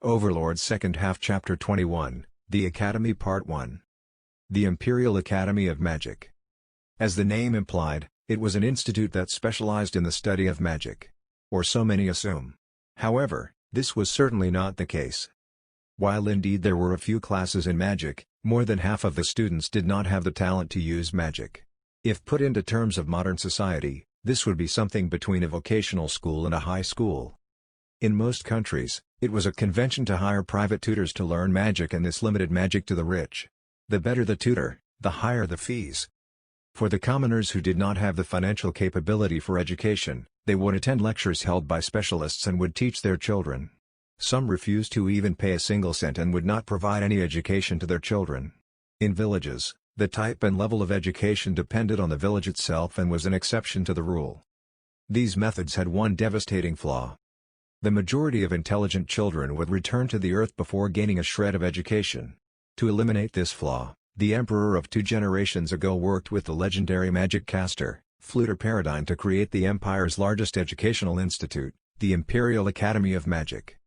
Overlord Second Half Chapter 21, The Academy Part 1. The Imperial Academy of Magic. As the name implied, it was an institute that specialized in the study of magic. Or so many assume. However, this was certainly not the case. While indeed there were a few classes in magic, more than half of the students did not have the talent to use magic. If put into terms of modern society, this would be something between a vocational school and a high school. In most countries, it was a convention to hire private tutors to learn magic, and this limited magic to the rich. The better the tutor, the higher the fees. For the commoners who did not have the financial capability for education, they would attend lectures held by specialists and would teach their children. Some refused to even pay a single cent and would not provide any education to their children. In villages, the type and level of education depended on the village itself and was an exception to the rule. These methods had one devastating flaw. The majority of intelligent children would return to the earth before gaining a shred of education. To eliminate this flaw, the emperor of 2 generations ago worked with the legendary magic caster, Fluter Paradigm, to create the empire's largest educational institute, the Imperial Academy of Magic.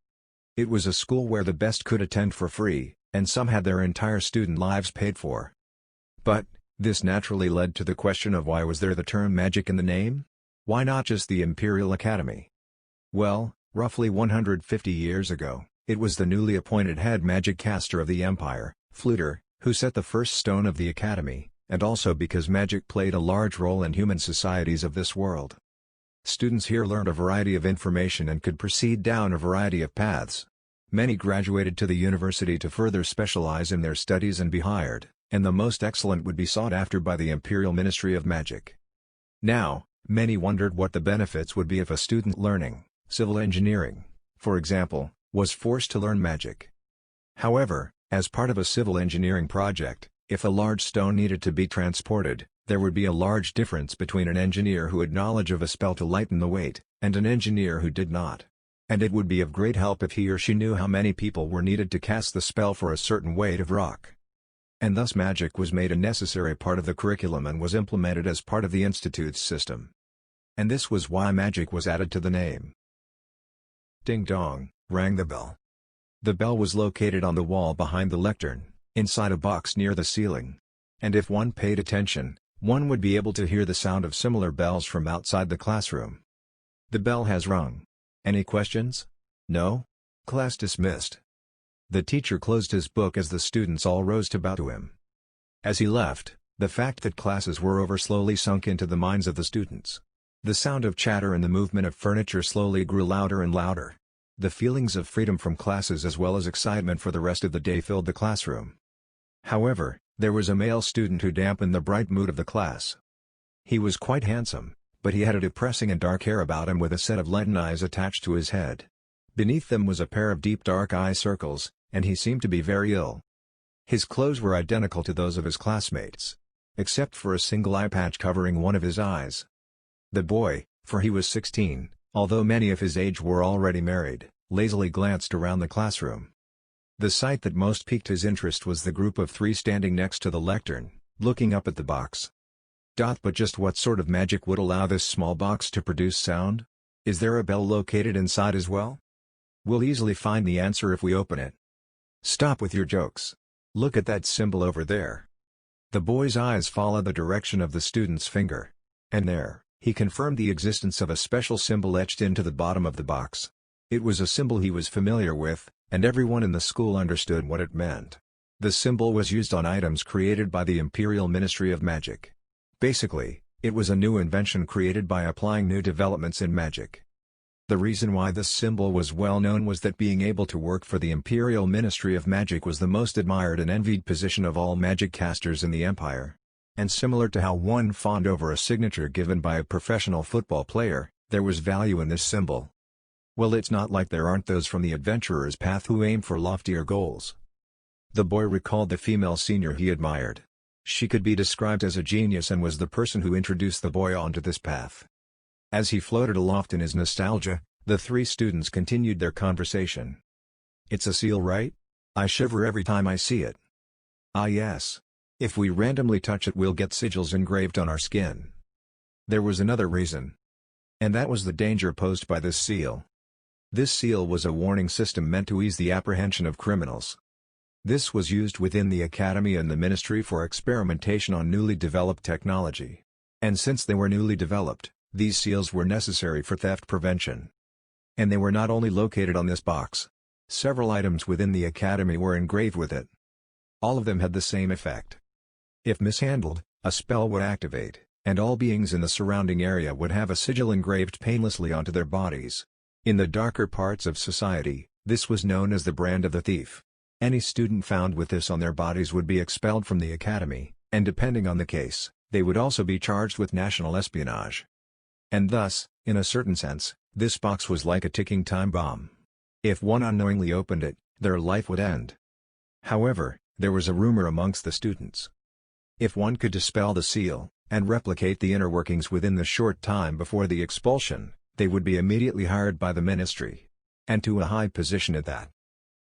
It was a school where the best could attend for free, and some had their entire student lives paid for. But, this naturally led to the question of why was there the term magic in the name? Why not just the Imperial Academy? Well, roughly 150 years ago, it was the newly appointed head magic caster of the empire, Fluter, who set the first stone of the academy, and also because magic played a large role in human societies of this world. Students here learned a variety of information and could proceed down a variety of paths. Many graduated to the university to further specialize in their studies and be hired, and the most excellent would be sought after by the Imperial Ministry of Magic. Now, many wondered what the benefits would be if a student learning civil engineering, for example, was forced to learn magic. However, as part of a civil engineering project, if a large stone needed to be transported, there would be a large difference between an engineer who had knowledge of a spell to lighten the weight, and an engineer who did not. And it would be of great help if he or she knew how many people were needed to cast the spell for a certain weight of rock. And thus magic was made a necessary part of the curriculum and was implemented as part of the institute's system. And this was why magic was added to the name. Ding dong, rang the bell. The bell was located on the wall behind the lectern, inside a box near the ceiling. And if one paid attention, one would be able to hear the sound of similar bells from outside the classroom. The bell has rung. Any questions? No? Class dismissed. The teacher closed his book as the students all rose to bow to him. As he left, the fact that classes were over slowly sunk into the minds of the students. The sound of chatter and the movement of furniture slowly grew louder and louder. The feelings of freedom from classes as well as excitement for the rest of the day filled the classroom. However, there was a male student who dampened the bright mood of the class. He was quite handsome, but he had a depressing and dark hair about him with a set of leaden eyes attached to his head. Beneath them was a pair of deep dark eye circles, and he seemed to be very ill. His clothes were identical to those of his classmates, except for a single eye patch covering one of his eyes. The boy, for he was 16, although many of his age were already married, lazily glanced around the classroom. The sight that most piqued his interest was the group of 3 standing next to the lectern, looking up at the box. But just what sort of magic would allow this small box to produce sound? Is there a bell located inside as well? We'll easily find the answer if we open it. Stop with your jokes. Look at that symbol over there. The boy's eyes followed the direction of the student's finger. And there, he confirmed the existence of a special symbol etched into the bottom of the box. It was a symbol he was familiar with, and everyone in the school understood what it meant. The symbol was used on items created by the Imperial Ministry of Magic. Basically, it was a new invention created by applying new developments in magic. The reason why this symbol was well known was that being able to work for the Imperial Ministry of Magic was the most admired and envied position of all magic casters in the empire. And similar to how one fawned over a signature given by a professional football player, there was value in this symbol. Well, it's not like there aren't those from the adventurer's path who aim for loftier goals. The boy recalled the female senior he admired. She could be described as a genius and was the person who introduced the boy onto this path. As he floated aloft in his nostalgia, the 3 students continued their conversation. It's a seal, right? I shiver every time I see it. Ah yes. If we randomly touch it we'll get sigils engraved on our skin. There was another reason. And that was the danger posed by this seal. This seal was a warning system meant to ease the apprehension of criminals. This was used within the academy and the ministry for experimentation on newly developed technology. And since they were newly developed, these seals were necessary for theft prevention. And they were not only located on this box. Several items within the academy were engraved with it. All of them had the same effect. If mishandled, a spell would activate, and all beings in the surrounding area would have a sigil engraved painlessly onto their bodies. In the darker parts of society, this was known as the brand of the thief. Any student found with this on their bodies would be expelled from the academy, and depending on the case, they would also be charged with national espionage. And thus, in a certain sense, this box was like a ticking time bomb. If one unknowingly opened it, their life would end. However, there was a rumor amongst the students. If one could dispel the seal, and replicate the inner workings within the short time before the expulsion, they would be immediately hired by the ministry. And to a high position at that.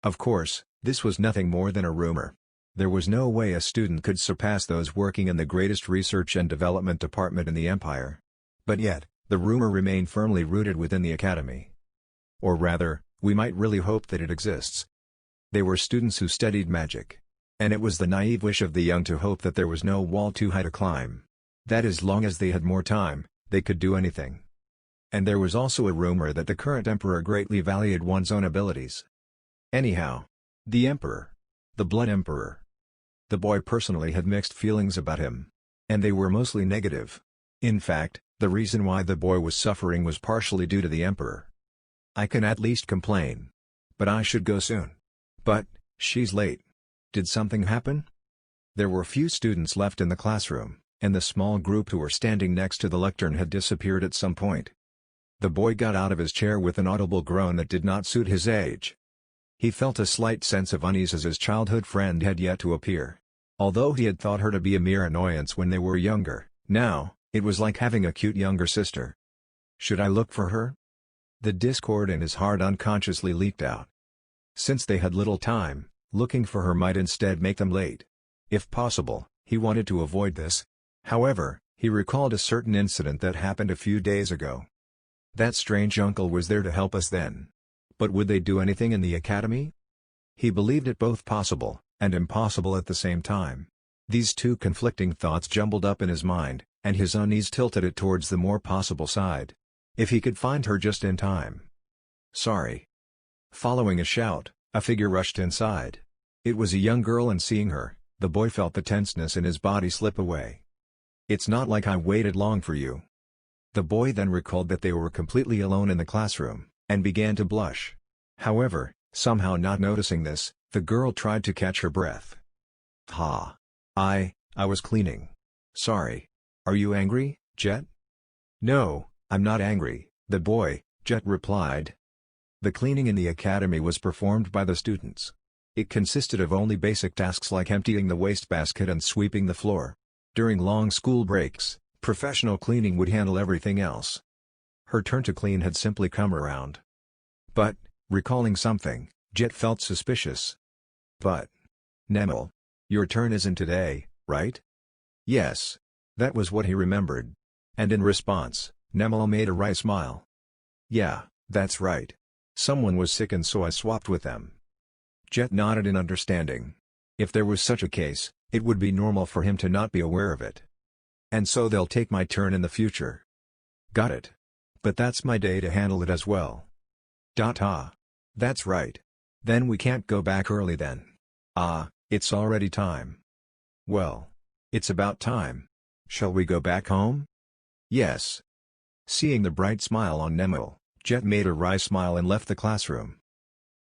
Of course, this was nothing more than a rumor. There was no way a student could surpass those working in the greatest research and development department in the empire. But yet, the rumor remained firmly rooted within the academy. Or rather, we might really hope that it exists. They were students who studied magic. And it was the naive wish of the young to hope that there was no wall too high to climb. That as long as they had more time, they could do anything. And there was also a rumor that the current emperor greatly valued one's own abilities. Anyhow, the emperor. The Blood Emperor. The boy personally had mixed feelings about him. And they were mostly negative. In fact, the reason why the boy was suffering was partially due to the emperor. I can at least complain. But I should go soon. But, she's late. Did something happen? There were few students left in the classroom, and the small group who were standing next to the lectern had disappeared at some point. The boy got out of his chair with an audible groan that did not suit his age. He felt a slight sense of unease as his childhood friend had yet to appear. Although he had thought her to be a mere annoyance when they were younger, now, it was like having a cute younger sister. Should I look for her? The discord in his heart unconsciously leaked out. Since they had little time, looking for her might instead make them late. If possible, he wanted to avoid this. However, he recalled a certain incident that happened a few days ago. That strange uncle was there to help us then. But would they do anything in the academy? He believed it both possible, and impossible at the same time. These two conflicting thoughts jumbled up in his mind, and his unease tilted it towards the more possible side. If he could find her just in time. Sorry. Following a shout, a figure rushed inside. It was a young girl, and seeing her, the boy felt the tenseness in his body slip away. It's not like I waited long for you. The boy then recalled that they were completely alone in the classroom, and began to blush. However, somehow not noticing this, the girl tried to catch her breath. Ha! I was cleaning. Sorry. Are you angry, Jet? No, I'm not angry, the boy, Jet replied. The cleaning in the academy was performed by the students. It consisted of only basic tasks like emptying the wastebasket and sweeping the floor. During long school breaks, professional cleaning would handle everything else. Her turn to clean had simply come around. But, recalling something, Jet felt suspicious. But, Nemel, your turn isn't today, right? Yes. That was what he remembered. And in response, Nemel made a wry smile. Yeah, that's right. Someone was sick and so I swapped with them. Jet nodded in understanding. If there was such a case, it would be normal for him to not be aware of it. And so they'll take my turn in the future. Got it. But that's my day to handle it as well. That's right. Then we can't go back early then. It's already time. Well. It's about time. Shall we go back home? Yes. Seeing the bright smile on Nemel, Jet made a wry smile and left the classroom.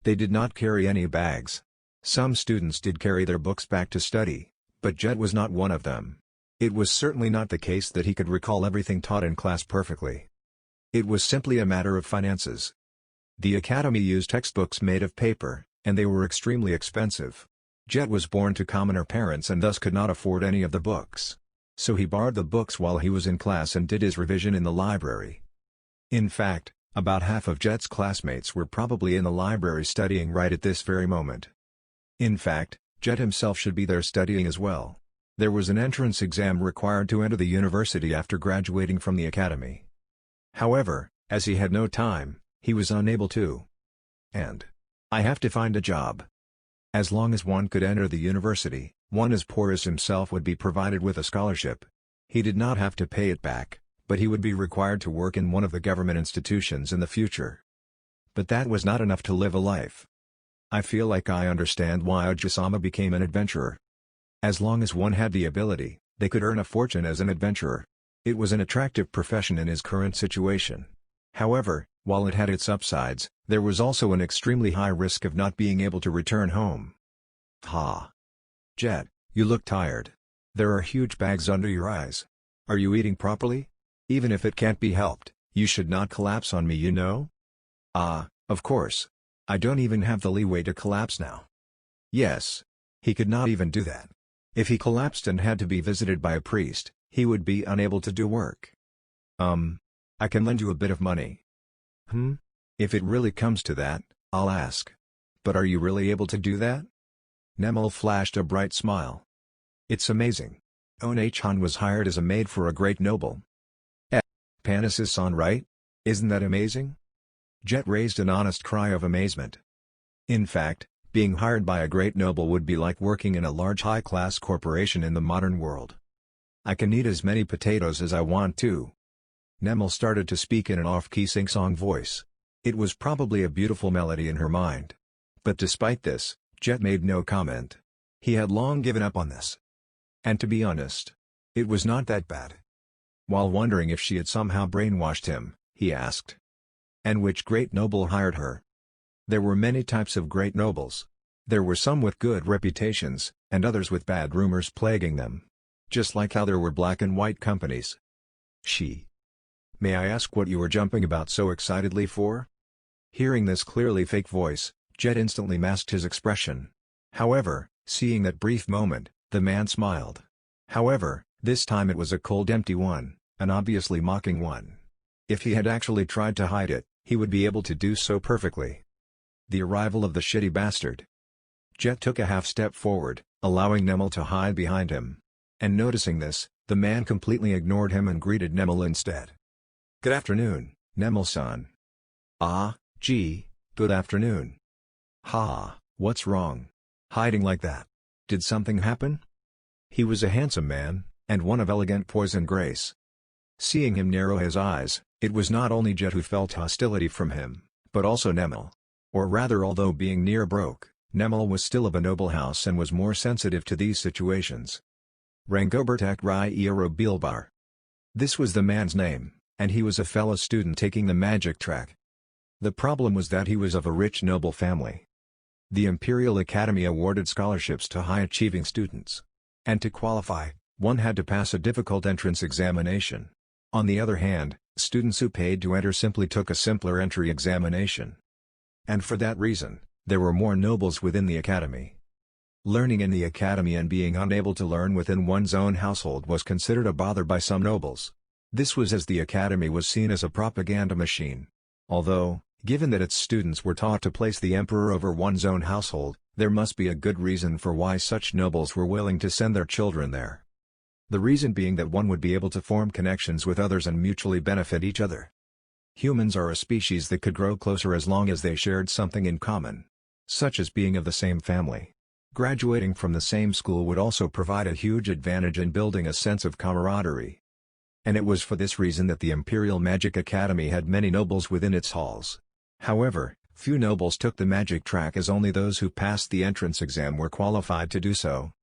They did not carry any bags. Some students did carry their books back to study, but Jet was not one of them. It was certainly not the case that he could recall everything taught in class perfectly. It was simply a matter of finances. The academy used textbooks made of paper, and they were extremely expensive. Jet was born to commoner parents and thus could not afford any of the books. So he borrowed the books while he was in class and did his revision in the library. In fact, about half of Jet's classmates were probably in the library studying right at this very moment. In fact, Jet himself should be there studying as well. There was an entrance exam required to enter the university after graduating from the academy. However, as he had no time, He was unable to. And I have to find a job. As long as one could enter the university, one as poor as himself would be provided with a scholarship. He did not have to pay it back, but he would be required to work in one of the government institutions in the future. But that was not enough to live a life. I feel like I understand why Ojisama became an adventurer. As long as one had the ability, they could earn a fortune as an adventurer. It was an attractive profession in his current situation. However, while it had its upsides, there was also an extremely high risk of not being able to return home. Ha! Jet, you look tired. There are huge bags under your eyes. Are you eating properly? Even if it can't be helped, you should not collapse on me, you know? Ah, of course. I don't even have the leeway to collapse now. Yes. He could not even do that. If he collapsed and had to be visited by a priest, he would be unable to do work. I can lend you a bit of money. If it really comes to that, I'll ask. But are you really able to do that? Nemel flashed a bright smile. It's amazing. One-chan was hired as a maid for a great noble. Panis-san, right? Isn't that amazing? Jet raised an honest cry of amazement. In fact, being hired by a great noble would be like working in a large high-class corporation in the modern world. I can eat as many potatoes as I want to. Nemel started to speak in an off-key sing-song voice. It was probably a beautiful melody in her mind. But despite this, Jet made no comment. He had long given up on this. And to be honest, it was not that bad. While wondering if she had somehow brainwashed him, he asked. And which great noble hired her? There were many types of great nobles. There were some with good reputations, and others with bad rumors plaguing them. Just like how there were black and white companies. She. May I ask what you were jumping about so excitedly for? Hearing this clearly fake voice, Jet instantly masked his expression. However, seeing that brief moment, the man smiled. However, this time it was a cold empty one, an obviously mocking one. If he had actually tried to hide it, he would be able to do so perfectly. The arrival of the shitty bastard. Jet took a half step forward, allowing Nemel to hide behind him. And noticing this, the man completely ignored him and greeted Nemel instead. Good afternoon, Nemel-san. Ah, gee, good afternoon. Ha, what's wrong? Hiding like that? Did something happen? He was a handsome man, and one of elegant poise and grace. Seeing him narrow his eyes, it was not only Jet who felt hostility from him, but also Nemel. Or rather, although being near broke, Nemel was still of a noble house and was more sensitive to these situations. Rangobertak Rai Iero Bilbar. This was the man's name, and he was a fellow student taking the magic track. The problem was that he was of a rich noble family. The Imperial Academy awarded scholarships to high-achieving students. And to qualify, one had to pass a difficult entrance examination. On the other hand, students who paid to enter simply took a simpler entry examination. And for that reason, there were more nobles within the academy. Learning in the academy and being unable to learn within one's own household was considered a bother by some nobles. This was as the academy was seen as a propaganda machine. Although, given that its students were taught to place the emperor over one's own household, there must be a good reason for why such nobles were willing to send their children there. The reason being that one would be able to form connections with others and mutually benefit each other. Humans are a species that could grow closer as long as they shared something in common. Such as being of the same family. Graduating from the same school would also provide a huge advantage in building a sense of camaraderie. And it was for this reason that the Imperial Magic Academy had many nobles within its halls. However, few nobles took the magic track, as only those who passed the entrance exam were qualified to do so.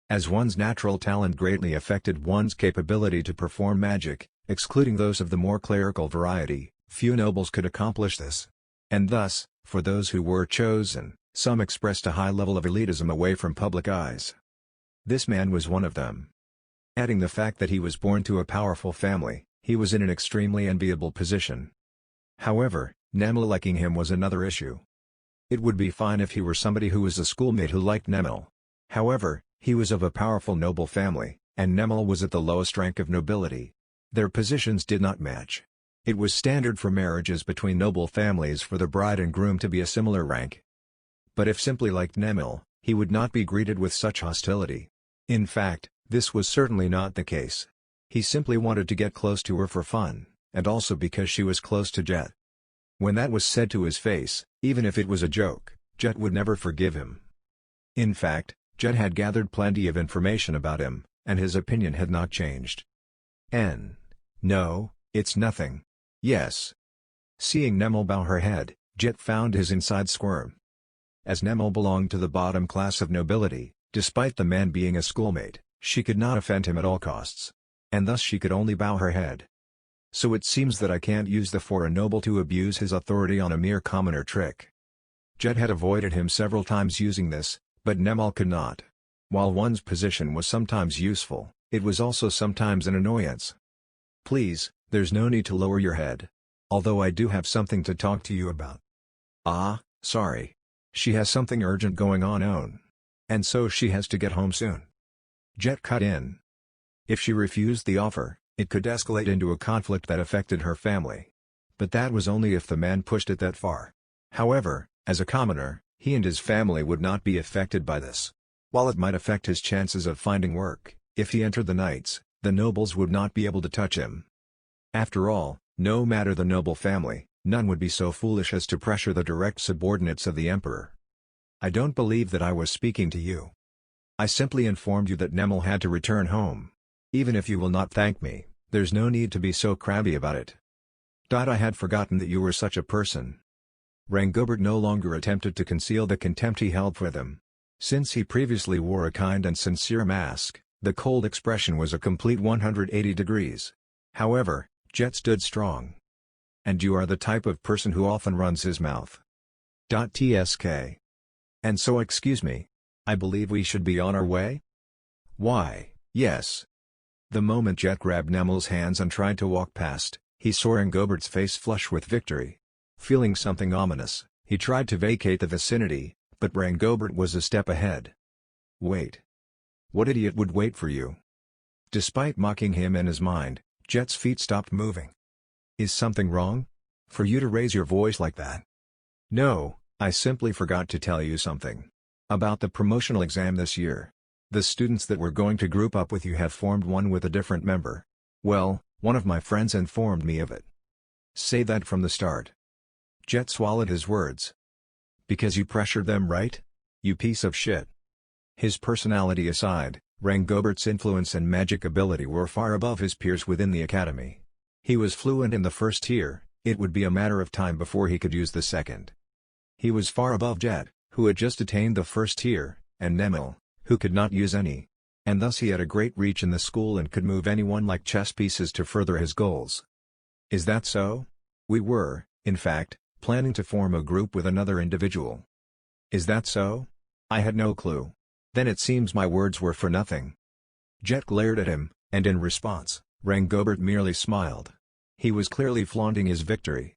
As one's natural talent greatly affected one's capability to perform magic, excluding those of the more clerical variety, few nobles could accomplish this. And thus, for those who were chosen, some expressed a high level of elitism away from public eyes. This man was one of them. Adding the fact that he was born to a powerful family, he was in an extremely enviable position. However, Nemel liking him was another issue. It would be fine if he were somebody who was a schoolmate who liked Nemel. However, he was of a powerful noble family, and Nemel was at the lowest rank of nobility. Their positions did not match. It was standard for marriages between noble families for the bride and groom to be a similar rank. But if simply liked Nemel, he would not be greeted with such hostility. In fact, this was certainly not the case. He simply wanted to get close to her for fun, and also because she was close to Jet. When that was said to his face, even if it was a joke, Jet would never forgive him. In fact, Jet had gathered plenty of information about him, and his opinion had not changed. No, it's nothing. Yes. Seeing Nemel bow her head, Jet found his inside squirm. As Nemel belonged to the bottom class of nobility, despite the man being a schoolmate, she could not offend him at all costs. And thus she could only bow her head. So it seems that I can't use the for a noble to abuse his authority on a mere commoner trick. Jet had avoided him several times using this, but Nemel could not. While one's position was sometimes useful, it was also sometimes an annoyance. Please, there's no need to lower your head. Although I do have something to talk to you about. Ah, sorry. She has something urgent going on. And so she has to get home soon. Jet cut in. If she refused the offer, it could escalate into a conflict that affected her family. But that was only if the man pushed it that far. However, as a commoner, he and his family would not be affected by this. While it might affect his chances of finding work, if he entered the Knights, the nobles would not be able to touch him. After all, no matter the noble family, none would be so foolish as to pressure the direct subordinates of the emperor. I don't believe that I was speaking to you. I simply informed you that Nemel had to return home. Even if you will not thank me, there's no need to be so crabby about it. I had forgotten that you were such a person. Rangobert no longer attempted to conceal the contempt he held for them. Since he previously wore a kind and sincere mask, the cold expression was a complete 180 degrees. However, Jet stood strong. And you are the type of person who often runs his mouth. Tsk. And so excuse me. I believe we should be on our way? Why, yes. The moment Jet grabbed Nemel's hands and tried to walk past, he saw Rangobert's face flush with victory. Feeling something ominous, he tried to vacate the vicinity, but Rangobert was a step ahead. Wait. What idiot would wait for you? Despite mocking him in his mind, Jet's feet stopped moving. Is something wrong? For you to raise your voice like that? No, I simply forgot to tell you something. About the promotional exam this year. The students that were going to group up with you have formed one with a different member. Well, one of my friends informed me of it. Say that from the start. Jet swallowed his words. Because you pressured them, right? You piece of shit. His personality aside, Rangobert's influence and magic ability were far above his peers within the academy. He was fluent in the first tier, it would be a matter of time before he could use the second. He was far above Jet, who had just attained the first tier, and Nemel, who could not use any. And thus he had a great reach in the school and could move anyone like chess pieces to further his goals. Is that so? We were, in fact, planning to form a group with another individual. Is that so? I had no clue. Then it seems my words were for nothing. Jet glared at him, and in response, Rangobert merely smiled. He was clearly flaunting his victory.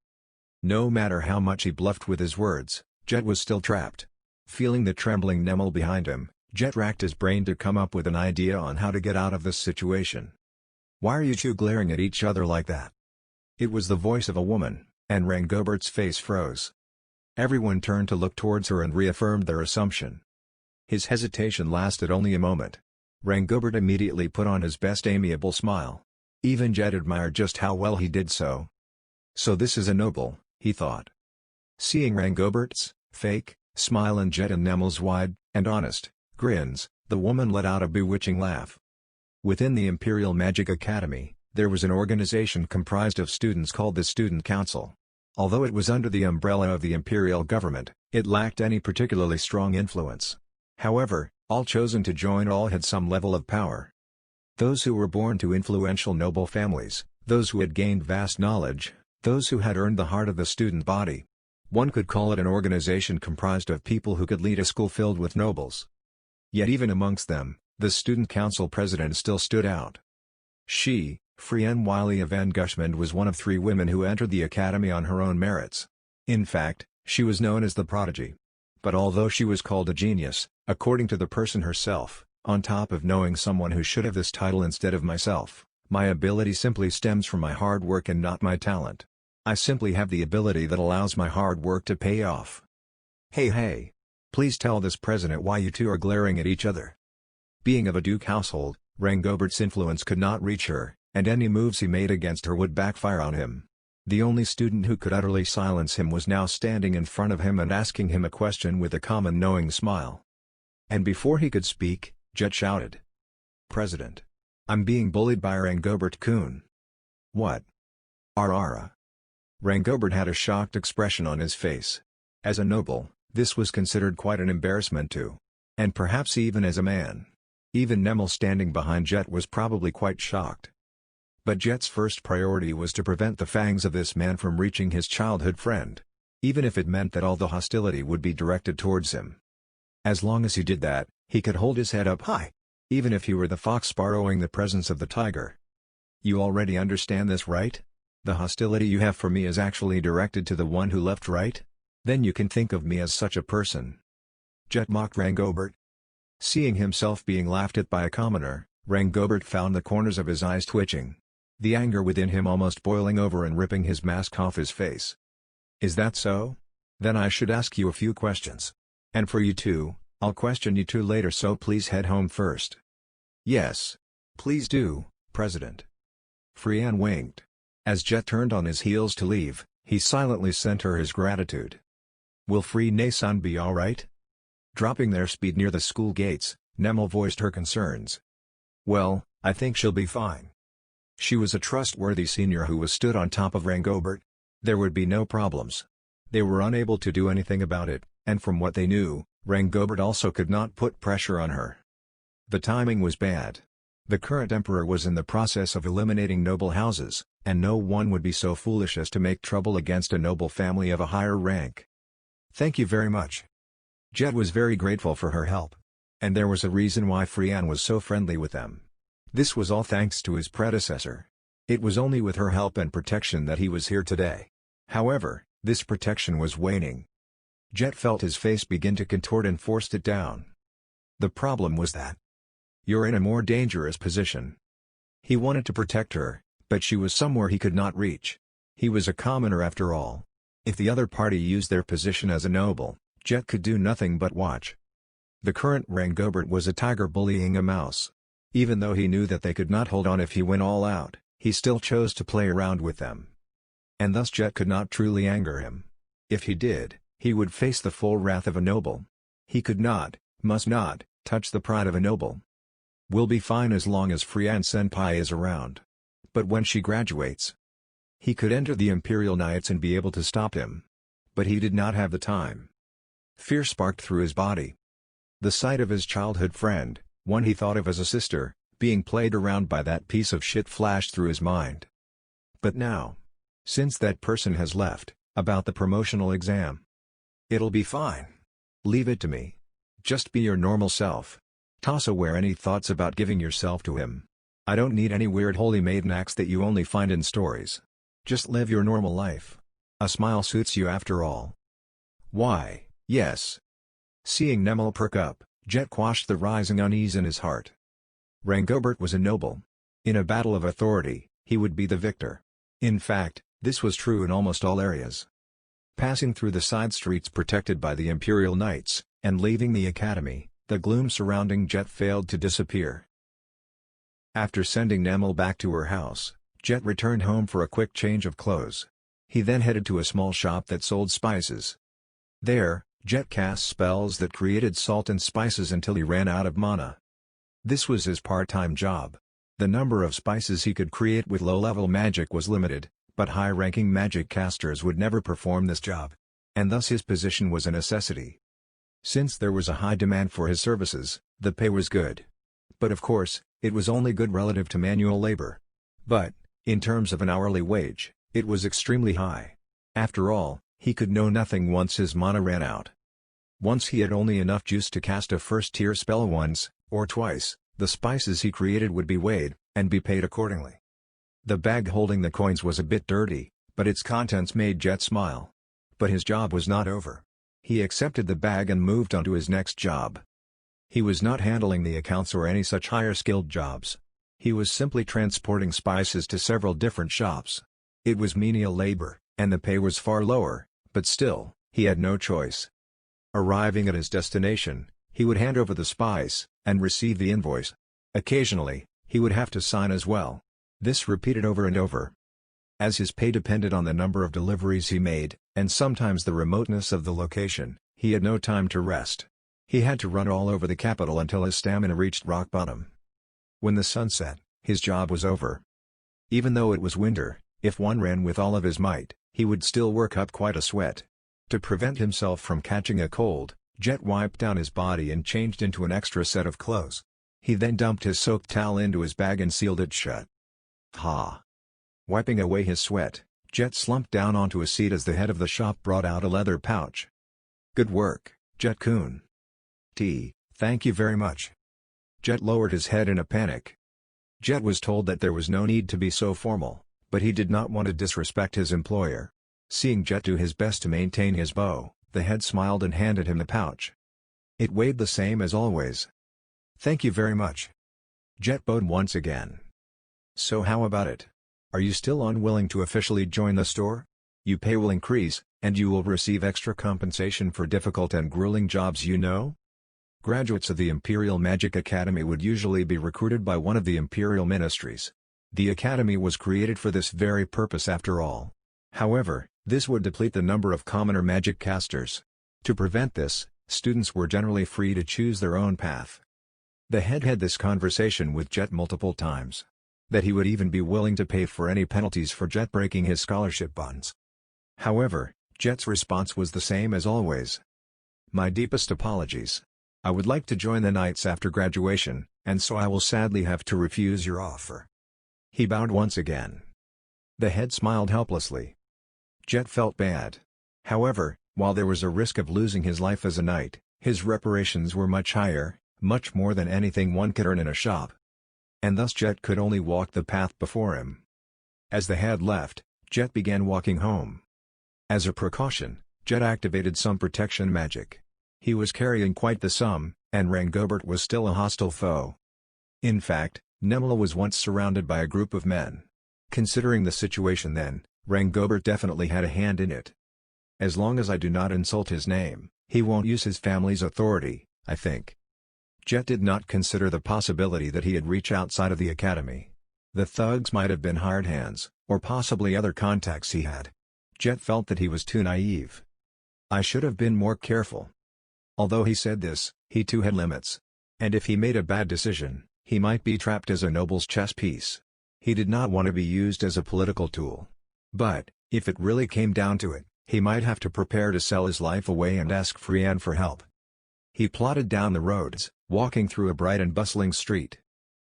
No matter how much he bluffed with his words, Jet was still trapped. Feeling the trembling Nemel behind him, Jet racked his brain to come up with an idea on how to get out of this situation. Why are you two glaring at each other like that? It was the voice of a woman, and Rangobert's face froze. Everyone turned to look towards her and reaffirmed their assumption. His hesitation lasted only a moment. Rangobert immediately put on his best amiable smile. Even Jet admired just how well he did so. So this is a noble, he thought. Seeing Rangobert's fake smile and Jet and Nemel's wide and honest grins, the woman let out a bewitching laugh. Within the Imperial Magic Academy, there was an organization comprised of students called the Student Council. Although it was under the umbrella of the imperial government, it lacked any particularly strong influence. However, all chosen to join all had some level of power. Those who were born to influential noble families, those who had gained vast knowledge, those who had earned the heart of the student body. One could call it an organization comprised of people who could lead a school filled with nobles. Yet even amongst them, the Student Council president still stood out. She, Frienne Wiley of Van Gushmond, was one of 3 women who entered the academy on her own merits. In fact, she was known as the prodigy. But although she was called a genius, according to the person herself, on top of knowing someone who should have this title instead of myself, my ability simply stems from my hard work and not my talent. I simply have the ability that allows my hard work to pay off. Hey, please tell this president why you two are glaring at each other. Being of a duke household, Rangobert's influence could not reach her, and any moves he made against her would backfire on him. The only student who could utterly silence him was now standing in front of him and asking him a question with a calm and knowing smile. And before he could speak, Jet shouted. "President. I'm being bullied by Rangobert-kun." "What?" "Arara." Rangobert had a shocked expression on his face. As a noble, this was considered quite an embarrassment too. And perhaps even as a man. Even Nemel standing behind Jet was probably quite shocked. But Jet's first priority was to prevent the fangs of this man from reaching his childhood friend. Even if it meant that all the hostility would be directed towards him. As long as he did that, he could hold his head up high. Even if he were the fox borrowing the presence of the tiger. "You already understand this, right? The hostility you have for me is actually directed to the one who left, right? Then you can think of me as such a person." Jet mocked Rangobert. Seeing himself being laughed at by a commoner, Rangobert found the corners of his eyes twitching. The anger within him almost boiling over and ripping his mask off his face. "Is that so? Then I should ask you a few questions. And for you too, I'll question you too later, so please head home first." "Yes. Please do, President." Frian winked. As Jet turned on his heels to leave, he silently sent her his gratitude. "Will Free-ne-san be alright?" Dropping their speed near the school gates, Nemel voiced her concerns. "Well, I think she'll be fine." She was a trustworthy senior who was stood on top of Rangobert. There would be no problems. They were unable to do anything about it, and from what they knew, Rangobert also could not put pressure on her. The timing was bad. The current emperor was in the process of eliminating noble houses, and no one would be so foolish as to make trouble against a noble family of a higher rank. "Thank you very much." Jet was very grateful for her help. And there was a reason why Frian was so friendly with them. This was all thanks to his predecessor. It was only with her help and protection that he was here today. However, this protection was waning. Jet felt his face begin to contort and forced it down. The problem was that you're in a more dangerous position. He wanted to protect her, but she was somewhere he could not reach. He was a commoner after all. If the other party used their position as a noble, Jet could do nothing but watch. The current Rangobert was a tiger bullying a mouse. Even though he knew that they could not hold on if he went all out, he still chose to play around with them. And thus Jet could not truly anger him. If he did, he would face the full wrath of a noble. He could not, must not, touch the pride of a noble. "We'll be fine as long as Frian-senpai is around. But when she graduates..." He could enter the Imperial Knights and be able to stop him. But he did not have the time. Fear sparked through his body. The sight of his childhood friend, one he thought of as a sister, being played around by that piece of shit flashed through his mind. But now, since that person has left, about the promotional exam. "It'll be fine. Leave it to me. Just be your normal self. Toss away any thoughts about giving yourself to him. I don't need any weird holy maiden acts that you only find in stories. Just live your normal life. A smile suits you after all." "Why, yes." Seeing Nemel perk up, Jet quashed the rising unease in his heart. Rangobert was a noble. In a battle of authority, he would be the victor. In fact, this was true in almost all areas. Passing through the side streets protected by the Imperial Knights, and leaving the academy, the gloom surrounding Jet failed to disappear. After sending Nemel back to her house, Jet returned home for a quick change of clothes. He then headed to a small shop that sold spices. There, Jet cast spells that created salt and spices until he ran out of mana. This was his part-time job. The number of spices he could create with low-level magic was limited, but high-ranking magic casters would never perform this job. And thus his position was a necessity. Since there was a high demand for his services, the pay was good. But of course, it was only good relative to manual labor. But, in terms of an hourly wage, it was extremely high. After all, he could know nothing once his mana ran out. Once he had only enough juice to cast a first-tier spell once, or twice, the spices he created would be weighed, and be paid accordingly. The bag holding the coins was a bit dirty, but its contents made Jet smile. But his job was not over. He accepted the bag and moved on to his next job. He was not handling the accounts or any such higher-skilled jobs. He was simply transporting spices to several different shops. It was menial labor, and the pay was far lower, but still, he had no choice. Arriving at his destination, he would hand over the spice, and receive the invoice. Occasionally, he would have to sign as well. This repeated over and over. As his pay depended on the number of deliveries he made, and sometimes the remoteness of the location, he had no time to rest. He had to run all over the capital until his stamina reached rock bottom. When the sun set, his job was over. Even though it was winter, if one ran with all of his might, he would still work up quite a sweat. To prevent himself from catching a cold, Jet wiped down his body and changed into an extra set of clothes. He then dumped his soaked towel into his bag and sealed it shut. Ha! Wiping away his sweat, Jet slumped down onto a seat as the head of the shop brought out a leather pouch. "Good work, Jet-kun." Thank you very much." Jet lowered his head in a panic. Jet was told that there was no need to be so formal, but he did not want to disrespect his employer. Seeing Jet do his best to maintain his bow, the head smiled and handed him the pouch. It weighed the same as always. "Thank you very much." Jet bowed once again. "So how about it? Are you still unwilling to officially join the store? Your pay will increase, and you will receive extra compensation for difficult and grueling jobs, you know?" Graduates of the Imperial Magic Academy would usually be recruited by one of the Imperial Ministries. The Academy was created for this very purpose after all. However, this would deplete the number of commoner magic casters. To prevent this, students were generally free to choose their own path. The head had this conversation with Jet multiple times. That he would even be willing to pay for any penalties for Jet breaking his scholarship bonds. However, Jet's response was the same as always. "My deepest apologies. I would like to join the Knights after graduation, and so I will sadly have to refuse your offer." He bowed once again. The head smiled helplessly. Jet felt bad. However, while there was a risk of losing his life as a knight, his reparations were much higher, much more than anything one could earn in a shop. And thus Jet could only walk the path before him. As the head left, Jet began walking home. As a precaution, Jet activated some protection magic. He was carrying quite the sum, and Rangobert was still a hostile foe. In fact, Nemla was once surrounded by a group of men. Considering the situation then, Rangobert definitely had a hand in it. As long as I do not insult his name, he won't use his family's authority, I think. Jet did not consider the possibility that he'd reach outside of the academy. The thugs might have been hired hands, or possibly other contacts he had. Jet felt that he was too naive. "I should have been more careful." Although he said this, he too had limits. And if he made a bad decision, he might be trapped as a noble's chess piece. He did not want to be used as a political tool. But, if it really came down to it, he might have to prepare to sell his life away and ask Frianne for help. He plodded down the roads, walking through a bright and bustling street.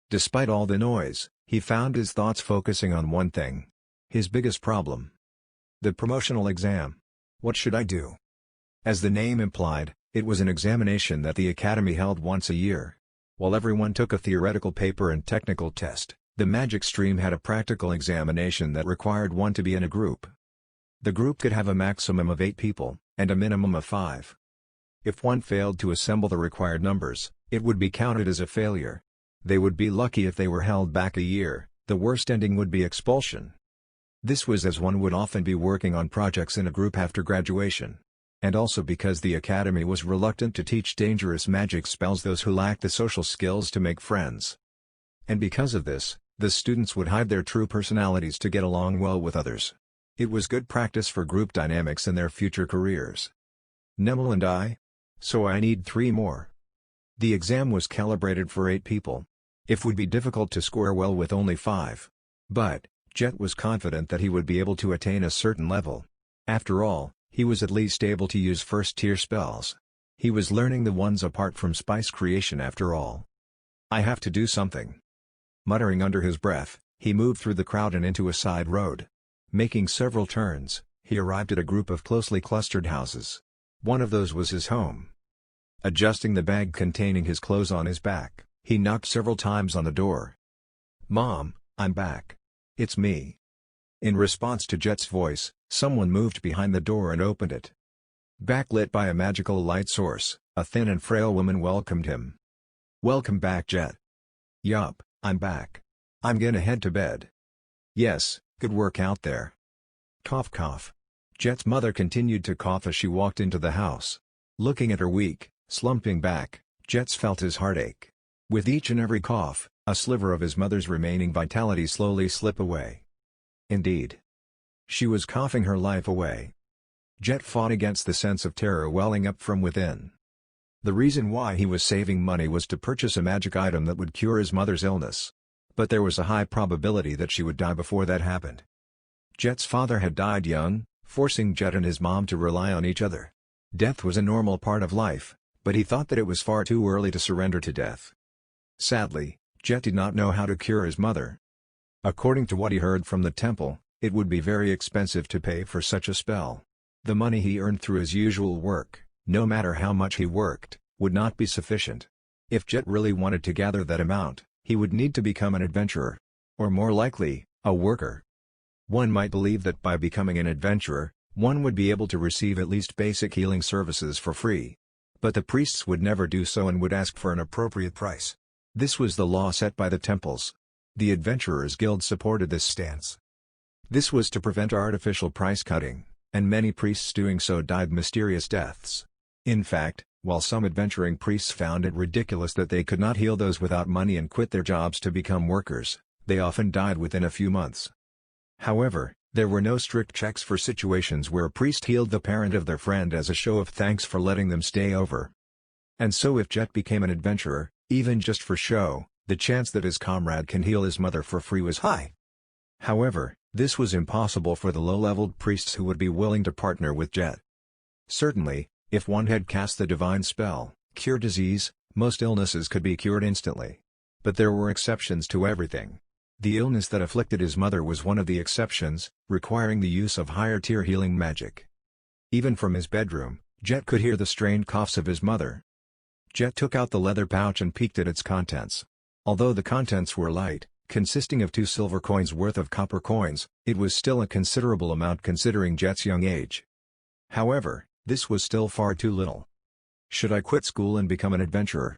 Despite all the noise, he found his thoughts focusing on one thing. His biggest problem. The promotional exam. What should I do? As the name implied, it was an examination that the academy held once a year. While everyone took a theoretical paper and technical test, the magic stream had a practical examination that required one to be in a group. The group could have a maximum of 8 people, and a minimum of 5. If one failed to assemble the required numbers, it would be counted as a failure. They would be lucky if they were held back a year, the worst ending would be expulsion. This was as one would often be working on projects in a group after graduation. And also because the academy was reluctant to teach dangerous magic spells those who lacked the social skills to make friends. And because of this, the students would hide their true personalities to get along well with others. It was good practice for group dynamics in their future careers. Nemel and I? So I need 3 more. The exam was calibrated for 8 people. It would be difficult to score well with only 5. But, Jet was confident that he would be able to attain a certain level. After all, he was at least able to use first-tier spells. He was learning the ones apart from spice creation after all. I have to do something. Muttering under his breath, he moved through the crowd and into a side road. Making several turns, he arrived at a group of closely clustered houses. One of those was his home. Adjusting the bag containing his clothes on his back, he knocked several times on the door. "Mom, I'm back. It's me." In response to Jet's voice, someone moved behind the door and opened it. Backlit by a magical light source, a thin and frail woman welcomed him. "Welcome back, Jet." "Yup, I'm back. I'm gonna head to bed." "Yes, good work out there." Cough cough. Jet's mother continued to cough as she walked into the house. Looking at her weak, slumping back, Jet felt his heart ache. With each and every cough, a sliver of his mother's remaining vitality slowly slip away. Indeed, She was coughing her life away. Jet fought against the sense of terror welling up from within. The reason why he was saving money was to purchase a magic item that would cure his mother's illness. But there was a high probability that she would die before that happened. Jet's father had died young, forcing Jet and his mom to rely on each other. Death was a normal part of life, but he thought that it was far too early to surrender to death. Sadly, Jet did not know how to cure his mother. According to what he heard from the temple, it would be very expensive to pay for such a spell. The money he earned through his usual work, no matter how much he worked, would not be sufficient. If Jet really wanted to gather that amount, he would need to become an adventurer. Or more likely, a worker. One might believe that by becoming an adventurer, one would be able to receive at least basic healing services for free. But the priests would never do so and would ask for an appropriate price. This was the law set by the temples. The Adventurers Guild supported this stance. This was to prevent artificial price cutting, and many priests doing so died mysterious deaths. In fact, while some adventuring priests found it ridiculous that they could not heal those without money and quit their jobs to become workers, they often died within a few months. However, there were no strict checks for situations where a priest healed the parent of their friend as a show of thanks for letting them stay over. And so if Jet became an adventurer, even just for show, the chance that his comrade can heal his mother for free was high. However, this was impossible for the low-leveled priests who would be willing to partner with Jet. Certainly, if one had cast the divine spell, cure disease, most illnesses could be cured instantly. But there were exceptions to everything. The illness that afflicted his mother was one of the exceptions, requiring the use of higher-tier healing magic. Even from his bedroom, Jet could hear the strained coughs of his mother. Jet took out the leather pouch and peeked at its contents. Although the contents were light, consisting of 2 silver coins worth of copper coins, it was still a considerable amount considering Jet's young age. However, this was still far too little. Should I quit school and become an adventurer?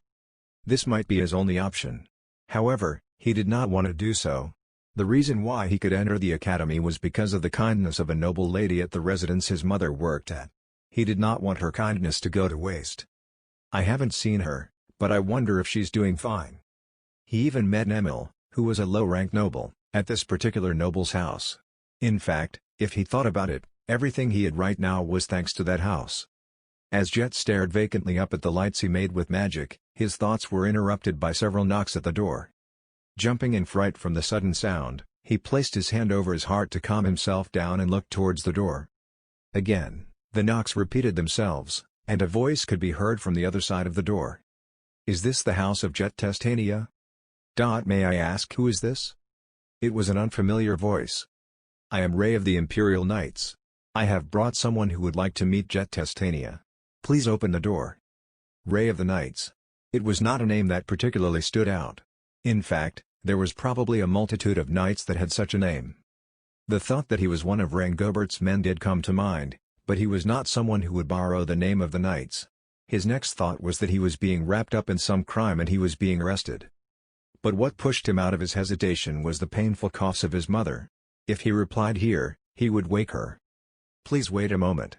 This might be his only option. However, he did not want to do so. The reason why he could enter the academy was because of the kindness of a noble lady at the residence his mother worked at. He did not want her kindness to go to waste. I haven't seen her, but I wonder if she's doing fine. He even met Emil, who was a low-ranked noble, at this particular noble's house. In fact, if he thought about it, everything he had right now was thanks to that house. As Jet stared vacantly up at the lights he made with magic, his thoughts were interrupted by several knocks at the door. Jumping in fright from the sudden sound, he placed his hand over his heart to calm himself down and looked towards the door. Again, the knocks repeated themselves, and a voice could be heard from the other side of the door. "Is this the house of Jet Testania? May I ask who is this?" It was an unfamiliar voice. "I am Ray of the Imperial Knights. I have brought someone who would like to meet Jet Testania. Please open the door." Ray of the Knights. It was not a name that particularly stood out. In fact, there was probably a multitude of knights that had such a name. The thought that he was one of Rangobert's men did come to mind, but he was not someone who would borrow the name of the knights. His next thought was that he was being wrapped up in some crime and he was being arrested. But what pushed him out of his hesitation was the painful coughs of his mother. If he replied here, he would wake her. "Please wait a moment."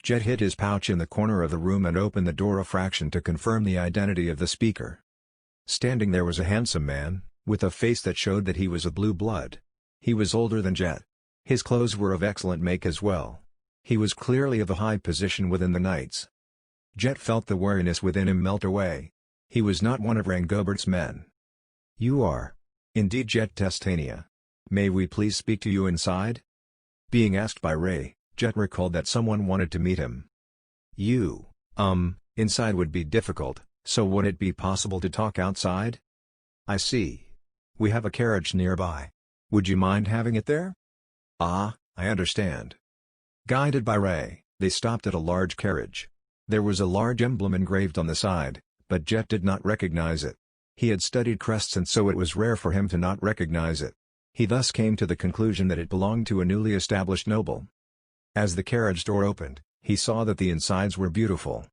Jet hid his pouch in the corner of the room and opened the door a fraction to confirm the identity of the speaker. Standing there was a handsome man, with a face that showed that he was of blue blood. He was older than Jet. His clothes were of excellent make as well. He was clearly of a high position within the knights. Jet felt the wariness within him melt away. He was not one of Rangobert's men. "You are indeed Jet Testania. May we please speak to you inside?" Being asked by Ray, Jet recalled that someone wanted to meet him. Inside would be difficult, so would it be possible to talk outside?" "I see. We have a carriage nearby. Would you mind having it there?" "Ah, I understand." Guided by Ray, they stopped at a large carriage. There was a large emblem engraved on the side, but Jet did not recognize it. He had studied crests and so it was rare for him to not recognize it. He thus came to the conclusion that it belonged to a newly established noble. As the carriage door opened, he saw that the insides were beautiful.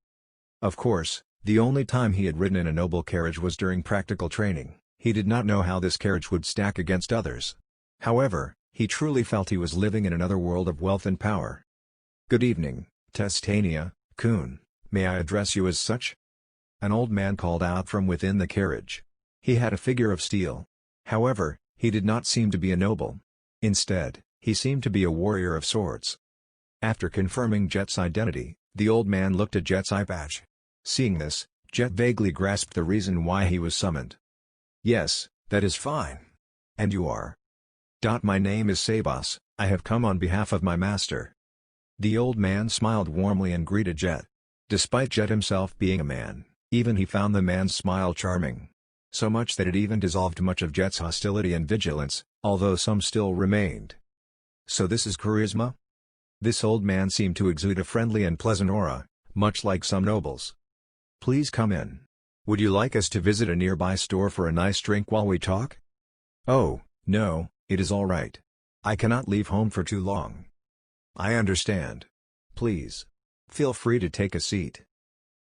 Of course, the only time he had ridden in a noble carriage was during practical training. He did not know how this carriage would stack against others. However, he truly felt he was living in another world of wealth and power. "Good evening, Testania, Kun. May I address you as such?" An old man called out from within the carriage. He had a figure of steel. However, he did not seem to be a noble. Instead, He seemed to be a warrior of sorts. After confirming Jet's identity, the old man looked at Jet's eye patch. Seeing this, Jet vaguely grasped the reason why he was summoned. "Yes, that is fine. And you are?" "My name is Sebas, I have come on behalf of my master." The old man smiled warmly and greeted Jet. Despite Jet himself being a man, even he found the man's smile charming. So much that it even dissolved much of Jet's hostility and vigilance, although some still remained. "So this is charisma?" This old man seemed to exude a friendly and pleasant aura, much like some nobles. "Please come in. Would you like us to visit a nearby store for a nice drink while we talk?" "Oh, no, it is all right. I cannot leave home for too long." "I understand. Please. Feel free to take a seat."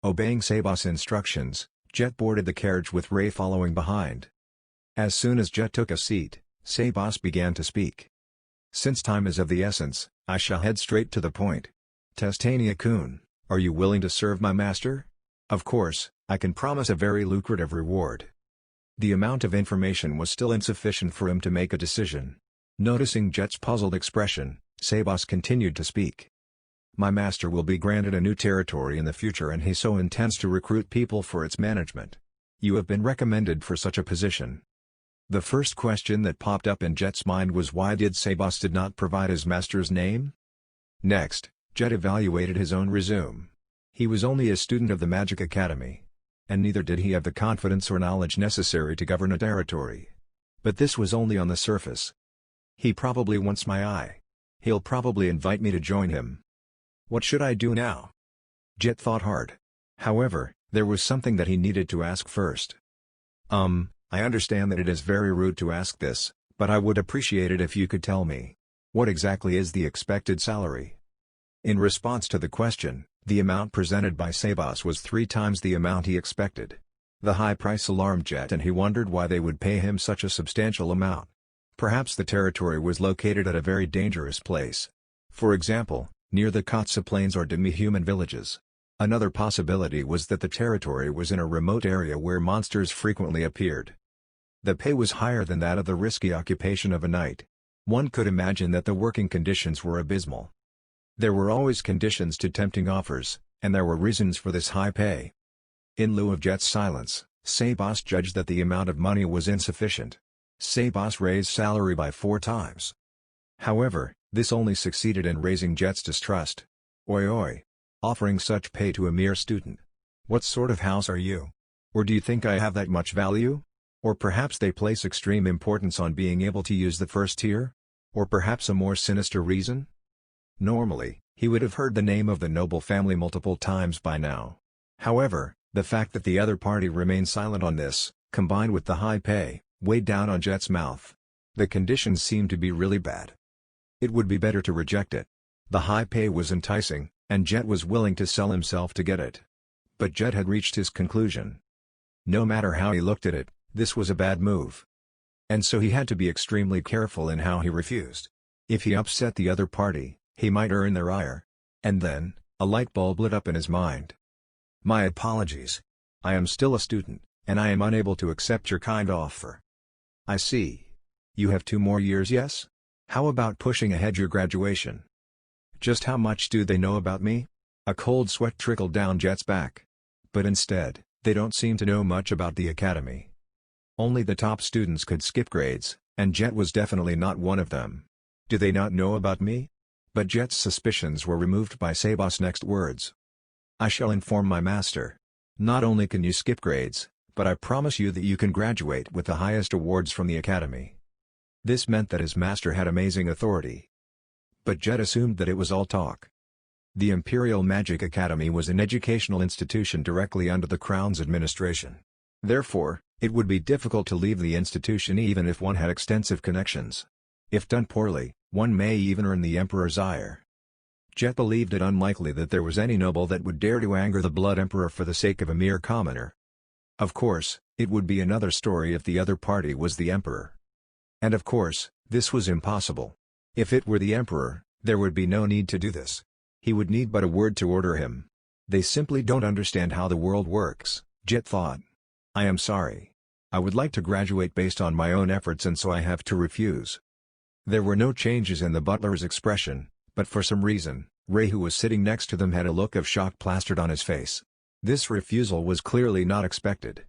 Obeying Sebas' instructions, Jet boarded the carriage with Ray following behind. As soon as Jet took a seat, Sebas began to speak. "Since time is of the essence, I shall head straight to the point. Testania-kun, are you willing to serve my master? Of course, I can promise a very lucrative reward." The amount of information was still insufficient for him to make a decision. Noticing Jet's puzzled expression, Sebas continued to speak. "My master will be granted a new territory in the future and he so intends to recruit people for its management. You have been recommended for such a position." The first question that popped up in Jet's mind was why did Sebas did not provide his master's name? Next, Jet evaluated his own resume. He was only a student of the Magic Academy. And neither did he have the confidence or knowledge necessary to govern a territory. But this was only on the surface. "He probably wants my eye. He'll probably invite me to join him. What should I do now?" Jet thought hard. However, there was something that he needed to ask first. I understand that it is very rude to ask this, but I would appreciate it if you could tell me. What exactly is the expected salary?" In response to the question, the amount presented by Sebas was 3 times the amount he expected. The high price alarmed Jet and he wondered why they would pay him such a substantial amount. Perhaps the territory was located at a very dangerous place. For example, near the Katsa Plains or demi-human villages. Another possibility was that the territory was in a remote area where monsters frequently appeared. The pay was higher than that of the risky occupation of a knight. One could imagine that the working conditions were abysmal. There were always conditions to tempting offers, and there were reasons for this high pay. In lieu of Jet's silence, Sebas judged that the amount of money was insufficient. Sebas raised salary by 4 times. However, this only succeeded in raising Jet's distrust. Oi! Offering such pay to a mere student. What sort of house are you? Or do you think I have that much value? Or perhaps they place extreme importance on being able to use the first tier? Or perhaps a more sinister reason? Normally, he would have heard the name of the noble family multiple times by now. However, the fact that the other party remained silent on this, combined with the high pay, weighed down on Jet's mouth. The conditions seemed to be really bad. It would be better to reject it. The high pay was enticing, and Jet was willing to sell himself to get it. But Jet had reached his conclusion. No matter how he looked at it, this was a bad move. And so he had to be extremely careful in how he refused. If he upset the other party, he might earn their ire. And then, a light bulb lit up in his mind. "My apologies. I am still a student, and I am unable to accept your kind offer." "I see. You have 2 more years, yes? How about pushing ahead your graduation?" "Just how much do they know about me?" A cold sweat trickled down Jet's back. But instead, they don't seem to know much about the academy. Only the top students could skip grades, and Jet was definitely not one of them. Do they not know about me? But Jet's suspicions were removed by Sebas' next words. "I shall inform my master. Not only can you skip grades, but I promise you that you can graduate with the highest awards from the academy." This meant that his master had amazing authority. But Jet assumed that it was all talk. The Imperial Magic Academy was an educational institution directly under the Crown's administration. Therefore, it would be difficult to leave the institution even if one had extensive connections. If done poorly, one may even earn the Emperor's ire. Jet believed it unlikely that there was any noble that would dare to anger the Blood Emperor for the sake of a mere commoner. Of course, it would be another story if the other party was the Emperor. And of course, this was impossible. If it were the Emperor, there would be no need to do this. He would need but a word to order him. They simply don't understand how the world works, Jet thought. "I am sorry. I would like to graduate based on my own efforts and so I have to refuse." There were no changes in the butler's expression, but for some reason, Ray, who was sitting next to them, had a look of shock plastered on his face. This refusal was clearly not expected.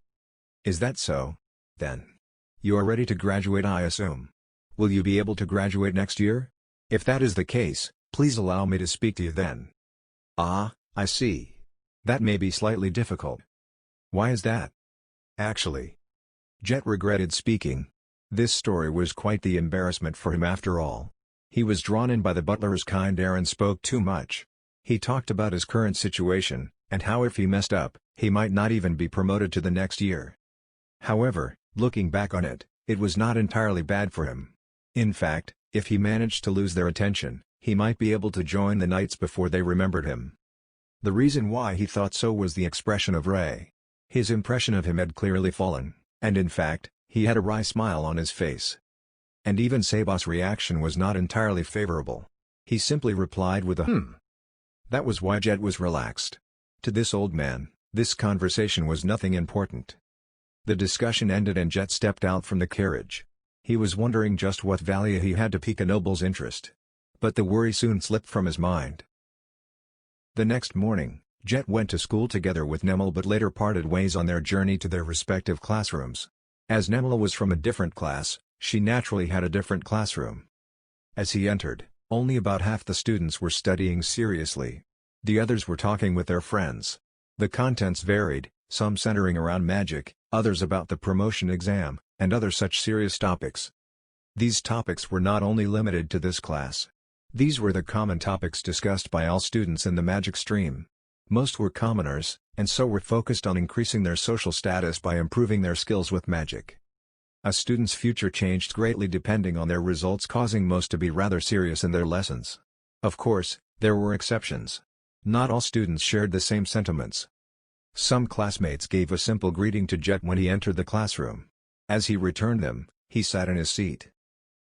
"Is that so? Then. You are ready to graduate, I assume. Will you be able to graduate next year? If that is the case, please allow me to speak to you then." "Ah, I see. That may be slightly difficult." "Why is that?" "Actually," Jet regretted speaking, this story was quite the embarrassment for him after all. He was drawn in by the butler's kind air and spoke too much. He talked about his current situation, and how if he messed up, he might not even be promoted to the next year. However, looking back on it, it was not entirely bad for him. In fact, if he managed to lose their attention, he might be able to join the Knights before they remembered him. The reason why he thought so was the expression of Ray. His impression of him had clearly fallen, and in fact, he had a wry smile on his face. And even Sabas' reaction was not entirely favorable. He simply replied with a "hmm." That was why Jet was relaxed. To this old man, this conversation was nothing important. The discussion ended and Jet stepped out from the carriage. He was wondering just what value he had to pique a noble's interest. But the worry soon slipped from his mind. The next morning, Jet went to school together with Nemel, but later parted ways on their journey to their respective classrooms. As Nemel was from a different class, she naturally had a different classroom. As he entered, only about half the students were studying seriously. The others were talking with their friends. The contents varied, some centering around magic, others about the promotion exam, and other such serious topics. These topics were not only limited to this class. These were the common topics discussed by all students in the magic stream. Most were commoners, and so were focused on increasing their social status by improving their skills with magic. A student's future changed greatly depending on their results, causing most to be rather serious in their lessons. Of course, there were exceptions. Not all students shared the same sentiments. Some classmates gave a simple greeting to Jet when he entered the classroom. As he returned them, he sat in his seat.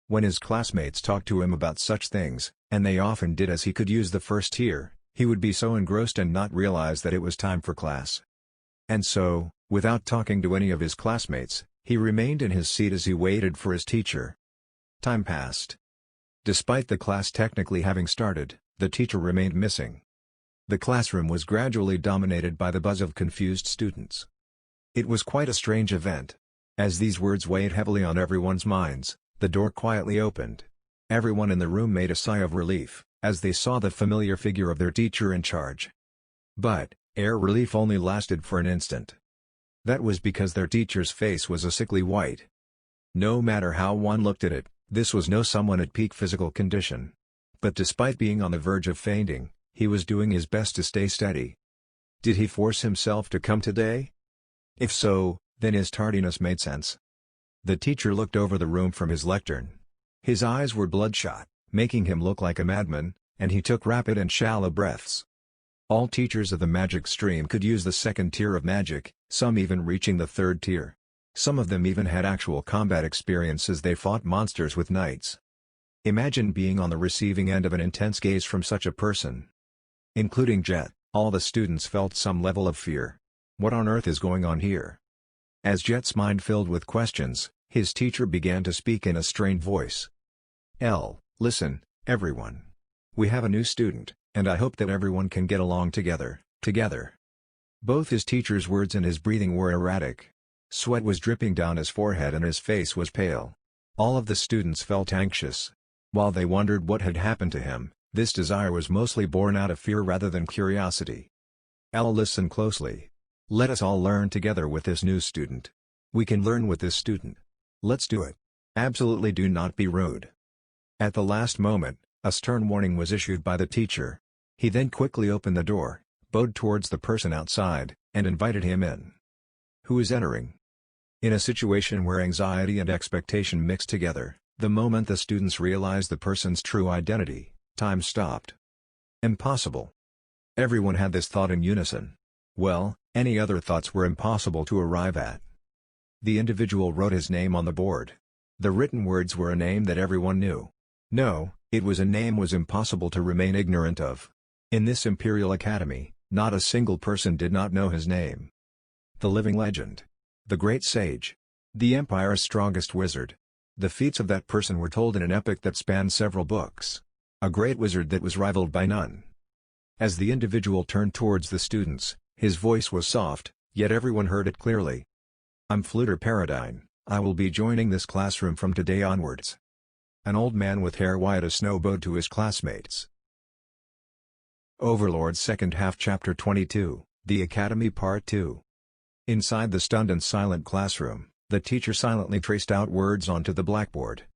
When his classmates talked to him about such things, and they often did as he could use the first tier, he would be so engrossed and not realize that it was time for class. And so, without talking to any of his classmates, he remained in his seat as he waited for his teacher. Time passed. Despite the class technically having started, the teacher remained missing. The classroom was gradually dominated by the buzz of confused students. It was quite a strange event. As these words weighed heavily on everyone's minds, the door quietly opened. Everyone in the room made a sigh of relief, as they saw the familiar figure of their teacher in charge. But, relief only lasted for an instant. That was because their teacher's face was a sickly white. No matter how one looked at it, this was no someone at peak physical condition. But despite being on the verge of fainting, he was doing his best to stay steady. Did he force himself to come today? If so, then his tardiness made sense. The teacher looked over the room from his lectern. His eyes were bloodshot, making him look like a madman, and he took rapid and shallow breaths. All teachers of the magic stream could use the second tier of magic, some even reaching the third tier. Some of them even had actual combat experience as they fought monsters with knights. Imagine being on the receiving end of an intense gaze from such a person. Including Jet, all the students felt some level of fear. What on earth is going on here? As Jet's mind filled with questions, his teacher began to speak in a strained voice. Listen, everyone. We have a new student, and I hope that everyone can get along together. Both his teacher's words and his breathing were erratic. Sweat was dripping down his forehead and his face was pale. All of the students felt anxious. While they wondered what had happened to him, this desire was mostly born out of fear rather than curiosity. Listen closely. Let us all learn together with this new student. We can learn with this student. Let's do it. Absolutely do not be rude. At the last moment, a stern warning was issued by the teacher. He then quickly opened the door, bowed towards the person outside, and invited him in. Who is entering? In a situation where anxiety and expectation mixed together, the moment the students realized the person's true identity, time stopped. Impossible. Everyone had this thought in unison. Well, any other thoughts were impossible to arrive at. The individual wrote his name on the board. The written words were a name that everyone knew. No, it was a name was impossible to remain ignorant of. In this Imperial Academy, not a single person did not know his name. The living legend. The great sage. The Empire's strongest wizard. The feats of that person were told in an epic that spanned several books. A great wizard that was rivaled by none. As the individual turned towards the students, his voice was soft, yet everyone heard it clearly. "I'm Fluter Paradine, I will be joining this classroom from today onwards." An old man with hair white as snow bowed to his classmates. Overlord second half Chapter 22, The Academy Part 2. Inside the stunned and silent classroom, the teacher silently traced out words onto the blackboard.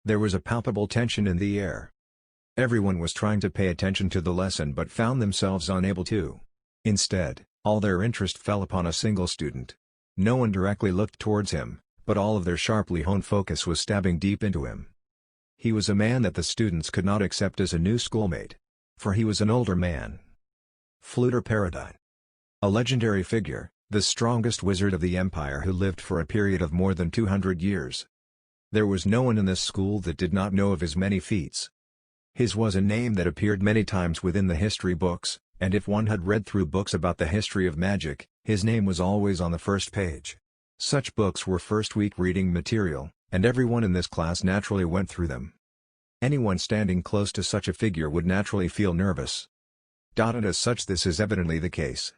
There was a palpable tension in the air. Everyone was trying to pay attention to the lesson but found themselves unable to. Instead, all their interest fell upon a single student. No one directly looked towards him, but all of their sharply honed focus was stabbing deep into him. He was a man that the students could not accept as a new schoolmate. For he was an older man. Fluter Paradine. A legendary figure, the strongest wizard of the Empire who lived for a period of more than 200 years. There was no one in this school that did not know of his many feats. His was a name that appeared many times within the history books, and if one had read through books about the history of magic, his name was always on the first page. Such books were first-week reading material, and everyone in this class naturally went through them. Anyone standing close to such a figure would naturally feel nervous. And as such this is evidently the case.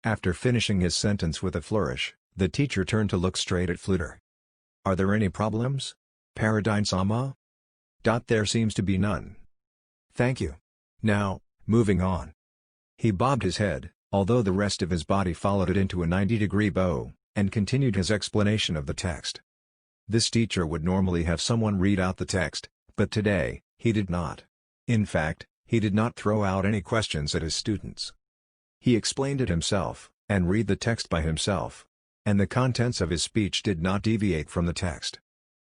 After finishing his sentence with a flourish, the teacher turned to look straight at Fluter. "Are there any problems, Paradine-sama?" "There seems to be none. Thank you. Now, moving on." He bobbed his head, although the rest of his body followed it into a 90-degree bow, and continued his explanation of the text. This teacher would normally have someone read out the text, but today, he did not. In fact, he did not throw out any questions at his students. He explained it himself, and read the text by himself. And the contents of his speech did not deviate from the text.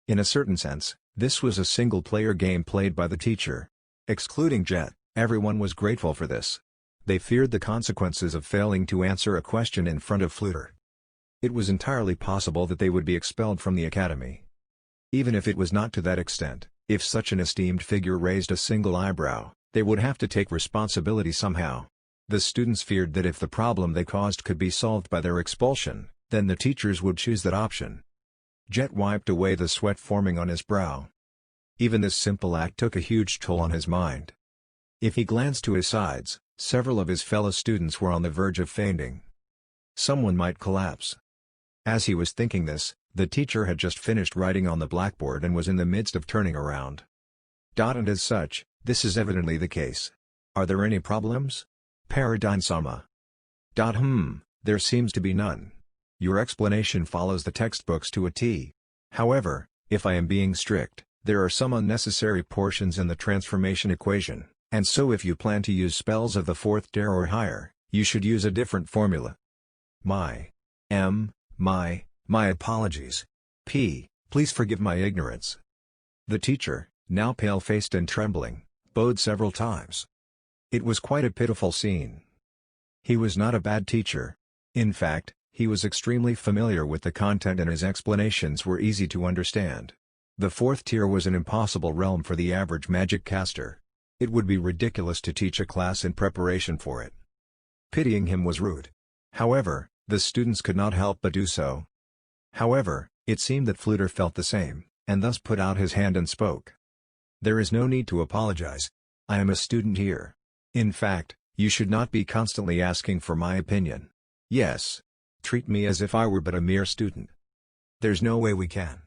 In a certain sense, this was a single-player game played by the teacher. Excluding Jet, everyone was grateful for this. They feared the consequences of failing to answer a question in front of Fluter. It was entirely possible that they would be expelled from the academy. Even if it was not to that extent, if such an esteemed figure raised a single eyebrow, they would have to take responsibility somehow. The students feared that if the problem they caused could be solved by their expulsion, then the teachers would choose that option. Jet wiped away the sweat forming on his brow. Even this simple act took a huge toll on his mind. If he glanced to his sides, several of his fellow students were on the verge of fainting. Someone might collapse. As he was thinking this, the teacher had just finished writing on the blackboard and was in the midst of turning around. And as such, this is evidently the case. "Are there any problems, Paradine-sama?" There seems to be none. Your explanation follows the textbooks to a T. However, if I am being strict, there are some unnecessary portions in the transformation equation, and so if you plan to use spells of the 4th tier or higher, you should use a different formula. My apologies. Please forgive my ignorance. The teacher, now pale-faced and trembling, bowed several times. It was quite a pitiful scene. He was not a bad teacher. In fact, he was extremely familiar with the content and his explanations were easy to understand. The 4th tier was an impossible realm for the average magic caster. It would be ridiculous to teach a class in preparation for it. Pitying him was rude. However, the students could not help but do so. However, it seemed that Fluter felt the same, and thus put out his hand and spoke. "There is no need to apologize. I am a student here. In fact, you should not be constantly asking for my opinion. Yes. Treat me as if I were but a mere student. There's no way we can."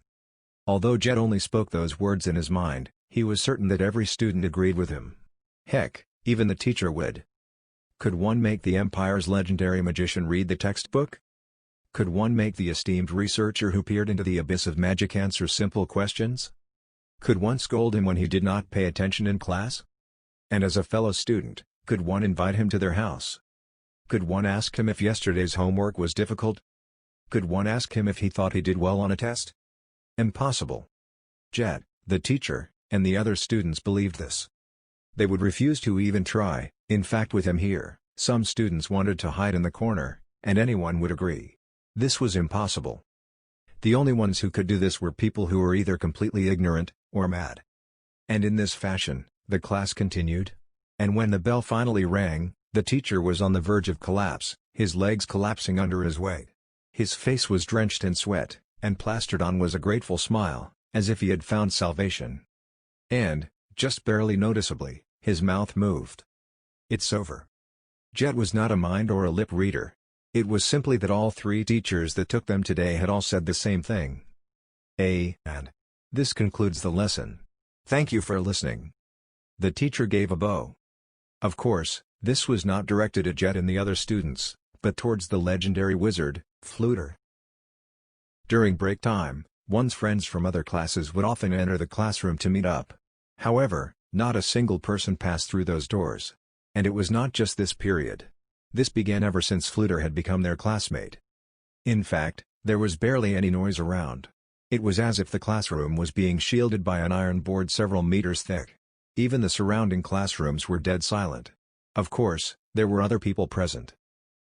Although Jet only spoke those words in his mind, he was certain that every student agreed with him. Heck, even the teacher would. Could one make the Empire's legendary magician read the textbook? Could one make the esteemed researcher who peered into the abyss of magic answer simple questions? Could one scold him when he did not pay attention in class? And as a fellow student, could one invite him to their house? Could one ask him if yesterday's homework was difficult? Could one ask him if he thought he did well on a test? Impossible. Jet, the teacher, and the other students believed this. They would refuse to even try. In fact, with him here, some students wanted to hide in the corner, and anyone would agree. This was impossible. The only ones who could do this were people who were either completely ignorant, or mad. And in this fashion, the class continued. And when the bell finally rang, the teacher was on the verge of collapse, his legs collapsing under his weight. His face was drenched in sweat, and plastered on was a grateful smile, as if he had found salvation. And, just barely noticeably, his mouth moved. "It's over." Jet was not a mind or a lip reader. It was simply that all three teachers that took them today had all said the same thing. And this concludes the lesson. Thank you for listening. The teacher gave a bow. Of course, this was not directed at Jet and the other students, but towards the legendary wizard, Fluter. During break time, one's friends from other classes would often enter the classroom to meet up. However, not a single person passed through those doors. And it was not just this period. This began ever since Fluter had become their classmate. In fact, there was barely any noise around. It was as if the classroom was being shielded by an iron board several meters thick. Even the surrounding classrooms were dead silent. Of course, there were other people present.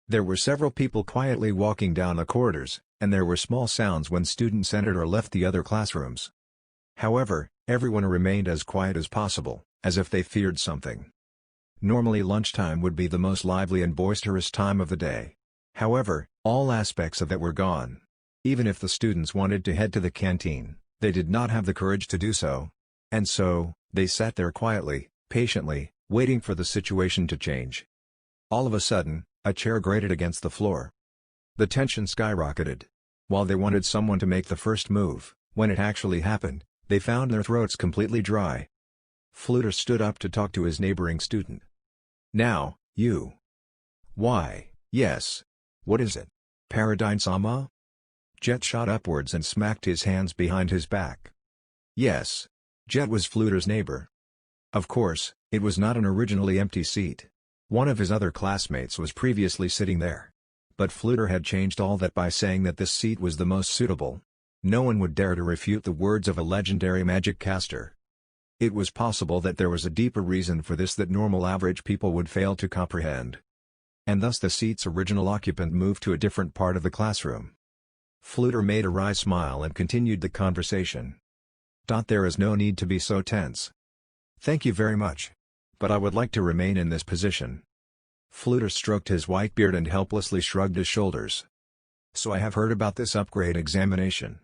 There were several people quietly walking down the corridors, and there were small sounds when students entered or left the other classrooms. However, everyone remained as quiet as possible, as if they feared something. Normally lunchtime would be the most lively and boisterous time of the day. However, all aspects of it were gone. Even if the students wanted to head to the canteen, they did not have the courage to do so. And so, they sat there quietly, patiently, waiting for the situation to change. All of a sudden, a chair grated against the floor. The tension skyrocketed. While they wanted someone to make the first move, when it actually happened, they found their throats completely dry. Fluter stood up to talk to his neighboring student. "Now, you." "Why, yes. What is it? Paradigm-sama?" Jet shot upwards and smacked his hands behind his back. Yes. Jet was Fluter's neighbor. Of course, it was not an originally empty seat. One of his other classmates was previously sitting there. But Fluter had changed all that by saying that this seat was the most suitable. No one would dare to refute the words of a legendary magic caster. It was possible that there was a deeper reason for this that normal average people would fail to comprehend. And thus the seat's original occupant moved to a different part of the classroom. Fluter made a wry smile and continued the conversation. "There is no need to be so tense. Thank you very much. But I would like to remain in this position." Fluter stroked his white beard and helplessly shrugged his shoulders. "So I have heard about this upgrade examination."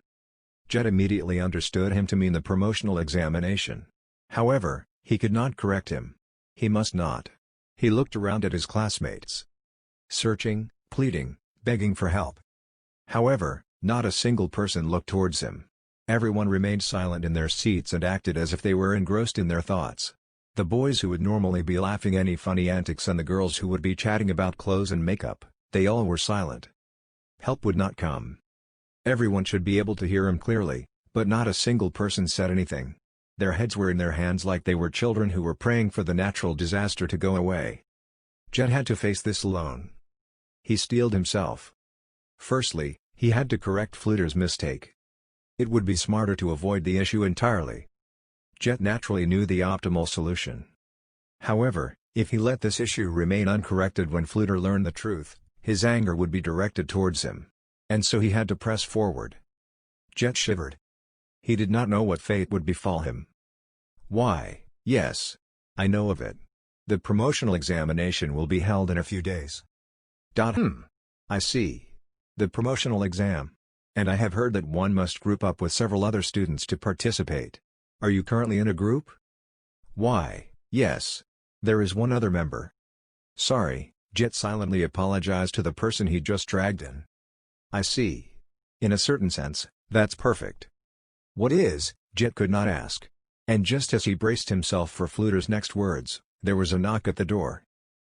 Jet immediately understood him to mean the promotional examination. However, he could not correct him. He must not. He looked around at his classmates. Searching, pleading, begging for help. However, not a single person looked towards him. Everyone remained silent in their seats and acted as if they were engrossed in their thoughts. The boys who would normally be laughing any funny antics and the girls who would be chatting about clothes and makeup, they all were silent. Help would not come. Everyone should be able to hear him clearly, but not a single person said anything. Their heads were in their hands like they were children who were praying for the natural disaster to go away. Jet had to face this alone. He steeled himself. Firstly, he had to correct Fluter's mistake. It would be smarter to avoid the issue entirely. Jet naturally knew the optimal solution. However, if he let this issue remain uncorrected when Fluter learned the truth, his anger would be directed towards him. And so he had to press forward. Jet shivered. He did not know what fate would befall him. "Why, yes. I know of it. The promotional examination will be held in a few days." I see. The promotional exam. And I have heard that one must group up with several other students to participate. Are you currently in a group? "Why, yes. There is one other member." "Sorry," Jet silently apologized to the person he just dragged in. "I see. In a certain sense, that's perfect." "What is?" Jet could not ask. And just as he braced himself for Fluter's next words, there was a knock at the door.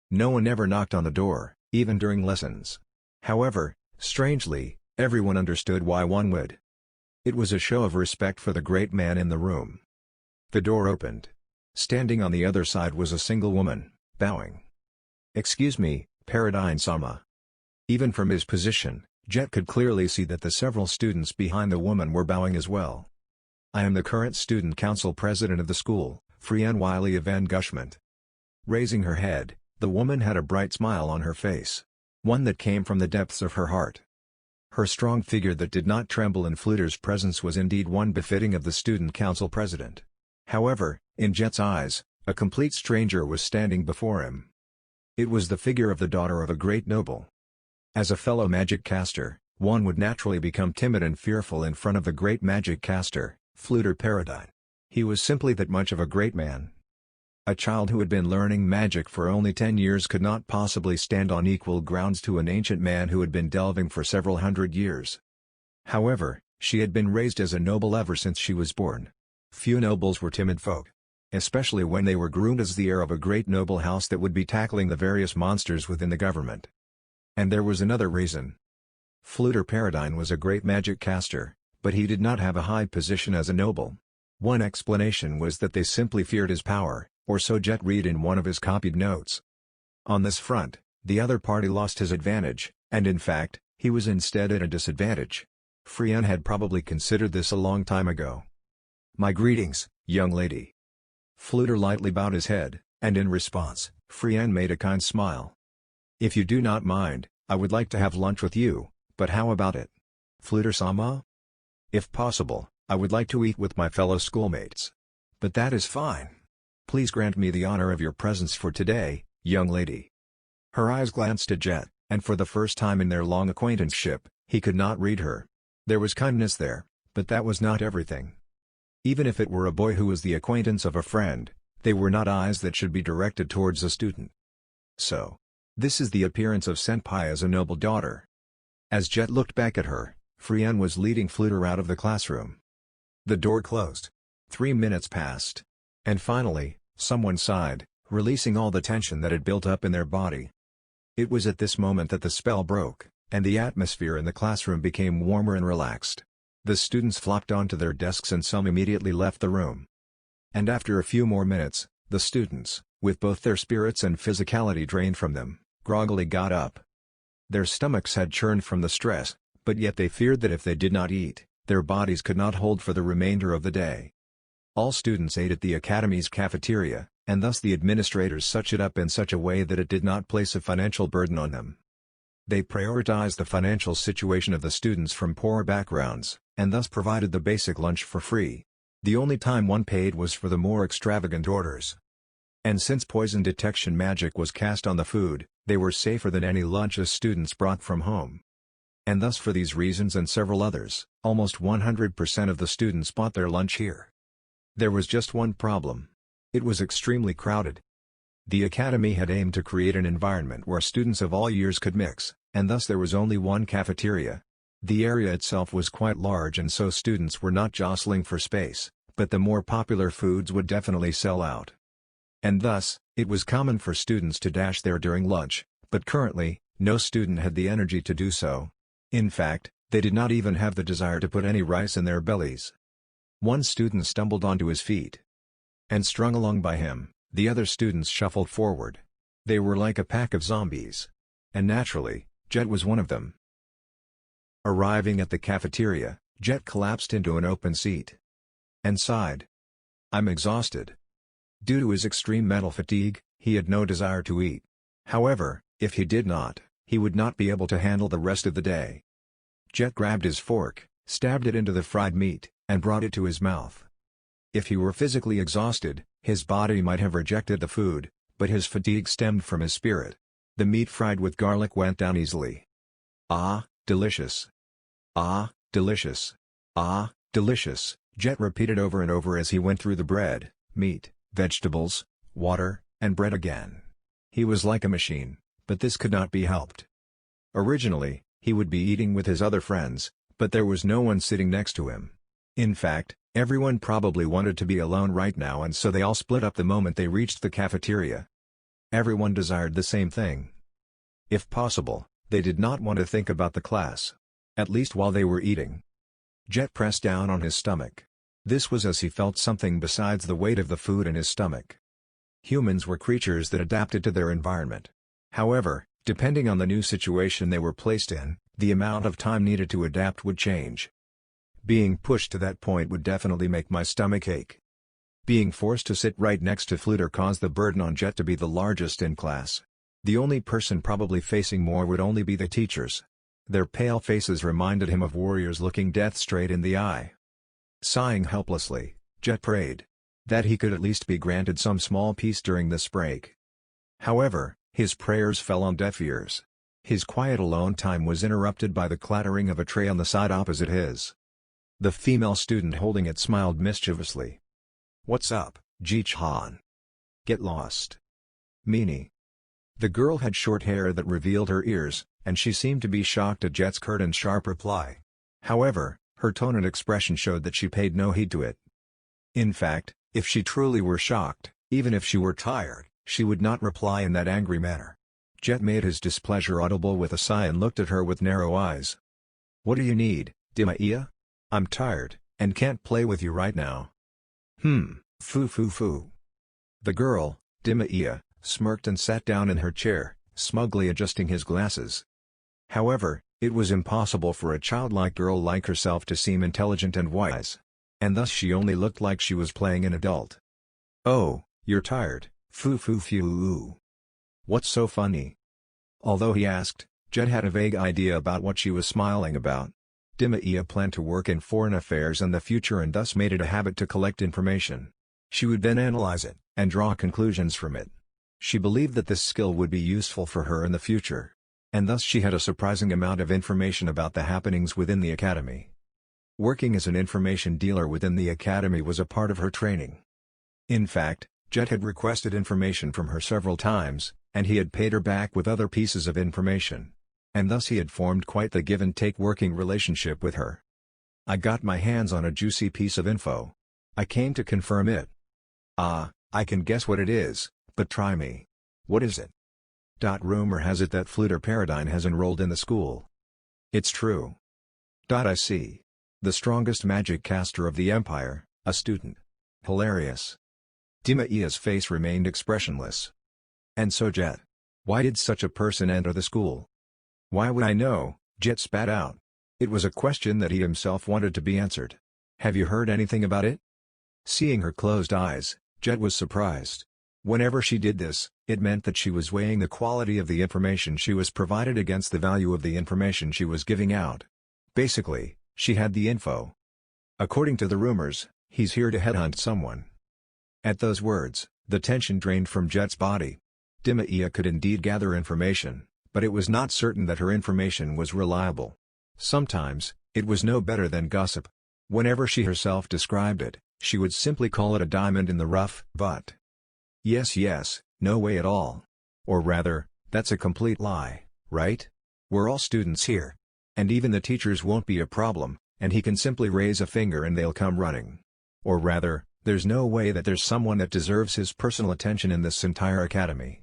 No one ever knocked on the door, even during lessons. However, strangely, everyone understood why one would. It was a show of respect for the great man in the room. The door opened. Standing on the other side was a single woman, bowing. "Excuse me, Paradigm-sama." Even from his position, Jet could clearly see that the several students behind the woman were bowing as well. "I am the current student council president of the school, Frian Wiley of Gushment." Raising her head, the woman had a bright smile on her face. One that came from the depths of her heart. Her strong figure that did not tremble in Fluter's presence was indeed one befitting of the student council president. However, in Jet's eyes, a complete stranger was standing before him. It was the figure of the daughter of a great noble. As a fellow magic caster, one would naturally become timid and fearful in front of the great magic caster, Fluter Paradine. He was simply that much of a great man. A child who had been learning magic for only 10 years could not possibly stand on equal grounds to an ancient man who had been delving for several hundred years. However, she had been raised as a noble ever since she was born. Few nobles were timid folk, especially when they were groomed as the heir of a great noble house that would be tackling the various monsters within the government. And there was another reason. Fluter Paradine was a great magic caster, but he did not have a high position as a noble. One explanation was that they simply feared his power, or so Jet read in one of his copied notes. On this front, the other party lost his advantage, and in fact, he was instead at a disadvantage. Frian had probably considered this a long time ago. "My greetings, young lady." Fluter lightly bowed his head, and in response, Frian made a kind smile. "If you do not mind, I would like to have lunch with you, but how about it? Fluter-sama? If possible, I would like to eat with my fellow schoolmates. But that is fine. Please grant me the honor of your presence for today, young lady." Her eyes glanced at Jet, and for the first time in their long acquaintanceship, he could not read her. There was kindness there, but that was not everything. Even if it were a boy who was the acquaintance of a friend, they were not eyes that should be directed towards a student. So, this is the appearance of Senpai as a noble daughter. As Jet looked back at her, Frian was leading Fluter out of the classroom. The door closed. 3 minutes passed. And finally, someone sighed, releasing all the tension that had built up in their body. It was at this moment that the spell broke, and the atmosphere in the classroom became warmer and relaxed. The students flopped onto their desks and some immediately left the room. And after a few more minutes, the students, with both their spirits and physicality drained from them, groggily got up. Their stomachs had churned from the stress, but yet they feared that if they did not eat, their bodies could not hold for the remainder of the day. All students ate at the academy's cafeteria, and thus the administrators such it up in such a way that it did not place a financial burden on them. They prioritized the financial situation of the students from poor backgrounds, and thus provided the basic lunch for free. The only time one paid was for the more extravagant orders. And since poison detection magic was cast on the food, they were safer than any lunches students brought from home. And thus for these reasons and several others, almost 100% of the students bought their lunch here. There was just one problem. It was extremely crowded. The academy had aimed to create an environment where students of all years could mix, and thus there was only one cafeteria. The area itself was quite large and so students were not jostling for space, but the more popular foods would definitely sell out. And thus, it was common for students to dash there during lunch, but currently, no student had the energy to do so. In fact, they did not even have the desire to put any rice in their bellies. One student stumbled onto his feet. And strung along by him, the other students shuffled forward. They were like a pack of zombies. And naturally, Jet was one of them. Arriving at the cafeteria, Jet collapsed into an open seat. And sighed. "I'm exhausted." Due to his extreme mental fatigue, he had no desire to eat. However, if he did not, he would not be able to handle the rest of the day. Jet grabbed his fork, stabbed it into the fried meat, and brought it to his mouth. If he were physically exhausted, his body might have rejected the food, but his fatigue stemmed from his spirit. The meat fried with garlic went down easily. "Ah, delicious. Ah, delicious. Ah, delicious," Jet repeated over and over as he went through the bread, meat, vegetables, water, and bread again. He was like a machine, but this could not be helped. Originally, he would be eating with his other friends, but there was no one sitting next to him. In fact, everyone probably wanted to be alone right now and so they all split up the moment they reached the cafeteria. Everyone desired the same thing. If possible, they did not want to think about the class. At least while they were eating. Jet pressed down on his stomach. This was as he felt something besides the weight of the food in his stomach. Humans were creatures that adapted to their environment. However, depending on the new situation they were placed in, the amount of time needed to adapt would change. Being pushed to that point would definitely make my stomach ache. Being forced to sit right next to Fluter caused the burden on Jet to be the largest in class. The only person probably facing more would only be the teachers. Their pale faces reminded him of warriors looking death straight in the eye. Sighing helplessly, Jet prayed that he could at least be granted some small peace during this break. However, his prayers fell on deaf ears. His quiet alone time was interrupted by the clattering of a tray on the side opposite his. The female student holding it smiled mischievously. "What's up, Ji-chan? Get lost." Meanie. The girl had short hair that revealed her ears, and she seemed to be shocked at Jet's curt and sharp reply. However, her tone and expression showed that she paid no heed to it. In fact, if she truly were shocked, even if she were tired, she would not reply in that angry manner. Jet made his displeasure audible with a sigh and looked at her with narrow eyes. "What do you need, Dima-iya? I'm tired, and can't play with you right now." Foo. The girl, Dima-iya, smirked and sat down in her chair, smugly adjusting his glasses. However, it was impossible for a childlike girl like herself to seem intelligent and wise. And thus she only looked like she was playing an adult. "Oh, you're tired, foo. What's so funny?" Although he asked, Jet had a vague idea about what she was smiling about. Dima-iya planned to work in foreign affairs in the future and thus made it a habit to collect information. She would then analyze it, and draw conclusions from it. She believed that this skill would be useful for her in the future. And thus she had a surprising amount of information about the happenings within the academy. Working as an information dealer within the academy was a part of her training. In fact, Jet had requested information from her several times, and he had paid her back with other pieces of information. And thus he had formed quite the give-and-take working relationship with her. "I got my hands on a juicy piece of info. I came to confirm it." "Ah, I can guess what it is, but try me. What is it?" Rumor has it that Fluter Paradine has enrolled in the school. "It's true." "I see. The strongest magic caster of the Empire, a student. Hilarious." Dima-iya's face remained expressionless. "And so Jet. Why did such a person enter the school?" "Why would I know?" Jet spat out. It was a question that he himself wanted to be answered. "Have you heard anything about it?" Seeing her closed eyes, Jet was surprised. Whenever she did this, it meant that she was weighing the quality of the information she was provided against the value of the information she was giving out. Basically, she had the info. "According to the rumors, he's here to headhunt someone." At those words, the tension drained from Jet's body. Dima-iya could indeed gather information, but it was not certain that her information was reliable. Sometimes, it was no better than gossip. Whenever she herself described it, she would simply call it a diamond in the rough. But yes, no way at all. Or rather, that's a complete lie, right? We're all students here. And even the teachers won't be a problem, and he can simply raise a finger and they'll come running. Or rather, there's no way that there's someone that deserves his personal attention in this entire academy.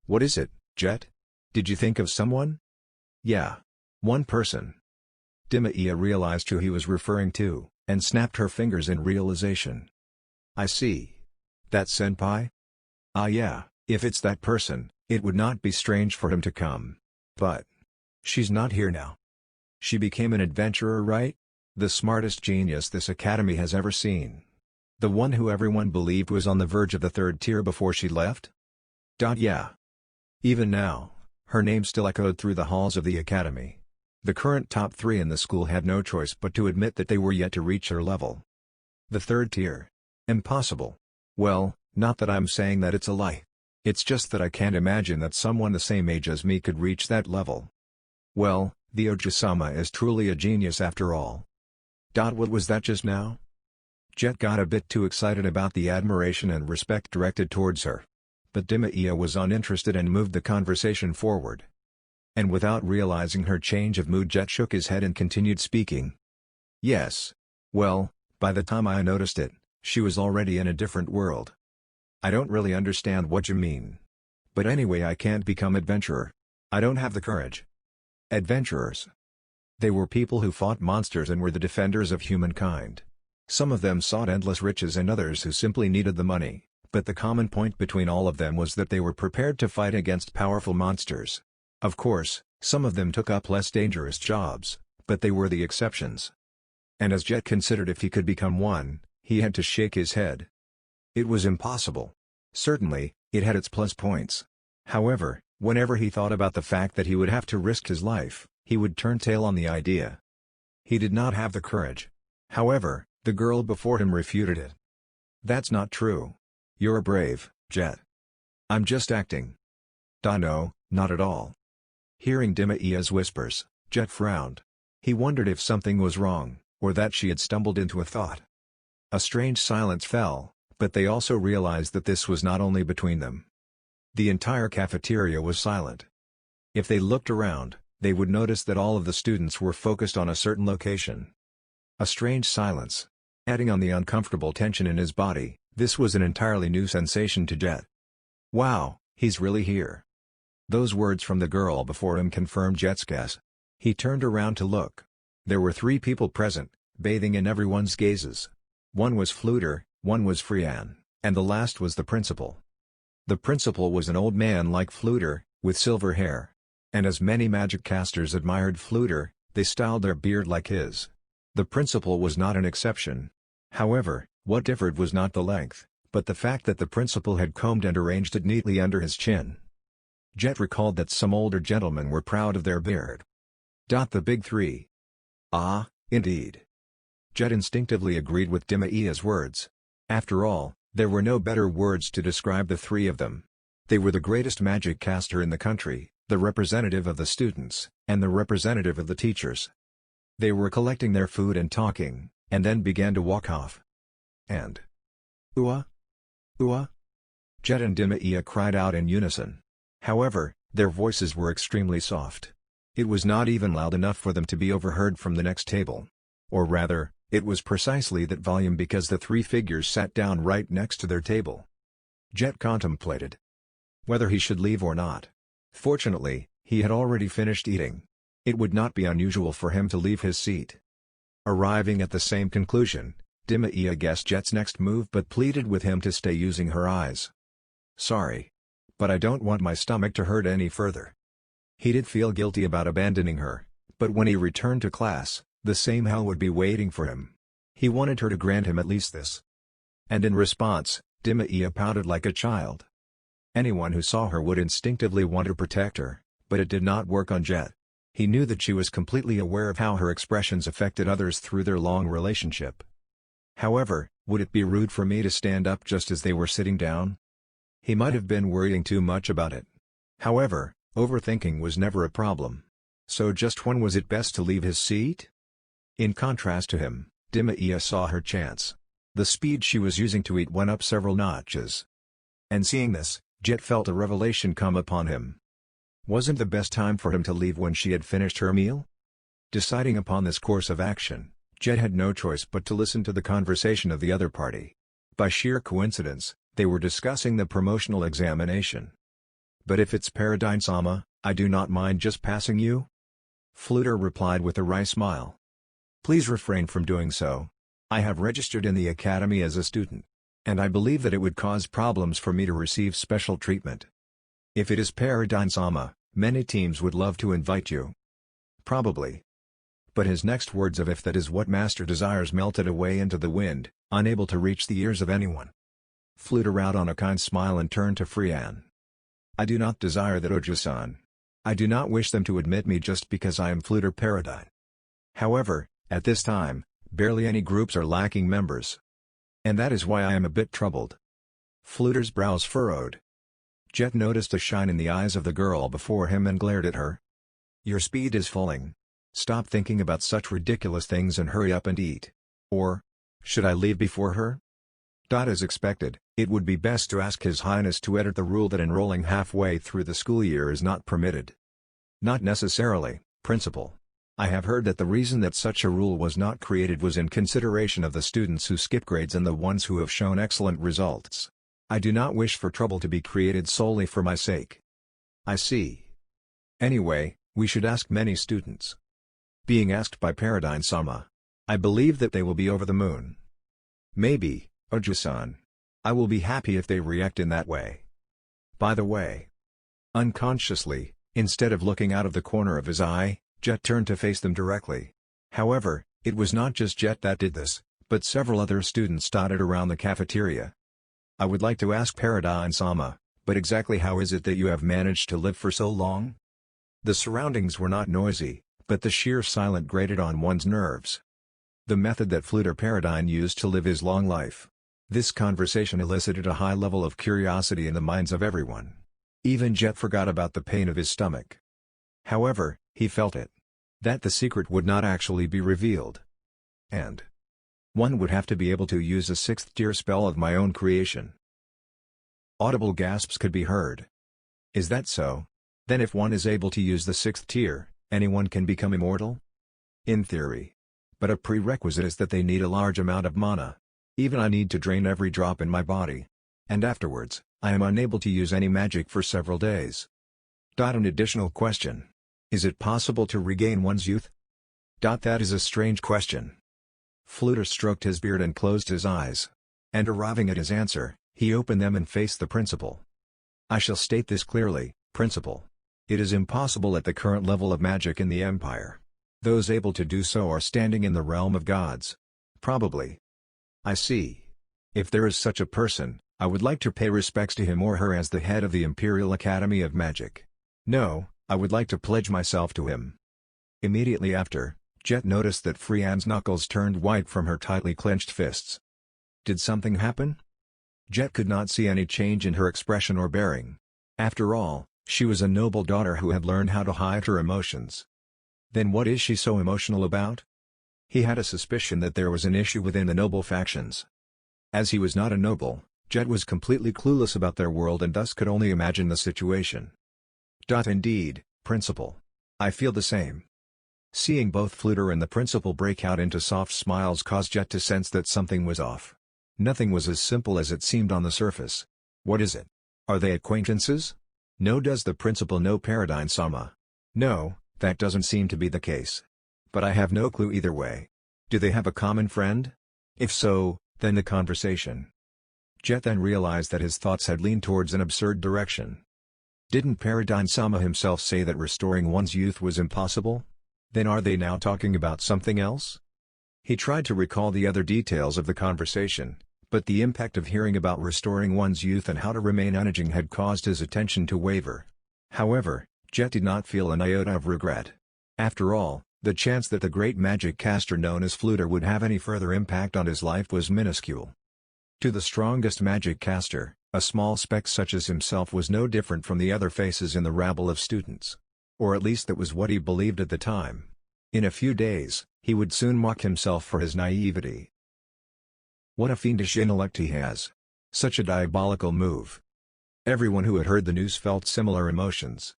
What is it, Jet? Did you think of someone? Yeah. One person. Dima-iya realized who he was referring to, and snapped her fingers in realization. "I see. That senpai?" Yeah, if it's that person, it would not be strange for him to come. But she's not here now. She became an adventurer, right? The smartest genius this academy has ever seen. The one who everyone believed was on the verge of the third tier before she left? Yeah. Even now, her name still echoed through the halls of the academy. The current top 3 in the school had no choice but to admit that they were yet to reach her level. The third tier. Impossible. Well, not that I'm saying that it's a lie. It's just that I can't imagine that someone the same age as me could reach that level. Well, the Oji-sama is truly a genius after all. What was that just now? Jet got a bit too excited about the admiration and respect directed towards her. But Dima-iya was uninterested and moved the conversation forward. And without realizing her change of mood, Jet shook his head and continued speaking. Yes. Well, by the time I noticed it, she was already in a different world. I don't really understand what you mean. But anyway, I can't become adventurer. I don't have the courage. Adventurers. They were people who fought monsters and were the defenders of humankind. Some of them sought endless riches and others who simply needed the money, but the common point between all of them was that they were prepared to fight against powerful monsters. Of course, some of them took up less dangerous jobs, but they were the exceptions. And as Jet considered if he could become one, he had to shake his head. It was impossible. Certainly, it had its plus points. However, whenever he thought about the fact that he would have to risk his life, he would turn tail on the idea. He did not have the courage. However, the girl before him refuted it. That's not true. You're brave, Jet. I'm just acting. No, not at all. Hearing Dima-iya's whispers, Jet frowned. He wondered if something was wrong, or that she had stumbled into a thought. A strange silence fell, but they also realized that this was not only between them. The entire cafeteria was silent. If they looked around, they would notice that all of the students were focused on a certain location. A strange silence. Adding on the uncomfortable tension in his body, this was an entirely new sensation to Jet. Wow, he's really here. Those words from the girl before him confirmed Jet's guess. He turned around to look. There were 3 people present, bathing in everyone's gazes. One was Fluter, one was Freyan, and the last was the principal. The principal was an old man like Fluter, with silver hair. And as many magic casters admired Fluter, they styled their beard like his. The principal was not an exception. However, what differed was not the length, but the fact that the principal had combed and arranged it neatly under his chin. Jet recalled that some older gentlemen were proud of their beard. The big 3. Ah, indeed. Jet instinctively agreed with Dimaia's words. After all, there were no better words to describe the 3 of them. They were the greatest magic caster in the country, the representative of the students, and the representative of the teachers. They were collecting their food and talking, and then began to walk off. And Ua? Ua? Jet and Dimaia cried out in unison. However, their voices were extremely soft. It was not even loud enough for them to be overheard from the next table. Or rather, it was precisely that volume because the 3 figures sat down right next to their table. Jet contemplated whether he should leave or not. Fortunately, he had already finished eating. It would not be unusual for him to leave his seat. Arriving at the same conclusion, Dimaia guessed Jet's next move but pleaded with him to stay using her eyes. Sorry. But I don't want my stomach to hurt any further. He did feel guilty about abandoning her, but when he returned to class, the same hell would be waiting for him. He wanted her to grant him at least this. And in response, Dimaia pouted like a child. Anyone who saw her would instinctively want to protect her, but it did not work on Jet. He knew that she was completely aware of how her expressions affected others through their long relationship. However, would it be rude for me to stand up just as they were sitting down? He might have been worrying too much about it. However, overthinking was never a problem. So just when was it best to leave his seat? In contrast to him, Dimaia saw her chance. The speed she was using to eat went up several notches. And seeing this, Jet felt a revelation come upon him. Wasn't the best time for him to leave when she had finished her meal? Deciding upon this course of action, Jet had no choice but to listen to the conversation of the other party. By sheer coincidence, they were discussing the promotional examination. But if it's Paradigm-sama, I do not mind just passing you? Fluter replied with a wry smile. Please refrain from doing so. I have registered in the academy as a student. And I believe that it would cause problems for me to receive special treatment. If it is Paradigm-sama, many teams would love to invite you. Probably. But his next words of "if that is what Master desires" melted away into the wind, unable to reach the ears of anyone. Fluter out on a kind smile and turned to Freyan. I do not desire that, Oju-san. I do not wish them to admit me just because I am Fluter Paradigm. However, at this time, barely any groups are lacking members. And that is why I am a bit troubled. Fluter's brows furrowed. Jet noticed a shine in the eyes of the girl before him and glared at her. Your speed is falling. Stop thinking about such ridiculous things and hurry up and eat. Or, should I leave before her? As expected, it would be best to ask His Highness to edit the rule that enrolling halfway through the school year is not permitted. Not necessarily, Principal. I have heard that the reason that such a rule was not created was in consideration of the students who skip grades and the ones who have shown excellent results. I do not wish for trouble to be created solely for my sake. I see. Anyway, we should ask many students. Being asked by Paradigm-sama. I believe that they will be over the moon. Maybe, Oju-san. I will be happy if they react in that way. By the way. Unconsciously, instead of looking out of the corner of his eye, Jet turned to face them directly. However, it was not just Jet that did this, but several other students dotted around the cafeteria. I would like to ask Paradigm-sama, but exactly how is it that you have managed to live for so long? The surroundings were not noisy, but the sheer silence grated on one's nerves. The method that Fluter Paradigm used to live his long life. This conversation elicited a high level of curiosity in the minds of everyone. Even Jet forgot about the pain of his stomach. However, he felt it. That the secret would not actually be revealed. And one would have to be able to use a 6th tier spell of my own creation. Audible gasps could be heard. Is that so? Then if one is able to use the 6th tier, anyone can become immortal? In theory. But a prerequisite is that they need a large amount of mana. Even I need to drain every drop in my body. And afterwards, I am unable to use any magic for several days. An additional question. Is it possible to regain one's youth? That is a strange question. Fluter stroked his beard and closed his eyes. And arriving at his answer, he opened them and faced the principal. I shall state this clearly, Principal. It is impossible at the current level of magic in the Empire. Those able to do so are standing in the realm of gods. Probably. I see. If there is such a person, I would like to pay respects to him or her as the head of the Imperial Academy of Magic. No, I would like to pledge myself to him. Immediately after, Jet noticed that Freyan's knuckles turned white from her tightly clenched fists. Did something happen? Jet could not see any change in her expression or bearing. After all, she was a noble daughter who had learned how to hide her emotions. Then what is she so emotional about? He had a suspicion that there was an issue within the noble factions. As he was not a noble, Jet was completely clueless about their world and thus could only imagine the situation. Indeed, Principal. I feel the same. Seeing both Fluter and the Principal break out into soft smiles caused Jet to sense that something was off. Nothing was as simple as it seemed on the surface. What is it? Are they acquaintances? No. Does the Principal know Paradigm-sama? No, that doesn't seem to be the case. But I have no clue either way. Do they have a common friend? If so, then the conversation. Jet then realized that his thoughts had leaned towards an absurd direction. Didn't Paradigm-sama himself say that restoring one's youth was impossible? Then are they now talking about something else? He tried to recall the other details of the conversation, but the impact of hearing about restoring one's youth and how to remain unaging had caused his attention to waver. However, Jet did not feel an iota of regret. After all, the chance that the great magic caster known as Fluter would have any further impact on his life was minuscule. To the strongest magic caster, a small speck such as himself was no different from the other faces in the rabble of students. Or at least that was what he believed at the time. In a few days, he would soon mock himself for his naivety. What a fiendish intellect he has. Such a diabolical move. Everyone who had heard the news felt similar emotions.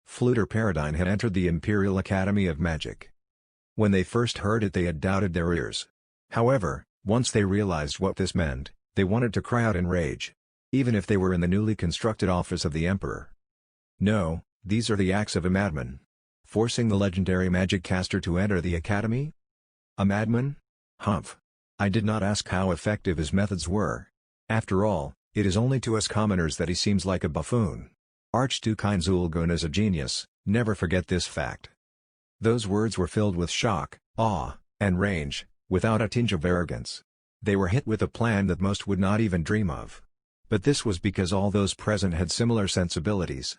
Fluter Paradigm had entered the Imperial Academy of Magic. When they first heard it they had doubted their ears. However, once they realized what this meant, they wanted to cry out in rage. Even if they were in the newly constructed office of the Emperor. No, these are the acts of a madman. Forcing the legendary magic caster to enter the academy? A madman? Humph. I did not ask how effective his methods were. After all, it is only to us commoners that he seems like a buffoon. Archduke Zulgon is a genius, never forget this fact. Those words were filled with shock, awe, and rage, without a tinge of arrogance. They were hit with a plan that most would not even dream of. But this was because all those present had similar sensibilities.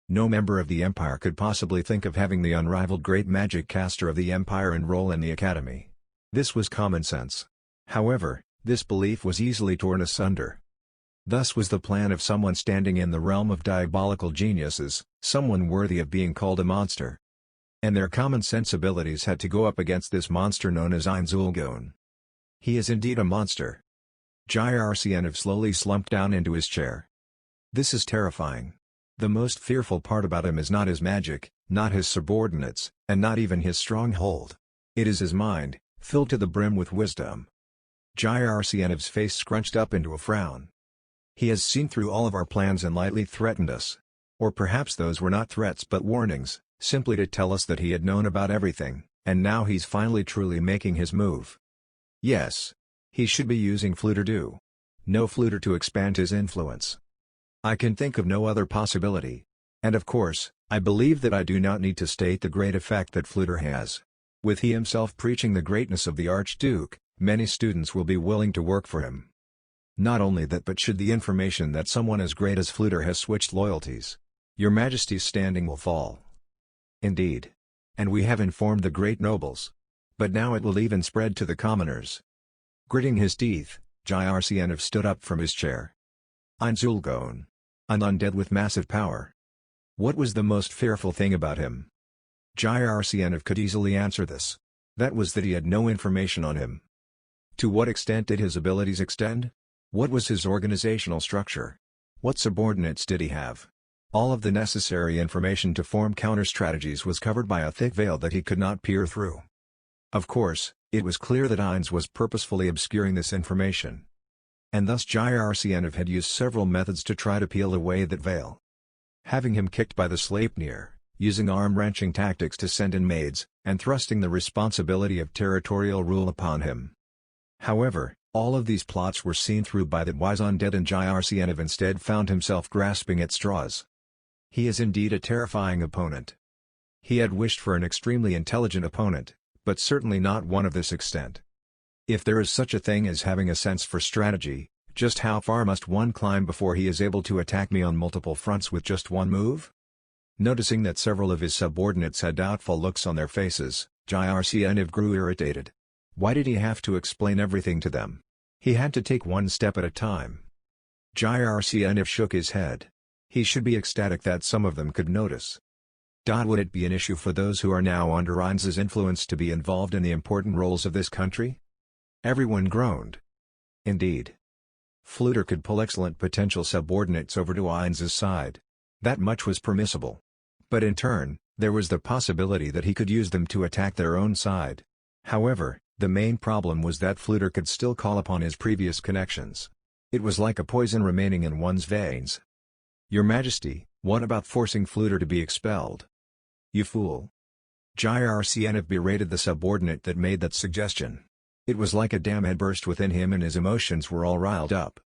No member of the Empire could possibly think of having the unrivaled great magic caster of the Empire enroll in the Academy. This was common sense. However, this belief was easily torn asunder. Thus was the plan of someone standing in the realm of diabolical geniuses, someone worthy of being called a monster. And their common sensibilities had to go up against this monster known as Zulgon. He is indeed a monster. Jyrcianov slowly slumped down into his chair. This is terrifying. The most fearful part about him is not his magic, not his subordinates, and not even his stronghold. It is his mind, filled to the brim with wisdom. Jyrcianov's face scrunched up into a frown. He has seen through all of our plans and lightly threatened us. Or perhaps those were not threats but warnings, simply to tell us that he had known about everything, and now he's finally truly making his move. Yes. He should be using Fluter. No Fluter to expand his influence. I can think of no other possibility. And of course, I believe that I do not need to state the great effect that Fluter has. With he himself preaching the greatness of the Archduke, many students will be willing to work for him. Not only that but should the information that someone as great as Fluter has switched loyalties, Your Majesty's standing will fall. Indeed. And we have informed the great nobles. But now it will even spread to the commoners. Gritting his teeth, Jyrcianov stood up from his chair. Zulgon. An undead with massive power. What was the most fearful thing about him? Jircnov could easily answer this. That was that he had no information on him. To what extent did his abilities extend? What was his organizational structure? What subordinates did he have? All of the necessary information to form counter-strategies was covered by a thick veil that he could not peer through. Of course, it was clear that Ainz was purposefully obscuring this information. And thus Jircnov had used several methods to try to peel away that veil. Having him kicked by the Sleipnir, using arm-wrenching tactics to send in maids, and thrusting the responsibility of territorial rule upon him. However, all of these plots were seen through by that wise undead, and Jircnov instead found himself grasping at straws. He is indeed a terrifying opponent. He had wished for an extremely intelligent opponent, but certainly not one of this extent. If there is such a thing as having a sense for strategy, just how far must one climb before he is able to attack me on multiple fronts with just one move? Noticing that several of his subordinates had doubtful looks on their faces, Jircnov grew irritated. Why did he have to explain everything to them? He had to take one step at a time. Jircnov shook his head. He should be ecstatic that some of them could notice. Would it be an issue for those who are now under Ainz's influence to be involved in the important roles of this country? Everyone groaned. Indeed. Fluter could pull excellent potential subordinates over to Ainz's side. That much was permissible. But in turn, there was the possibility that he could use them to attack their own side. However, the main problem was that Fluter could still call upon his previous connections. It was like a poison remaining in one's veins. Your Majesty, what about forcing Fluter to be expelled? You fool. Jircnov berated the subordinate that made that suggestion. It was like a dam had burst within him and his emotions were all riled up.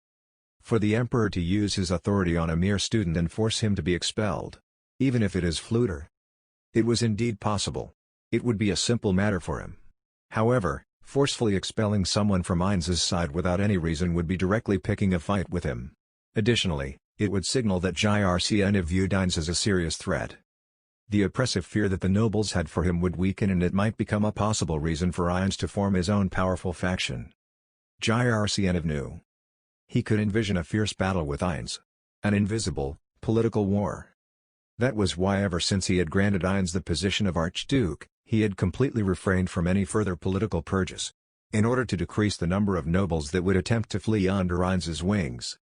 For the Emperor to use his authority on a mere student and force him to be expelled, even if it is Fluter. It was indeed possible. It would be a simple matter for him. However, forcefully expelling someone from Ainz's side without any reason would be directly picking a fight with him. Additionally, it would signal that Jircnov viewed Ainz as a serious threat. The oppressive fear that the nobles had for him would weaken, and it might become a possible reason for Ainz to form his own powerful faction. Jircnov knew. He could envision a fierce battle with Ainz. An invisible, political war. That was why ever since he had granted Ainz the position of Archduke, he had completely refrained from any further political purges, in order to decrease the number of nobles that would attempt to flee under Ainz's wings.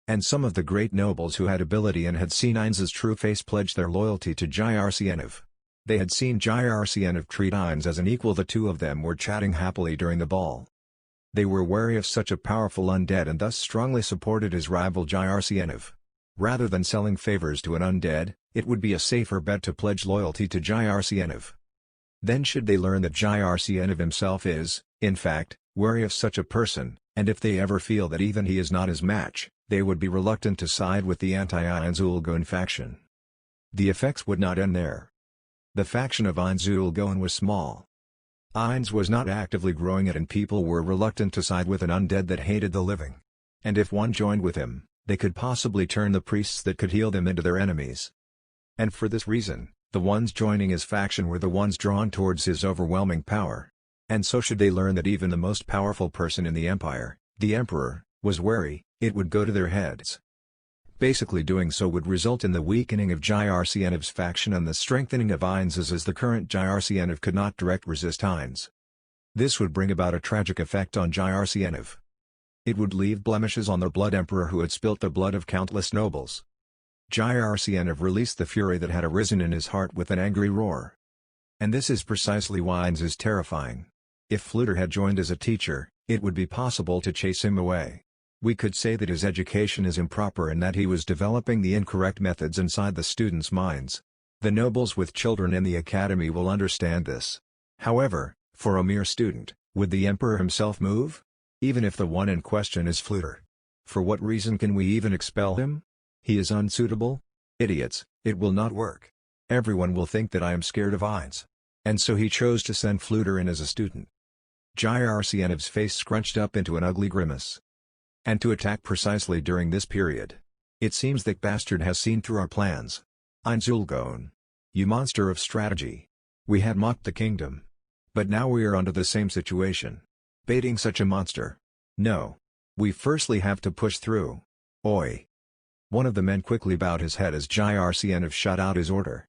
And some of the great nobles who had ability and had seen Ainz's true face pledged their loyalty to Jircnov. They had seen Jircnov treat Ainz as an equal. The two of them were chatting happily during the ball. They were wary of such a powerful undead and thus strongly supported his rival Jircnov. Rather than selling favors to an undead, it would be a safer bet to pledge loyalty to Jircnov. Then should they learn that Jircnov himself is, in fact, wary of such a person, and if they ever feel that even he is not his match, they would be reluctant to side with the anti-Ainz-Ulgoen faction. The effects would not end there. The faction of Ainz-Ulgoen was small. Ainz was not actively growing it, and people were reluctant to side with an undead that hated the living. And if one joined with him, they could possibly turn the priests that could heal them into their enemies. And for this reason, the ones joining his faction were the ones drawn towards his overwhelming power. And so should they learn that even the most powerful person in the empire, the emperor, was wary, it would go to their heads. Basically doing so would result in the weakening of Jircnov's faction and the strengthening of Ainz's, as the current Jircnov could not direct resist Ainz. This would bring about a tragic effect on Jircnov. It would leave blemishes on the Blood Emperor who had spilt the blood of countless nobles. Jircnov released the fury that had arisen in his heart with an angry roar. And this is precisely why Ainz is terrifying. If Fluter had joined as a teacher, it would be possible to chase him away. We could say that his education is improper and that he was developing the incorrect methods inside the students' minds. The nobles with children in the academy will understand this. However, for a mere student, would the emperor himself move? Even if the one in question is Fluter. For what reason can we even expel him? He is unsuitable? Idiots, it will not work. Everyone will think that I am scared of Ainz. And so he chose to send Fluter in as a student. Jircnov's face scrunched up into an ugly grimace. And to attack precisely during this period. It seems that bastard has seen through our plans. Ainz-Ulgoen. You monster of strategy. We had mocked the kingdom. But now we are under the same situation. Baiting such a monster. No. We firstly have to push through. Oi. One of the men quickly bowed his head as Jircnov shot out his order.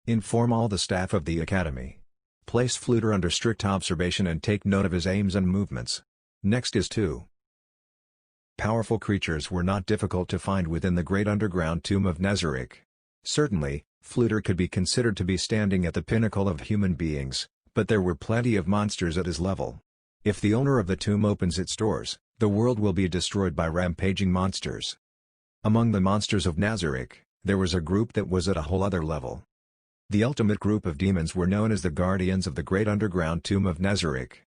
Inform all the staff of the academy. Place Fluter under strict observation and take note of his aims and movements. Next is 2. Powerful creatures were not difficult to find within the great underground tomb of Nezarec. Certainly, Fluter could be considered to be standing at the pinnacle of human beings, but there were plenty of monsters at his level. If the owner of the tomb opens its doors, the world will be destroyed by rampaging monsters. Among the monsters of Nezarec, there was a group that was at a whole other level. The ultimate group of demons were known as the Guardians of the Great Underground Tomb of Nezarec.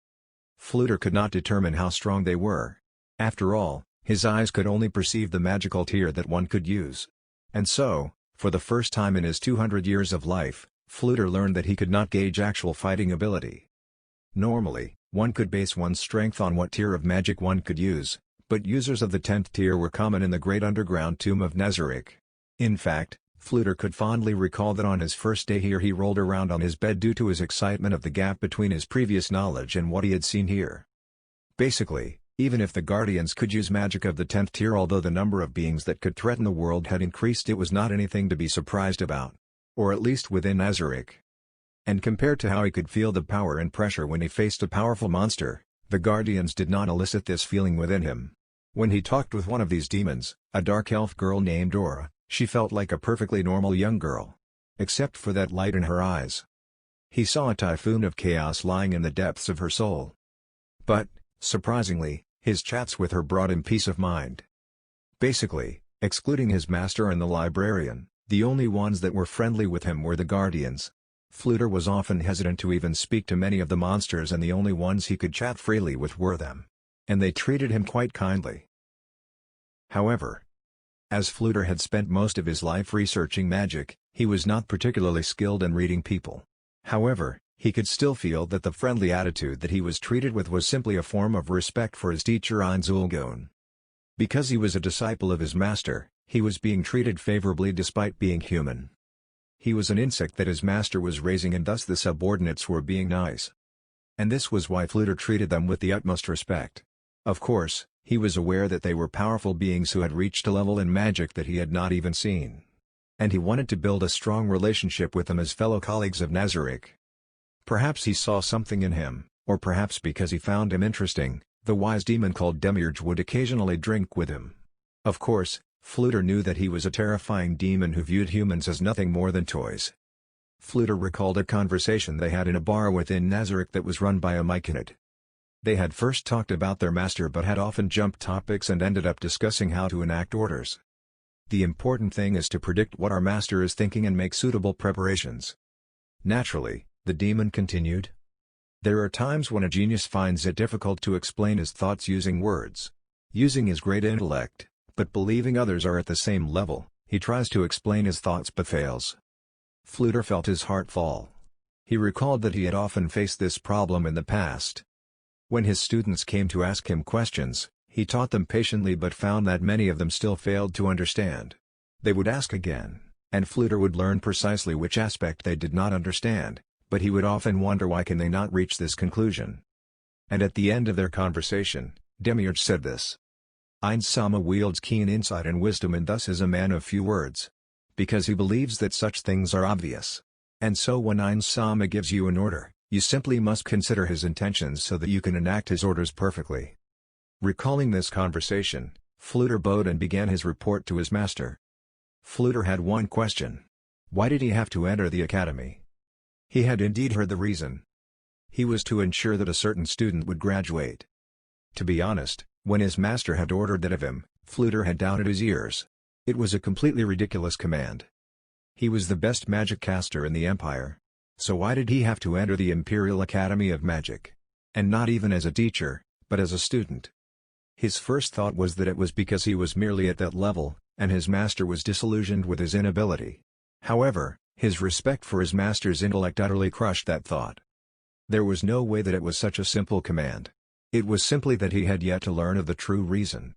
Fluter could not determine how strong they were. After all, his eyes could only perceive the magical tier that one could use. And so, for the first time in his 200 years of life, Fluter learned that he could not gauge actual fighting ability. Normally, one could base one's strength on what tier of magic one could use, but users of the 10th tier were common in the Great Underground Tomb of Nezarec. In fact, Fluter could fondly recall that on his first day here he rolled around on his bed due to his excitement of the gap between his previous knowledge and what he had seen here. Basically, even if the Guardians could use magic of the 10th tier, although the number of beings that could threaten the world had increased, it was not anything to be surprised about. Or at least within Nezarec. And compared to how he could feel the power and pressure when he faced a powerful monster, the Guardians did not elicit this feeling within him. When he talked with one of these demons, a dark elf girl named Aura, she felt like a perfectly normal young girl. Except for that light in her eyes. He saw a typhoon of chaos lying in the depths of her soul. But, surprisingly, his chats with her brought him peace of mind. Basically, excluding his master and the librarian, the only ones that were friendly with him were the Guardians. Fluter was often hesitant to even speak to many of the monsters, and the only ones he could chat freely with were them. And they treated him quite kindly. However, as Fluter had spent most of his life researching magic, he was not particularly skilled in reading people. However, he could still feel that the friendly attitude that he was treated with was simply a form of respect for his teacher Einzulgon. Because he was a disciple of his master, he was being treated favorably despite being human. He was an insect that his master was raising, and thus the subordinates were being nice. And this was why Fluter treated them with the utmost respect. Of course, he was aware that they were powerful beings who had reached a level in magic that he had not even seen. And he wanted to build a strong relationship with them as fellow colleagues of Nezarec. Perhaps he saw something in him, or perhaps because he found him interesting, the wise demon called Demiurge would occasionally drink with him. Of course, Fluter knew that he was a terrifying demon who viewed humans as nothing more than toys. Fluter recalled a conversation they had in a bar within Nezarec that was run by a Myconid. They had first talked about their master but had often jumped topics and ended up discussing how to enact orders. The important thing is to predict what our master is thinking and make suitable preparations. Naturally, the demon continued. There are times when a genius finds it difficult to explain his thoughts using words. Using his great intellect, but believing others are at the same level, he tries to explain his thoughts but fails. Fluter felt his heart fall. He recalled that he had often faced this problem in the past. When his students came to ask him questions, he taught them patiently but found that many of them still failed to understand. They would ask again, and Fluter would learn precisely which aspect they did not understand, but he would often wonder why can they not reach this conclusion. And at the end of their conversation, Demiurge said this. Ein-Sama wields keen insight and wisdom and thus is a man of few words. Because he believes that such things are obvious. And so when Ein-Sama gives you an order, you simply must consider his intentions so that you can enact his orders perfectly. Recalling this conversation, Fluter bowed and began his report to his master. Fluter had one question. Why did he have to enter the academy? He had indeed heard the reason. He was to ensure that a certain student would graduate. To be honest, when his master had ordered that of him, Fluter had doubted his ears. It was a completely ridiculous command. He was the best magic caster in the Empire. So why did he have to enter the Imperial Academy of Magic? And not even as a teacher, but as a student. His first thought was that it was because he was merely at that level, and his master was disillusioned with his inability. However, his respect for his master's intellect utterly crushed that thought. There was no way that it was such a simple command. It was simply that he had yet to learn of the true reason.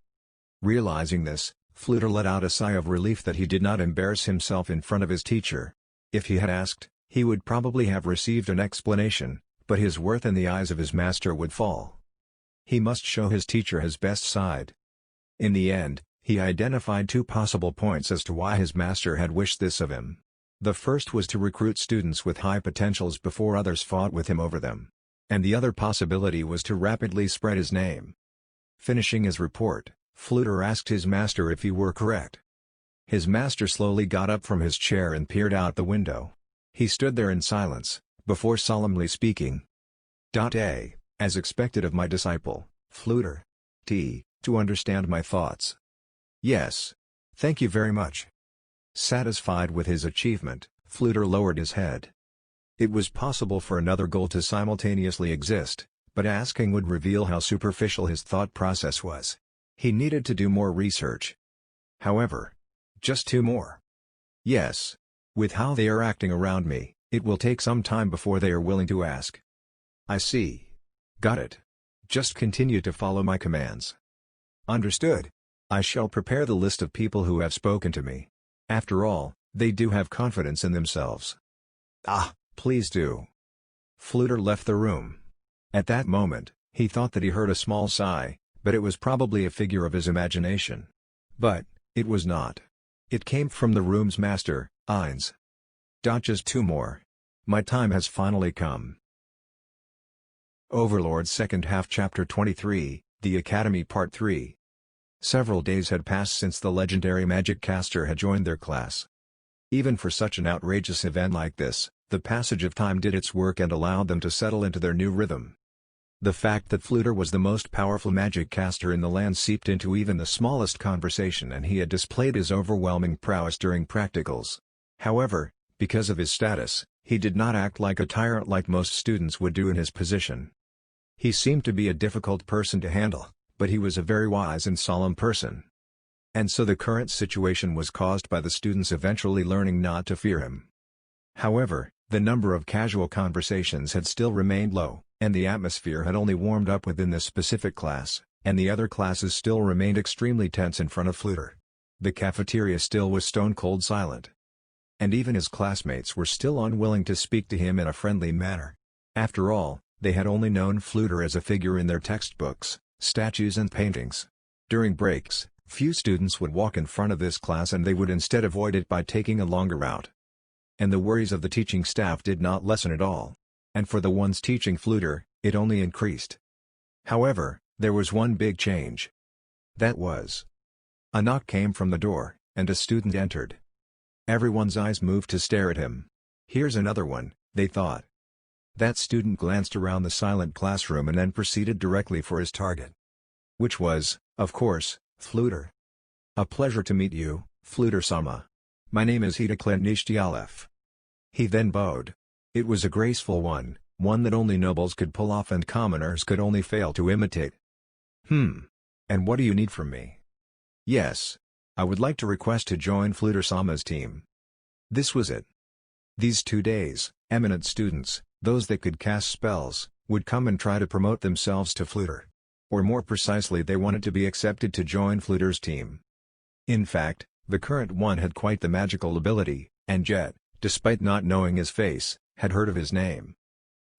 Realizing this, Fluter let out a sigh of relief that he did not embarrass himself in front of his teacher. If he had asked, he would probably have received an explanation, but his worth in the eyes of his master would fall. He must show his teacher his best side. In the end, he identified two possible points as to why his master had wished this of him. The first was to recruit students with high potentials before others fought with him over them. And the other possibility was to rapidly spread his name. Finishing his report, Fluter asked his master if he were correct. His master slowly got up from his chair and peered out the window. He stood there in silence, before solemnly speaking. As expected of my disciple, Fluter. To understand my thoughts. Yes. Thank you very much. Satisfied with his achievement, Fluter lowered his head. It was possible for another goal to simultaneously exist, but asking would reveal how superficial his thought process was. He needed to do more research. However, just 2 more. Yes. With how they are acting around me, it will take some time before they are willing to ask. I see. Got it. Just continue to follow my commands. Understood. I shall prepare the list of people who have spoken to me. After all, they do have confidence in themselves. Please do. Fluter left the room. At that moment, he thought that he heard a small sigh, but it was probably a figure of his imagination. But it was not. It came from the room's master, Ines. Just 2 more. My time has finally come. Overlord second half Chapter 23, The Academy Part 3. Several days had passed since the legendary magic caster had joined their class. Even for such an outrageous event like this, the passage of time did its work and allowed them to settle into their new rhythm. The fact that Fluter was the most powerful magic caster in the land seeped into even the smallest conversation, and he had displayed his overwhelming prowess during practicals. However, because of his status, he did not act like a tyrant like most students would do in his position. He seemed to be a difficult person to handle, but he was a very wise and solemn person. And so the current situation was caused by the students eventually learning not to fear him. However, the number of casual conversations had still remained low, and the atmosphere had only warmed up within this specific class, and the other classes still remained extremely tense in front of Fluter. The cafeteria still was stone-cold silent. And even his classmates were still unwilling to speak to him in a friendly manner. After all, they had only known Fluter as a figure in their textbooks, statues and paintings. During breaks, few students would walk in front of this class, and they would instead avoid it by taking a longer route. And the worries of the teaching staff did not lessen at all. And for the ones teaching Fluter, it only increased. However, there was one big change. That was. A knock came from the door, and a student entered. Everyone's eyes moved to stare at him. Here's another one, they thought. That student glanced around the silent classroom and then proceeded directly for his target. Which was, of course, Fluter. A pleasure to meet you, Fluter-sama. My name is Hidaklen Nishtialev. He then bowed. It was a graceful one that only nobles could pull off and commoners could only fail to imitate. And what do you need from me? Yes. I would like to request to join Fluter-sama's team. This was it. These 2 days, eminent students, those that could cast spells, would come and try to promote themselves to Fluter. Or more precisely, they wanted to be accepted to join Fluter's team. In fact, the current one had quite the magical ability, and Jet, despite not knowing his face, had heard of his name.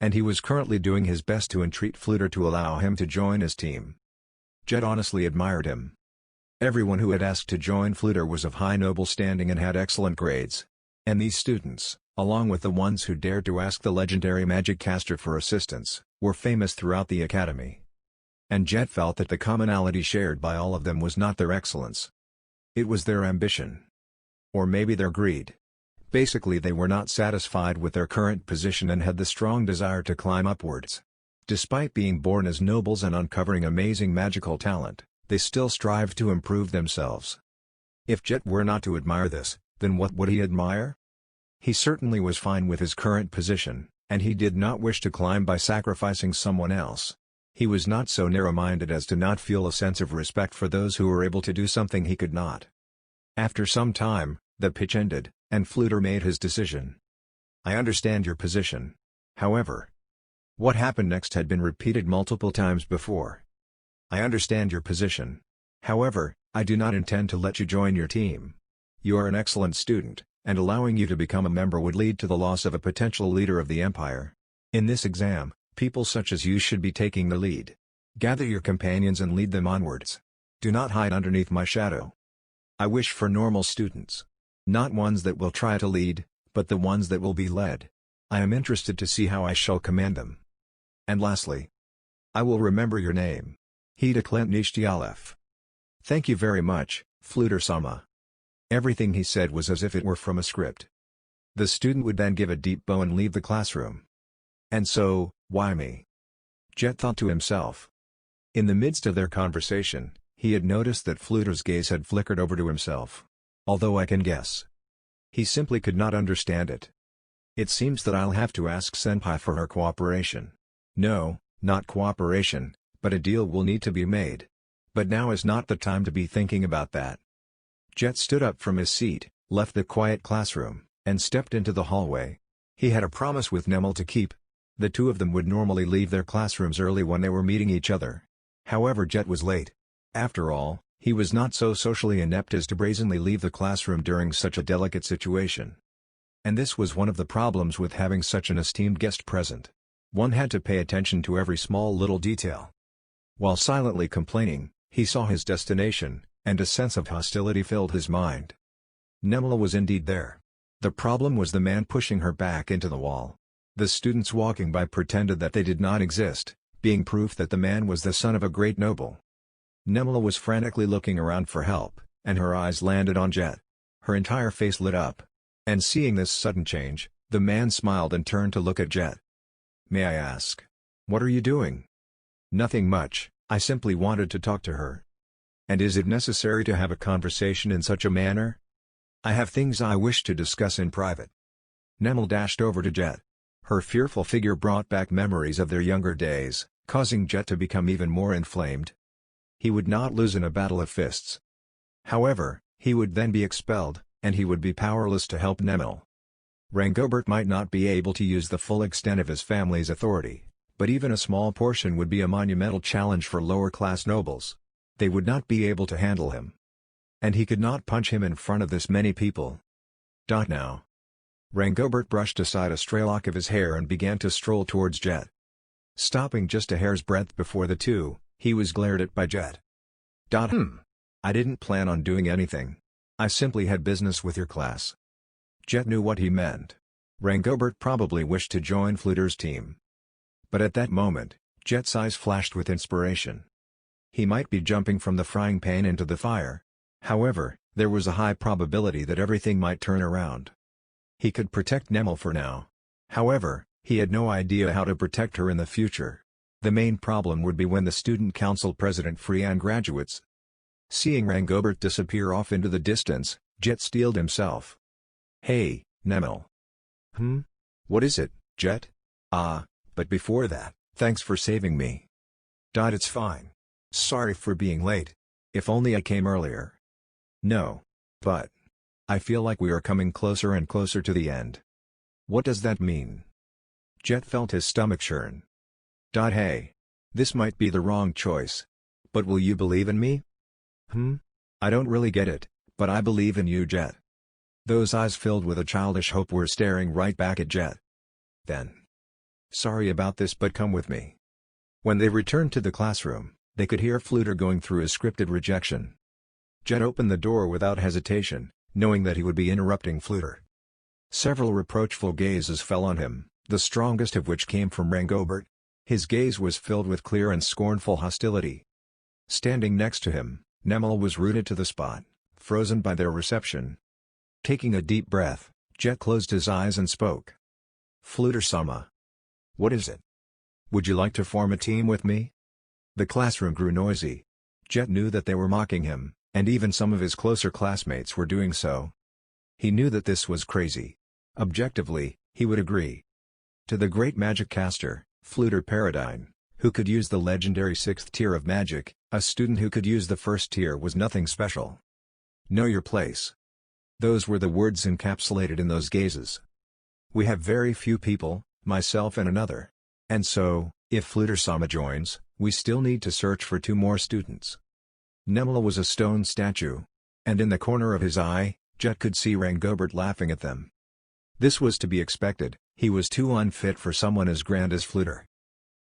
And he was currently doing his best to entreat Fluter to allow him to join his team. Jet honestly admired him. Everyone who had asked to join Fluter was of high noble standing and had excellent grades. And these students, along with the ones who dared to ask the legendary magic caster for assistance, were famous throughout the academy. And Jet felt that the commonality shared by all of them was not their excellence. It was their ambition. Or maybe their greed. Basically, they were not satisfied with their current position and had the strong desire to climb upwards. Despite being born as nobles and uncovering amazing magical talent, they still strived to improve themselves. If Jet were not to admire this, then what would he admire? He certainly was fine with his current position, and he did not wish to climb by sacrificing someone else. He was not so narrow-minded as to not feel a sense of respect for those who were able to do something he could not. After some time, the pitch ended, and Fluter made his decision. I understand your position. However, what happened next had been repeated multiple times before. I understand your position. However, I do not intend to let you join your team. You are an excellent student, and allowing you to become a member would lead to the loss of a potential leader of the Empire. In this exam, people such as you should be taking the lead. Gather your companions and lead them onwards. Do not hide underneath my shadow. I wish for normal students. Not ones that will try to lead, but the ones that will be led. I am interested to see how I shall command them. And lastly, I will remember your name. Hida Klent Nishtialef. Thank you very much, Fluter-sama. Everything he said was as if it were from a script. The student would then give a deep bow and leave the classroom. And so, why me? Jet thought to himself. In the midst of their conversation, he had noticed that Fluter's gaze had flickered over to himself. Although I can guess. He simply could not understand it. It seems that I'll have to ask Senpai for her cooperation. No, not cooperation, but a deal will need to be made. But now is not the time to be thinking about that. Jet stood up from his seat, left the quiet classroom, and stepped into the hallway. He had a promise with Nemel to keep. The two of them would normally leave their classrooms early when they were meeting each other. However, Jet was late. After all, he was not so socially inept as to brazenly leave the classroom during such a delicate situation. And this was one of the problems with having such an esteemed guest present. One had to pay attention to every small little detail. While silently complaining, he saw his destination, and a sense of hostility filled his mind. Nemla was indeed there. The problem was the man pushing her back into the wall. The students walking by pretended that they did not exist, being proof that the man was the son of a great noble. Nemla was frantically looking around for help, and her eyes landed on Jet. Her entire face lit up. And seeing this sudden change, the man smiled and turned to look at Jet. May I ask? What are you doing? Nothing much, I simply wanted to talk to her. And is it necessary to have a conversation in such a manner? I have things I wish to discuss in private. Nemel dashed over to Jet. Her fearful figure brought back memories of their younger days, causing Jet to become even more inflamed. He would not lose in a battle of fists. However, he would then be expelled, and he would be powerless to help Nemel. Rangobert might not be able to use the full extent of his family's authority, but even a small portion would be a monumental challenge for lower-class nobles. They would not be able to handle him. And he could not punch him in front of this many people. Now. Rangobert brushed aside a stray lock of his hair and began to stroll towards Jet. Stopping just a hair's breadth before the two, he was glared at by Jet. I didn't plan on doing anything. I simply had business with your class. Jet knew what he meant. Rangobert probably wished to join Fluter's team. But at that moment, Jet's eyes flashed with inspiration. He might be jumping from the frying pan into the fire. However, there was a high probability that everything might turn around. He could protect Nemel for now. However, he had no idea how to protect her in the future. The main problem would be when the student council president Freean graduates. Seeing Rangobert disappear off into the distance, Jet steeled himself. Hey, Nemel. What is it, Jet? But before that, thanks for saving me. It's fine. Sorry for being late. If only I came earlier. No. But I feel like we are coming closer and closer to the end. What does that mean? Jet felt his stomach churn. Hey. This might be the wrong choice. But will you believe in me? I don't really get it, but I believe in you, Jet. Those eyes filled with a childish hope were staring right back at Jet. Then. Sorry about this, but come with me. When they returned to the classroom, they could hear Fluter going through his scripted rejection. Jet opened the door without hesitation, knowing that he would be interrupting Fluter. Several reproachful gazes fell on him, the strongest of which came from Rangobert. His gaze was filled with clear and scornful hostility. Standing next to him, Nemel was rooted to the spot, frozen by their reception. Taking a deep breath, Jet closed his eyes and spoke. Fluter-sama. What is it? Would you like to form a team with me? The classroom grew noisy. Jet knew that they were mocking him, and even some of his closer classmates were doing so. He knew that this was crazy. Objectively, he would agree. To the great magic caster, Fluter Paradine, who could use the legendary 6th tier of magic, a student who could use the 1st tier was nothing special. Know your place. Those were the words encapsulated in those gazes. We have very few people, myself and another. And so, if Fluter-sama joins, we still need to search for 2 more students. Nemel was a stone statue. And in the corner of his eye, Jet could see Rangobert laughing at them. This was to be expected, he was too unfit for someone as grand as Fluter.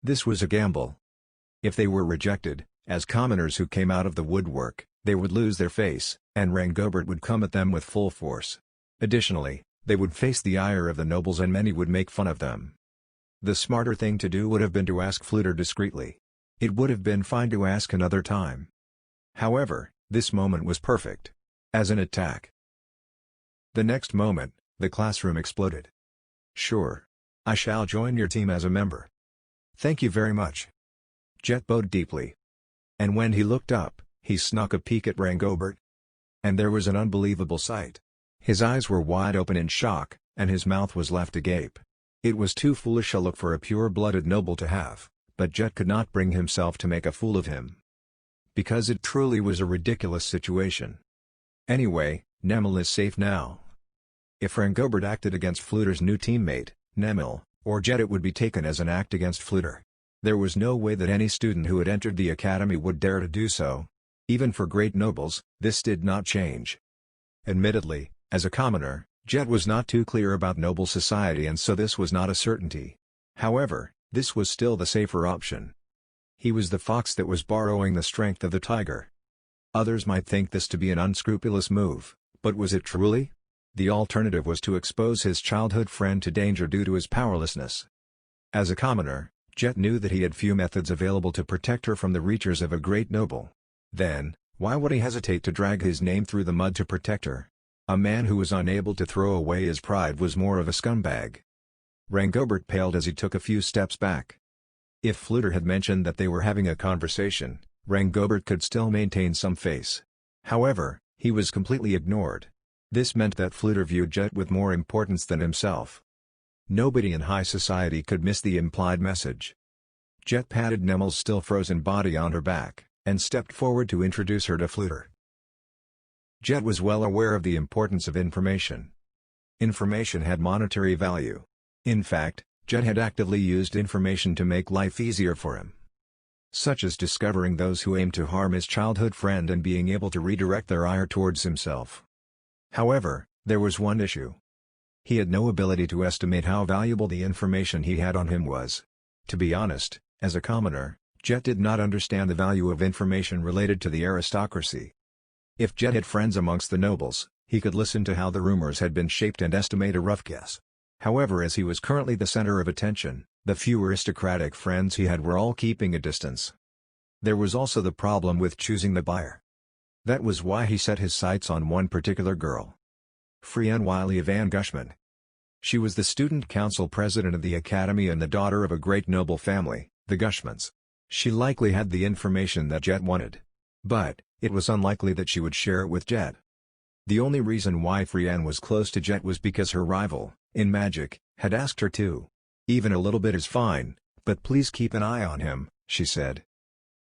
This was a gamble. If they were rejected, as commoners who came out of the woodwork, they would lose their face, and Rangobert would come at them with full force. Additionally, They would face the ire of the nobles and many would make fun of them. The smarter thing to do would have been to ask Fluter discreetly. It would have been fine to ask another time. However, this moment was perfect. As an attack. The next moment, the classroom exploded. "Sure. I shall join your team as a member. Thank you very much." Jet bowed deeply. And when he looked up, he snuck a peek at Rangobert. And there was an unbelievable sight. His eyes were wide open in shock, and his mouth was left agape. It was too foolish a look for a pure-blooded noble to have, but Jet could not bring himself to make a fool of him. Because it truly was a ridiculous situation. Anyway, Nemil is safe now. If Rangobert acted against Fluter's new teammate, Nemil, or Jet, it would be taken as an act against Fluter. There was no way that any student who had entered the academy would dare to do so. Even for great nobles, this did not change. Admittedly, as a commoner, Jet was not too clear about noble society and so this was not a certainty. However, this was still the safer option. He was the fox that was borrowing the strength of the tiger. Others might think this to be an unscrupulous move, but was it truly? The alternative was to expose his childhood friend to danger due to his powerlessness. As a commoner, Jet knew that he had few methods available to protect her from the reaches of a great noble. Then, why would he hesitate to drag his name through the mud to protect her? A man who was unable to throw away his pride was more of a scumbag. Rangobert paled as he took a few steps back. If Fluter had mentioned that they were having a conversation, Rangobert could still maintain some face. However, he was completely ignored. This meant that Fluter viewed Jet with more importance than himself. Nobody in high society could miss the implied message. Jet patted Nemil's still frozen body on her back, and stepped forward to introduce her to Fluter. Jet was well aware of the importance of information. Information had monetary value. In fact, Jet had actively used information to make life easier for him. Such as discovering those who aimed to harm his childhood friend and being able to redirect their ire towards himself. However, there was one issue. He had no ability to estimate how valuable the information he had on him was. To be honest, as a commoner, Jet did not understand the value of information related to the aristocracy. If Jet had friends amongst the nobles, he could listen to how the rumors had been shaped and estimate a rough guess. However, as he was currently the center of attention, the few aristocratic friends he had were all keeping a distance. There was also the problem with choosing the buyer. That was why he set his sights on one particular girl. Frienne Wiley van Gushman. She was the student council president of the academy and the daughter of a great noble family, the Gushmans. She likely had the information that Jet wanted. But, it was unlikely that she would share it with Jet. The only reason why Frienne was close to Jet was because her rival, in magic, had asked her to. "Even a little bit is fine, but please keep an eye on him," she said.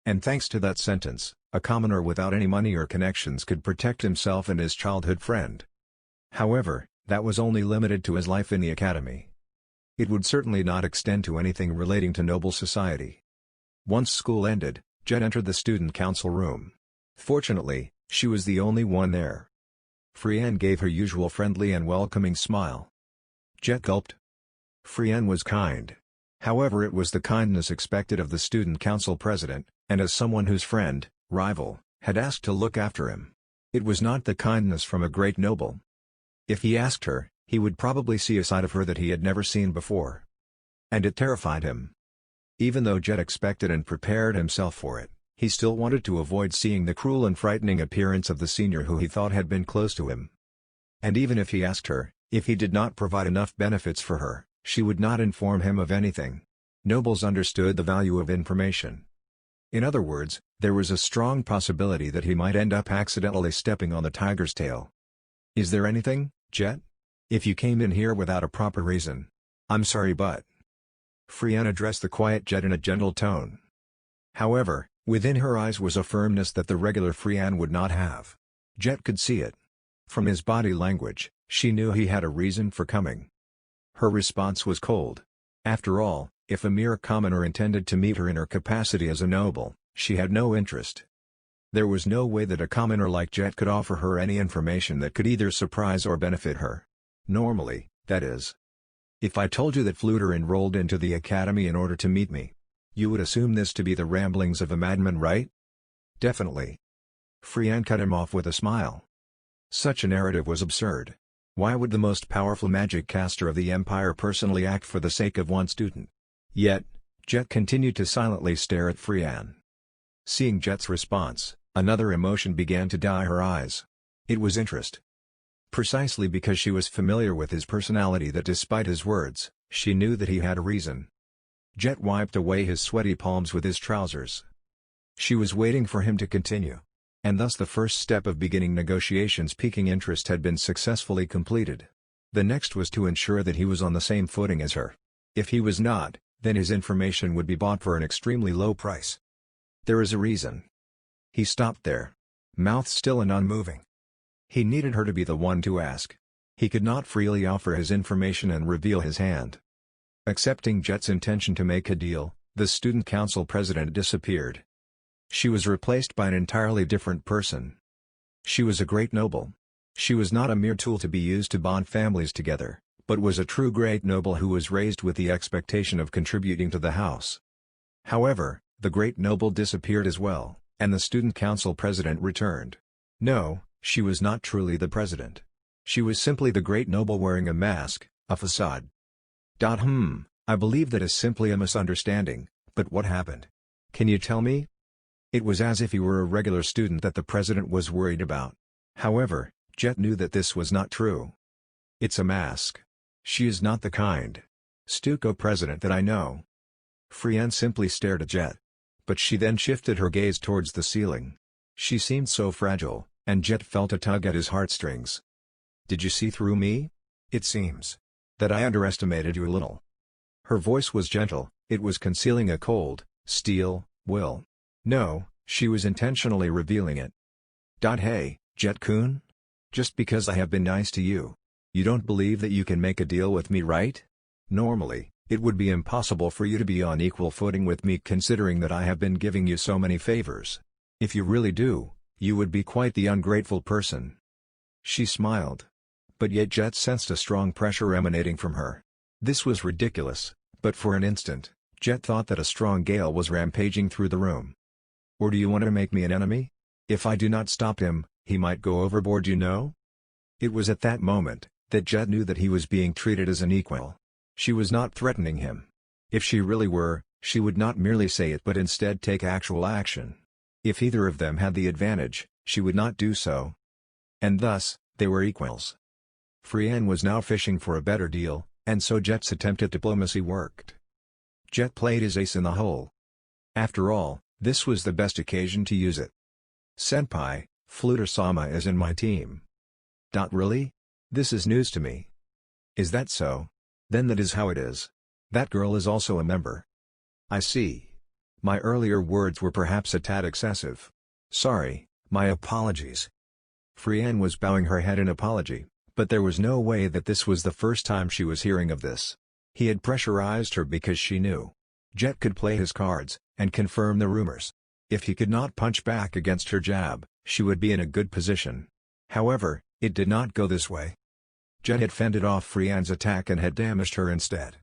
And thanks to that sentence, a commoner without any money or connections could protect himself and his childhood friend. However, that was only limited to his life in the academy. It would certainly not extend to anything relating to noble society. Once school ended, Jet entered the student council room. Fortunately, she was the only one there. Frienne gave her usual friendly and welcoming smile. Jet gulped. Frienne was kind. However, it was the kindness expected of the student council president, and as someone whose friend, rival, had asked to look after him. It was not the kindness from a great noble. If he asked her, he would probably see a side of her that he had never seen before. And it terrified him. Even though Jet expected and prepared himself for it, he still wanted to avoid seeing the cruel and frightening appearance of the senior who he thought had been close to him. And even if he asked her, if he did not provide enough benefits for her, she would not inform him of anything. Nobles understood the value of information. In other words, there was a strong possibility that he might end up accidentally stepping on the tiger's tail. "Is there anything, Jet? If you came in here without a proper reason, I'm sorry but..." Frienne addressed the quiet Jet in a gentle tone. However, within her eyes was a firmness that the regular Frienne would not have. Jet could see it. From his body language, she knew he had a reason for coming. Her response was cold. After all, if a mere commoner intended to meet her in her capacity as a noble, she had no interest. There was no way that a commoner like Jet could offer her any information that could either surprise or benefit her. Normally, that is. If I told you that Fluter enrolled into the academy in order to meet me, you would assume this to be the ramblings of a madman, right? Definitely. Frienne cut him off with a smile. Such a narrative was absurd. Why would the most powerful magic caster of the Empire personally act for the sake of one student? Yet, Jet continued to silently stare at Frian. Seeing Jet's response, another emotion began to dye her eyes. It was interest. Precisely because she was familiar with his personality that despite his words, she knew that he had a reason. Jet wiped away his sweaty palms with his trousers. She was waiting for him to continue. And thus the first step of beginning negotiations piquing interest had been successfully completed. The next was to ensure that he was on the same footing as her. If he was not, then his information would be bought for an extremely low price. There is a reason. He stopped there. Mouth still and unmoving. He needed her to be the one to ask. He could not freely offer his information and reveal his hand. Accepting Jet's intention to make a deal, the student council president disappeared. She was replaced by an entirely different person. She was a great noble. She was not a mere tool to be used to bond families together, but was a true great noble who was raised with the expectation of contributing to the house. However, the great noble disappeared as well, and the student council president returned. No, she was not truly the president. She was simply the great noble wearing a mask, a facade. I believe that is simply a misunderstanding, but what happened? Can you tell me? It was as if he were a regular student that the president was worried about. However, Jet knew that this was not true. It's a mask. She is not the kind stucco president that I know. Frian simply stared at Jet. But she then shifted her gaze towards the ceiling. She seemed so fragile, and Jet felt a tug at his heartstrings. Did you see through me? It seems that I underestimated you a little. Her voice was gentle, it was concealing a cold, steel will. No, she was intentionally revealing it. Hey, Jet-kun? Just because I have been nice to you, you don't believe that you can make a deal with me, right? Normally, it would be impossible for you to be on equal footing with me considering that I have been giving you so many favors. If you really do, you would be quite the ungrateful person. She smiled. But yet Jet sensed a strong pressure emanating from her. This was ridiculous, but for an instant, Jet thought that a strong gale was rampaging through the room. Or do you want to make me an enemy? If I do not stop him, he might go overboard, you know? It was at that moment that Jet knew that he was being treated as an equal. She was not threatening him. If she really were, she would not merely say it but instead take actual action. If either of them had the advantage, she would not do so. And thus, they were equals. Frian was now fishing for a better deal, and so Jet's attempt at diplomacy worked. Jet played his ace in the hole. After all, this was the best occasion to use it. Senpai, Fluter-sama is in my team. Really? This is news to me. Is that so? Then that is how it is. That girl is also a member. I see. My earlier words were perhaps a tad excessive. Sorry, my apologies. Frian was bowing her head in apology, but there was no way that this was the first time she was hearing of this. He had pressurized her because she knew Jet could play his cards, and confirm the rumors. If he could not punch back against her jab, she would be in a good position. However, it did not go this way. Jet had fended off Frian's attack and had damaged her instead.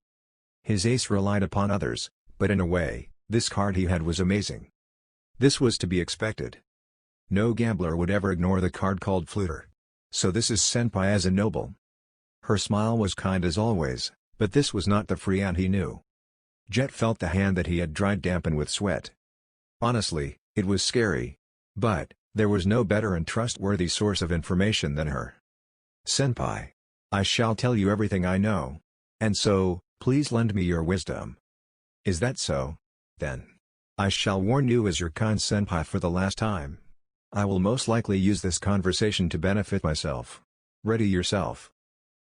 His ace relied upon others, but in a way, this card he had was amazing. This was to be expected. No gambler would ever ignore the card called Fluter. So this is Senpai as a noble. Her smile was kind as always, but this was not the Frian he knew. Jet felt the hand that he had dried dampen with sweat. Honestly, it was scary. But, there was no better and trustworthy source of information than her. Senpai. I shall tell you everything I know. And so, please lend me your wisdom. Is that so? Then. I shall warn you as your kind senpai for the last time. I will most likely use this conversation to benefit myself. Ready yourself.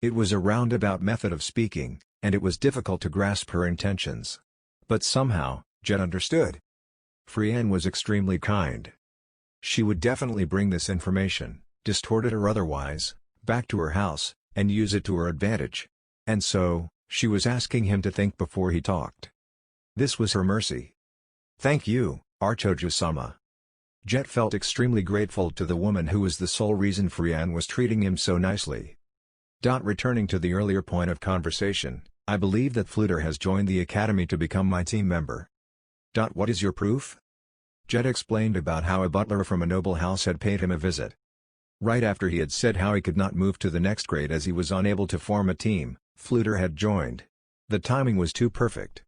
It was a roundabout method of speaking, and it was difficult to grasp her intentions. But somehow, Jet understood. Frian was extremely kind. She would definitely bring this information, distorted or otherwise, back to her house, and use it to her advantage. And so, she was asking him to think before he talked. This was her mercy. Thank you, Archoju-sama. Jet felt extremely grateful to the woman who was the sole reason Frian was treating him so nicely. Returning to the earlier point of conversation, I believe that Fluter has joined the academy to become my team member. What is your proof? Jet explained about how a butler from a noble house had paid him a visit. Right after he had said how he could not move to the next grade as he was unable to form a team, Fluter had joined. The timing was too perfect.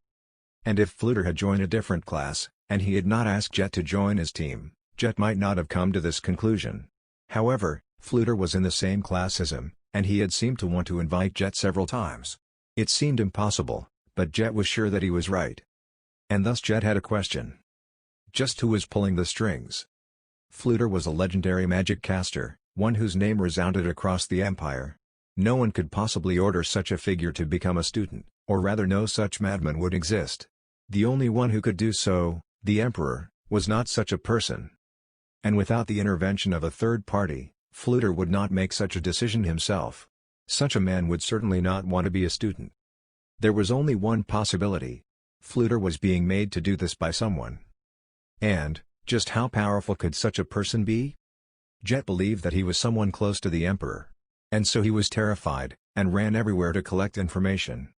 And if Fluter had joined a different class, and he had not asked Jet to join his team, Jet might not have come to this conclusion. However, Fluter was in the same class as him, and he had seemed to want to invite Jet several times. It seemed impossible, but Jet was sure that he was right. And thus Jet had a question. Just who was pulling the strings? Fluter was a legendary magic caster, one whose name resounded across the Empire. No one could possibly order such a figure to become a student, or rather no such madman would exist. The only one who could do so, the Emperor, was not such a person. And without the intervention of a third party, Fluter would not make such a decision himself. Such a man would certainly not want to be a student. There was only one possibility. Fluter was being made to do this by someone. And, just how powerful could such a person be? Jet believed that he was someone close to the Emperor. And so he was terrified, and ran everywhere to collect information.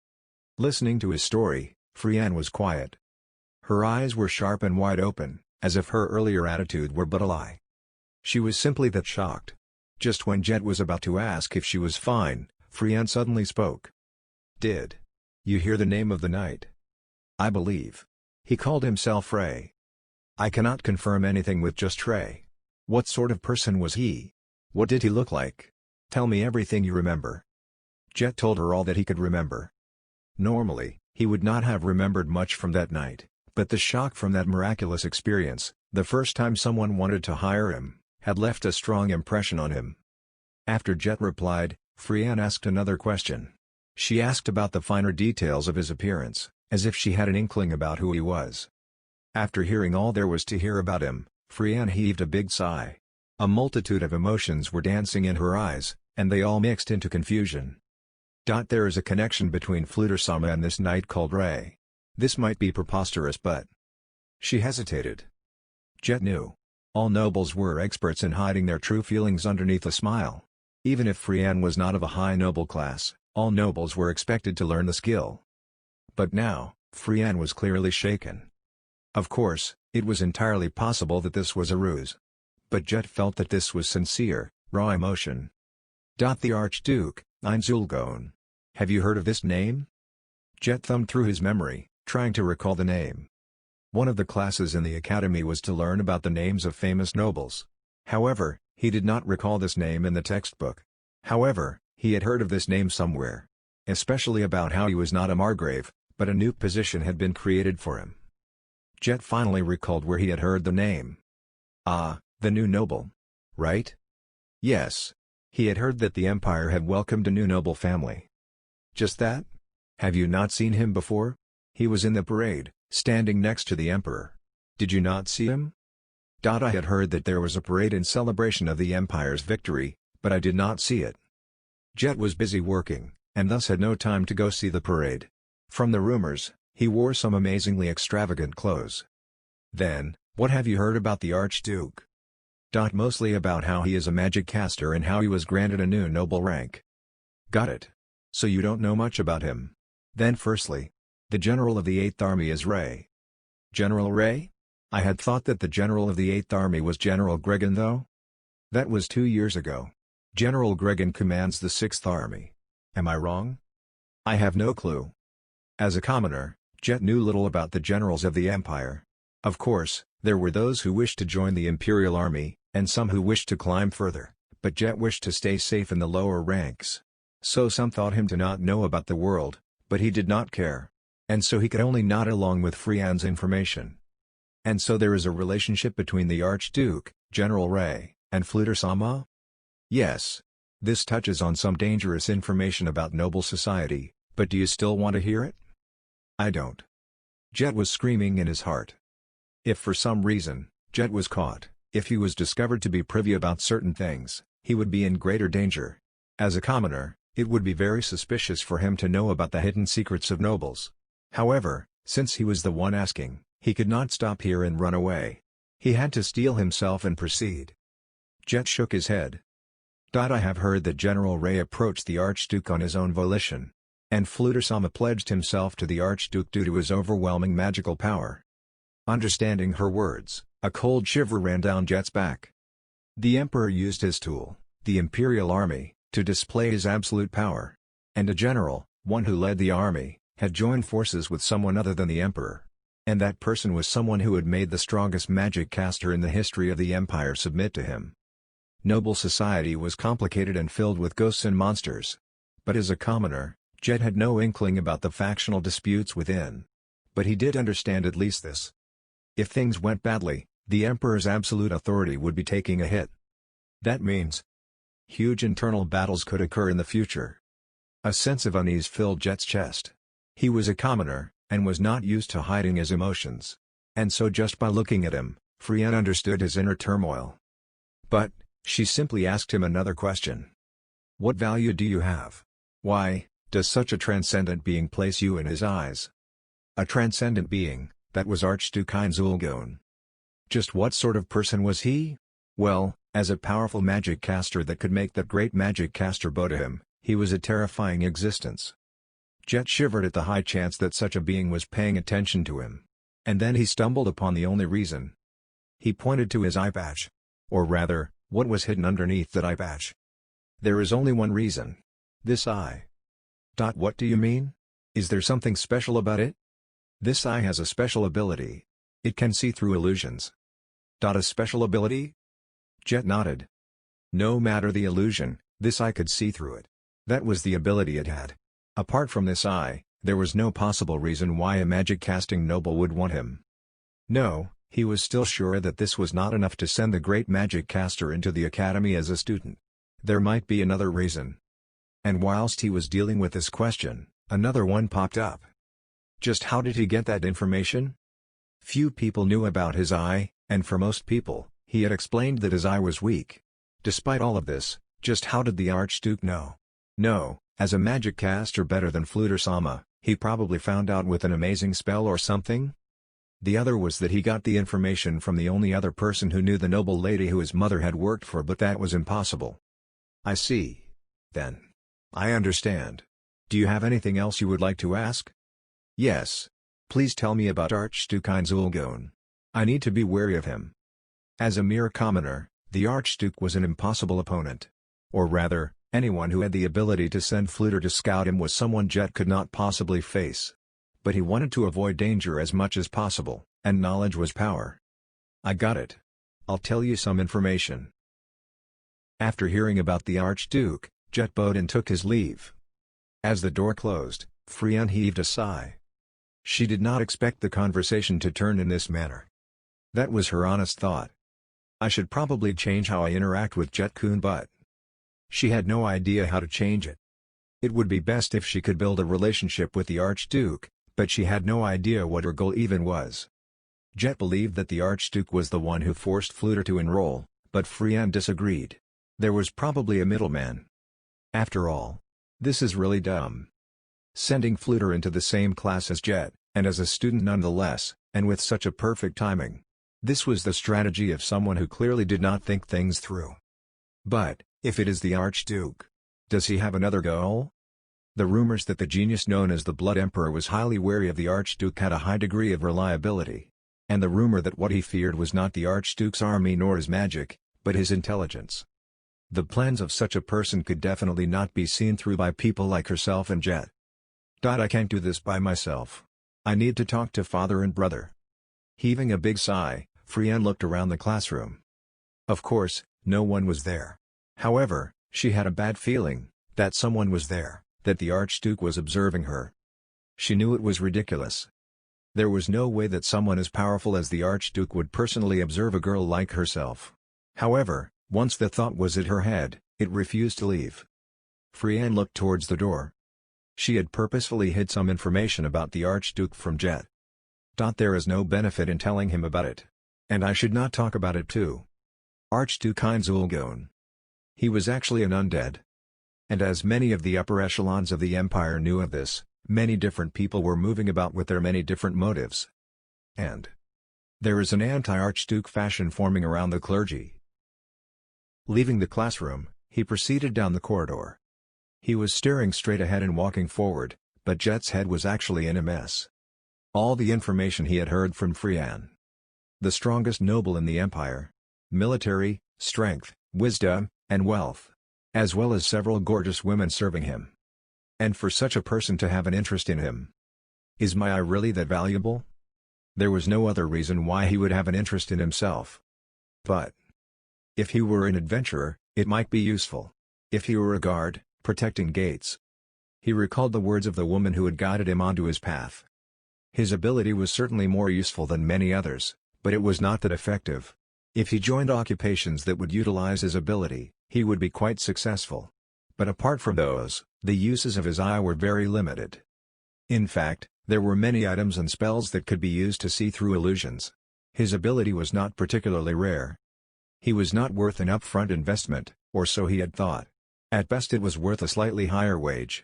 Listening to his story, Frianne was quiet. Her eyes were sharp and wide open, as if her earlier attitude were but a lie. She was simply that shocked. Just when Jet was about to ask if she was fine, Frianne suddenly spoke. "Did you hear the name of the knight?" "I believe he called himself Ray." "I cannot confirm anything with just Ray. What sort of person was he? What did he look like? Tell me everything you remember." Jet told her all that he could remember. Normally, he would not have remembered much from that night, but the shock from that miraculous experience, the first time someone wanted to hire him, had left a strong impression on him. After Jet replied, Frianne asked another question. She asked about the finer details of his appearance, as if she had an inkling about who he was. After hearing all there was to hear about him, Frianne heaved a big sigh. A multitude of emotions were dancing in her eyes, and they all mixed into confusion. There is a connection between Fluter-sama and this knight called Ray. This might be preposterous, but... She hesitated. Jet knew. All nobles were experts in hiding their true feelings underneath a smile. Even if Frianne was not of a high noble class, all nobles were expected to learn the skill. But now, Frianne was clearly shaken. Of course, it was entirely possible that this was a ruse. But Jet felt that this was sincere, raw emotion. The Archduke, Einzulgon. Have you heard of this name? Jet thumbed through his memory, trying to recall the name. One of the classes in the academy was to learn about the names of famous nobles. However, he did not recall this name in the textbook. However, he had heard of this name somewhere. Especially about how he was not a Margrave, but a new position had been created for him. Jet finally recalled where he had heard the name. Ah, the new noble. Right? Yes. He had heard that the Empire had welcomed a new noble family. Just that? Have you not seen him before? He was in the parade, standing next to the Emperor. Did you not see him? I had heard that there was a parade in celebration of the Empire's victory, but I did not see it. Jet was busy working, and thus had no time to go see the parade. From the rumors, he wore some amazingly extravagant clothes. Then, what have you heard about the Archduke? Mostly about how he is a magic caster and how he was granted a new noble rank. Got it. So you don't know much about him. Then firstly, the general of the 8th Army is Ray. General Ray? I had thought that the general of the 8th Army was General Gregan though? That was 2 years ago. General Gregan commands the 6th Army. Am I wrong? I have no clue. As a commoner, Jet knew little about the generals of the Empire. Of course, there were those who wished to join the Imperial Army, and some who wished to climb further, but Jet wished to stay safe in the lower ranks. So some thought him to not know about the world, but he did not care. And so he could only nod along with Frianne's information. And so there is a relationship between the Archduke, General Ray, and Fluter-sama? Yes. This touches on some dangerous information about noble society, but do you still want to hear it? I don't. Jet was screaming in his heart. If for some reason, Jet was caught, if he was discovered to be privy about certain things, he would be in greater danger. As a commoner, it would be very suspicious for him to know about the hidden secrets of nobles. However, since he was the one asking, he could not stop here and run away. He had to steel himself and proceed. Jet shook his head. I have heard that General Ray approached the Archduke on his own volition. And Fluter-sama pledged himself to the Archduke due to his overwhelming magical power. Understanding her words, a cold shiver ran down Jet's back. The Emperor used his tool, the imperial army, to display his absolute power. And a general, one who led the army, had joined forces with someone other than the emperor. And that person was someone who had made the strongest magic caster in the history of the empire submit to him. Noble society was complicated and filled with ghosts and monsters. But as a commoner, Jet had no inkling about the factional disputes within. But he did understand at least this. If things went badly, the emperor's absolute authority would be taking a hit. That means huge internal battles could occur in the future. A sense of unease filled Jet's chest. He was a commoner, and was not used to hiding his emotions. And so just by looking at him, Frienne understood his inner turmoil. But she simply asked him another question. What value do you have? Why does such a transcendent being place you in his eyes? A transcendent being, that was Archduke Heinz Ulgon. Just what sort of person was he? Well, as a powerful magic caster that could make that great magic caster bow to him, he was a terrifying existence. Jet shivered at the high chance that such a being was paying attention to him. And then he stumbled upon the only reason. He pointed to his eye patch. Or rather, what was hidden underneath that eye patch. There is only one reason. This eye. What do you mean? Is there something special about it? This eye has a special ability. It can see through illusions. A special ability? Jet nodded. No matter the illusion, this eye could see through it. That was the ability it had. Apart from this eye, there was no possible reason why a magic-casting noble would want him. No, he was still sure that this was not enough to send the great magic caster into the academy as a student. There might be another reason. And whilst he was dealing with this question, another one popped up. Just how did he get that information? Few people knew about his eye, and for most people, he had explained that his eye was weak. Despite all of this, just how did the Archduke know? No, as a magic caster better than Fluter-sama, he probably found out with an amazing spell or something? The other was that he got the information from the only other person who knew the noble lady who his mother had worked for, but that was impossible. I see. Then. I understand. Do you have anything else you would like to ask? Yes. Please tell me about Archduke Heinz Ulgon. I need to be wary of him. As a mere commoner, the Archduke was an impossible opponent. Or rather, anyone who had the ability to send Fluter to scout him was someone Jet could not possibly face. But he wanted to avoid danger as much as possible, and knowledge was power. I got it. I'll tell you some information. After hearing about the Archduke, Jet bowed and took his leave. As the door closed, Frienne heaved a sigh. She did not expect the conversation to turn in this manner. That was her honest thought. I should probably change how I interact with Jet-kun, but she had no idea how to change it. It would be best if she could build a relationship with the Archduke, but she had no idea what her goal even was. Jet believed that the Archduke was the one who forced Fluter to enroll, but Frienne disagreed. There was probably a middleman. After all, this is really dumb. Sending Fluter into the same class as Jet, and as a student nonetheless, and with such a perfect timing. This was the strategy of someone who clearly did not think things through. But, if it is the Archduke, does he have another goal? The rumors that the genius known as the Blood Emperor was highly wary of the Archduke had a high degree of reliability. And the rumor that what he feared was not the Archduke's army nor his magic, but his intelligence. The plans of such a person could definitely not be seen through by people like herself and Jet. I can't do this by myself. I need to talk to father and brother. Heaving a big sigh, Frienne looked around the classroom. Of course, no one was there. However, she had a bad feeling that someone was there, that the Archduke was observing her. She knew it was ridiculous. There was no way that someone as powerful as the Archduke would personally observe a girl like herself. However, once the thought was at her head, it refused to leave. Frienne looked towards the door. She had purposefully hid some information about the Archduke from Jet. There is no benefit in telling him about it. And I should not talk about it too. Archduke Heinz Ulgon. He was actually an undead. And as many of the upper echelons of the empire knew of this, many different people were moving about with their many different motives. And there is an anti-Archduke faction forming around the clergy. Leaving the classroom, he proceeded down the corridor. He was staring straight ahead and walking forward, but Jet's head was actually in a mess. All the information he had heard from Frienne. The strongest noble in the empire. Military, strength, wisdom, and wealth, as well as several gorgeous women serving him. And for such a person to have an interest in him. Is my eye really that valuable? There was no other reason why he would have an interest in himself. But if he were an adventurer, it might be useful. If he were a guard, protecting gates. He recalled the words of the woman who had guided him onto his path. His ability was certainly more useful than many others, but it was not that effective. If he joined occupations that would utilize his ability, he would be quite successful. But apart from those, the uses of his eye were very limited. In fact, there were many items and spells that could be used to see through illusions. His ability was not particularly rare. He was not worth an upfront investment, or so he had thought. At best it was worth a slightly higher wage.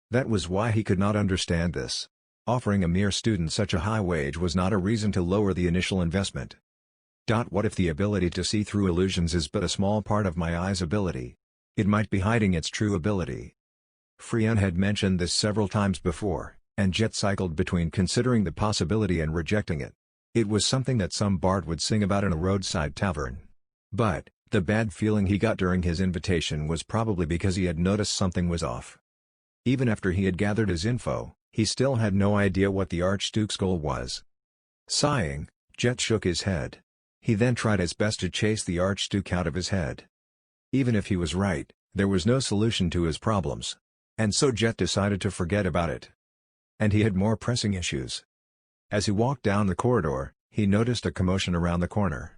That was why he could not understand this. Offering a mere student such a high wage was not a reason to lower the initial investment. What if the ability to see through illusions is but a small part of my eye's ability? It might be hiding its true ability. Frian had mentioned this several times before, and Jet cycled between considering the possibility and rejecting it. It was something that some bard would sing about in a roadside tavern. But the bad feeling he got during his invitation was probably because he had noticed something was off. Even after he had gathered his info, he still had no idea what the Archduke's goal was. Sighing, Jet shook his head. He then tried his best to chase the Archduke out of his head. Even if he was right, there was no solution to his problems. And so Jet decided to forget about it. And he had more pressing issues. As he walked down the corridor, he noticed a commotion around the corner.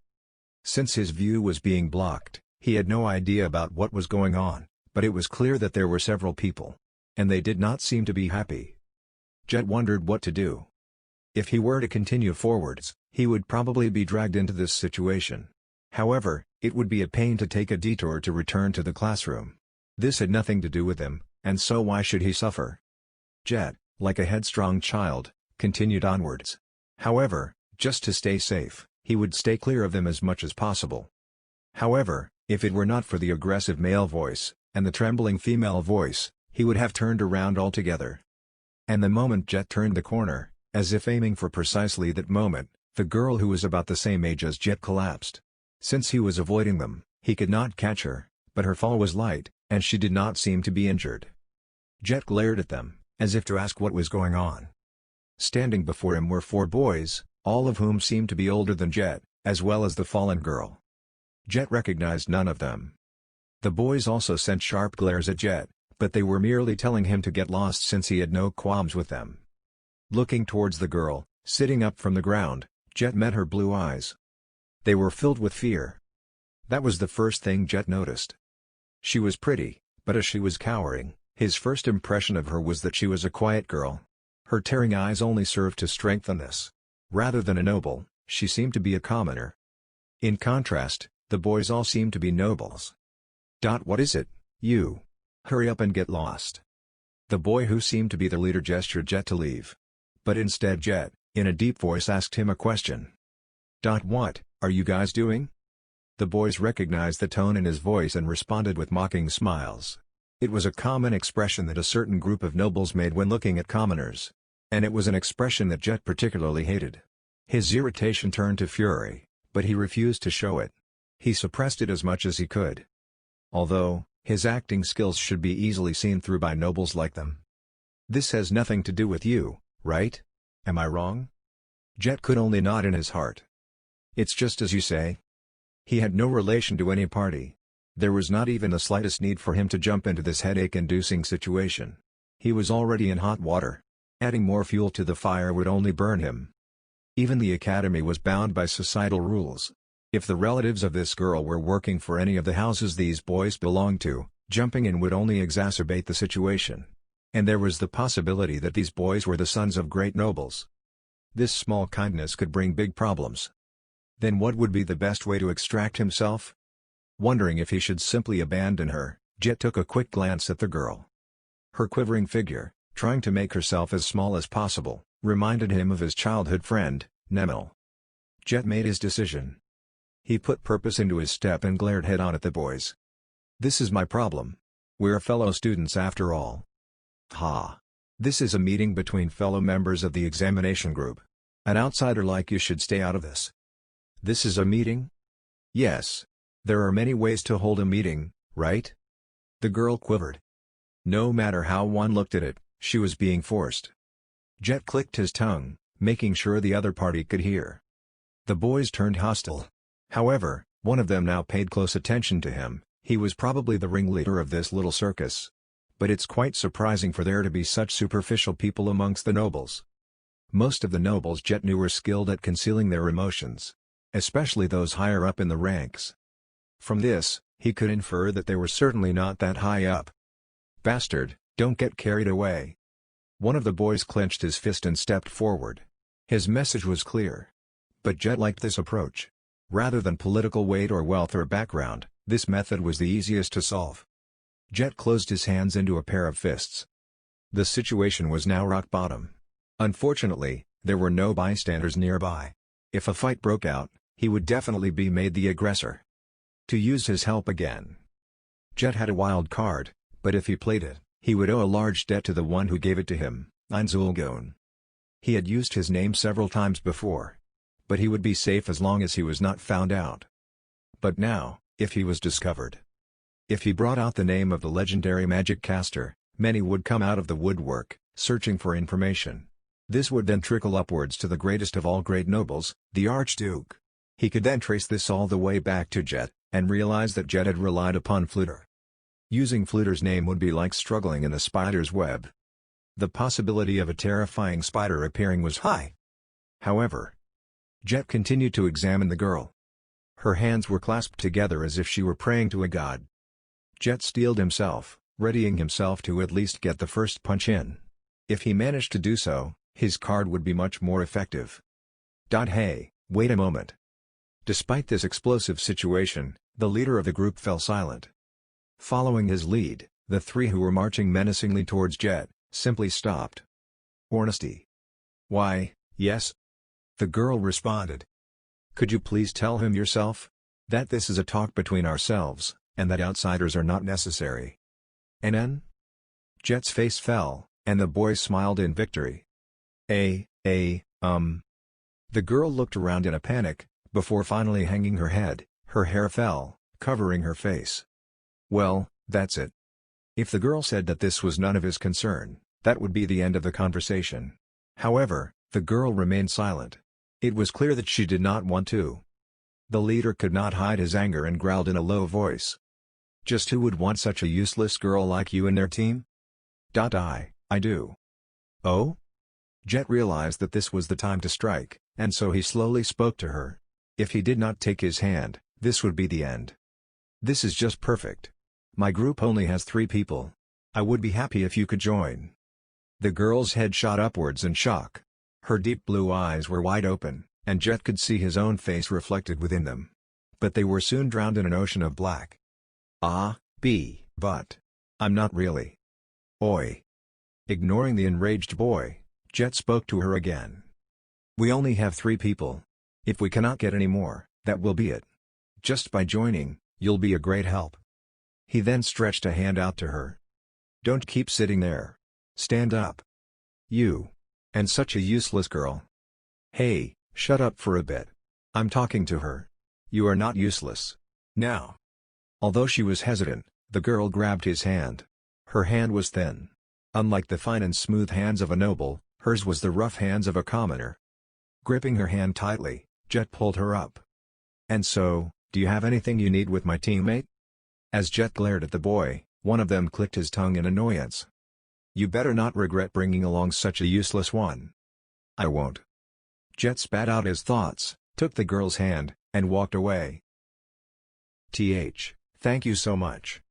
Since his view was being blocked, he had no idea about what was going on, but it was clear that there were several people. And they did not seem to be happy. Jet wondered what to do. If he were to continue forwards, he would probably be dragged into this situation. However, it would be a pain to take a detour to return to the classroom. This had nothing to do with him, and so why should he suffer? Jet, like a headstrong child, continued onwards. However, just to stay safe, he would stay clear of them as much as possible. However, if it were not for the aggressive male voice, and the trembling female voice, he would have turned around altogether. And the moment Jet turned the corner, as if aiming for precisely that moment, the girl who was about the same age as Jet collapsed. Since he was avoiding them, he could not catch her, but her fall was light, and she did not seem to be injured. Jet glared at them, as if to ask what was going on. Standing before him were 4 boys, all of whom seemed to be older than Jet, as well as the fallen girl. Jet recognized none of them. The boys also sent sharp glares at Jet, but they were merely telling him to get lost since he had no qualms with them. Looking towards the girl, sitting up from the ground, Jet met her blue eyes. They were filled with fear. That was the first thing Jet noticed. She was pretty, but as she was cowering, his first impression of her was that she was a quiet girl. Her tearing eyes only served to strengthen this. Rather than a noble, she seemed to be a commoner. In contrast, the boys all seemed to be nobles. What is it, you? Hurry up and get lost. The boy who seemed to be the leader gestured Jet to leave. But instead Jet, in a deep voice, asked him a question. What are you guys doing? The boys recognized the tone in his voice and responded with mocking smiles. It was a common expression that a certain group of nobles made when looking at commoners. And it was an expression that Jet particularly hated. His irritation turned to fury, but he refused to show it. He suppressed it as much as he could. Although, his acting skills should be easily seen through by nobles like them. This has nothing to do with you, right? Am I wrong? Jet could only nod in his heart. It's just as you say. He had no relation to any party. There was not even the slightest need for him to jump into this headache-inducing situation. He was already in hot water. Adding more fuel to the fire would only burn him. Even the academy was bound by societal rules. If the relatives of this girl were working for any of the houses these boys belonged to, jumping in would only exacerbate the situation. And there was the possibility that these boys were the sons of great nobles. This small kindness could bring big problems. Then what would be the best way to extract himself? Wondering if he should simply abandon her, Jet took a quick glance at the girl. Her quivering figure, trying to make herself as small as possible, reminded him of his childhood friend, Nemil. Jet made his decision. He put purpose into his step and glared head-on at the boys. This is my problem. We're fellow students after all. This is a meeting between fellow members of the examination group. An outsider like you should stay out of this. This is a meeting? Yes. There are many ways to hold a meeting, right? The girl quivered. No matter how one looked at it, she was being forced. Jet clicked his tongue, making sure the other party could hear. The boys turned hostile. However, one of them now paid close attention to him. He was probably the ringleader of this little circus. But it's quite surprising for there to be such superficial people amongst the nobles. Most of the nobles Jet knew were skilled at concealing their emotions. Especially those higher up in the ranks. From this, he could infer that they were certainly not that high up. "Bastard, don't get carried away." One of the boys clenched his fist and stepped forward. His message was clear. But Jet liked this approach. Rather than political weight or wealth or background, this method was the easiest to solve. Jet closed his hands into a pair of fists. The situation was now rock bottom. Unfortunately, there were no bystanders nearby. If a fight broke out, he would definitely be made the aggressor. To use his help again. Jet had a wild card, but if he played it, he would owe a large debt to the one who gave it to him, Einzulgon. He had used his name several times before. But he would be safe as long as he was not found out. But now, if he was discovered. If he brought out the name of the legendary magic caster, many would come out of the woodwork, searching for information. This would then trickle upwards to the greatest of all great nobles, the Archduke. He could then trace this all the way back to Jet, and realize that Jet had relied upon Fluter. Using Fluter's name would be like struggling in the spider's web. The possibility of a terrifying spider appearing was high. However, Jet continued to examine the girl. Her hands were clasped together as if she were praying to a god. Jet steeled himself, readying himself to at least get the first punch in. If he managed to do so, his card would be much more effective. Hey, wait a moment. Despite this explosive situation, the leader of the group fell silent. Following his lead, the three who were marching menacingly towards Jet, simply stopped. "Honesty." "Why, yes." The girl responded. "Could you please tell him yourself? That this is a talk between ourselves, and that outsiders are not necessary." "NN?" Jet's face fell, and the boys smiled in victory. The girl looked around in a panic, before finally hanging her head. Her hair fell, covering her face. Well, that's it. If the girl said that this was none of his concern, that would be the end of the conversation. However, the girl remained silent. It was clear that she did not want to. The leader could not hide his anger and growled in a low voice. "Just who would want such a useless girl like you in their team?" I do." "Oh?" Jet realized that this was the time to strike, and so he slowly spoke to her. If he did not take his hand, this would be the end. "This is just perfect. My group only has 3 people. I would be happy if you could join." The girl's head shot upwards in shock. Her deep blue eyes were wide open, and Jet could see his own face reflected within them. But they were soon drowned in an ocean of black. But I'm not really." "Oi." Ignoring the enraged boy, Jet spoke to her again. "We only have 3 people. If we cannot get any more, that will be it. Just by joining, you'll be a great help." He then stretched a hand out to her. "Don't keep sitting there. Stand up. You. And such a useless girl. Hey, shut up for a bit. I'm talking to her. You are not useless. Now." Although she was hesitant, the girl grabbed his hand. Her hand was thin. Unlike the fine and smooth hands of a noble, hers was the rough hands of a commoner. Gripping her hand tightly, Jet pulled her up. "And so, do you have anything you need with my teammate?" As Jet glared at the boy, one of them clicked his tongue in annoyance. "You better not regret bringing along such a useless one." "I won't." Jet spat out his thoughts, took the girl's hand, and walked away. Thank you so much."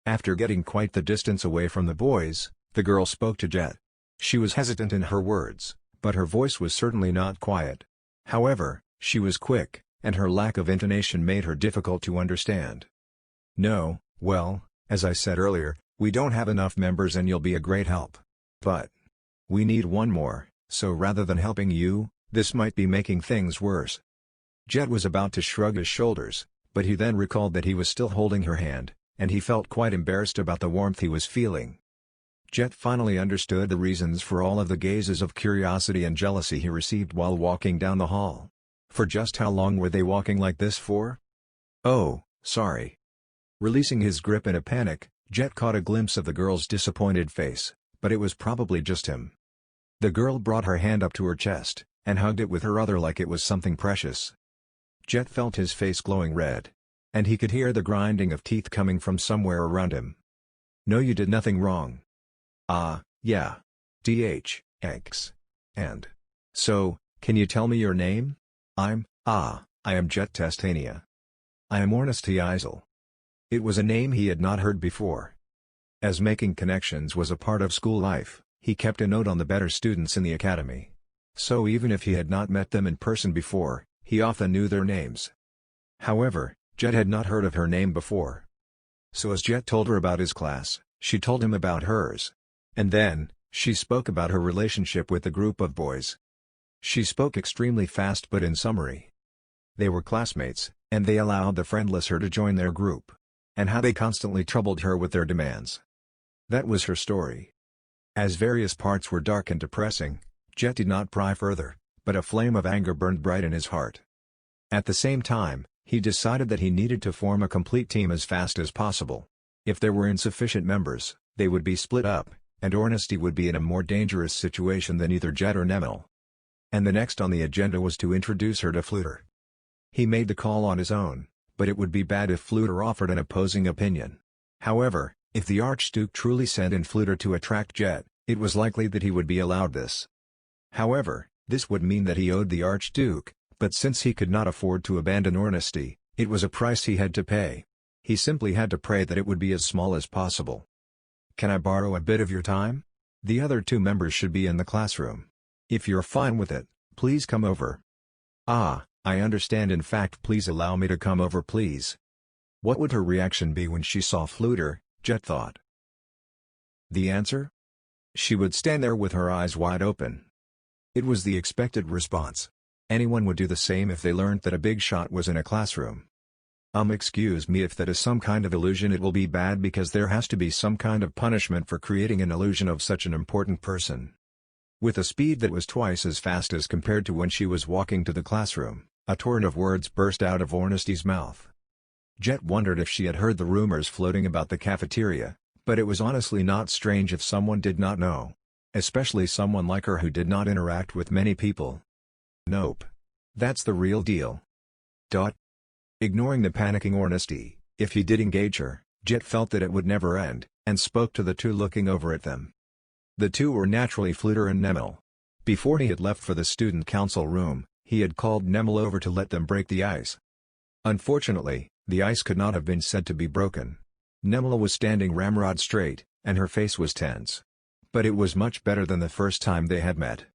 After getting quite the distance away from the boys, the girl spoke to Jet. She was hesitant in her words, but her voice was certainly not quiet. However, she was quick, and her lack of intonation made her difficult to understand. "No, well, as I said earlier, we don't have enough members and you'll be a great help. But we need one more, so rather than helping you, this might be making things worse." Jet was about to shrug his shoulders, but he then recalled that he was still holding her hand, and he felt quite embarrassed about the warmth he was feeling. Jet finally understood the reasons for all of the gazes of curiosity and jealousy he received while walking down the hall. For just how long were they walking like this for? "Oh, sorry." Releasing his grip in a panic, Jet caught a glimpse of the girl's disappointed face, but it was probably just him. The girl brought her hand up to her chest, and hugged it with her other like it was something precious. Jet felt his face glowing red. And he could hear the grinding of teeth coming from somewhere around him. "No, you did nothing wrong." "Ah, yeah. Thanks. And so, can you tell me your name?" I am Jet Testania. I am Ornesty Isel." It was a name he had not heard before. As making connections was a part of school life, he kept a note on the better students in the academy. So even if he had not met them in person before, he often knew their names. However, Jet had not heard of her name before. So as Jet told her about his class, she told him about hers. And then, she spoke about her relationship with the group of boys. She spoke extremely fast but in summary. They were classmates, and they allowed the friendless her to join their group. And how they constantly troubled her with their demands. That was her story. As various parts were dark and depressing, Jet did not pry further, but a flame of anger burned bright in his heart. At the same time, he decided that he needed to form a complete team as fast as possible. If there were insufficient members, they would be split up, and Ornesty would be in a more dangerous situation than either Jet or Nemil. And the next on the agenda was to introduce her to Fluter. He made the call on his own, but it would be bad if Fluter offered an opposing opinion. However, if the Archduke truly sent in Fluter to attract Jet, it was likely that he would be allowed this. However, this would mean that he owed the Archduke, but since he could not afford to abandon Ornesty, it was a price he had to pay. He simply had to pray that it would be as small as possible. "Can I borrow a bit of your time? The other 2 members should be in the classroom. If you're fine with it, please come over." "Ah, I understand. In fact, please allow me to come over, please." What would her reaction be when she saw Fluter, Jet thought. The answer? She would stand there with her eyes wide open. It was the expected response. Anyone would do the same if they learned that a big shot was in a classroom. Excuse me, if that is some kind of illusion, it will be bad because there has to be some kind of punishment for creating an illusion of such an important person." With a speed that was twice as fast as compared to when she was walking to the classroom, a torrent of words burst out of Ornesty's mouth. Jet wondered if she had heard the rumors floating about the cafeteria, but it was honestly not strange if someone did not know. Especially someone like her who did not interact with many people. Nope. That's the real deal. Ignoring the panicking Ornesty, if he did engage her, Jet felt that it would never end, and spoke to the 2 looking over at them. The 2 were naturally Fluter and Nemil. Before he had left for the student council room, he had called Nemil over to let them break the ice. Unfortunately, the ice could not have been said to be broken. Nemil was standing ramrod straight, and her face was tense. But it was much better than the first time they had met.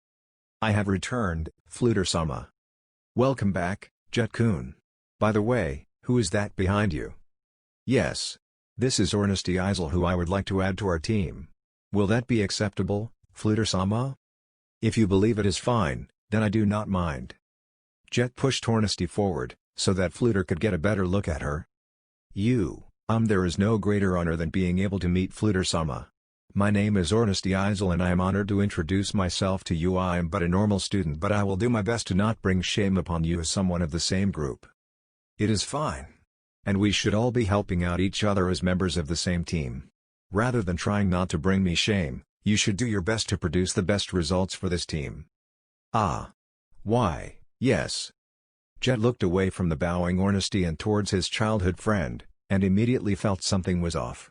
"I have returned, Fluter-sama." "Welcome back, Jet-kun. By the way, who is that behind you?" "Yes. This is Ornesty Isel, who I would like to add to our team. Will that be acceptable, Fluter-sama?" "If you believe it is fine, then I do not mind." Jet pushed Ornesty forward, so that Fluter could get a better look at her. There is no greater honor than being able to meet Fluter-sama. My name is Ornesty Isel and I am honored to introduce myself to you. I am but a normal student, but I will do my best to not bring shame upon you as someone of the same group." "It is fine. And we should all be helping out each other as members of the same team. Rather than trying not to bring me shame, you should do your best to produce the best results for this team." Why, yes." Jet looked away from the bowing Ornesty and towards his childhood friend, and immediately felt something was off.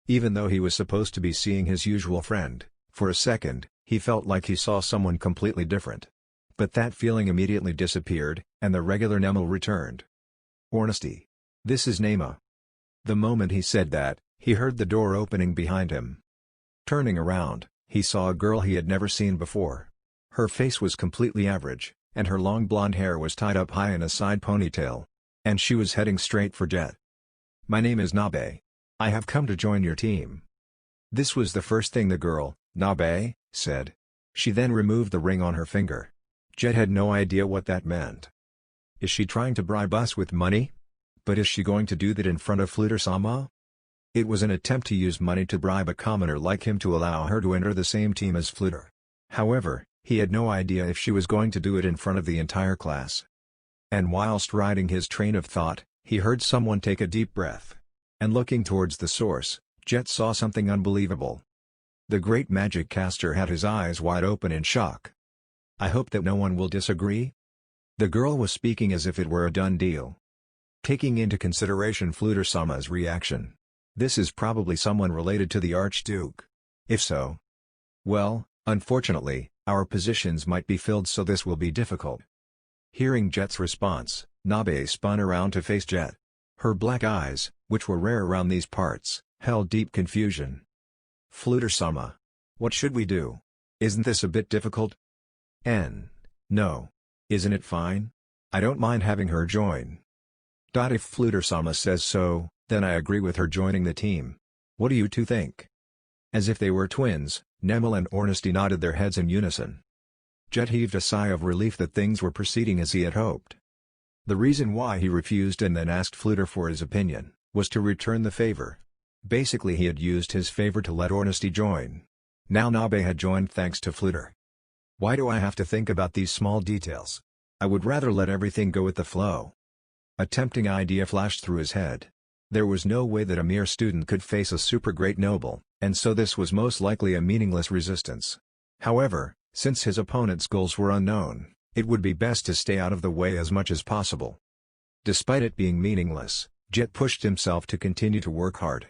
Even though he was supposed to be seeing his usual friend, for a second, he felt like he saw someone completely different. But that feeling immediately disappeared, and the regular Nemil returned. "Ornesty. This is Nema." The moment he said that, he heard the door opening behind him. Turning around, he saw a girl he had never seen before. Her face was completely average, and her long blonde hair was tied up high in a side ponytail. And she was heading straight for Jet. "My name is Nabe. I have come to join your team." This was the first thing the girl, Nabe, said. She then removed the ring on her finger. Jet had no idea what that meant. Is she trying to bribe us with money? But is she going to do that in front of Fluter-sama? It was an attempt to use money to bribe a commoner like him to allow her to enter the same team as Fluter. However, he had no idea if she was going to do it in front of the entire class. And whilst riding his train of thought, he heard someone take a deep breath. And looking towards the source, Jet saw something unbelievable. The great magic caster had his eyes wide open in shock. "I hope that no one will disagree?" The girl was speaking as if it were a done deal. Taking into consideration Fluter-sama's reaction, this is probably someone related to the Archduke. If so, well, unfortunately, our positions might be filled, so this will be difficult. Hearing Jet's response, Nabe spun around to face Jet. Her black eyes, which were rare around these parts, held deep confusion. "Fluter-sama, what should we do? Isn't this a bit difficult?" No. Isn't it fine? I don't mind having her join. If Fluter-sama says so, then I agree with her joining the team. What do you two think?" As if they were twins, Nemel and Ornesty nodded their heads in unison. Jet heaved a sigh of relief that things were proceeding as he had hoped. The reason why he refused and then asked Fluter for his opinion, was to return the favor. Basically he had used his favor to let Ornesty join. Now Nabe had joined thanks to Fluter. Why do I have to think about these small details? I would rather let everything go with the flow. A tempting idea flashed through his head. There was no way that a mere student could face a super great noble, and so this was most likely a meaningless resistance. However, since his opponent's goals were unknown, it would be best to stay out of the way as much as possible. Despite it being meaningless, Jet pushed himself to continue to work hard.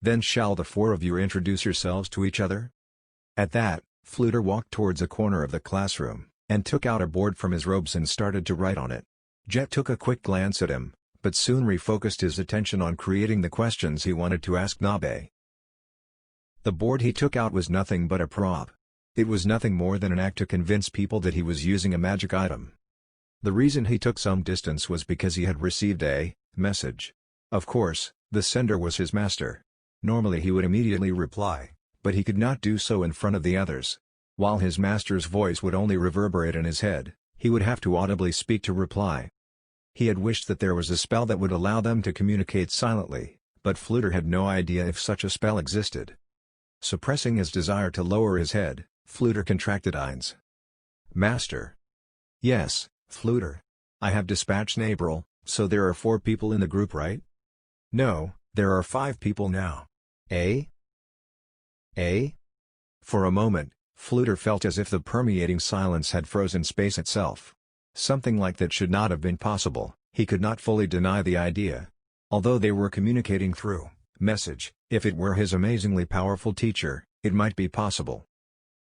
"Then shall the four of you introduce yourselves to each other?" At that, Fluter walked towards a corner of the classroom, and took out a board from his robes and started to write on it. Jet took a quick glance at him, but soon refocused his attention on creating the questions he wanted to ask Nabe. The board he took out was nothing but a prop. It was nothing more than an act to convince people that he was using a magic item. The reason he took some distance was because he had received a message. Of course, the sender was his master. Normally he would immediately reply, but he could not do so in front of the others. While his master's voice would only reverberate in his head, he would have to audibly speak to reply. He had wished that there was a spell that would allow them to communicate silently, but Fluter had no idea if such a spell existed. Suppressing his desire to lower his head, Fluter contracted eyes. "Master." "Yes, Fluter. I have dispatched April, so there are 4 people in the group, right?" "No, there are 5 people now." "Eh? Eh?" For a moment, Fluter felt as if the permeating silence had frozen space itself. Something like that should not have been possible. He could not fully deny the idea. Although they were communicating through message, if it were his amazingly powerful teacher, it might be possible.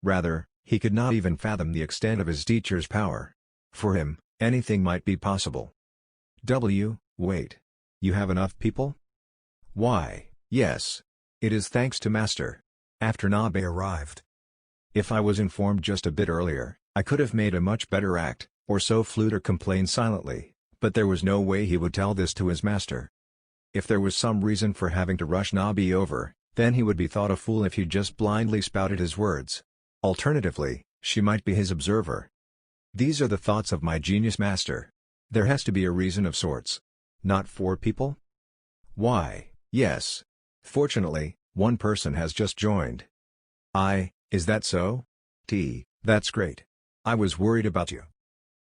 Rather, he could not even fathom the extent of his teacher's power. For him, anything might be possible. Wait. You have enough people? Why, yes. It is thanks to Master. After Nabe arrived. If I was informed just a bit earlier, I could have made a much better act, or so Fluter complained silently, but there was no way he would tell this to his master. If there was some reason for having to rush Nabe over, then he would be thought a fool if he just blindly spouted his words. Alternatively, she might be his observer. These are the thoughts of my genius master. There has to be a reason of sorts. Not 4 people? Why, yes. Fortunately, 1 person has just joined. Is that so? That's great. I was worried about you.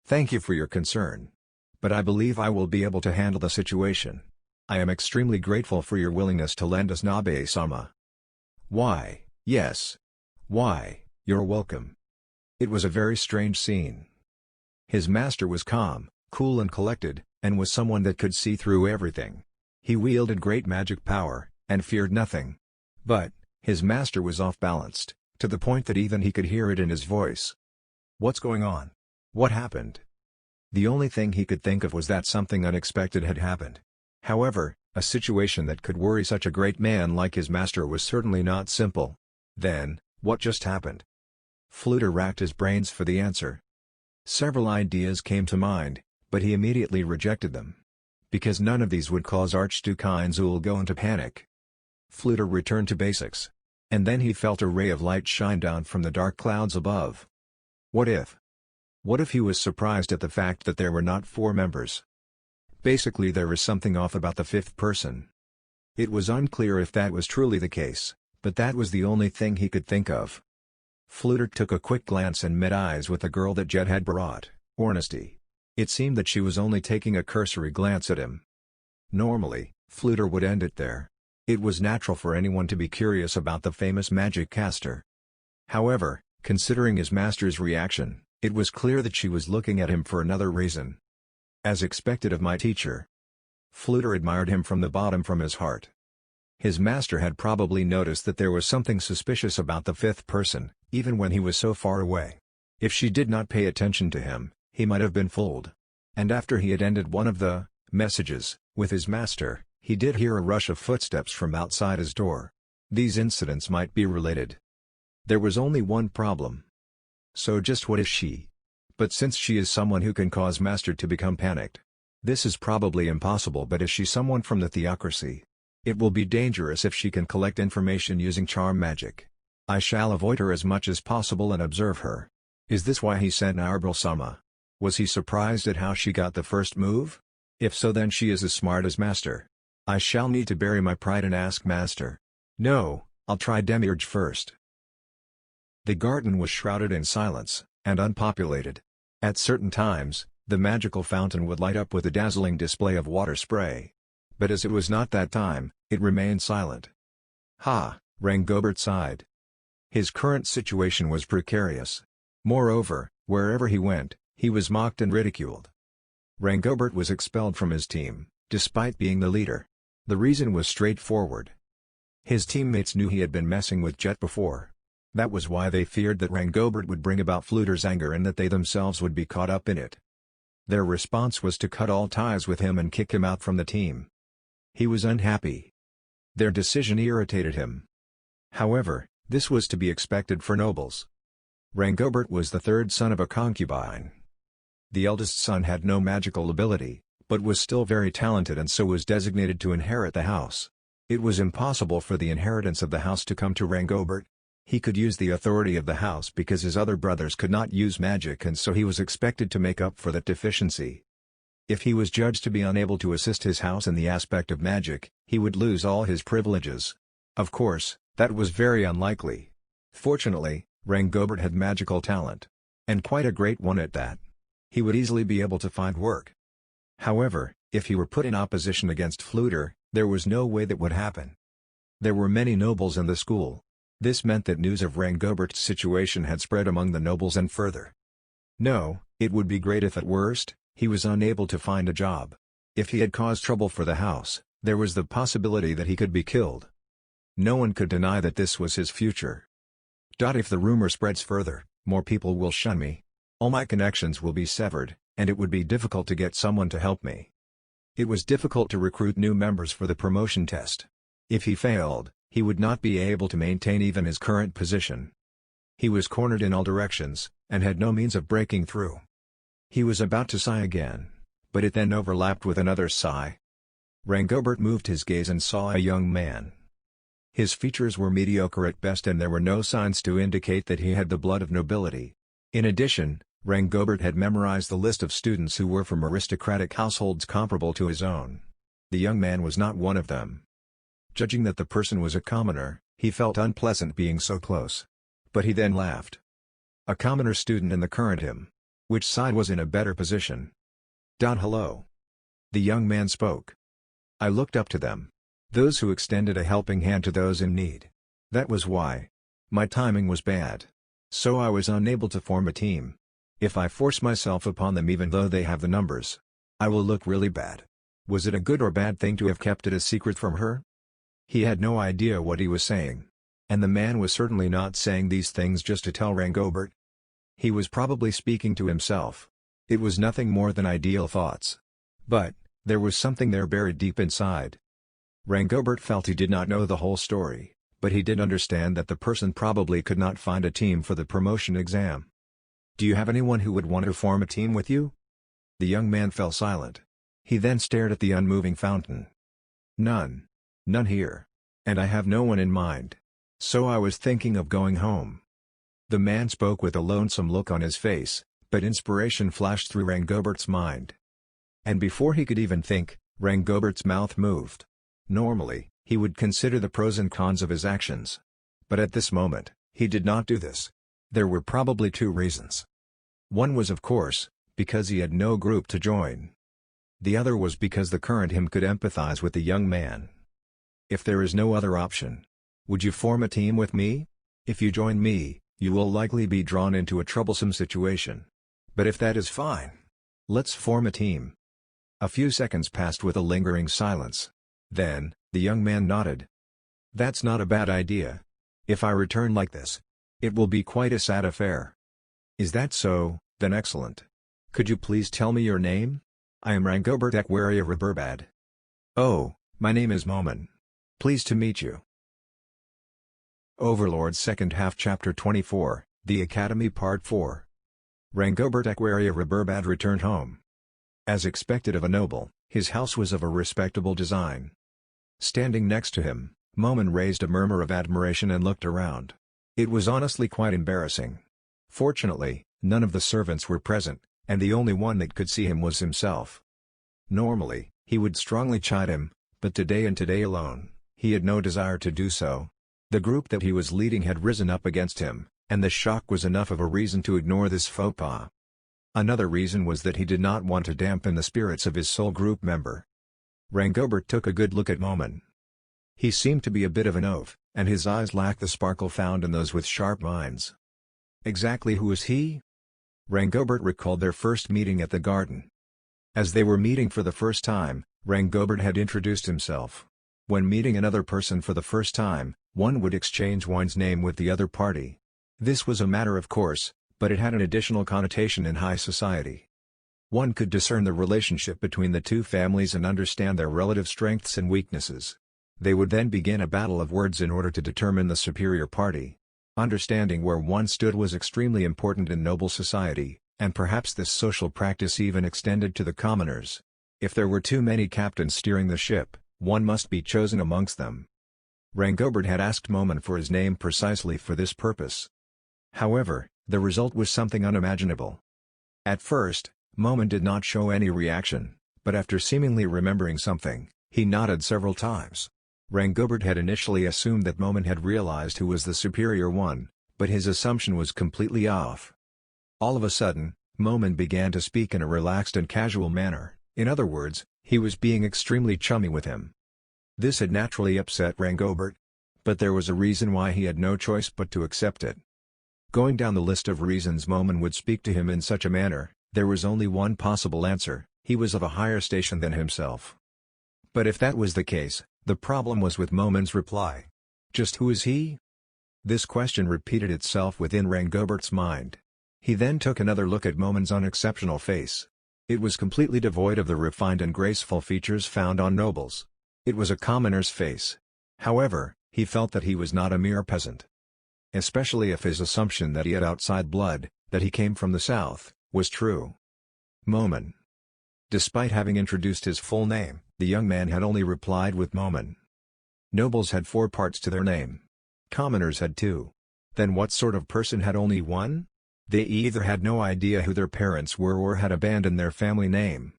Thank you for your concern. But I believe I will be able to handle the situation. I am extremely grateful for your willingness to lend us Nabe-sama. Why, yes. Why, you're welcome. It was a very strange scene. His master was calm, cool and collected, and was someone that could see through everything. He wielded great magic power, and feared nothing. But, his master was off-balanced, to the point that even he could hear it in his voice. What's going on? What happened? The only thing he could think of was that something unexpected had happened. However, a situation that could worry such a great man like his master was certainly not simple. Then, what just happened? Fluter racked his brains for the answer. Several ideas came to mind, but he immediately rejected them. Because none of these would cause Archduke Heinzul go into panic. Fluter returned to basics. And then he felt a ray of light shine down from the dark clouds above. What if? What if he was surprised at the fact that there were not 4 members? Basically there was something off about the 5th person. It was unclear if that was truly the case, but that was the only thing he could think of. Fluter took a quick glance and met eyes with the girl that Jet had brought, Ornesty. It seemed that she was only taking a cursory glance at him. Normally, Fluter would end it there. It was natural for anyone to be curious about the famous magic caster. However, considering his master's reaction, it was clear that she was looking at him for another reason. As expected of my teacher, Fluter admired him from the bottom from his heart. His master had probably noticed that there was something suspicious about the fifth person, even when he was so far away. If she did not pay attention to him, he might have been fooled. And after he had ended one of the messages with his master, he did hear a rush of footsteps from outside his door. These incidents might be related. There was only one problem. So just what is she? But since she is someone who can cause master to become panicked, this is probably impossible. But is she someone from the theocracy? It will be dangerous if she can collect information using charm magic. I shall avoid her as much as possible and observe her. Is this why he sent Arbel-sama? Was he surprised at how she got the first move? If so, then she is as smart as master. I shall need to bury my pride and ask master. No, I'll try Demiurge first. The garden was shrouded in silence, and unpopulated. At certain times, the magical fountain would light up with a dazzling display of water spray. But as it was not that time, it remained silent. Ha, Rangobert sighed. His current situation was precarious. Moreover, wherever he went, he was mocked and ridiculed. Rangobert was expelled from his team, despite being the leader. The reason was straightforward. His teammates knew he had been messing with Jet before. That was why they feared that Rangobert would bring about Fluter's anger and that they themselves would be caught up in it. Their response was to cut all ties with him and kick him out from the team. He was unhappy. Their decision irritated him. However, this was to be expected for nobles. Rangobert was the third son of a concubine. The eldest son had no magical ability, but was still very talented and so was designated to inherit the house. It was impossible for the inheritance of the house to come to Rangobert. He could use the authority of the house because his other brothers could not use magic, and so he was expected to make up for that deficiency. If he was judged to be unable to assist his house in the aspect of magic, he would lose all his privileges. Of course, that was very unlikely. Fortunately, Rangobert had magical talent. And quite a great one at that. He would easily be able to find work. However, if he were put in opposition against Fluter, there was no way that would happen. There were many nobles in the school. This meant that news of Rangobert's situation had spread among the nobles and further. No, it would be great if at worst, he was unable to find a job. If he had caused trouble for the house, there was the possibility that he could be killed. No one could deny that this was his future. If the rumor spreads further, more people will shun me. All my connections will be severed, and it would be difficult to get someone to help me. It was difficult to recruit new members for the promotion test. If he failed, he would not be able to maintain even his current position. He was cornered in all directions, and had no means of breaking through. He was about to sigh again, but it then overlapped with another sigh. Rangobert moved his gaze and saw a young man. His features were mediocre at best and there were no signs to indicate that he had the blood of nobility. In addition, Rangobert had memorized the list of students who were from aristocratic households comparable to his own. The young man was not one of them. Judging that the person was a commoner, he felt unpleasant being so close. But he then laughed. A commoner student in the current hymn. Which side was in a better position? Hello. The young man spoke. I looked up to them. Those who extended a helping hand to those in need. That was why. My timing was bad. So I was unable to form a team. If I force myself upon them even though they have the numbers, I will look really bad. Was it a good or bad thing to have kept it a secret from her? He had no idea what he was saying. And the man was certainly not saying these things just to tell Rangobert. He was probably speaking to himself. It was nothing more than ideal thoughts. But, there was something there buried deep inside. Rangobert felt he did not know the whole story, but he did understand that the person probably could not find a team for the promotion exam. Do you have anyone who would want to form a team with you? The young man fell silent. He then stared at the unmoving fountain. None. None here. And I have no one in mind. So I was thinking of going home. The man spoke with a lonesome look on his face, but inspiration flashed through Rangobert's mind. And before he could even think, Rangobert's mouth moved. Normally, he would consider the pros and cons of his actions. But at this moment, he did not do this. There were probably two reasons. One was of course, because he had no group to join. The other was because the current him could empathize with the young man. If there is no other option. Would you form a team with me? If you join me, you will likely be drawn into a troublesome situation. But if that is fine, let's form a team. A few seconds passed with a lingering silence. Then, the young man nodded. That's not a bad idea. If I return like this, it will be quite a sad affair. Is that so? Then excellent. Could you please tell me your name? I am Rangobert Ekwaria Reberbad. Oh, my name is Moman. Pleased to meet you. Overlord Second Half Chapter 24, The Academy Part 4. Rangobert Ekwaria Reberbad returned home. As expected of a noble, his house was of a respectable design. Standing next to him, Moman raised a murmur of admiration and looked around. It was honestly quite embarrassing. Fortunately, none of the servants were present, and the only one that could see him was himself. Normally, he would strongly chide him, but today and today alone, he had no desire to do so. The group that he was leading had risen up against him, and the shock was enough of a reason to ignore this faux pas. Another reason was that he did not want to dampen the spirits of his sole group member. Rangobert took a good look at Moman. He seemed to be a bit of an oaf, and his eyes lacked the sparkle found in those with sharp minds. Exactly who is he? Rangobert recalled their first meeting at the garden. As they were meeting for the first time, Rangobert had introduced himself. When meeting another person for the first time, one would exchange one's name with the other party. This was a matter of course, but it had an additional connotation in high society. One could discern the relationship between the two families and understand their relative strengths and weaknesses. They would then begin a battle of words in order to determine the superior party. Understanding where one stood was extremely important in noble society, and perhaps this social practice even extended to the commoners. If there were too many captains steering the ship, one must be chosen amongst them. Rangobert had asked Moman for his name precisely for this purpose. However, the result was something unimaginable. At first, Moman did not show any reaction, but after seemingly remembering something, he nodded several times. Rangobert had initially assumed that Moman had realized who was the superior one, but his assumption was completely off. All of a sudden, Moman began to speak in a relaxed and casual manner. In other words, he was being extremely chummy with him. This had naturally upset Rangobert, but there was a reason why he had no choice but to accept it. Going down the list of reasons Moman would speak to him in such a manner, there was only one possible answer: he was of a higher station than himself. But if that was the case, the problem was with Moman's reply. Just who is he? This question repeated itself within Rangobert's mind. He then took another look at Moman's unexceptional face. It was completely devoid of the refined and graceful features found on nobles. It was a commoner's face. However, he felt that he was not a mere peasant. Especially if his assumption that he had outside blood, that he came from the south, was true. Moman. Despite having introduced his full name, the young man had only replied with Moman. Nobles had 4 parts to their name. Commoners had 2. Then what sort of person had only 1? They either had no idea who their parents were or had abandoned their family name.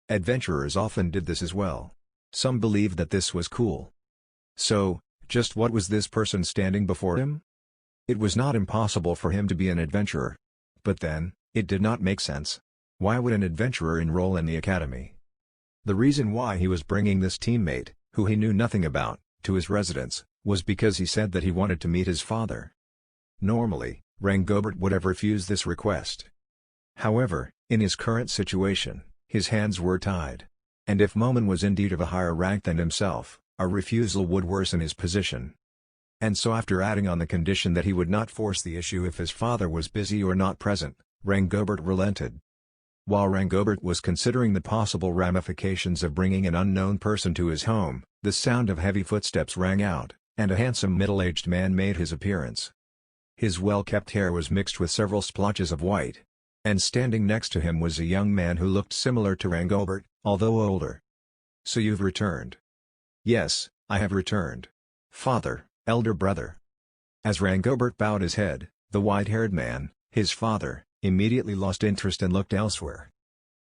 Adventurers often did this as well. Some believed that this was cool. So, just what was this person standing before him? It was not impossible for him to be an adventurer. But then, it did not make sense. Why would an adventurer enroll in the academy? The reason why he was bringing this teammate, who he knew nothing about, to his residence, was because he said that he wanted to meet his father. Normally, Rangobert would have refused this request. However, in his current situation, his hands were tied. And if Moman was indeed of a higher rank than himself, a refusal would worsen his position. And so after adding on the condition that he would not force the issue if his father was busy or not present, Rangobert relented. While Rangobert was considering the possible ramifications of bringing an unknown person to his home, the sound of heavy footsteps rang out, and a handsome middle-aged man made his appearance. His well-kept hair was mixed with several splotches of white. And standing next to him was a young man who looked similar to Rangobert, although older. "So you've returned?" "Yes, I have returned. Father, elder brother." As Rangobert bowed his head, the white-haired man, his father, immediately lost interest and looked elsewhere.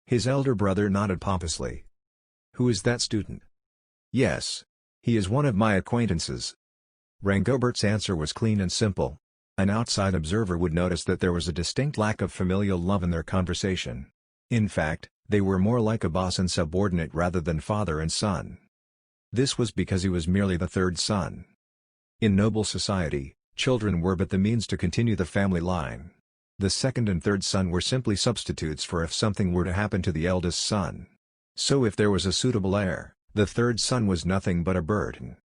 His elder brother nodded pompously. "Who is that student?" "Yes. He is one of my acquaintances." Rangobert's answer was clean and simple. An outside observer would notice that there was a distinct lack of familial love in their conversation. In fact, they were more like a boss and subordinate rather than father and son. This was because he was merely the third son. In noble society, children were but the means to continue the family line. The second and third son were simply substitutes for if something were to happen to the eldest son. So if there was a suitable heir, the third son was nothing but a burden.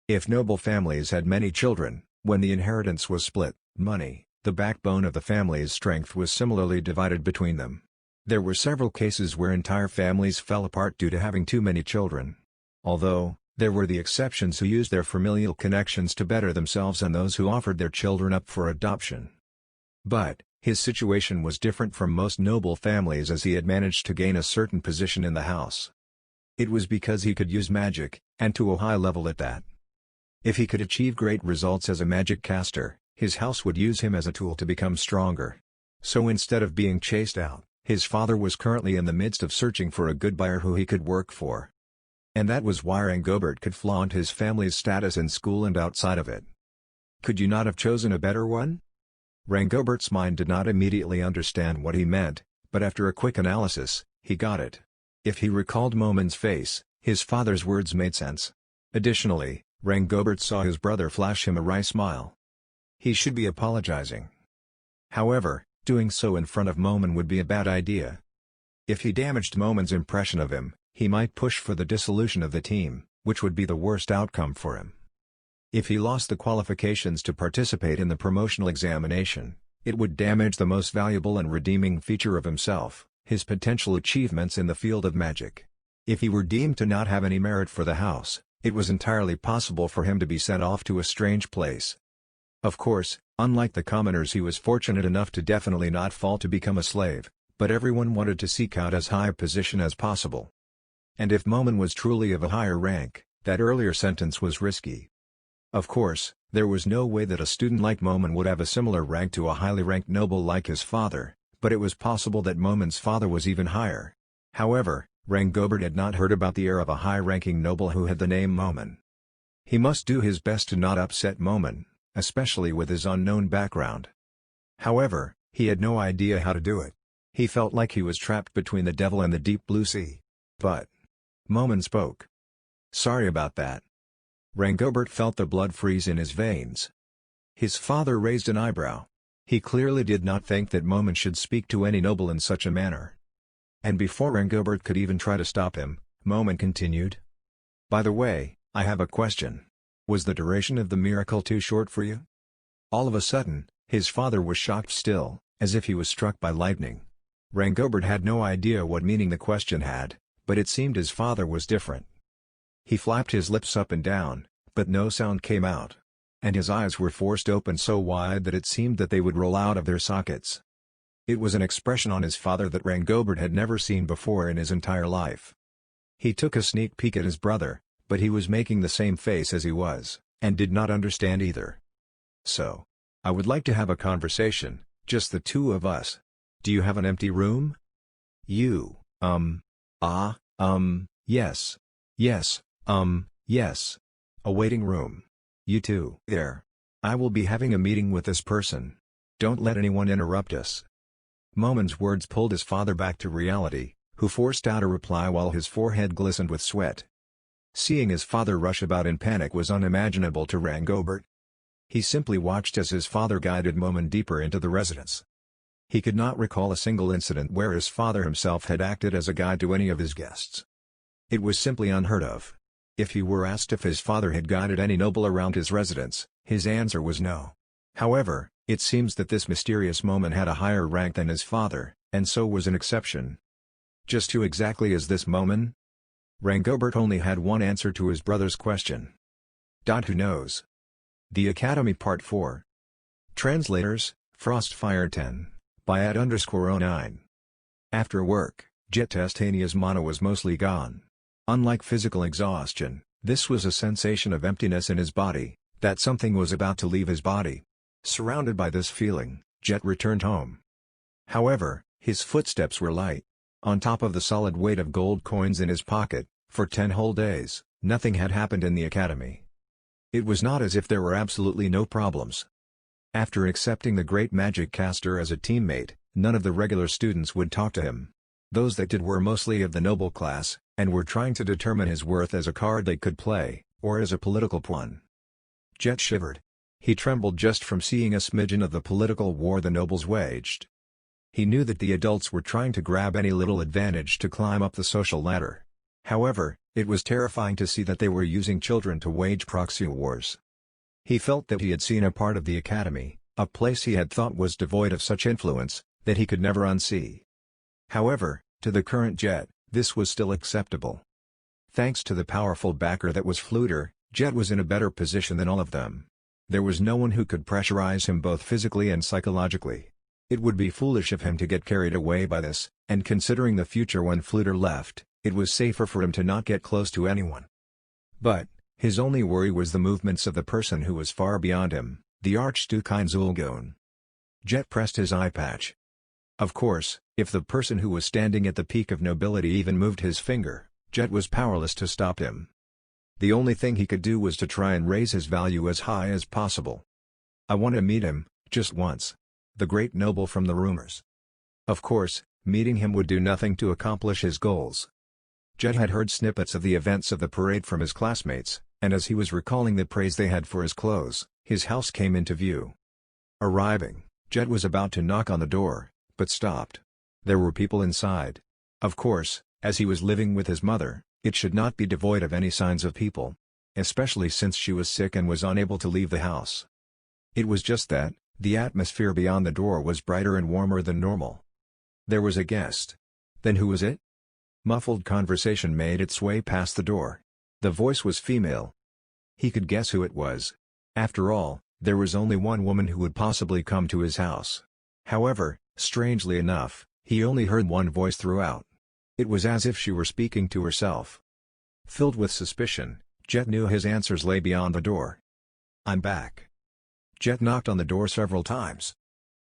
If noble families had many children, when the inheritance was split, money, the backbone of the family's strength, was similarly divided between them. There were several cases where entire families fell apart due to having too many children. Although, there were the exceptions who used their familial connections to better themselves and those who offered their children up for adoption. But, his situation was different from most noble families, as he had managed to gain a certain position in the house. It was because he could use magic, and to a high level at that. If he could achieve great results as a magic caster, his house would use him as a tool to become stronger. So instead of being chased out, his father was currently in the midst of searching for a good buyer who he could work for. And that was why Rangobert could flaunt his family's status in school and outside of it. Could you not have chosen a better one? Rangobert's mind did not immediately understand what he meant, but after a quick analysis, he got it. If he recalled Momin's face, his father's words made sense. Additionally, Rangobert saw his brother flash him a wry smile. He should be apologizing. However, doing so in front of Momin would be a bad idea. If he damaged Momin's impression of him, he might push for the dissolution of the team, which would be the worst outcome for him. If he lost the qualifications to participate in the promotional examination, it would damage the most valuable and redeeming feature of himself, his potential achievements in the field of magic. If he were deemed to not have any merit for the house, it was entirely possible for him to be sent off to a strange place. Of course, unlike the commoners, he was fortunate enough to definitely not fall to become a slave, but everyone wanted to seek out as high a position as possible. And if Momin was truly of a higher rank, that earlier sentence was risky. Of course, there was no way that a student like Momin would have a similar rank to a highly ranked noble like his father, but it was possible that Momin's father was even higher. However, Rangobert had not heard about the heir of a high-ranking noble who had the name Momin. He must do his best to not upset Momin, especially with his unknown background. However, he had no idea how to do it. He felt like he was trapped between the devil and the deep blue sea. But Momin spoke. "Sorry about that." Rangobert felt the blood freeze in his veins. His father raised an eyebrow. He clearly did not think that Momin should speak to any noble in such a manner. And before Rangobert could even try to stop him, Momin continued. "By the way, I have a question. Was the duration of the miracle too short for you?" All of a sudden, his father was shocked still, as if he was struck by lightning. Rangobert had no idea what meaning the question had, but it seemed his father was different. He flapped his lips up and down, but no sound came out. And his eyes were forced open so wide that it seemed that they would roll out of their sockets. It was an expression on his father that Rangobert had never seen before in his entire life. He took a sneak peek at his brother, but he was making the same face as he was, and did not understand either. "So, I would like to have a conversation, just the two of us. Do you have an empty room?" "You, yes. Yes, yes. A waiting room. You two there. I will be having a meeting with this person. Don't let anyone interrupt us." Momin's words pulled his father back to reality, who forced out a reply while his forehead glistened with sweat. Seeing his father rush about in panic was unimaginable to Rangobert. He simply watched as his father guided Momin deeper into the residence. He could not recall a single incident where his father himself had acted as a guide to any of his guests. It was simply unheard of. If he were asked if his father had guided any noble around his residence, his answer was no. However, it seems that this mysterious Momin had a higher rank than his father, and so was an exception. Just who exactly is this Momin? Rangobert only had one answer to his brother's question. Who knows? The Academy Part 4. Translators, Frostfire 10, by @_09. After work, Jet Testania's mana was mostly gone. Unlike physical exhaustion, this was a sensation of emptiness in his body, that something was about to leave his body. Surrounded by this feeling, Jet returned home. However, his footsteps were light. On top of the solid weight of gold coins in his pocket, for 10 whole days, nothing had happened in the academy. It was not as if there were absolutely no problems. After accepting the great magic caster as a teammate, none of the regular students would talk to him. Those that did were mostly of the noble class, and were trying to determine his worth as a card they could play, or as a political pawn. Jet shivered. He trembled just from seeing a smidgen of the political war the nobles waged. He knew that the adults were trying to grab any little advantage to climb up the social ladder. However, it was terrifying to see that they were using children to wage proxy wars. He felt that he had seen a part of the academy, a place he had thought was devoid of such influence, that he could never unsee. However, to the current Jet, this was still acceptable. Thanks to the powerful backer that was Fluter, Jet was in a better position than all of them. There was no one who could pressurize him both physically and psychologically. It would be foolish of him to get carried away by this, and considering the future when Fluter left, it was safer for him to not get close to anyone. But, his only worry was the movements of the person who was far beyond him, the Archduke Zulgon. Jet pressed his eye patch. Of course, if the person who was standing at the peak of nobility even moved his finger, Jet was powerless to stop him. The only thing he could do was to try and raise his value as high as possible. I want to meet him, just once. The great noble from the rumors. Of course, meeting him would do nothing to accomplish his goals. Jet had heard snippets of the events of the parade from his classmates, and as he was recalling the praise they had for his clothes, his house came into view. Arriving, Jet was about to knock on the door, but stopped. There were people inside. Of course, as he was living with his mother, it should not be devoid of any signs of people. Especially since she was sick and was unable to leave the house. It was just that, the atmosphere beyond the door was brighter and warmer than normal. There was a guest. Then who was it? Muffled conversation made its way past the door. The voice was female. He could guess who it was. After all, there was only one woman who would possibly come to his house. However, strangely enough, he only heard one voice throughout. It was as if she were speaking to herself. Filled with suspicion, Jet knew his answers lay beyond the door. "I'm back." Jet knocked on the door several times.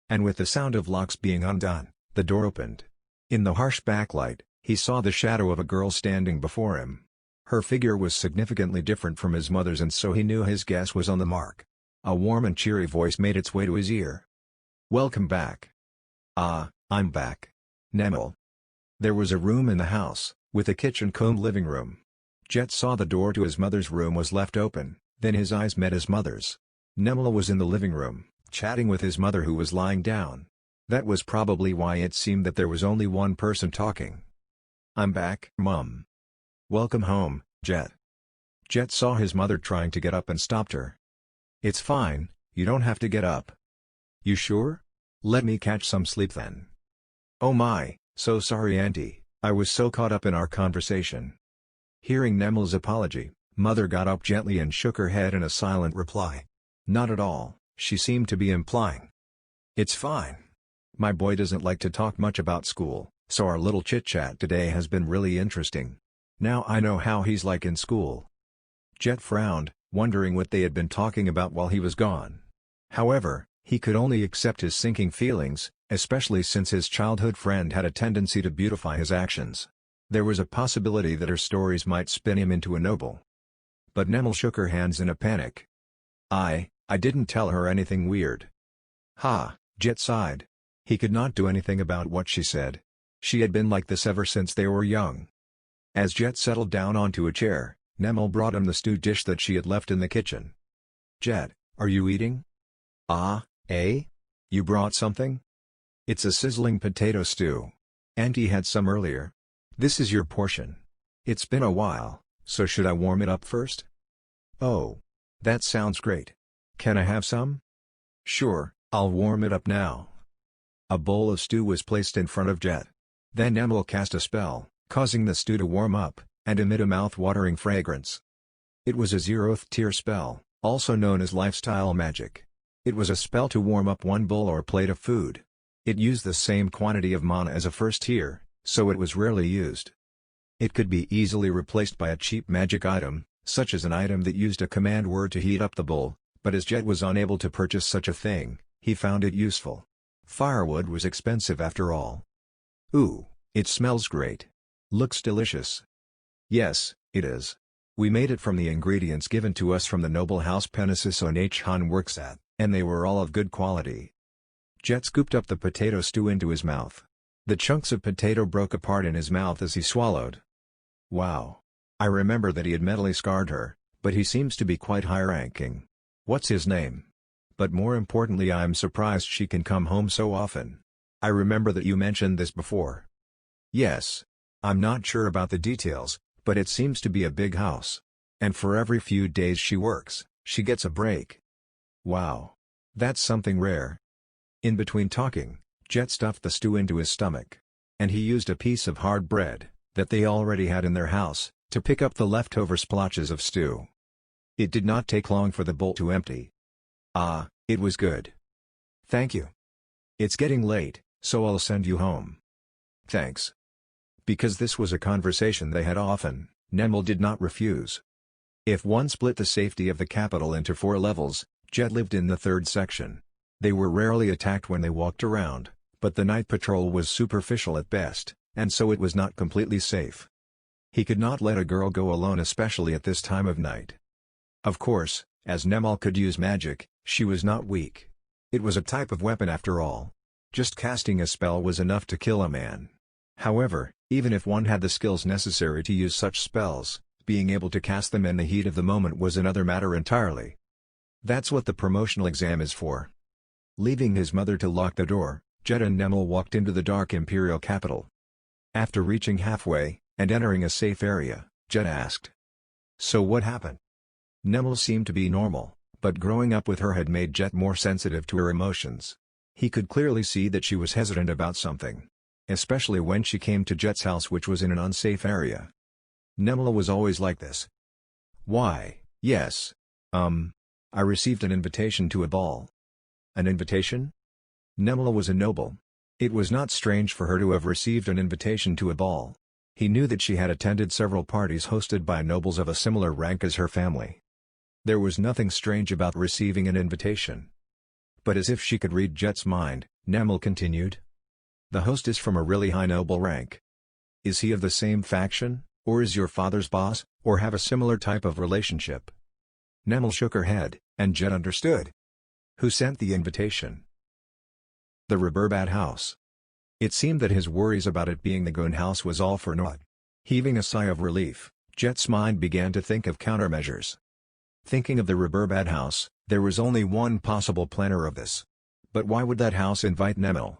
And with the sound of locks being undone, the door opened. In the harsh backlight, he saw the shadow of a girl standing before him. Her figure was significantly different from his mother's, and so he knew his guess was on the mark. A warm and cheery voice made its way to his ear. "Welcome back." "Ah, I'm back. Nemel." There was a room in the house, with a kitchen-cum living room. Jet saw the door to his mother's room was left open, then his eyes met his mother's. Nemel was in the living room, chatting with his mother who was lying down. That was probably why it seemed that there was only one person talking. "I'm back, Mum." "Welcome home, Jet." Jet saw his mother trying to get up and stopped her. "It's fine, you don't have to get up." "You sure? Let me catch some sleep then." "Oh my, so sorry Auntie, I was so caught up in our conversation." Hearing Nemel's apology, Mother got up gently and shook her head in a silent reply. "Not at all," she seemed to be implying. "It's fine. My boy doesn't like to talk much about school, so our little chit-chat today has been really interesting. Now I know how he's like in school." Jet frowned, wondering what they had been talking about while he was gone. However, he could only accept his sinking feelings, especially since his childhood friend had a tendency to beautify his actions. There was a possibility that her stories might spin him into a noble. But Nemel shook her hands in a panic. I didn't tell her anything weird." "Ha," Jet sighed. He could not do anything about what she said. She had been like this ever since they were young. As Jet settled down onto a chair, Nemel brought him the stew dish that she had left in the kitchen. "Jet, are you eating?" "Ah, eh? You brought something?" "It's a sizzling potato stew. Auntie had some earlier. This is your portion. It's been a while, so should I warm it up first?" "Oh. That sounds great. Can I have some?" "Sure, I'll warm it up now." A bowl of stew was placed in front of Jet. Then Nemel cast a spell, causing the stew to warm up, and emit a mouth-watering fragrance. It was a 0th tier spell, also known as lifestyle magic. It was a spell to warm up one bowl or plate of food. It used the same quantity of mana as a 1st tier, so it was rarely used. It could be easily replaced by a cheap magic item, such as an item that used a command word to heat up the bowl, but as Jet was unable to purchase such a thing, he found it useful. Firewood was expensive after all. "Ooh, it smells great. Looks delicious." "Yes, it is. We made it from the ingredients given to us from the noble house Penesis on Han works at, and they were all of good quality." Jet scooped up the potato stew into his mouth. The chunks of potato broke apart in his mouth as he swallowed. Wow. I remember that he had mentally scarred her, but he seems to be quite high-ranking. What's his name? But more importantly, I am surprised she can come home so often. I remember that you mentioned this before. Yes. I'm not sure about the details, but it seems to be a big house. And for every few days she works, she gets a break. Wow. That's something rare. In between talking, Jet stuffed the stew into his stomach. And he used a piece of hard bread, that they already had in their house, to pick up the leftover splotches of stew. It did not take long for the bowl to empty. Ah, it was good. Thank you. It's getting late, so I'll send you home. Thanks. Because this was a conversation they had often, Nemel did not refuse. If one split the safety of the capital into 4 levels, Jet lived in the 3rd section. They were rarely attacked when they walked around, but the night patrol was superficial at best, and so it was not completely safe. He could not let a girl go alone, especially at this time of night. Of course, as Nemel could use magic, she was not weak. It was a type of weapon after all. Just casting a spell was enough to kill a man. However, even if one had the skills necessary to use such spells, being able to cast them in the heat of the moment was another matter entirely. That's what the promotional exam is for. Leaving his mother to lock the door, Jet and Nemel walked into the dark Imperial capital. After reaching halfway, and entering a safe area, Jet asked, "So what happened?" Nemel seemed to be normal, but growing up with her had made Jet more sensitive to her emotions. He could clearly see that she was hesitant about something. Especially when she came to Jet's house, which was in an unsafe area. Nemel was always like this. Why, yes. I received an invitation to a ball. An invitation? Nemel was a noble. It was not strange for her to have received an invitation to a ball. He knew that she had attended several parties hosted by nobles of a similar rank as her family. There was nothing strange about receiving an invitation. But as if she could read Jet's mind, Nemel continued. The host is from a really high noble rank. Is he of the same faction, or is your father's boss, or have a similar type of relationship? Nemel shook her head, and Jet understood. Who sent the invitation? The Reberbad house. It seemed that his worries about it being the Goon house was all for naught. Heaving a sigh of relief, Jet's mind began to think of countermeasures. Thinking of the Reberbad house, there was only one possible planner of this. But why would that house invite Nemel?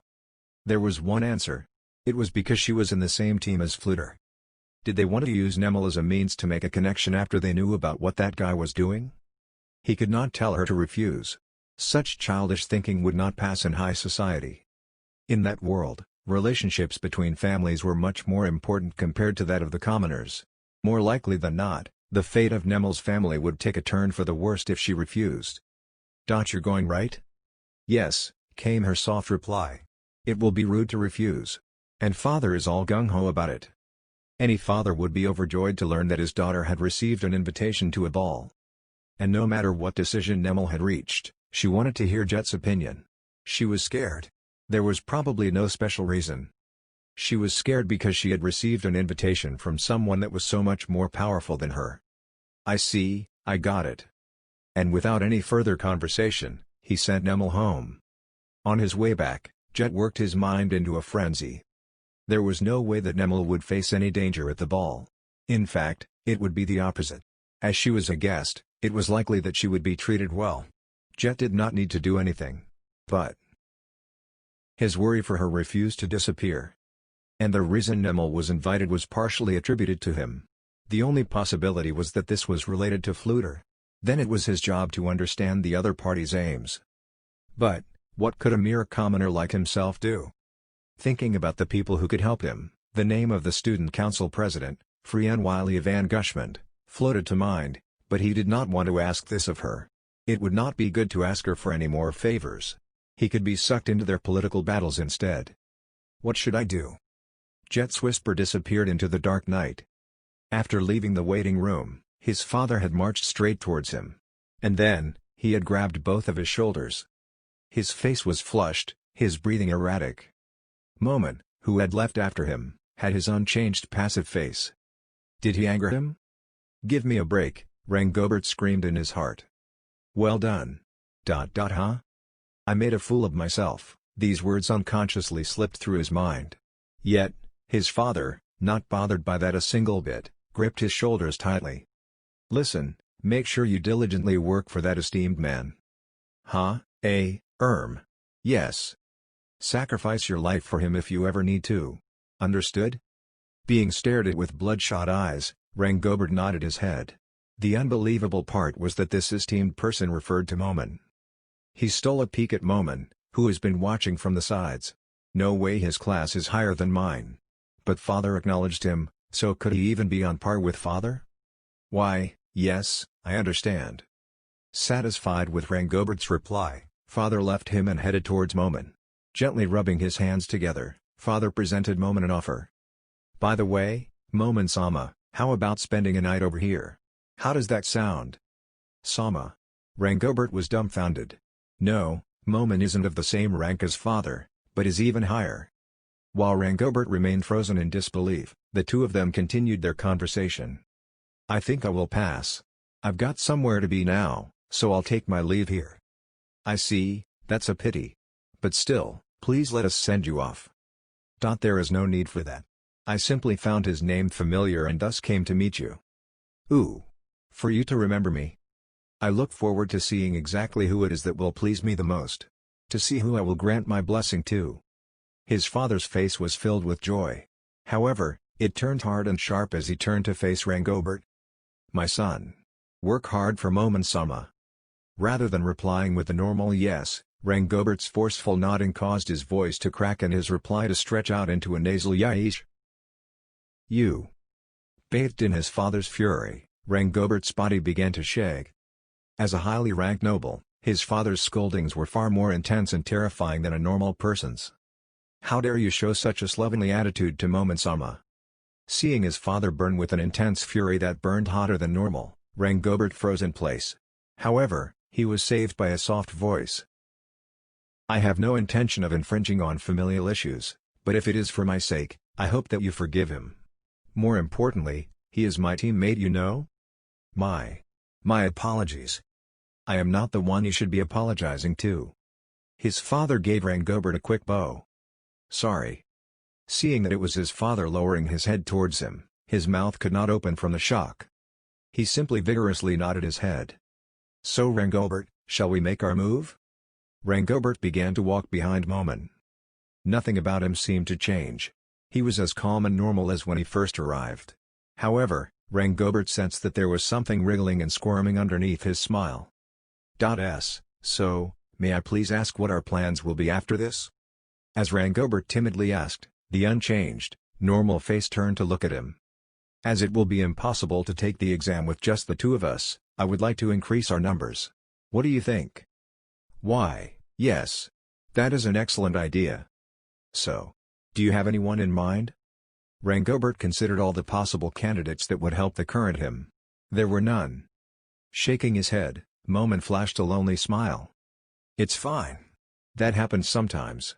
There was one answer. It was because she was in the same team as Fluter. Did they want to use Nemel as a means to make a connection after they knew about what that guy was doing? He could not tell her to refuse. Such childish thinking would not pass in high society. In that world, relationships between families were much more important compared to that of the commoners. More likely than not, the fate of Nemel's family would take a turn for the worst if she refused. You're going right? Yes, came her soft reply. It will be rude to refuse. And father is all gung-ho about it. Any father would be overjoyed to learn that his daughter had received an invitation to a ball. And no matter what decision Nemel had reached, she wanted to hear Jet's opinion. She was scared. There was probably no special reason. She was scared because she had received an invitation from someone that was so much more powerful than her. I see, I got it. And without any further conversation, he sent Nemel home. On his way back, Jet worked his mind into a frenzy. There was no way that Nemel would face any danger at the ball. In fact, it would be the opposite. As she was a guest, it was likely that she would be treated well. Jet did not need to do anything. But his worry for her refused to disappear. And the reason Nemel was invited was partially attributed to him. The only possibility was that this was related to Fluter. Then it was his job to understand the other party's aims. But what could a mere commoner like himself do? Thinking about the people who could help him, the name of the student council president, Frienne Wiley Van Gushmond, floated to mind, but he did not want to ask this of her. It would not be good to ask her for any more favors. He could be sucked into their political battles instead. What should I do? Jet's whisper disappeared into the dark night. After leaving the waiting room, his father had marched straight towards him. And then, he had grabbed both of his shoulders. His face was flushed, his breathing erratic. Momen, who had left after him, had his unchanged passive face. Did he anger him? Give me a break, Rangobert screamed in his heart. Well done. Huh? I made a fool of myself, these words unconsciously slipped through his mind. Yet, his father, not bothered by that a single bit, gripped his shoulders tightly. "Listen, make sure you diligently work for that esteemed man." "Huh, yes. Sacrifice your life for him if you ever need to. Understood?" Being stared at with bloodshot eyes, Rangobert nodded his head. The unbelievable part was that this esteemed person referred to Momin. He stole a peek at Momin, who has been watching from the sides. No way his class is higher than mine. But father acknowledged him, so could he even be on par with father? "Why, yes, I understand." Satisfied with Rangobert's reply, father left him and headed towards Momin. Gently rubbing his hands together, father presented Momin an offer. "By the way, Momin-sama, how about spending a night over here? How does that sound?" "Sama?" Rangobert was dumbfounded. No, Momin isn't of the same rank as father, but is even higher. While Rangobert remained frozen in disbelief, the two of them continued their conversation. "I think I will pass. I've got somewhere to be now, so I'll take my leave here." "I see, that's a pity. But still, please let us send you off." "There is no need for that. I simply found his name familiar and thus came to meet you." "Ooh. For you to remember me. I look forward to seeing exactly who it is that will please me the most. To see who I will grant my blessing to." His father's face was filled with joy. However, it turned hard and sharp as he turned to face Rangobert. "My son. Work hard for Momin-sama." Rather than replying with the normal yes, Rangobert's forceful nodding caused his voice to crack and his reply to stretch out into a nasal yeesh. "You." Bathed in his father's fury, Rangobert's body began to shake. As a highly ranked noble, his father's scoldings were far more intense and terrifying than a normal person's. "How dare you show such a slovenly attitude to Momin-sama?" Seeing his father burn with an intense fury that burned hotter than normal, Rangobert froze in place. However, he was saved by a soft voice. "I have no intention of infringing on familial issues, but if it is for my sake, I hope that you forgive him. More importantly, he is my teammate, you know?" My apologies. I am not the one you should be apologizing to." His father gave Rangobert a quick bow. "Sorry." Seeing that it was his father lowering his head towards him, his mouth could not open from the shock. He simply vigorously nodded his head. "So Rangobert, shall we make our move?" Rangobert began to walk behind Momin. Nothing about him seemed to change. He was as calm and normal as when he first arrived. However, Rangobert sensed that there was something wriggling and squirming underneath his smile. So, may I please ask what our plans will be after this?" As Rangobert timidly asked, the unchanged, normal face turned to look at him. "As it will be impossible to take the exam with just the two of us, I would like to increase our numbers. What do you think?" "Why, yes. That is an excellent idea. So, do you have anyone in mind?" Rangobert considered all the possible candidates that would help the current him. There were none. Shaking his head, Momin flashed a lonely smile. "It's fine. That happens sometimes."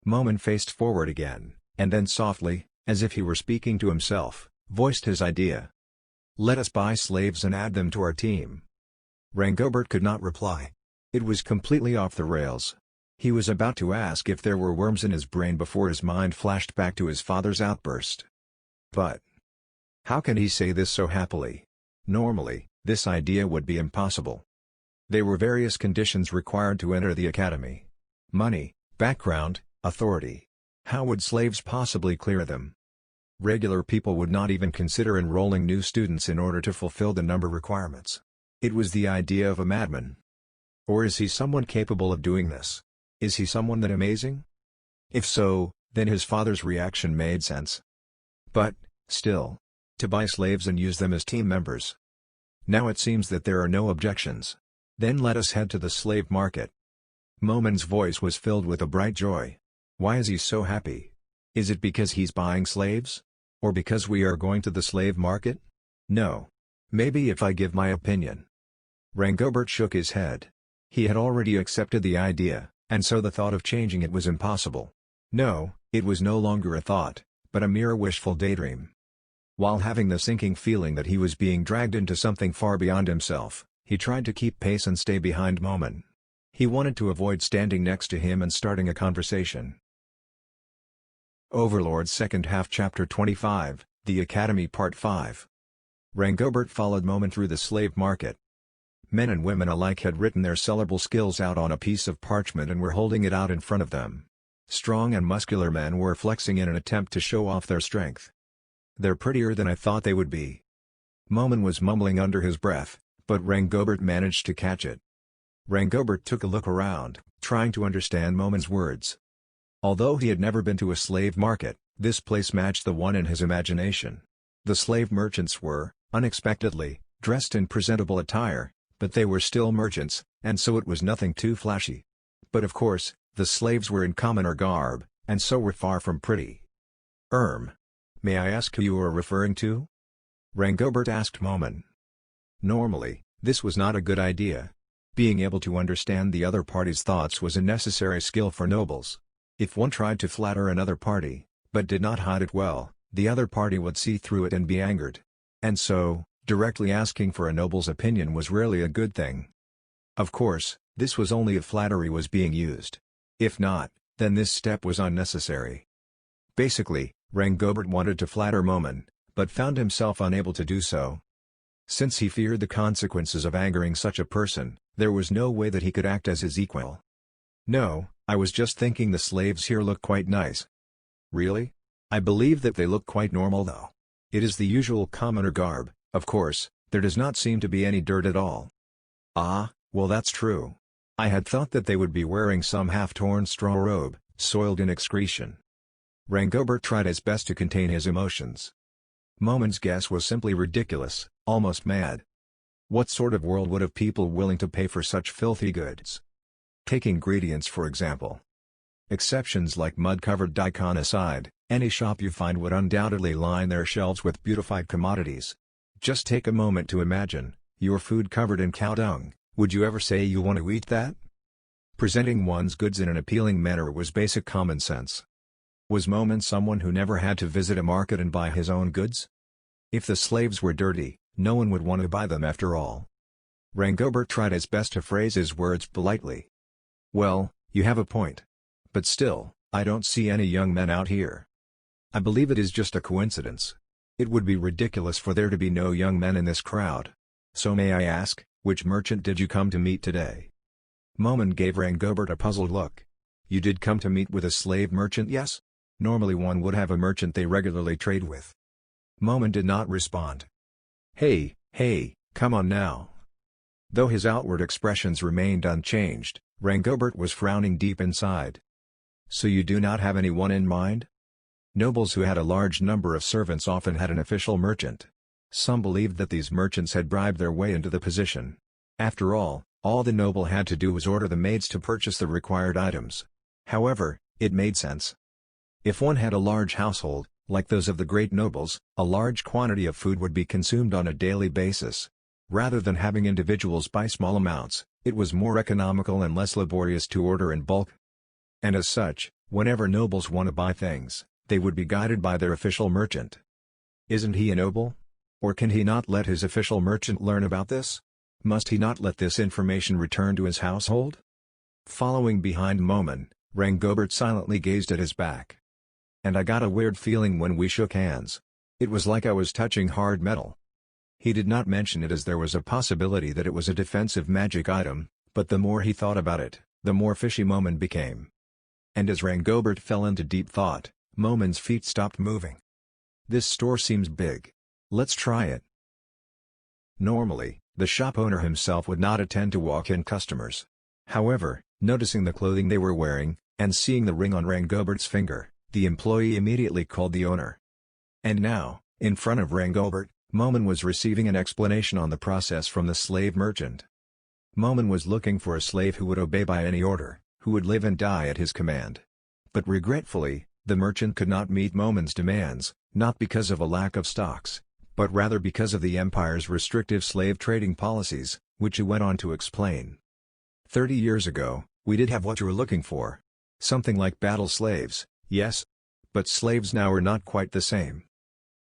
Momin faced forward again, and then softly, as if he were speaking to himself, voiced his idea. "Let us buy slaves and add them to our team." Rangobert could not reply. It was completely off the rails. He was about to ask if there were worms in his brain before his mind flashed back to his father's outburst. But how can he say this so happily? Normally, this idea would be impossible. There were various conditions required to enter the academy. Money, background, authority. How would slaves possibly clear them? Regular people would not even consider enrolling new students in order to fulfill the number requirements. It was the idea of a madman. Or is he someone capable of doing this? Is he someone that amazing? If so, then his father's reaction made sense. But, still, to buy slaves and use them as team members. Now it seems that there are no objections. Then let us head to the slave market. Momin's voice was filled with a bright joy. Why is he so happy? Is it because he's buying slaves? Or because we are going to the slave market? No. Maybe if I give my opinion. Rangobert shook his head. He had already accepted the idea, and so the thought of changing it was impossible. No, it was no longer a thought, but a mere wishful daydream. While having the sinking feeling that he was being dragged into something far beyond himself, he tried to keep pace and stay behind Momin. He wanted to avoid standing next to him and starting a conversation. Overlord Second Half Chapter 25, The Academy Part 5. Rangobert followed Momen through the slave market. Men and women alike had written their sellable skills out on a piece of parchment and were holding it out in front of them. Strong and muscular men were flexing in an attempt to show off their strength. "They're prettier than I thought they would be." Momen was mumbling under his breath, but Rangobert managed to catch it. Rangobert took a look around, trying to understand Momen's words. Although he had never been to a slave market, this place matched the one in his imagination. The slave merchants were, unexpectedly, dressed in presentable attire, but they were still merchants, and so it was nothing too flashy. But of course, the slaves were in commoner garb, and so were far from pretty. May I ask who you are referring to?" Rangobert asked Momen. Normally, this was not a good idea. Being able to understand the other party's thoughts was a necessary skill for nobles. If one tried to flatter another party, but did not hide it well, the other party would see through it and be angered. And so, directly asking for a noble's opinion was rarely a good thing. Of course, this was only if flattery was being used. If not, then this step was unnecessary. Basically, Rangobert wanted to flatter Momen, but found himself unable to do so. Since he feared the consequences of angering such a person, there was no way that he could act as his equal. "No, I was just thinking the slaves here look quite nice." "Really? I believe that they look quite normal though. It is the usual commoner garb, of course, there does not seem to be any dirt at all." "Ah, well that's true. I had thought that they would be wearing some half-torn straw robe, soiled in excretion." Rangobert tried his best to contain his emotions. Momen's guess was simply ridiculous, almost mad. What sort of world would have people willing to pay for such filthy goods? Take ingredients for example. Exceptions like mud-covered daikon aside, any shop you find would undoubtedly line their shelves with beautified commodities. Just take a moment to imagine, your food covered in cow dung, would you ever say you want to eat that? Presenting one's goods in an appealing manner was basic common sense. Was Momen someone who never had to visit a market and buy his own goods? If the slaves were dirty, no one would want to buy them after all. Rangobert tried his best to phrase his words politely. "Well, you have a point. But still, I don't see any young men out here. I believe it is just a coincidence. It would be ridiculous for there to be no young men in this crowd. So may I ask, which merchant did you come to meet today?" Momen gave Rangobert a puzzled look. "You did come to meet with a slave merchant, yes? Normally one would have a merchant they regularly trade with." Momen did not respond. Hey, come on now." Though his outward expressions remained unchanged, Rangobert was frowning deep inside. "So you do not have anyone in mind?" Nobles who had a large number of servants often had an official merchant. Some believed that these merchants had bribed their way into the position. After all the noble had to do was order the maids to purchase the required items. However, it made sense. If one had a large household, like those of the great nobles, a large quantity of food would be consumed on a daily basis. Rather than having individuals buy small amounts, it was more economical and less laborious to order in bulk. And as such, whenever nobles want to buy things, they would be guided by their official merchant. Isn't he a noble? Or can he not let his official merchant learn about this? Must he not let this information return to his household? Following behind Momen, Rangobert silently gazed at his back. "And I got a weird feeling when we shook hands. It was like I was touching hard metal." He did not mention it as there was a possibility that it was a defensive magic item, but the more he thought about it, the more fishy Momen became. And as Rangobert fell into deep thought, Momen's feet stopped moving. "This store seems big. Let's try it." Normally, the shop owner himself would not attend to walk-in customers. However, noticing the clothing they were wearing, and seeing the ring on Rangobert's finger, the employee immediately called the owner. And now, in front of Rangobert, Momen was receiving an explanation on the process from the slave merchant. Momen was looking for a slave who would obey by any order, who would live and die at his command. But regretfully, the merchant could not meet Momen's demands, not because of a lack of stocks, but rather because of the empire's restrictive slave trading policies, which he went on to explain. 30 years ago, we did have what you were looking for. Something like battle slaves, yes. But slaves now are not quite the same.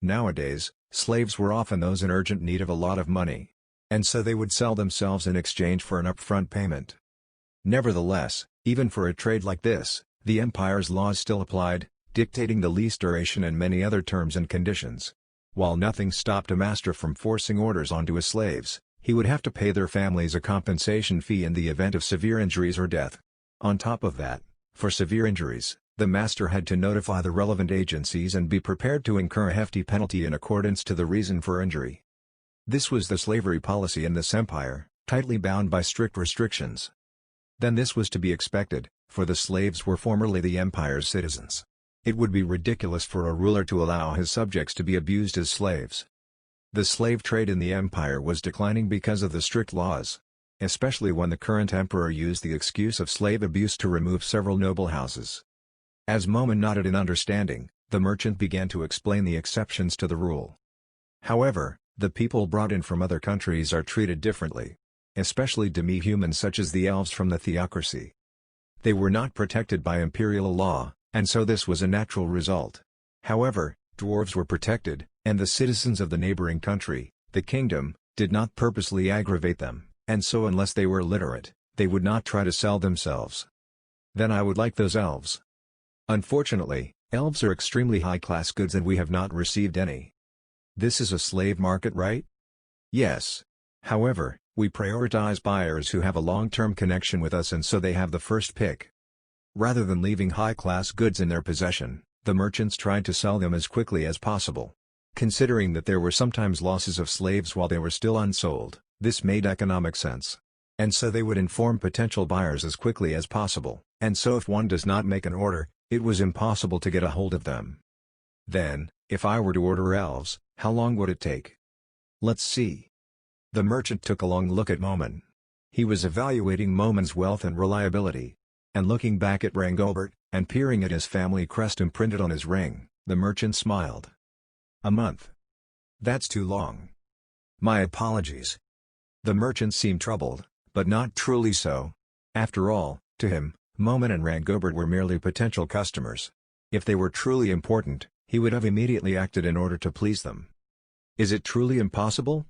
Nowadays, slaves were often those in urgent need of a lot of money. And so they would sell themselves in exchange for an upfront payment. Nevertheless, even for a trade like this, the empire's laws still applied, dictating the lease duration and many other terms and conditions. While nothing stopped a master from forcing orders onto his slaves, he would have to pay their families a compensation fee in the event of severe injuries or death. On top of that, for severe injuries, the master had to notify the relevant agencies and be prepared to incur a hefty penalty in accordance to the reason for injury. This was the slavery policy in this empire, tightly bound by strict restrictions. Then this was to be expected, for the slaves were formerly the empire's citizens. It would be ridiculous for a ruler to allow his subjects to be abused as slaves. The slave trade in the empire was declining because of the strict laws, especially when the current emperor used the excuse of slave abuse to remove several noble houses. As Momen nodded in understanding, the merchant began to explain the exceptions to the rule. However, the people brought in from other countries are treated differently, especially demi-humans such as the elves from the theocracy. They were not protected by imperial law, and so this was a natural result. However, dwarves were protected, and the citizens of the neighboring country, the kingdom, did not purposely aggravate them, and so unless they were literate, they would not try to sell themselves. Then I would like those elves. Unfortunately, elves are extremely high-class goods and we have not received any. This is a slave market, right? Yes. However, we prioritize buyers who have a long-term connection with us and so they have the first pick. Rather than leaving high-class goods in their possession, the merchants tried to sell them as quickly as possible. Considering that there were sometimes losses of slaves while they were still unsold, this made economic sense. And so they would inform potential buyers as quickly as possible, and so if one does not make an order, it was impossible to get a hold of them. Then, if I were to order elves, how long would it take? Let's see. The merchant took a long look at Momen. He was evaluating Momen's wealth and reliability. And looking back at Rangobert, and peering at his family crest imprinted on his ring, the merchant smiled. A month. That's too long. My apologies. The merchant seemed troubled, but not truly so. After all, to him, Momen and Rangobert were merely potential customers. If they were truly important, he would have immediately acted in order to please them. Is it truly impossible?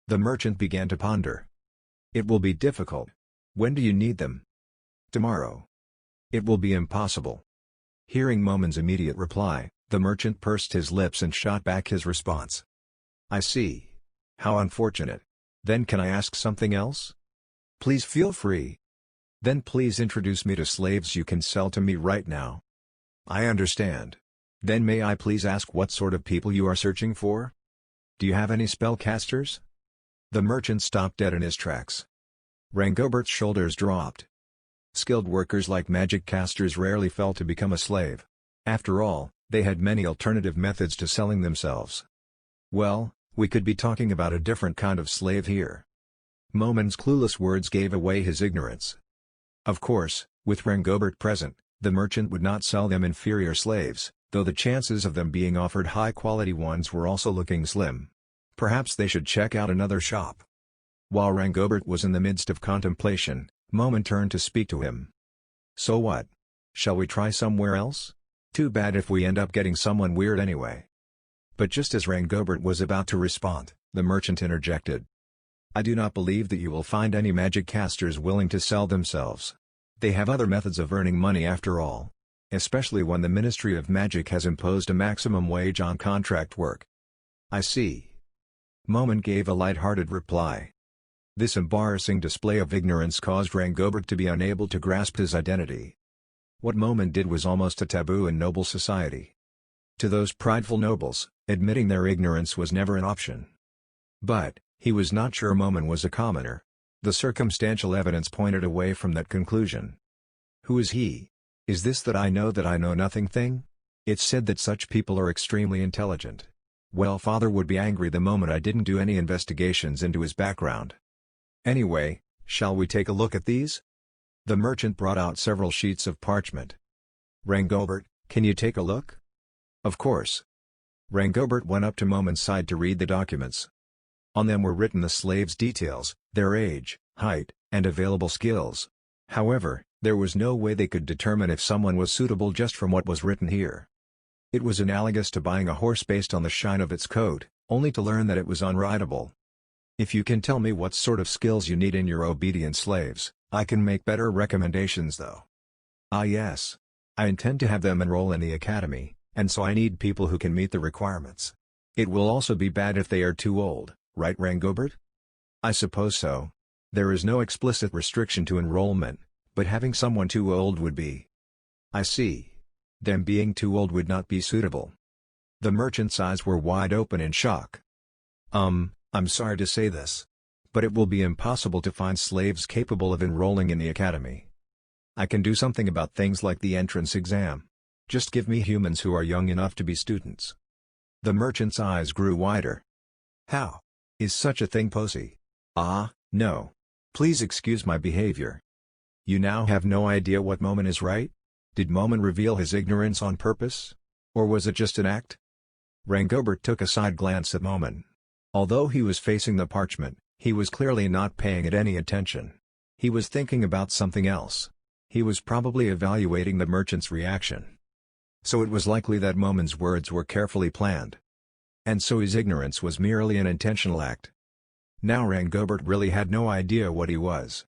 The merchant began to ponder. It will be difficult. When do you need them? Tomorrow. It will be impossible. Hearing Momen's immediate reply, the merchant pursed his lips and shot back his response. I see. How unfortunate. Then can I ask something else? Please feel free. Then please introduce me to slaves you can sell to me right now. I understand. Then may I please ask what sort of people you are searching for? Do you have any spellcasters? The merchant stopped dead in his tracks. Rangobert's shoulders dropped. Skilled workers like magic casters rarely fell to become a slave. After all, they had many alternative methods to selling themselves. Well, we could be talking about a different kind of slave here. Momen's clueless words gave away his ignorance. Of course, with Rangobert present, the merchant would not sell them inferior slaves, though the chances of them being offered high-quality ones were also looking slim. Perhaps they should check out another shop. While Rangobert was in the midst of contemplation, Momen turned to speak to him. So what? Shall we try somewhere else? Too bad if we end up getting someone weird anyway. But just as Rangobert was about to respond, the merchant interjected. I do not believe that you will find any magic casters willing to sell themselves. They have other methods of earning money after all. Especially when the Ministry of Magic has imposed a maximum wage on contract work. I see. Momen gave a light-hearted reply. This embarrassing display of ignorance caused Rangobert to be unable to grasp his identity. What Momen did was almost a taboo in noble society. To those prideful nobles, admitting their ignorance was never an option. But, he was not sure Momen was a commoner. The circumstantial evidence pointed away from that conclusion. Who is he? Is this that I know nothing thing? It's said that such people are extremely intelligent. Well, father would be angry the moment I didn't do any investigations into his background. Anyway, shall we take a look at these? The merchant brought out several sheets of parchment. Rangobert, can you take a look? Of course. Rangobert went up to Momen's side to read the documents. On them were written the slaves' details, their age, height, and available skills. However, there was no way they could determine if someone was suitable just from what was written here. It was analogous to buying a horse based on the shine of its coat, only to learn that it was unrideable. If you can tell me what sort of skills you need in your obedient slaves, I can make better recommendations though. Ah yes. I intend to have them enroll in the academy, and so I need people who can meet the requirements. It will also be bad if they are too old, right Rangobert? I suppose so. There is no explicit restriction to enrollment, but having someone too old would be. I see. Them being too old would not be suitable. The merchant's eyes were wide open in shock. I'm sorry to say this, but it will be impossible to find slaves capable of enrolling in the academy. I can do something about things like the entrance exam. Just give me humans who are young enough to be students. The merchant's eyes grew wider. How? Is such a thing possible? Ah, no. Please excuse my behavior. You now have no idea what Momen is, right? Did Momen reveal his ignorance on purpose? Or was it just an act? Rangobert took a side glance at Momen. Although he was facing the parchment, he was clearly not paying it any attention. He was thinking about something else. He was probably evaluating the merchant's reaction. So it was likely that Momen's words were carefully planned. And so his ignorance was merely an intentional act. Now Rangobert really had no idea what he was.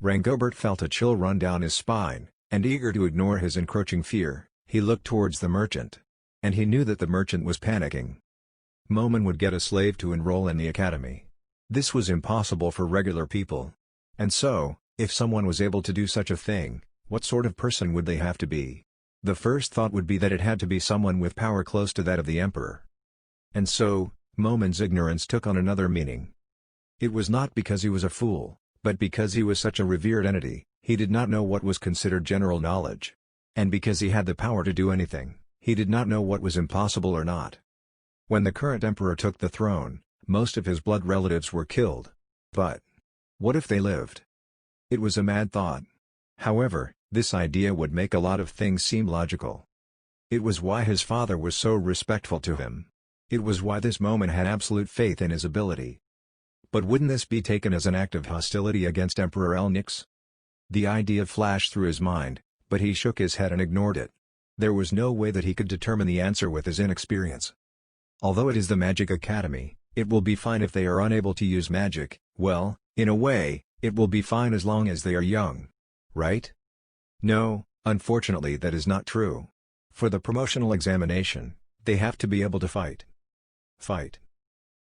Rangobert felt a chill run down his spine, and eager to ignore his encroaching fear, he looked towards the merchant. And he knew that the merchant was panicking. Momen would get a slave to enroll in the academy. This was impossible for regular people. And so, if someone was able to do such a thing, what sort of person would they have to be? The first thought would be that it had to be someone with power close to that of the emperor. And so, Momen's ignorance took on another meaning. It was not because he was a fool, but because he was such a revered entity, he did not know what was considered general knowledge. And because he had the power to do anything, he did not know what was impossible or not. When the current emperor took the throne, most of his blood relatives were killed. But what if they lived? It was a mad thought. However, this idea would make a lot of things seem logical. It was why his father was so respectful to him. It was why this Momen had absolute faith in his ability. But wouldn't this be taken as an act of hostility against Emperor Elnix? The idea flashed through his mind, but he shook his head and ignored it. There was no way that he could determine the answer with his inexperience. Although it is the Magic Academy, it will be fine if they are unable to use magic. Well, in a way, it will be fine as long as they are young. Right? No, unfortunately that is not true. For the promotional examination, they have to be able to fight. Fight.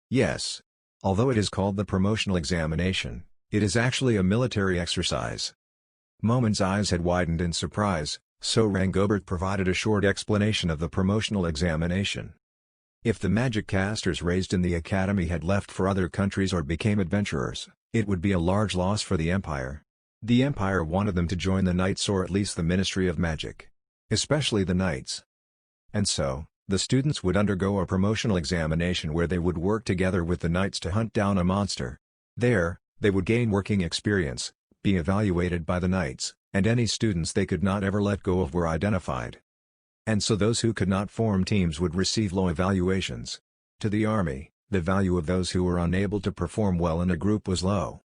Yes. Although it is called the promotional examination, it is actually a military exercise. Momen's eyes had widened in surprise, so Rangobert provided a short explanation of the promotional examination. If the magic casters raised in the academy had left for other countries or became adventurers, it would be a large loss for the Empire. The Empire wanted them to join the Knights or at least the Ministry of Magic. Especially the Knights. And so, the students would undergo a promotional examination where they would work together with the Knights to hunt down a monster. There, they would gain working experience, be evaluated by the Knights, and any students they could not ever let go of were identified. And so those who could not form teams would receive low evaluations. To the army, the value of those who were unable to perform well in a group was low.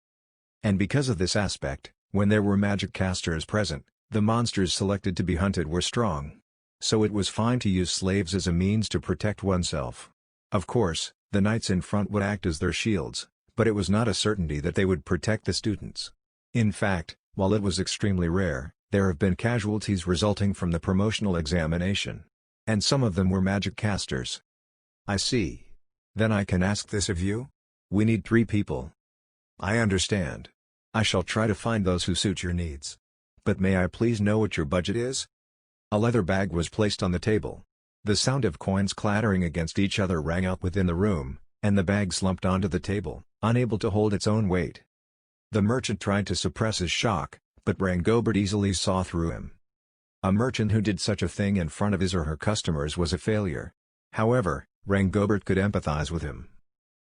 And because of this aspect, when there were magic casters present, the monsters selected to be hunted were strong. So it was fine to use slaves as a means to protect oneself. Of course, the knights in front would act as their shields, but it was not a certainty that they would protect the students. In fact, while it was extremely rare, there have been casualties resulting from the promotional examination. And some of them were magic casters. I see. Then I can ask this of you? We need 3 people. I understand. I shall try to find those who suit your needs. But may I please know what your budget is? A leather bag was placed on the table. The sound of coins clattering against each other rang out within the room, and the bag slumped onto the table, unable to hold its own weight. The merchant tried to suppress his shock, but Rangobert easily saw through him. A merchant who did such a thing in front of his or her customers was a failure. However, Rangobert could empathize with him.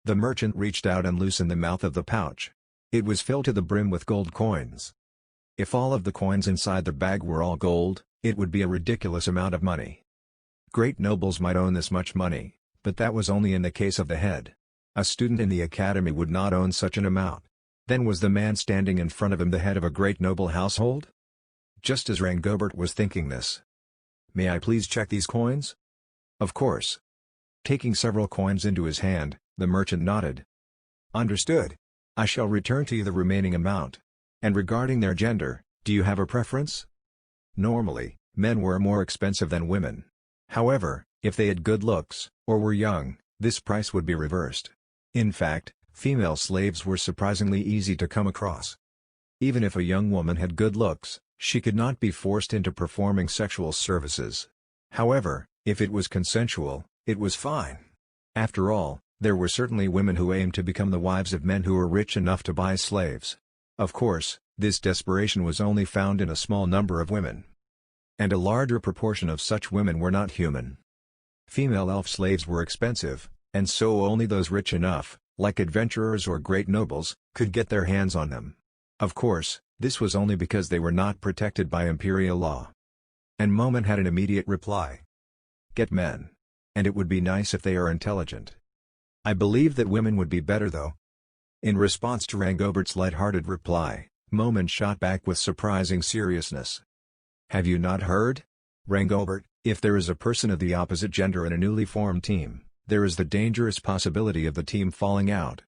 The merchant reached out and loosened the mouth of the pouch. It was filled to the brim with gold coins. If all of the coins inside the bag were all gold, it would be a ridiculous amount of money. Great nobles might own this much money, but that was only in the case of the head. A student in the academy would not own such an amount. Then was the man standing in front of him the head of a great noble household? Just as Rangobert was thinking this. May I please check these coins? Of course. Taking several coins into his hand, the merchant nodded. Understood. I shall return to you the remaining amount. And regarding their gender, do you have a preference? Normally, men were more expensive than women. However, if they had good looks, or were young, this price would be reversed. In fact, female slaves were surprisingly easy to come across. Even if a young woman had good looks, she could not be forced into performing sexual services. However, if it was consensual, it was fine. After all, there were certainly women who aimed to become the wives of men who were rich enough to buy slaves. Of course, this desperation was only found in a small number of women. And a larger proportion of such women were not human. Female elf slaves were expensive, and so only those rich enough, like adventurers or great nobles, could get their hands on them. Of course, this was only because they were not protected by imperial law. And Momin had an immediate reply. Get men. And it would be nice if they are intelligent. I believe that women would be better though. In response to Rangobert's light-hearted reply, Momin shot back with surprising seriousness. Have you not heard? Rangobert, if there is a person of the opposite gender in a newly formed team, there is the dangerous possibility of the team falling out.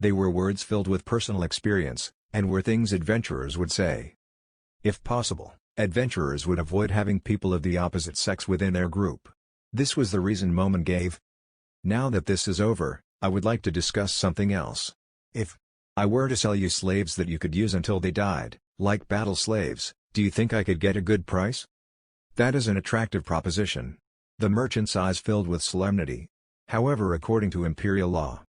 They were words filled with personal experience, and were things adventurers would say. If possible, adventurers would avoid having people of the opposite sex within their group. This was the reason Momin gave. Now that this is over, I would like to discuss something else. If I were to sell you slaves that you could use until they died, like battle slaves, do you think I could get a good price? That is an attractive proposition. The merchant's eyes filled with solemnity. However, according to imperial law,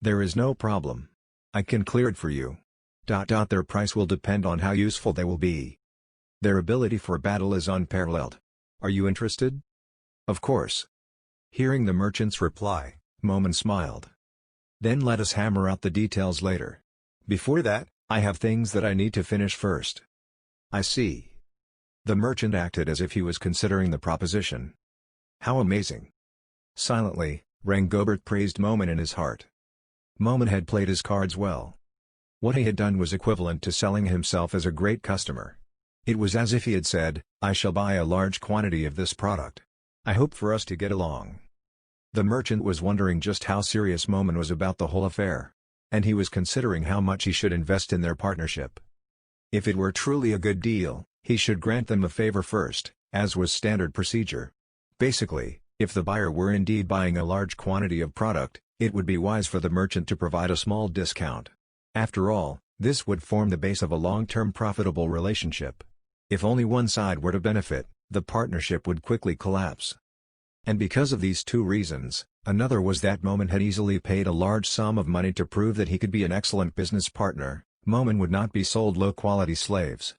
there is no problem. I can clear it for you. Their price will depend on how useful they will be. Their ability for battle is unparalleled. Are you interested? Of course. Hearing the merchant's reply, Momin smiled. Then let us hammer out the details later. Before that, I have things that I need to finish first. I see. The merchant acted as if he was considering the proposition. How amazing. Silently, Rangobert praised Momin in his heart. Momin had played his cards well. What he had done was equivalent to selling himself as a great customer. It was as if he had said, I shall buy a large quantity of this product. I hope for us to get along. The merchant was wondering just how serious Momin was about the whole affair. And he was considering how much he should invest in their partnership. If it were truly a good deal, he should grant them a favor first, as was standard procedure. Basically, if the buyer were indeed buying a large quantity of product, it would be wise for the merchant to provide a small discount. After all, this would form the base of a long-term profitable relationship. If only one side were to benefit, the partnership would quickly collapse. And because of these two reasons, another was that Momin had easily paid a large sum of money to prove that he could be an excellent business partner. Momin would not be sold low-quality slaves.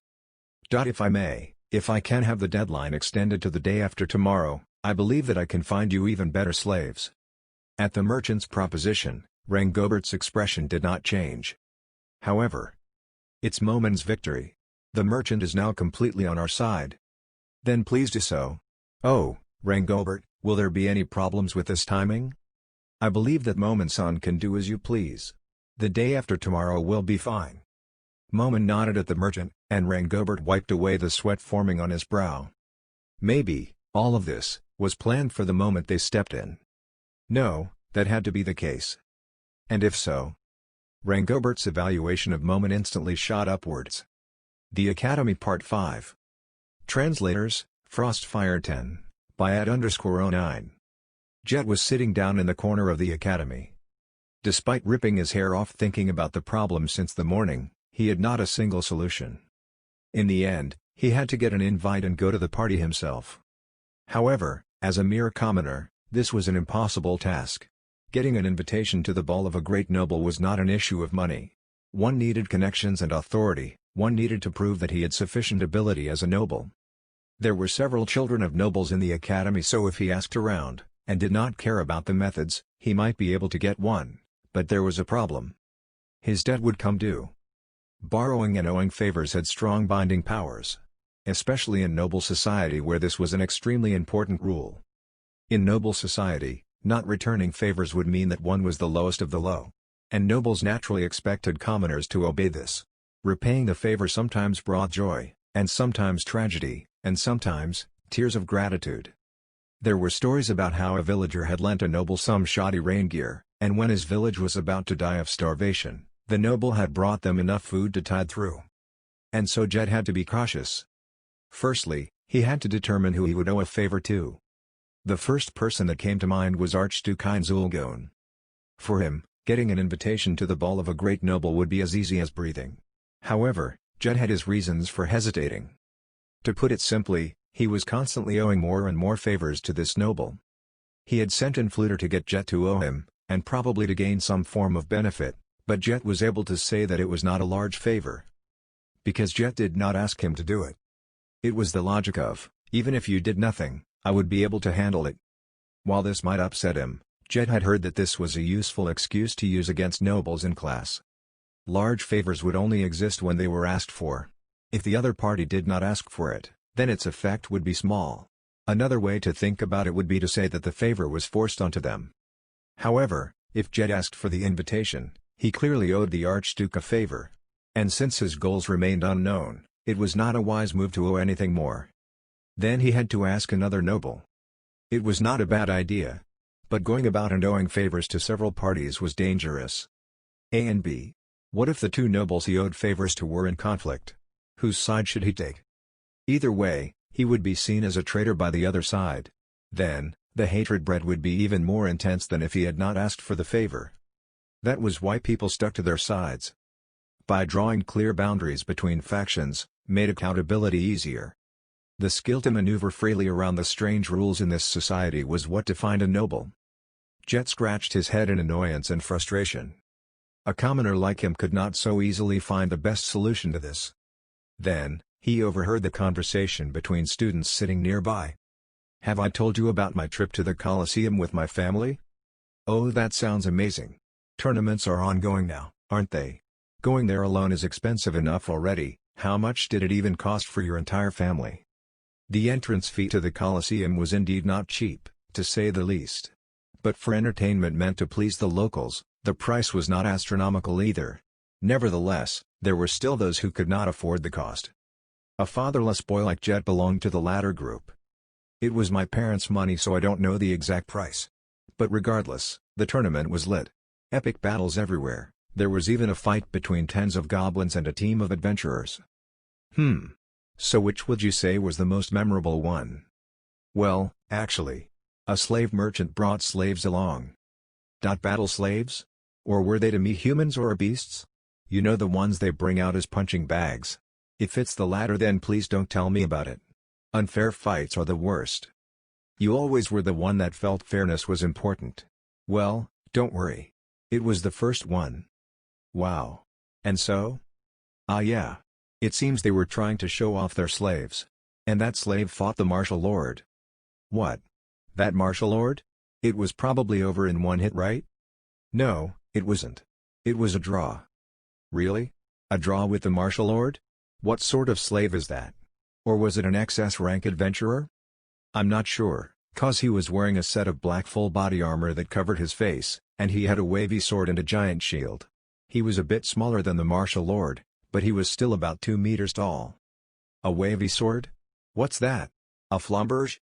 If I may, if I can have the deadline extended to the day after tomorrow, I believe that I can find you even better slaves. At the merchant's proposition, Rangobert's expression did not change. However, it's Momin's victory. The merchant is now completely on our side. Then please do so. Oh, Rangobert, will there be any problems with this timing? I believe that Momin-san can do as you please. The day after tomorrow will be fine. Momin nodded at the merchant, and Rangobert wiped away the sweat forming on his brow. Maybe, all of this, was planned for the moment they stepped in. No, that had to be the case. And if so? Rangobert's evaluation of Momin instantly shot upwards. The Academy Part 5. Translators, Frostfire 10, by @_09. Jet was sitting down in the corner of the academy. Despite ripping his hair off thinking about the problem since the morning, he had not a single solution. In the end, he had to get an invite and go to the party himself. However, as a mere commoner, this was an impossible task. Getting an invitation to the ball of a great noble was not an issue of money. One needed connections and authority, one needed to prove that he had sufficient ability as a noble. There were several children of nobles in the academy, so if he asked around, and did not care about the methods, he might be able to get one, but there was a problem. His debt would come due. Borrowing and owing favors had strong binding powers. Especially in noble society where this was an extremely important rule. In noble society, not returning favors would mean that one was the lowest of the low. And nobles naturally expected commoners to obey this. Repaying the favor sometimes brought joy, and sometimes tragedy, and sometimes, tears of gratitude. There were stories about how a villager had lent a noble some shoddy rain gear, and when his village was about to die of starvation, the noble had brought them enough food to tide through. And so Jet had to be cautious. Firstly, He had to determine who he would owe a favor to. The first person that came to mind was Archduke Heinz Ulgon. For him, getting an invitation to the ball of a great noble would be as easy as breathing. However, Jet had his reasons for hesitating. To put it simply, he was constantly owing more and more favors to this noble. He had sent in Fluter to get Jet to owe him, and probably to gain some form of benefit, but Jet was able to say that it was not a large favor. Because Jet did not ask him to do it. It was the logic of, even if you did nothing, I would be able to handle it. While this might upset him, Jet had heard that this was a useful excuse to use against nobles in class. Large favors would only exist when they were asked for. If the other party did not ask for it, then its effect would be small. Another way to think about it would be to say that the favor was forced onto them. However, if Jet asked for the invitation, he clearly owed the Archduke a favor. And since his goals remained unknown, it was not a wise move to owe anything more. Then he had to ask another noble. It was not a bad idea. But going about and owing favors to several parties was dangerous. A and B. What if the two nobles he owed favors to were in conflict? Whose side should he take? Either way, he would be seen as a traitor by the other side. Then, the hatred bred would be even more intense than if he had not asked for the favor. That was why people stuck to their sides. By drawing clear boundaries between factions, made accountability easier. The skill to maneuver freely around the strange rules in this society was what defined a noble. Jet scratched his head in annoyance and frustration. A commoner like him could not so easily find the best solution to this. Then, he overheard the conversation between students sitting nearby. "Have I told you about my trip to the Colosseum with my family?" "Oh, that sounds amazing. Tournaments are ongoing now, aren't they? Going there alone is expensive enough already. How much did it even cost for your entire family?" The entrance fee to the Colosseum was indeed not cheap, to say the least. But for entertainment meant to please the locals, the price was not astronomical either. Nevertheless, there were still those who could not afford the cost. A fatherless boy like Jet belonged to the latter group. "It was my parents' money, so I don't know the exact price. But regardless, the tournament was lit. Epic battles everywhere, there was even a fight between tens of goblins and a team of adventurers." So which would you say was the most memorable one?" "Well, actually, a slave merchant brought slaves along." "Battle slaves? Or were they to me humans or beasts? You know, the ones they bring out as punching bags. If it's the latter, then please don't tell me about it. Unfair fights are the worst. You always were the one that felt fairness was important." "Well, don't worry. It was the first one." "Wow. And so?" "Ah yeah. It seems they were trying to show off their slaves. And that slave fought the martial lord." "What? That martial lord? It was probably over in one hit, right?" "No, it wasn't. It was a draw." "Really? A draw with the martial lord? What sort of slave is that? Or was it an XS rank adventurer?" "I'm not sure, 'cause he was wearing a set of black full body armor that covered his face, and he had a wavy sword and a giant shield. He was a bit smaller than the martial lord, but he was still about 2 meters tall." "A wavy sword? What's that? A flamberge?"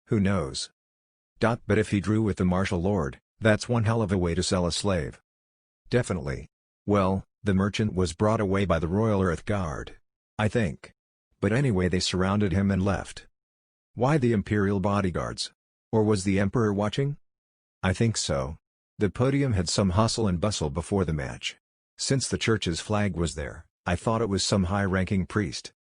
"Who knows? But if he drew with the martial lord, that's one hell of a way to sell a slave." "Definitely. Well, the merchant was brought away by the Royal Earth Guard, I think. But anyway, they surrounded him and left." "Why the Imperial bodyguards? Or was the Emperor watching?" "I think so. The podium had some hustle and bustle before the match. Since the church's flag was there, I thought it was some high-ranking priest."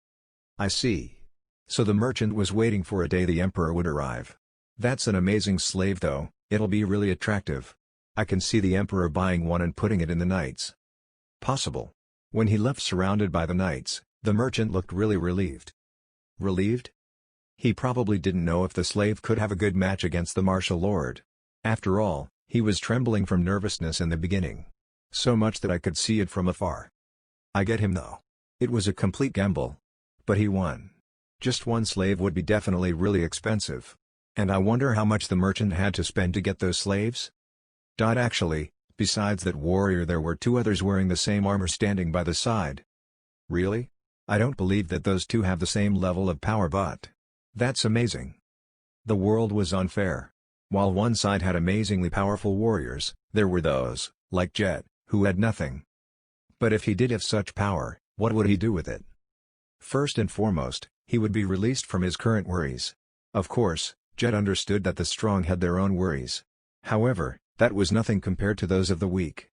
"I see. So the merchant was waiting for a day the Emperor would arrive. That's an amazing slave though, it'll be really attractive. I can see the Emperor buying one and putting it in the knights." "Possible." When he left surrounded by the knights, the merchant looked really relieved. "Relieved?" He probably didn't know if the slave could have a good match against the martial lord. After all, he was trembling from nervousness in the beginning. So much that I could see it from afar. I get him though. It was a complete gamble. But he won. Just one slave would be definitely really expensive. And I wonder how much the merchant had to spend to get those slaves? Actually, besides that warrior, there were 2 others wearing the same armor standing by the side. Really? I don't believe that those 2 have the same level of power, but that's amazing. The world was unfair. While one side had amazingly powerful warriors, there were those, like Jet, who had nothing. But if he did have such power, what would he do with it? First and foremost, He would be released from his current worries. Of course, Jet understood that the strong had their own worries. However, that was nothing compared to those of the weak.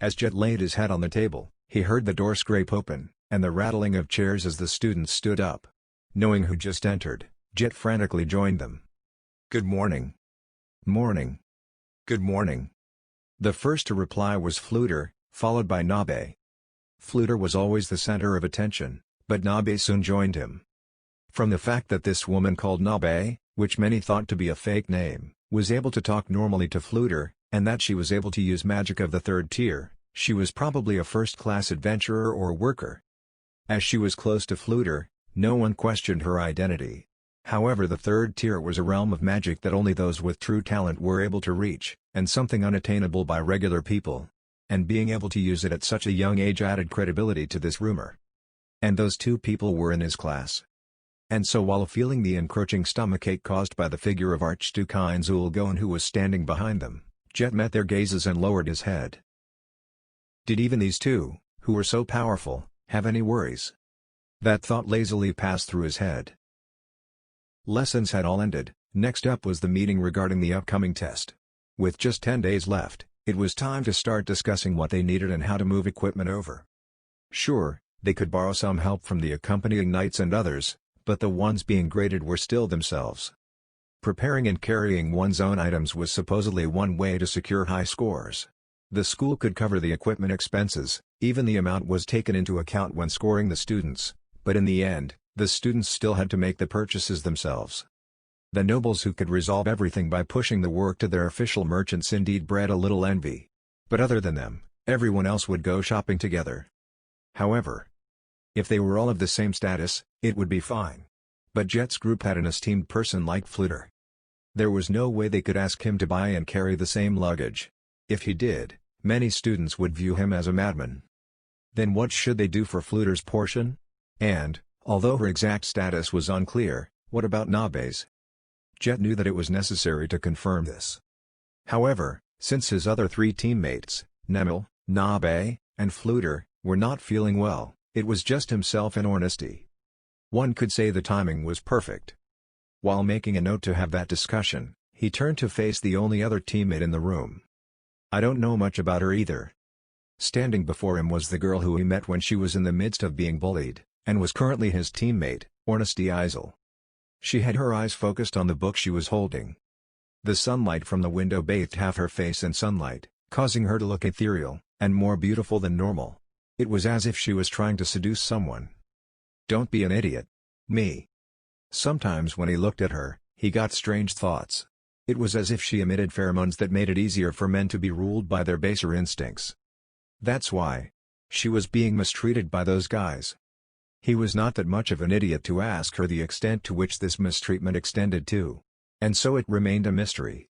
As Jet laid his head on the table, he heard the door scrape open, and the rattling of chairs as the students stood up. Knowing who just entered, Jet frantically joined them. "Good morning." "Morning." "Good morning." The first to reply was Fluter, followed by Nabe. Fluter was always the center of attention, but Nabe soon joined him. From the fact that this woman called Nabe, which many thought to be a fake name, was able to talk normally to Fluter, and that she was able to use magic of the third tier, she was probably a first-class adventurer or worker. As she was close to Fluter, no one questioned her identity. However, the third tier was a realm of magic that only those with true talent were able to reach, and something unattainable by regular people. And being able to use it at such a young age added credibility to this rumor. And those two people were in his class. And so while feeling the encroaching stomachache caused by the figure of Archduke Heinz Ulgon who was standing behind them, Jet met their gazes and lowered his head. Did even these two, who were so powerful, have any worries? That thought lazily passed through his head. Lessons had all ended. Next up was the meeting regarding the upcoming test. With just 10 days left, it was time to start discussing what they needed and how to move equipment over. Sure, they could borrow some help from the accompanying knights and others, but the ones being graded were still themselves. Preparing and carrying one's own items was supposedly one way to secure high scores. The school could cover the equipment expenses, even the amount was taken into account when scoring the students, but in the end, the students still had to make the purchases themselves. The nobles who could resolve everything by pushing the work to their official merchants indeed bred a little envy. But other than them, everyone else would go shopping together. However, if they were all of the same status, it would be fine. But Jet's group had an esteemed person like Fluter. There was no way they could ask him to buy and carry the same luggage. If he did, many students would view him as a madman. Then what should they do for Fluter's portion? And, although her exact status was unclear, what about Nabe's? Jet knew that it was necessary to confirm this. However, since his other three teammates, Nemil, Nabe, and Fluter, were not feeling well, it was just himself and Ornesty. One could say the timing was perfect. While making a note to have that discussion, he turned to face the only other teammate in the room. I don't know much about her either. Standing before him was the girl who he met when she was in the midst of being bullied, and was currently his teammate, Ornesty Isel. She had her eyes focused on the book she was holding. The sunlight from the window bathed half her face in sunlight, causing her to look ethereal, and more beautiful than normal. It was as if she was trying to seduce someone. Don't be an idiot. Me. Sometimes when he looked at her, he got strange thoughts. It was as if she emitted pheromones that made it easier for men to be ruled by their baser instincts. That's why she was being mistreated by those guys. He was not that much of an idiot to ask her the extent to which this mistreatment extended to. And so it remained a mystery.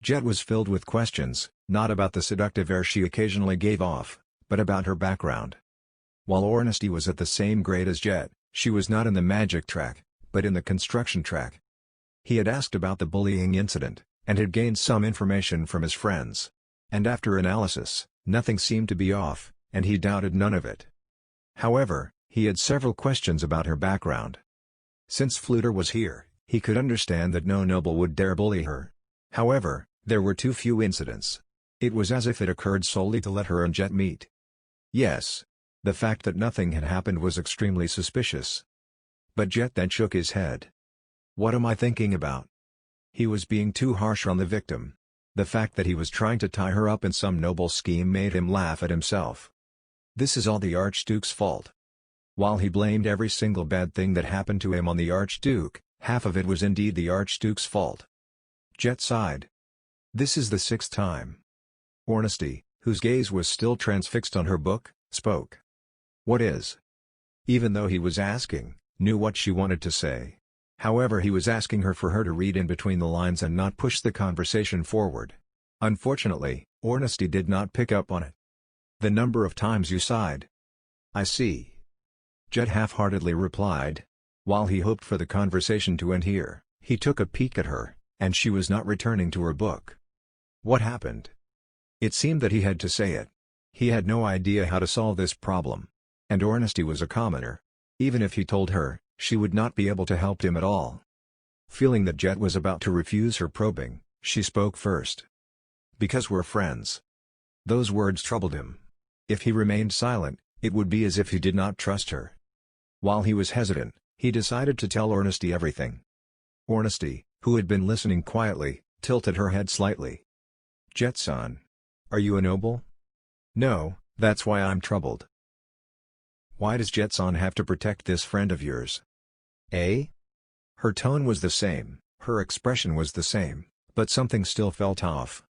Jet was filled with questions, not about the seductive air she occasionally gave off, but about her background. While Ornesty was at the same grade as Jet, she was not in the magic track, but in the construction track. He had asked about the bullying incident, and had gained some information from his friends. And after analysis, nothing seemed to be off, and he doubted none of it. However, he had several questions about her background. Since Fluter was here, he could understand that no noble would dare bully her. However, there were too few incidents. It was as if it occurred solely to let her and Jet meet. Yes. The fact that nothing had happened was extremely suspicious. But Jet then shook his head. What am I thinking about? He was being too harsh on the victim. The fact that he was trying to tie her up in some noble scheme made him laugh at himself. This is all the Archduke's fault. While he blamed every single bad thing that happened to him on the Archduke, half of it was indeed the Archduke's fault. Jet sighed. This is the 6th time. Ornesty, whose gaze was still transfixed on her book, spoke. What is? Even though he was asking, knew what she wanted to say. However, he was asking her for her to read in between the lines and not push the conversation forward. Unfortunately, Ornesty did not pick up on it. The number of times you sighed. I see. Jet half-heartedly replied. While he hoped for the conversation to end here, he took a peek at her, and she was not returning to her book. What happened? It seemed that he had to say it. He had no idea how to solve this problem. And Ornesty was a commoner. Even if he told her, she would not be able to help him at all. Feeling that Jet was about to refuse her probing, she spoke first. "Because we're friends." Those words troubled him. If he remained silent, it would be as if he did not trust her. While he was hesitant, he decided to tell Ornesty everything. Ornesty, who had been listening quietly, tilted her head slightly. "Jet-san. Are you a noble?" "No, that's why I'm troubled." "Why does Jet-san have to protect this friend of yours?" "Eh?" Her tone was the same, her expression was the same, but something still felt off.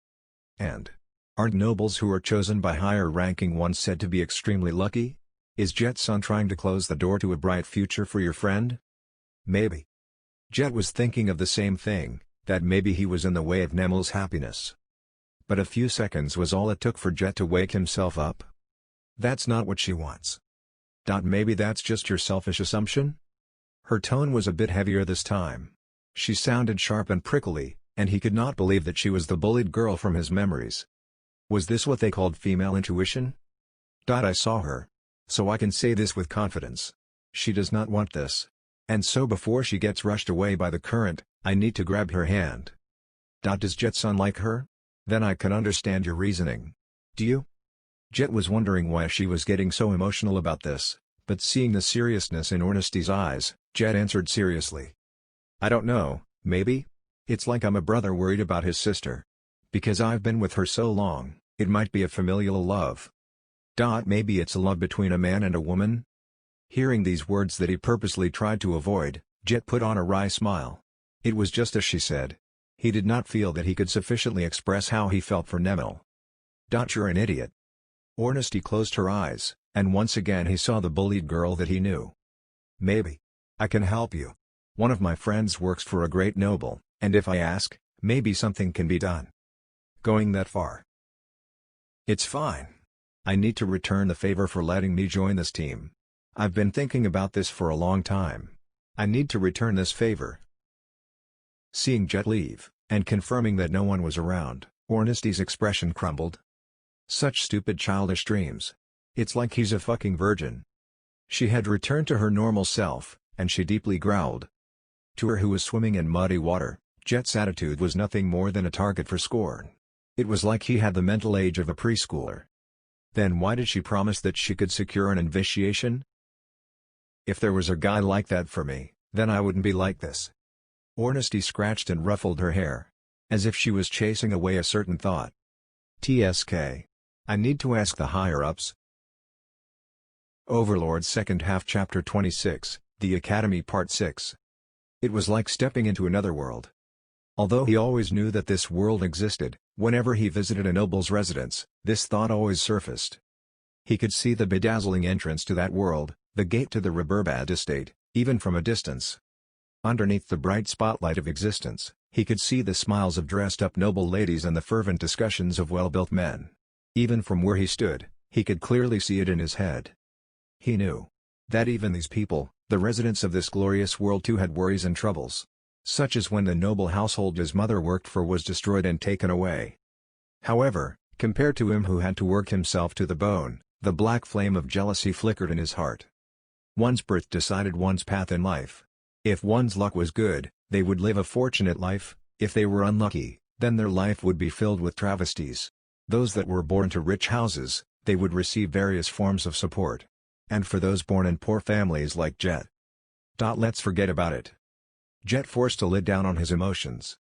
"And aren't nobles who are chosen by higher-ranking ones said to be extremely lucky? Is Jet-san trying to close the door to a bright future for your friend?" "Maybe." Jet was thinking of the same thing, that maybe he was in the way of Nemel's happiness. But a few seconds was all it took for Jet to wake himself up. "That's not what she wants." "Maybe that's just your selfish assumption?" Her tone was a bit heavier this time. She sounded sharp and prickly, and he could not believe that she was the bullied girl from his memories. Was this what they called female intuition? "I saw her. So I can say this with confidence. She does not want this. And so before she gets rushed away by the current, I need to grab her hand." "Does Jet-san like her? Then I can understand your reasoning." "Do you?" Jet was wondering why she was getting so emotional about this, but seeing the seriousness in Ornesty's eyes, Jet answered seriously. "I don't know, maybe? It's like I'm a brother worried about his sister. Because I've been with her so long, it might be a familial love." "Maybe it's a love between a man and a woman?" Hearing these words that he purposely tried to avoid, Jet put on a wry smile. It was just as she said. He did not feel that he could sufficiently express how he felt for Nemel. "You're an idiot." Ornesty closed her eyes, and once again he saw the bullied girl that he knew. "Maybe. I can help you. One of my friends works for a great noble, and if I ask, maybe something can be done." "Going that far?" "It's fine. I need to return the favor for letting me join this team. I've been thinking about this for a long time. I need to return this favor." Seeing Jet leave, and confirming that no one was around, Ornesty's expression crumbled. Such stupid childish dreams. It's like he's a fucking virgin. She had returned to her normal self, and she deeply growled. To her who was swimming in muddy water, Jet's attitude was nothing more than a target for scorn. It was like he had the mental age of a preschooler. Then why did she promise that she could secure an initiation? "If there was a guy like that for me, then I wouldn't be like this." Ornesty scratched and ruffled her hair, as if she was chasing away a certain thought. "TSK. I need to ask the higher-ups." Overlord Second Half Chapter 26, The Academy Part 6. It was like stepping into another world. Although he always knew that this world existed, whenever he visited a noble's residence, this thought always surfaced. He could see the bedazzling entrance to that world, the gate to the Reburbad estate, even from a distance. Underneath the bright spotlight of existence, he could see the smiles of dressed-up noble ladies and the fervent discussions of well-built men. Even from where he stood, he could clearly see it in his head. He knew that even these people, the residents of this glorious world too, had worries and troubles. Such as when the noble household his mother worked for was destroyed and taken away. However, compared to him who had to work himself to the bone, the black flame of jealousy flickered in his heart. One's birth decided one's path in life. If one's luck was good, they would live a fortunate life. If they were unlucky, then their life would be filled with travesties. Those that were born to rich houses, they would receive various forms of support. And for those born in poor families like Jet, let's forget about it. Jet forced a lid down on his emotions.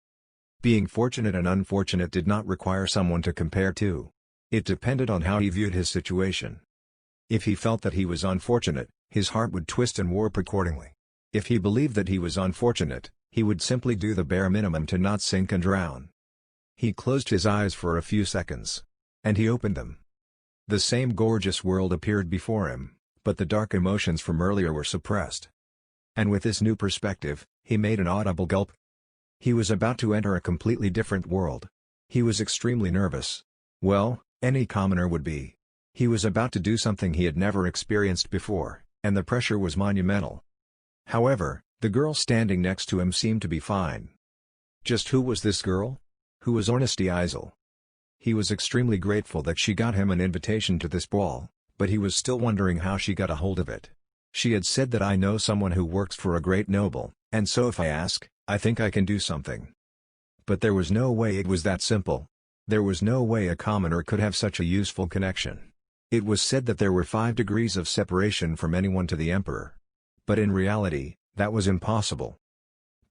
Being fortunate and unfortunate did not require someone to compare to. It depended on how he viewed his situation. If he felt that he was unfortunate, his heart would twist and warp accordingly. If he believed that he was unfortunate, he would simply do the bare minimum to not sink and drown. He closed his eyes for a few seconds. And he opened them. The same gorgeous world appeared before him, but the dark emotions from earlier were suppressed. And with this new perspective, he made an audible gulp. He was about to enter a completely different world. He was extremely nervous. Well, any commoner would be. He was about to do something he had never experienced before, and the pressure was monumental. However, the girl standing next to him seemed to be fine. Just who was this girl? Who was Ornesty Isel? He was extremely grateful that she got him an invitation to this ball, but he was still wondering how she got a hold of it. She had said that I know someone who works for a great noble, and so if I ask, I think I can do something. But there was no way it was that simple. There was no way a commoner could have such a useful connection. It was said that there were 5 degrees of separation from anyone to the emperor. But in reality, that was impossible.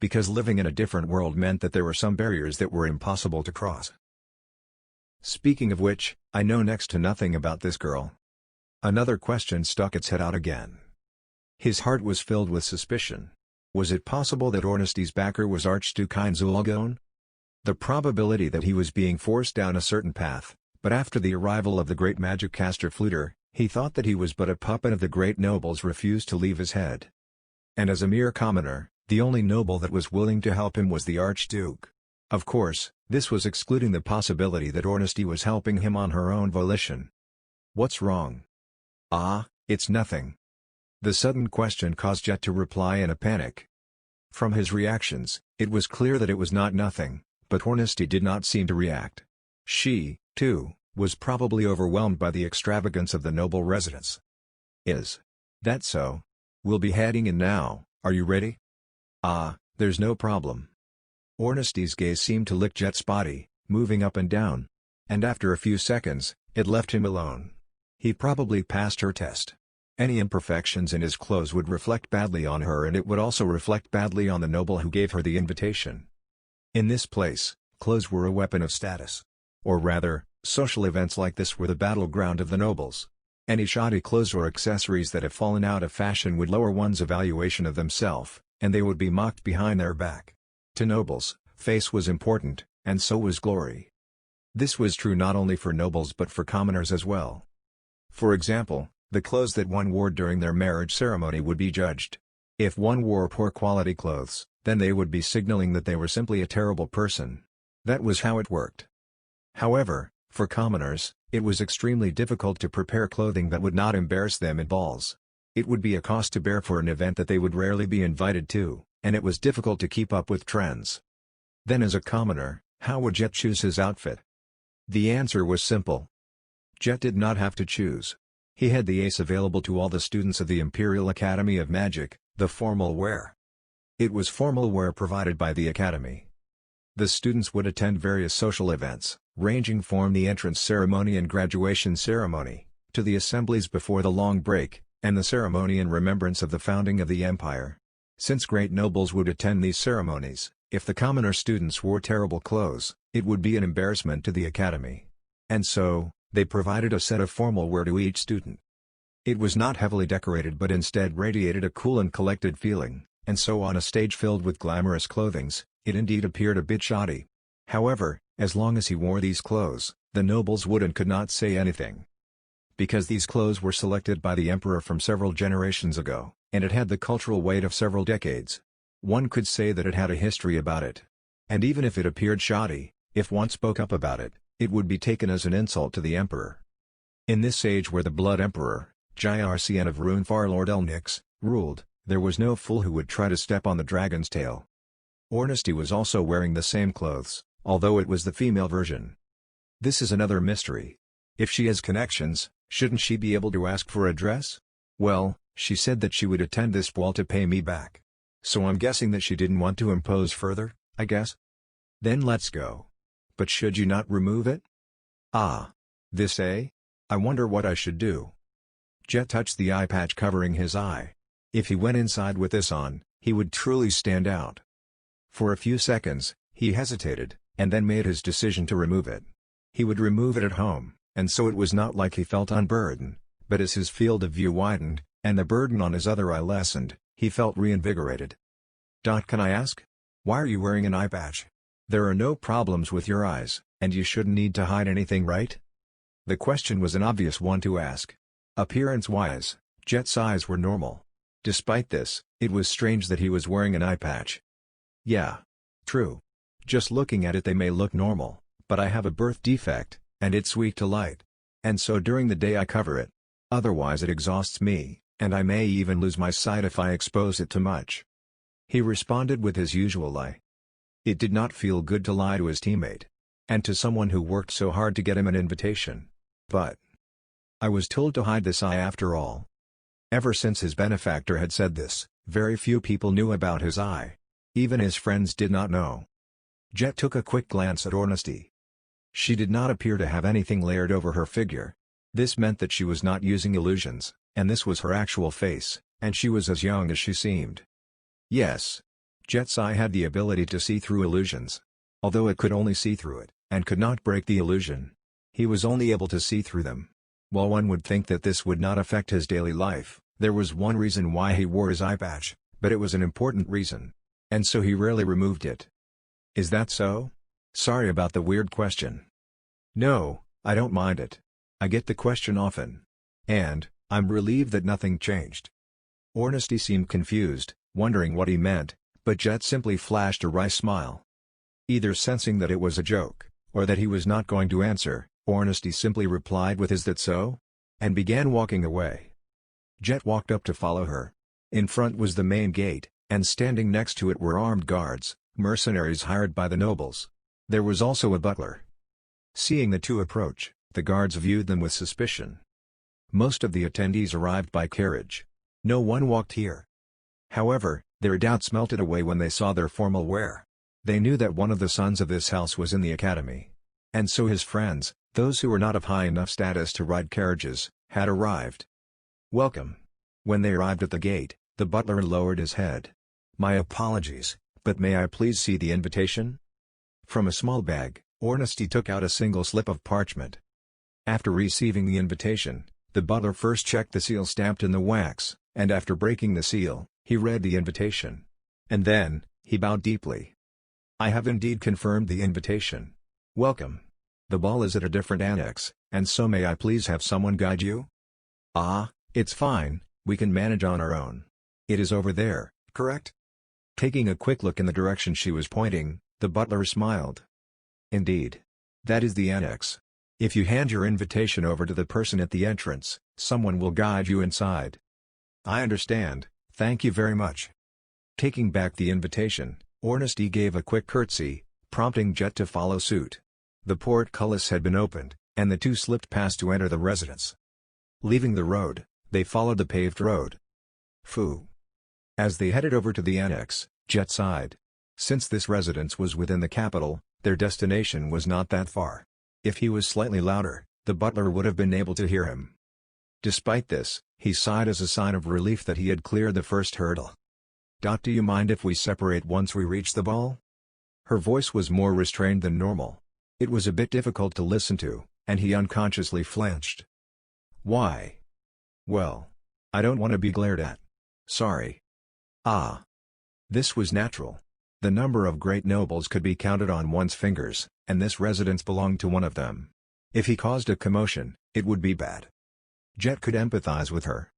Because living in a different world meant that there were some barriers that were impossible to cross. Speaking of which, I know next to nothing about this girl. Another question stuck its head out again. His heart was filled with suspicion. Was it possible that Ornstedy's backer was Archduke Heinz-Ulgon? The probability that he was being forced down a certain path, but after the arrival of the great magic caster Fluter, he thought that he was but a puppet of the great nobles, refused to leave his head. And as a mere commoner, the only noble that was willing to help him was the Archduke. Of course, this was excluding the possibility that Ornstedy was helping him on her own volition. What's wrong? Ah, it's nothing. The sudden question caused Jet to reply in a panic. From his reactions, it was clear that it was not nothing, but Ornstedy did not seem to react. She, too, was probably overwhelmed by the extravagance of the noble residence. Is that so? We'll be heading in now, are you ready? Ah, there's no problem. Ornstedy's gaze seemed to lick Jet's body, moving up and down. And after a few seconds, it left him alone. He probably passed her test. Any imperfections in his clothes would reflect badly on her, and it would also reflect badly on the noble who gave her the invitation. In this place, clothes were a weapon of status. Or rather, social events like this were the battleground of the nobles. Any shoddy clothes or accessories that have fallen out of fashion would lower one's evaluation of themselves, and they would be mocked behind their back. To nobles, face was important, and so was glory. This was true not only for nobles but for commoners as well. For example, the clothes that one wore during their marriage ceremony would be judged. If one wore poor quality clothes, then they would be signaling that they were simply a terrible person. That was how it worked. However, for commoners, it was extremely difficult to prepare clothing that would not embarrass them at balls. It would be a cost to bear for an event that they would rarely be invited to, and it was difficult to keep up with trends. Then as a commoner, how would Jet choose his outfit? The answer was simple. Jet did not have to choose. He had the ace available to all the students of the Imperial Academy of Magic, the formal wear. It was formal wear provided by the Academy. The students would attend various social events, ranging from the entrance ceremony and graduation ceremony, to the assemblies before the long break, and the ceremony in remembrance of the founding of the empire. Since great nobles would attend these ceremonies, if the commoner students wore terrible clothes, it would be an embarrassment to the Academy. And so, they provided a set of formal wear to each student. It was not heavily decorated but instead radiated a cool and collected feeling, and so on a stage filled with glamorous clothings, it indeed appeared a bit shoddy. However, as long as he wore these clothes, the nobles would and could not say anything. Because these clothes were selected by the emperor from several generations ago, and it had the cultural weight of several decades. One could say that it had a history about it. And even if it appeared shoddy, if one spoke up about it, it would be taken as an insult to the emperor. In this age where the Blood Emperor, Jircn of Runefar Lord Elnix, ruled, there was no fool who would try to step on the dragon's tail. Ornstedy was also wearing the same clothes, although it was the female version. This is another mystery. If she has connections, shouldn't she be able to ask for a dress? Well, she said that she would attend this ball to pay me back. So I'm guessing that she didn't want to impose further, I guess? Then let's go. But should you not remove it? Ah. This eh? I wonder what I should do. Jet touched the eye patch covering his eye. If he went inside with this on, he would truly stand out. For a few seconds, he hesitated, and then made his decision to remove it. He would remove it at home, and so it was not like he felt unburdened, but as his field of view widened, and the burden on his other eye lessened, he felt reinvigorated. Can I ask? Why are you wearing an eye patch? There are no problems with your eyes, and you shouldn't need to hide anything, right? The question was an obvious one to ask. Appearance-wise, Jet's eyes were normal. Despite this, it was strange that he was wearing an eye patch. Yeah. True. Just looking at it they may look normal, but I have a birth defect, and it's weak to light. And so during the day I cover it. Otherwise it exhausts me, and I may even lose my sight if I expose it too much. He responded with his usual lie. It did not feel good to lie to his teammate. And to someone who worked so hard to get him an invitation. But I was told to hide this eye after all. Ever since his benefactor had said this, very few people knew about his eye. Even his friends did not know. Jet took a quick glance at Ornesty. She did not appear to have anything layered over her figure. This meant that she was not using illusions, and this was her actual face, and she was as young as she seemed. Yes. Jet's eye had the ability to see through illusions. Although it could only see through it, and could not break the illusion. He was only able to see through them. While one would think that this would not affect his daily life, there was one reason why he wore his eye patch, but it was an important reason. And so he rarely removed it. Is that so? Sorry about the weird question. No, I don't mind it. I get the question often. And, I'm relieved that nothing changed. Ornesty seemed confused, wondering what he meant, but Jet simply flashed a wry smile. Either sensing that it was a joke, or that he was not going to answer, Ornesty simply replied with "Is that so?" and began walking away. Jet walked up to follow her. In front was the main gate, and standing next to it were armed guards, mercenaries hired by the nobles. There was also a butler. Seeing the two approach, the guards viewed them with suspicion. Most of the attendees arrived by carriage. No one walked here. However, their doubts melted away when they saw their formal wear. They knew that one of the sons of this house was in the academy. And so his friends, those who were not of high enough status to ride carriages, had arrived. Welcome. When they arrived at the gate, the butler lowered his head. My apologies, but may I please see the invitation? From a small bag, Ornesty took out a single slip of parchment. After receiving the invitation, the butler first checked the seal stamped in the wax, and after breaking the seal, he read the invitation. And then, he bowed deeply. I have indeed confirmed the invitation. Welcome. The ball is at a different annex, and so may I please have someone guide you? Ah, it's fine, we can manage on our own. It is over there, correct? Taking a quick look in the direction she was pointing, the butler smiled. Indeed. That is the annex. If you hand your invitation over to the person at the entrance, someone will guide you inside. I understand, thank you very much. Taking back the invitation, Ornesty gave a quick curtsy, prompting Jet to follow suit. The portcullis had been opened, and the two slipped past to enter the residence. Leaving the road, they followed the paved road. Phew. As they headed over to the annex, Jet sighed. Since this residence was within the capital, their destination was not that far. If he was slightly louder, the butler would have been able to hear him. Despite this, he sighed as a sign of relief that he had cleared the first hurdle. Do you mind if we separate once we reach the ball? Her voice was more restrained than normal. It was a bit difficult to listen to, and he unconsciously flinched. Why? Well, I don't want to be glared at. Sorry. Ah. This was natural. The number of great nobles could be counted on one's fingers, and this residence belonged to one of them. If he caused a commotion, it would be bad. Jet could empathize with her.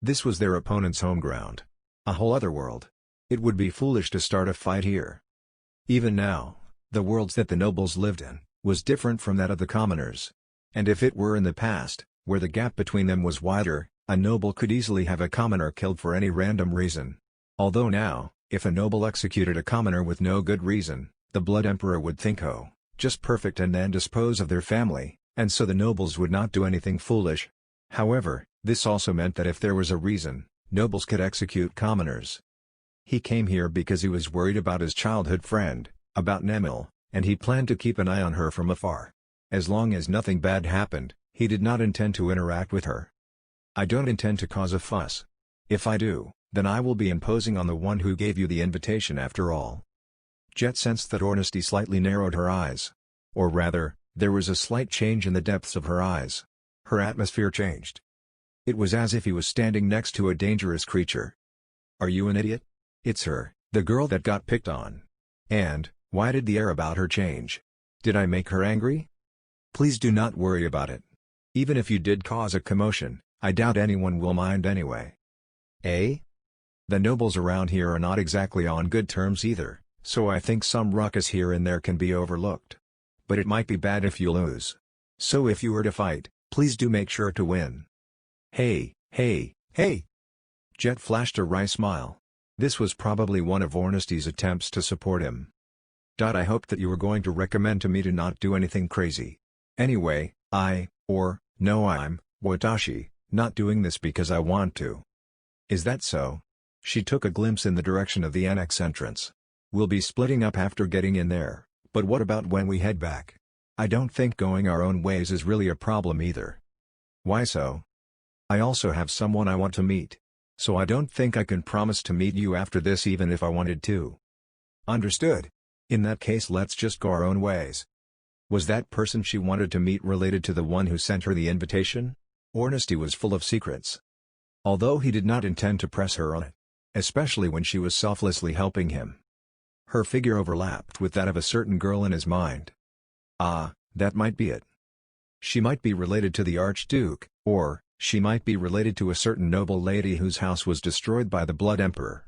This was their opponent's home ground. A whole other world. It would be foolish to start a fight here. Even now, the worlds that the nobles lived in, was different from that of the commoners. And if it were in the past, where the gap between them was wider, a noble could easily have a commoner killed for any random reason. Although now, if a noble executed a commoner with no good reason, the Blood Emperor would think oh, just perfect and then dispose of their family, and so the nobles would not do anything foolish. However, this also meant that if there was a reason, nobles could execute commoners. He came here because he was worried about his childhood friend, about Nemil, and he planned to keep an eye on her from afar. As long as nothing bad happened, he did not intend to interact with her. I don't intend to cause a fuss. If I do, then I will be imposing on the one who gave you the invitation after all. Jet sensed that Ornesty slightly narrowed her eyes. Or rather, there was a slight change in the depths of her eyes. Her atmosphere changed. It was as if he was standing next to a dangerous creature. Are you an idiot? It's her, the girl that got picked on. And, why did the air about her change? Did I make her angry? Please do not worry about it. Even if you did cause a commotion, I doubt anyone will mind anyway. Eh? The nobles around here are not exactly on good terms either, so I think some ruckus here and there can be overlooked. But it might be bad if you lose. So if you were to fight, please do make sure to win. Hey, hey, hey! Jet flashed a wry smile. This was probably one of Ornesty's attempts to support him. I hoped that you were going to recommend to me to not do anything crazy. Anyway, I'm Watashi, not doing this because I want to. Is that so? She took a glimpse in the direction of the annex entrance. We'll be splitting up after getting in there, but what about when we head back? I don't think going our own ways is really a problem either. Why so? I also have someone I want to meet. So I don't think I can promise to meet you after this even if I wanted to. Understood. In that case, let's just go our own ways. Was that person she wanted to meet related to the one who sent her the invitation? Ornesty was full of secrets. Although he did not intend to press her on it, especially when she was selflessly helping him. Her figure overlapped with that of a certain girl in his mind. Ah, that might be it. She might be related to the Archduke, or she might be related to a certain noble lady whose house was destroyed by the Blood Emperor.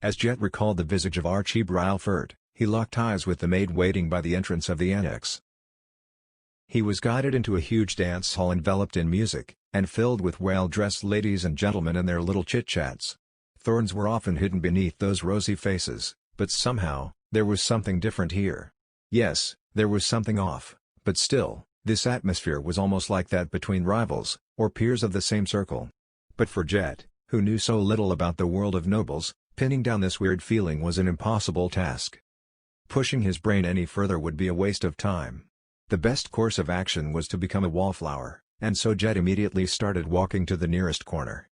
As Jet recalled the visage of Archibald Alfred, he locked eyes with the maid waiting by the entrance of the annex. He was guided into a huge dance hall enveloped in music, and filled with well-dressed ladies and gentlemen and their little chit-chats. Thorns were often hidden beneath those rosy faces, but somehow, there was something different here. Yes, there was something off, but still, this atmosphere was almost like that between rivals, or peers of the same circle. But for Jet, who knew so little about the world of nobles, pinning down this weird feeling was an impossible task. Pushing his brain any further would be a waste of time. The best course of action was to become a wallflower, and so Jet immediately started walking to the nearest corner.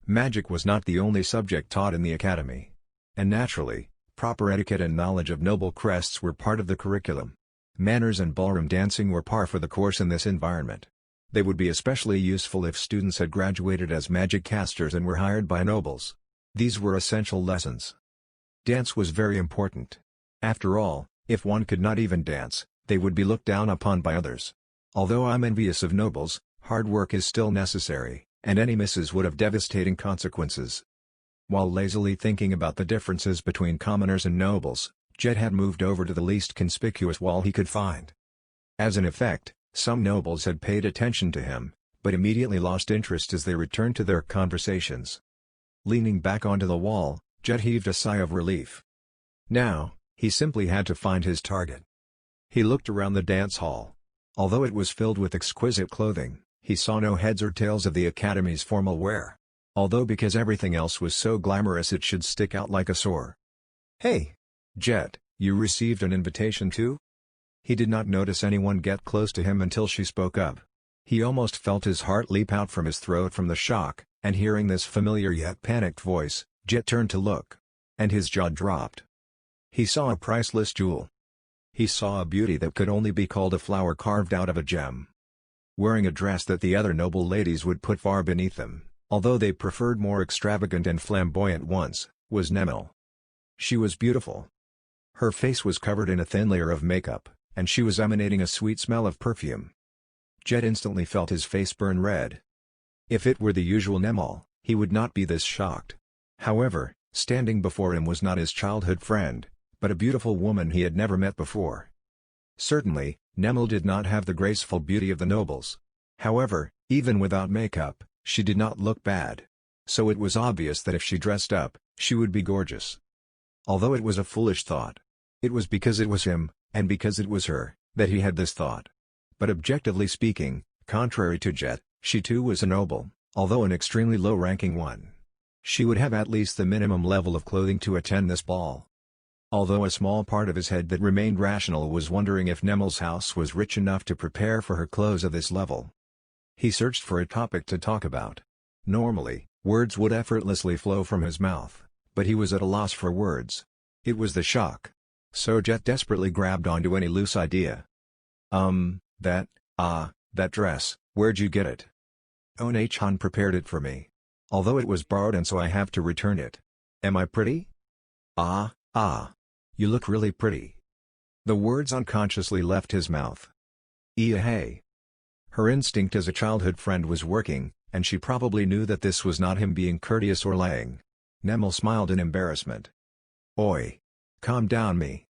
Magic was not the only subject taught in the academy. And naturally, proper etiquette and knowledge of noble crests were part of the curriculum. Manners and ballroom dancing were par for the course in this environment. They would be especially useful if students had graduated as magic casters and were hired by nobles. These were essential lessons. Dance was very important. After all, if one could not even dance, they would be looked down upon by others. Although I'm envious of nobles, hard work is still necessary, and any misses would have devastating consequences. While lazily thinking about the differences between commoners and nobles, Jet had moved over to the least conspicuous wall he could find. As an effect, some nobles had paid attention to him, but immediately lost interest as they returned to their conversations. Leaning back onto the wall, Jet heaved a sigh of relief. Now, he simply had to find his target. He looked around the dance hall. Although it was filled with exquisite clothing, he saw no heads or tails of the Academy's formal wear. Although because everything else was so glamorous it should stick out like a sore. Hey! Jet, you received an invitation too? He did not notice anyone get close to him until she spoke up. He almost felt his heart leap out from his throat from the shock, and hearing this familiar yet panicked voice, Jet turned to look. And his jaw dropped. He saw a priceless jewel. He saw a beauty that could only be called a flower carved out of a gem. Wearing a dress that the other noble ladies would put far beneath them, although they preferred more extravagant and flamboyant ones, was Nemil. She was beautiful. Her face was covered in a thin layer of makeup, and she was emanating a sweet smell of perfume. Jet instantly felt his face burn red. If it were the usual Nemil, he would not be this shocked. However, standing before him was not his childhood friend, but a beautiful woman he had never met before. Certainly, Nemil did not have the graceful beauty of the nobles. However, even without makeup, she did not look bad. So it was obvious that if she dressed up, she would be gorgeous. Although it was a foolish thought. It was because it was him, and because it was her, that he had this thought. But objectively speaking, contrary to Jet, she too was a noble, although an extremely low-ranking one. She would have at least the minimum level of clothing to attend this ball. Although a small part of his head that remained rational was wondering if Nemil's house was rich enough to prepare for her clothes of this level. He searched for a topic to talk about. Normally, words would effortlessly flow from his mouth, but he was at a loss for words. It was the shock. So Jet desperately grabbed onto any loose idea. That dress, where'd you get it? One-chan prepared it for me. Although it was borrowed and so I have to return it. Am I pretty? You look really pretty. The words unconsciously left his mouth. Hey. Her instinct as a childhood friend was working, and she probably knew that this was not him being courteous or lying. Nemil smiled in embarrassment. Oi. Calm down me.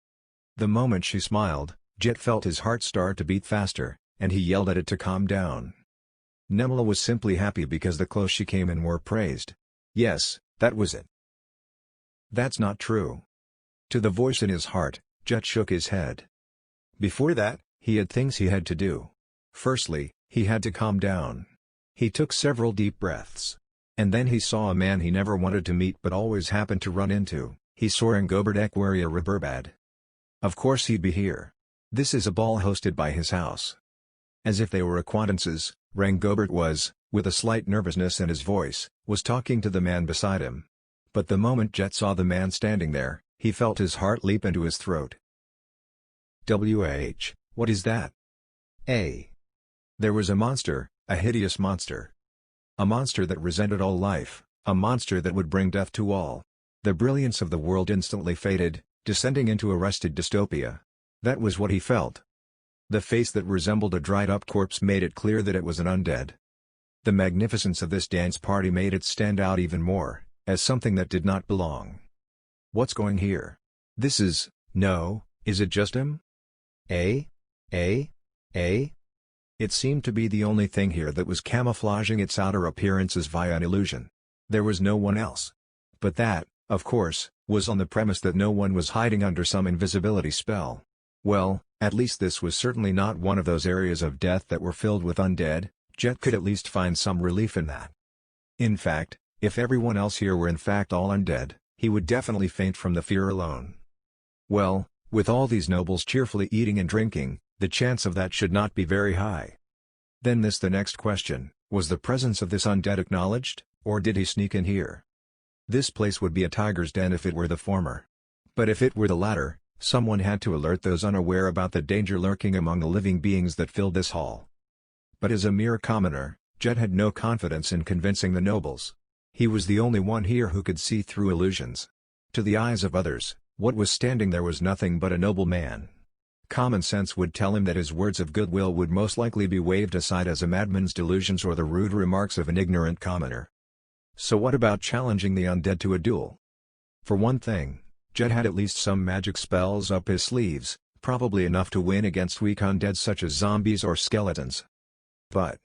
The moment she smiled, Jet felt his heart start to beat faster, and he yelled at it to calm down. Nemil was simply happy because the clothes she came in were praised. Yes, that was it. That's not true. To the voice in his heart, Jet shook his head. Before that, he had things he had to do. Firstly, he had to calm down. He took several deep breaths. And then he saw a man he never wanted to meet but always happened to run into. He saw Ngobert Ekwaria Reberbad. Of course he'd be here. This is a ball hosted by his house. As if they were acquaintances, Rangobert was, with a slight nervousness in his voice, was talking to the man beside him. But the moment Jet saw the man standing there, he felt his heart leap into his throat. What is that? There was a monster, a hideous monster. A monster that resented all life, a monster that would bring death to all. The brilliance of the world instantly faded, descending into arrested dystopia. That was what he felt. The face that resembled a dried-up corpse made it clear that it was an undead. The magnificence of this dance party made it stand out even more, as something that did not belong. What's going here? No, is it just him? It seemed to be the only thing here that was camouflaging its outer appearances via an illusion. There was no one else. But that, of course, was on the premise that no one was hiding under some invisibility spell. Well, at least this was certainly not one of those areas of death that were filled with undead. Jet could at least find some relief in that. In fact, if everyone else here were in fact all undead, he would definitely faint from the fear alone. Well, with all these nobles cheerfully eating and drinking, the chance of that should not be very high. Then the next question, was the presence of this undead acknowledged, or did he sneak in here? This place would be a tiger's den if it were the former. But if it were the latter, someone had to alert those unaware about the danger lurking among the living beings that filled this hall. But as a mere commoner, Jet had no confidence in convincing the nobles. He was the only one here who could see through illusions. To the eyes of others, what was standing there was nothing but a noble man. Common sense would tell him that his words of goodwill would most likely be waved aside as a madman's delusions or the rude remarks of an ignorant commoner. So what about challenging the undead to a duel? For one thing, Jet had at least some magic spells up his sleeves, probably enough to win against weak undead such as zombies or skeletons. But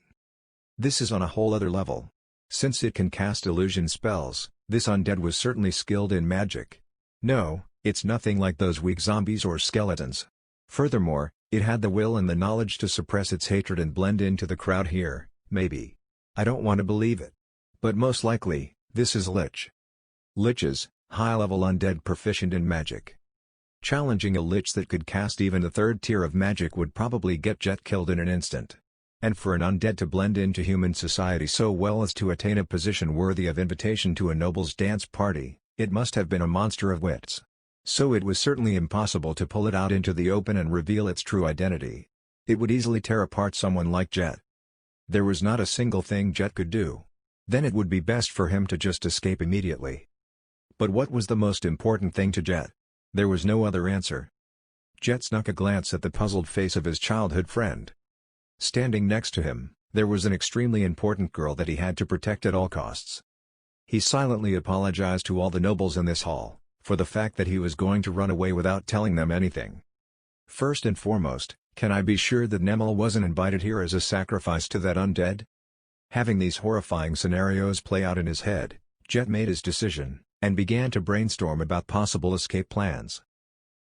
this is on a whole other level. Since it can cast illusion spells, this undead was certainly skilled in magic. No, it's nothing like those weak zombies or skeletons. Furthermore, it had the will and the knowledge to suppress its hatred and blend into the crowd here, maybe. I don't want to believe it. But most likely, this is Lich. Liches, high-level undead proficient in magic. Challenging a Lich that could cast even the third tier of magic would probably get Jet killed in an instant. And for an undead to blend into human society so well as to attain a position worthy of invitation to a noble's dance party, it must have been a monster of wits. So it was certainly impossible to pull it out into the open and reveal its true identity. It would easily tear apart someone like Jet. There was not a single thing Jet could do. Then it would be best for him to just escape immediately. But what was the most important thing to Jet? There was no other answer. Jet snuck a glance at the puzzled face of his childhood friend. Standing next to him, there was an extremely important girl that he had to protect at all costs. He silently apologized to all the nobles in this hall for the fact that he was going to run away without telling them anything. First and foremost, can I be sure that Nemel wasn't invited here as a sacrifice to that undead? Having these horrifying scenarios play out in his head, Jet made his decision, and began to brainstorm about possible escape plans.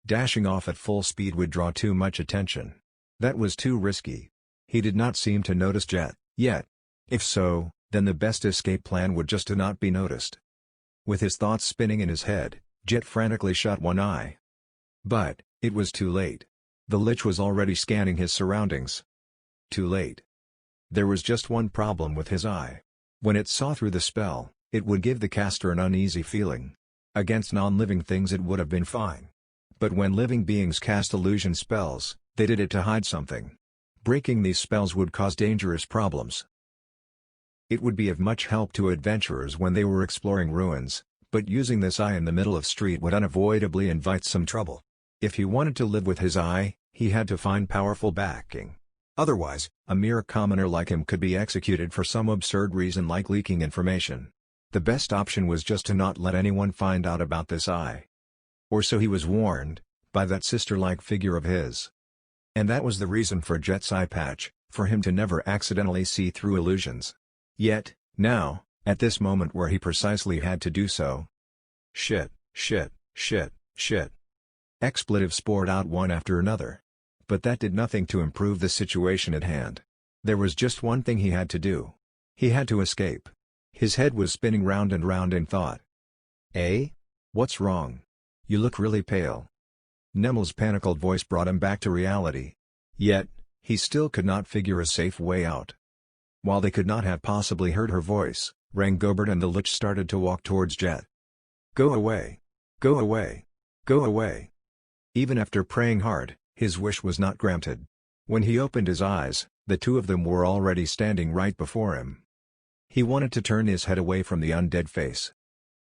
Dashing off at full speed would draw too much attention. That was too risky. He did not seem to notice Jet, yet. If so, then the best escape plan would just to not be noticed. With his thoughts spinning in his head, Jet frantically shut one eye. But, it was too late. The Lich was already scanning his surroundings. Too late. There was just one problem with his eye. When it saw through the spell, it would give the caster an uneasy feeling. Against non-living things it would have been fine. But when living beings cast illusion spells, they did it to hide something. Breaking these spells would cause dangerous problems. It would be of much help to adventurers when they were exploring ruins, but using this eye in the middle of street would unavoidably invite some trouble. If he wanted to live with his eye, he had to find powerful backing. Otherwise, a mere commoner like him could be executed for some absurd reason like leaking information. The best option was just to not let anyone find out about this eye. Or so he was warned, by that sister-like figure of his. And that was the reason for Jet's eye patch, for him to never accidentally see through illusions. Yet, now, at this moment where he precisely had to do so. Shit. Expletives poured out one after another. But that did nothing to improve the situation at hand. There was just one thing he had to do. He had to escape. His head was spinning round and round in thought. Eh? What's wrong? You look really pale. Nemel's panicked voice brought him back to reality. Yet, he still could not figure a safe way out. While they could not have possibly heard her voice, Rangobert and the Lich started to walk towards Jet. Go away! Go away! Go away! Even after praying hard, his wish was not granted. When he opened his eyes, the two of them were already standing right before him. He wanted to turn his head away from the undead face.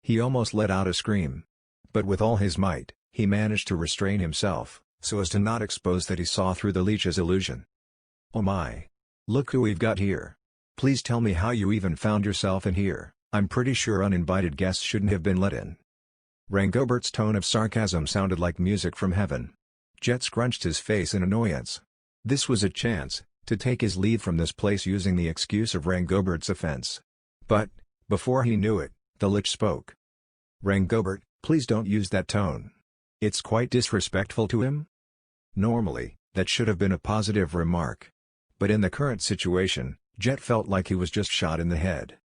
He almost let out a scream. But with all his might, he managed to restrain himself, so as to not expose that he saw through the Lich's illusion. Oh my! Look who we've got here. Please tell me how you even found yourself in here. I'm pretty sure uninvited guests shouldn't have been let in. Rangobert's tone of sarcasm sounded like music from heaven. Jet scrunched his face in annoyance. This was a chance to take his leave from this place using the excuse of Rangobert's offense. But, before he knew it, the Lich spoke. Rangobert, please don't use that tone. It's quite disrespectful to him. Normally, that should have been a positive remark. But in the current situation, Jet felt like he was just shot in the head.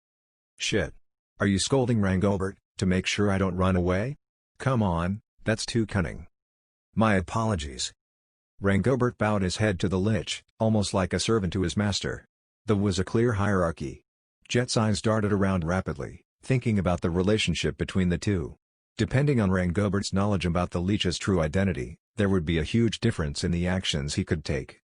Shit. Are you scolding Rangobert, to make sure I don't run away? Come on, that's too cunning. My apologies. Rangobert bowed his head to the Lich, almost like a servant to his master. There was a clear hierarchy. Jet's eyes darted around rapidly, thinking about the relationship between the two. Depending on Rangobert's knowledge about the Lich's true identity, there would be a huge difference in the actions he could take.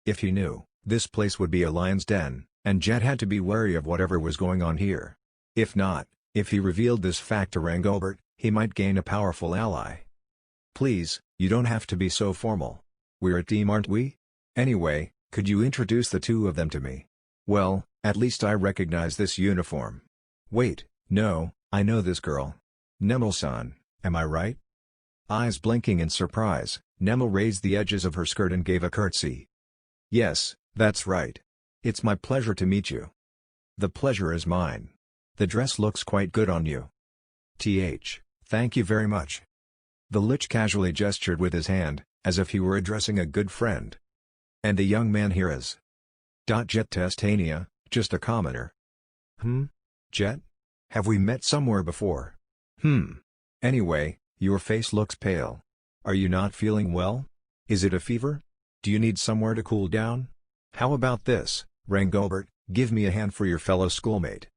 If he knew, this place would be a lion's den, and Jet had to be wary of whatever was going on here. If not, if he revealed this fact to Rangobert, he might gain a powerful ally. Please, you don't have to be so formal. We're a team, aren't we? Anyway, could you introduce the two of them to me? Well, at least I recognize this uniform. Wait, no, I know this girl. Nemel-san, am I right? Eyes blinking in surprise, Nemel raised the edges of her skirt and gave a curtsy. Yes, that's right. It's my pleasure to meet you. The pleasure is mine. The dress looks quite good on you. Thank you very much. The Lich casually gestured with his hand, as if he were addressing a good friend. And the young man here is? Jet Testania, just a commoner. Jet? Have we met somewhere before? Anyway, your face looks pale. Are you not feeling well? Is it a fever? Do you need somewhere to cool down? How about this, Rangobert, give me a hand for your fellow schoolmate.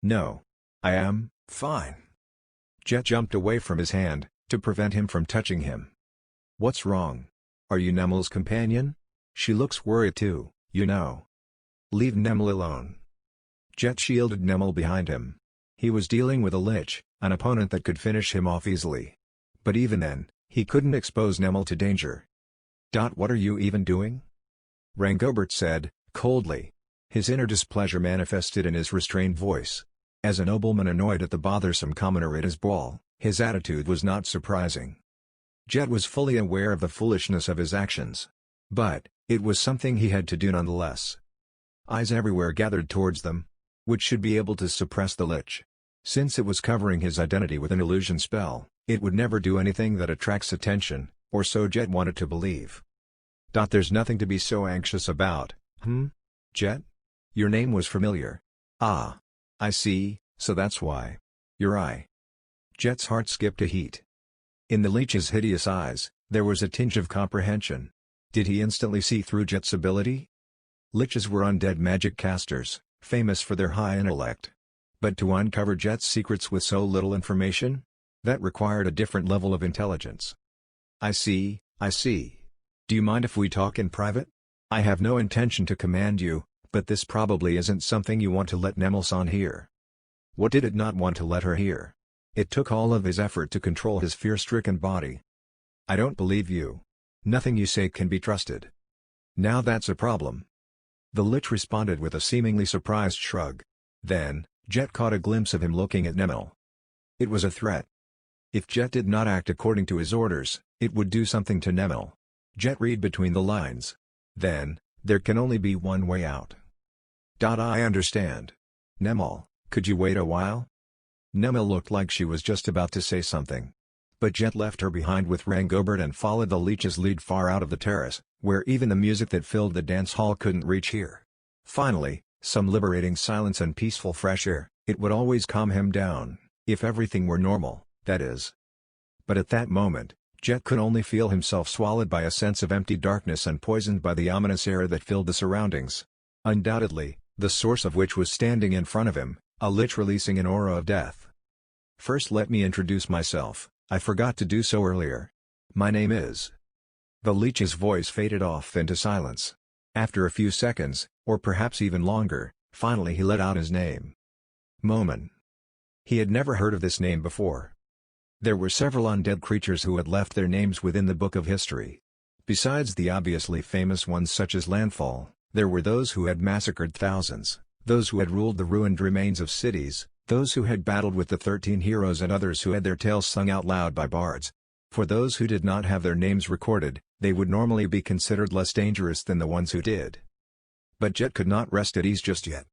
No. I am fine. Jet jumped away from his hand, to prevent him from touching him. What's wrong? Are you Nemel's companion? She looks worried too, you know. Leave Nemel alone. Jet shielded Nemel behind him. He was dealing with a Lich, an opponent that could finish him off easily. But even then, he couldn't expose Nemel to danger. What are you even doing? Rangobert said, coldly. His inner displeasure manifested in his restrained voice. As a nobleman annoyed at the bothersome commoner at his ball, his attitude was not surprising. Jet was fully aware of the foolishness of his actions. But, it was something he had to do nonetheless. Eyes everywhere gathered towards them, which should be able to suppress the Lich. Since it was covering his identity with an illusion spell, it would never do anything that attracts attention, or so Jet wanted to believe. There's nothing to be so anxious about, Jet? Your name was familiar. Ah. I see, so that's why. You're I. Jet's heart skipped a heat. In the Lich's hideous eyes, there was a tinge of comprehension. Did he instantly see through Jet's ability? Liches were undead magic casters, famous for their high intellect. But to uncover Jet's secrets with so little information? That required a different level of intelligence. I see, I see. Do you mind if we talk in private? I have no intention to command you, but this probably isn't something you want to let Nemel-san hear. What did it not want to let her hear? It took all of his effort to control his fear-stricken body. I don't believe you. Nothing you say can be trusted. Now that's a problem. The Lich responded with a seemingly surprised shrug. Then, Jet caught a glimpse of him looking at Nemel. It was a threat. If Jet did not act according to his orders, it would do something to Nemel. Jet read between the lines. Then, there can only be one way out. I understand. Nemel, could you wait a while? Nemel looked like she was just about to say something. But Jet left her behind with Rangobert and followed the Lich's lead far out of the terrace, where even the music that filled the dance hall couldn't reach here. Finally, some liberating silence and peaceful fresh air, It would always calm him down, if everything were normal, that is. But at that moment, Jet could only feel himself swallowed by a sense of empty darkness and poisoned by the ominous air that filled the surroundings. Undoubtedly, the source of which was standing in front of him, a lich releasing an aura of death. First let me introduce myself, I forgot to do so earlier. My name is... The leech's voice faded off into silence. After a few seconds, or perhaps even longer, finally he let out his name. Momen. He had never heard of this name before. There were several undead creatures who had left their names within the book of history. Besides the obviously famous ones such as Landfall, there were those who had massacred thousands, those who had ruled the ruined remains of cities, those who had battled with the 13 heroes and others who had their tales sung out loud by bards. For those who did not have their names recorded, they would normally be considered less dangerous than the ones who did. But Jet could not rest at ease just yet.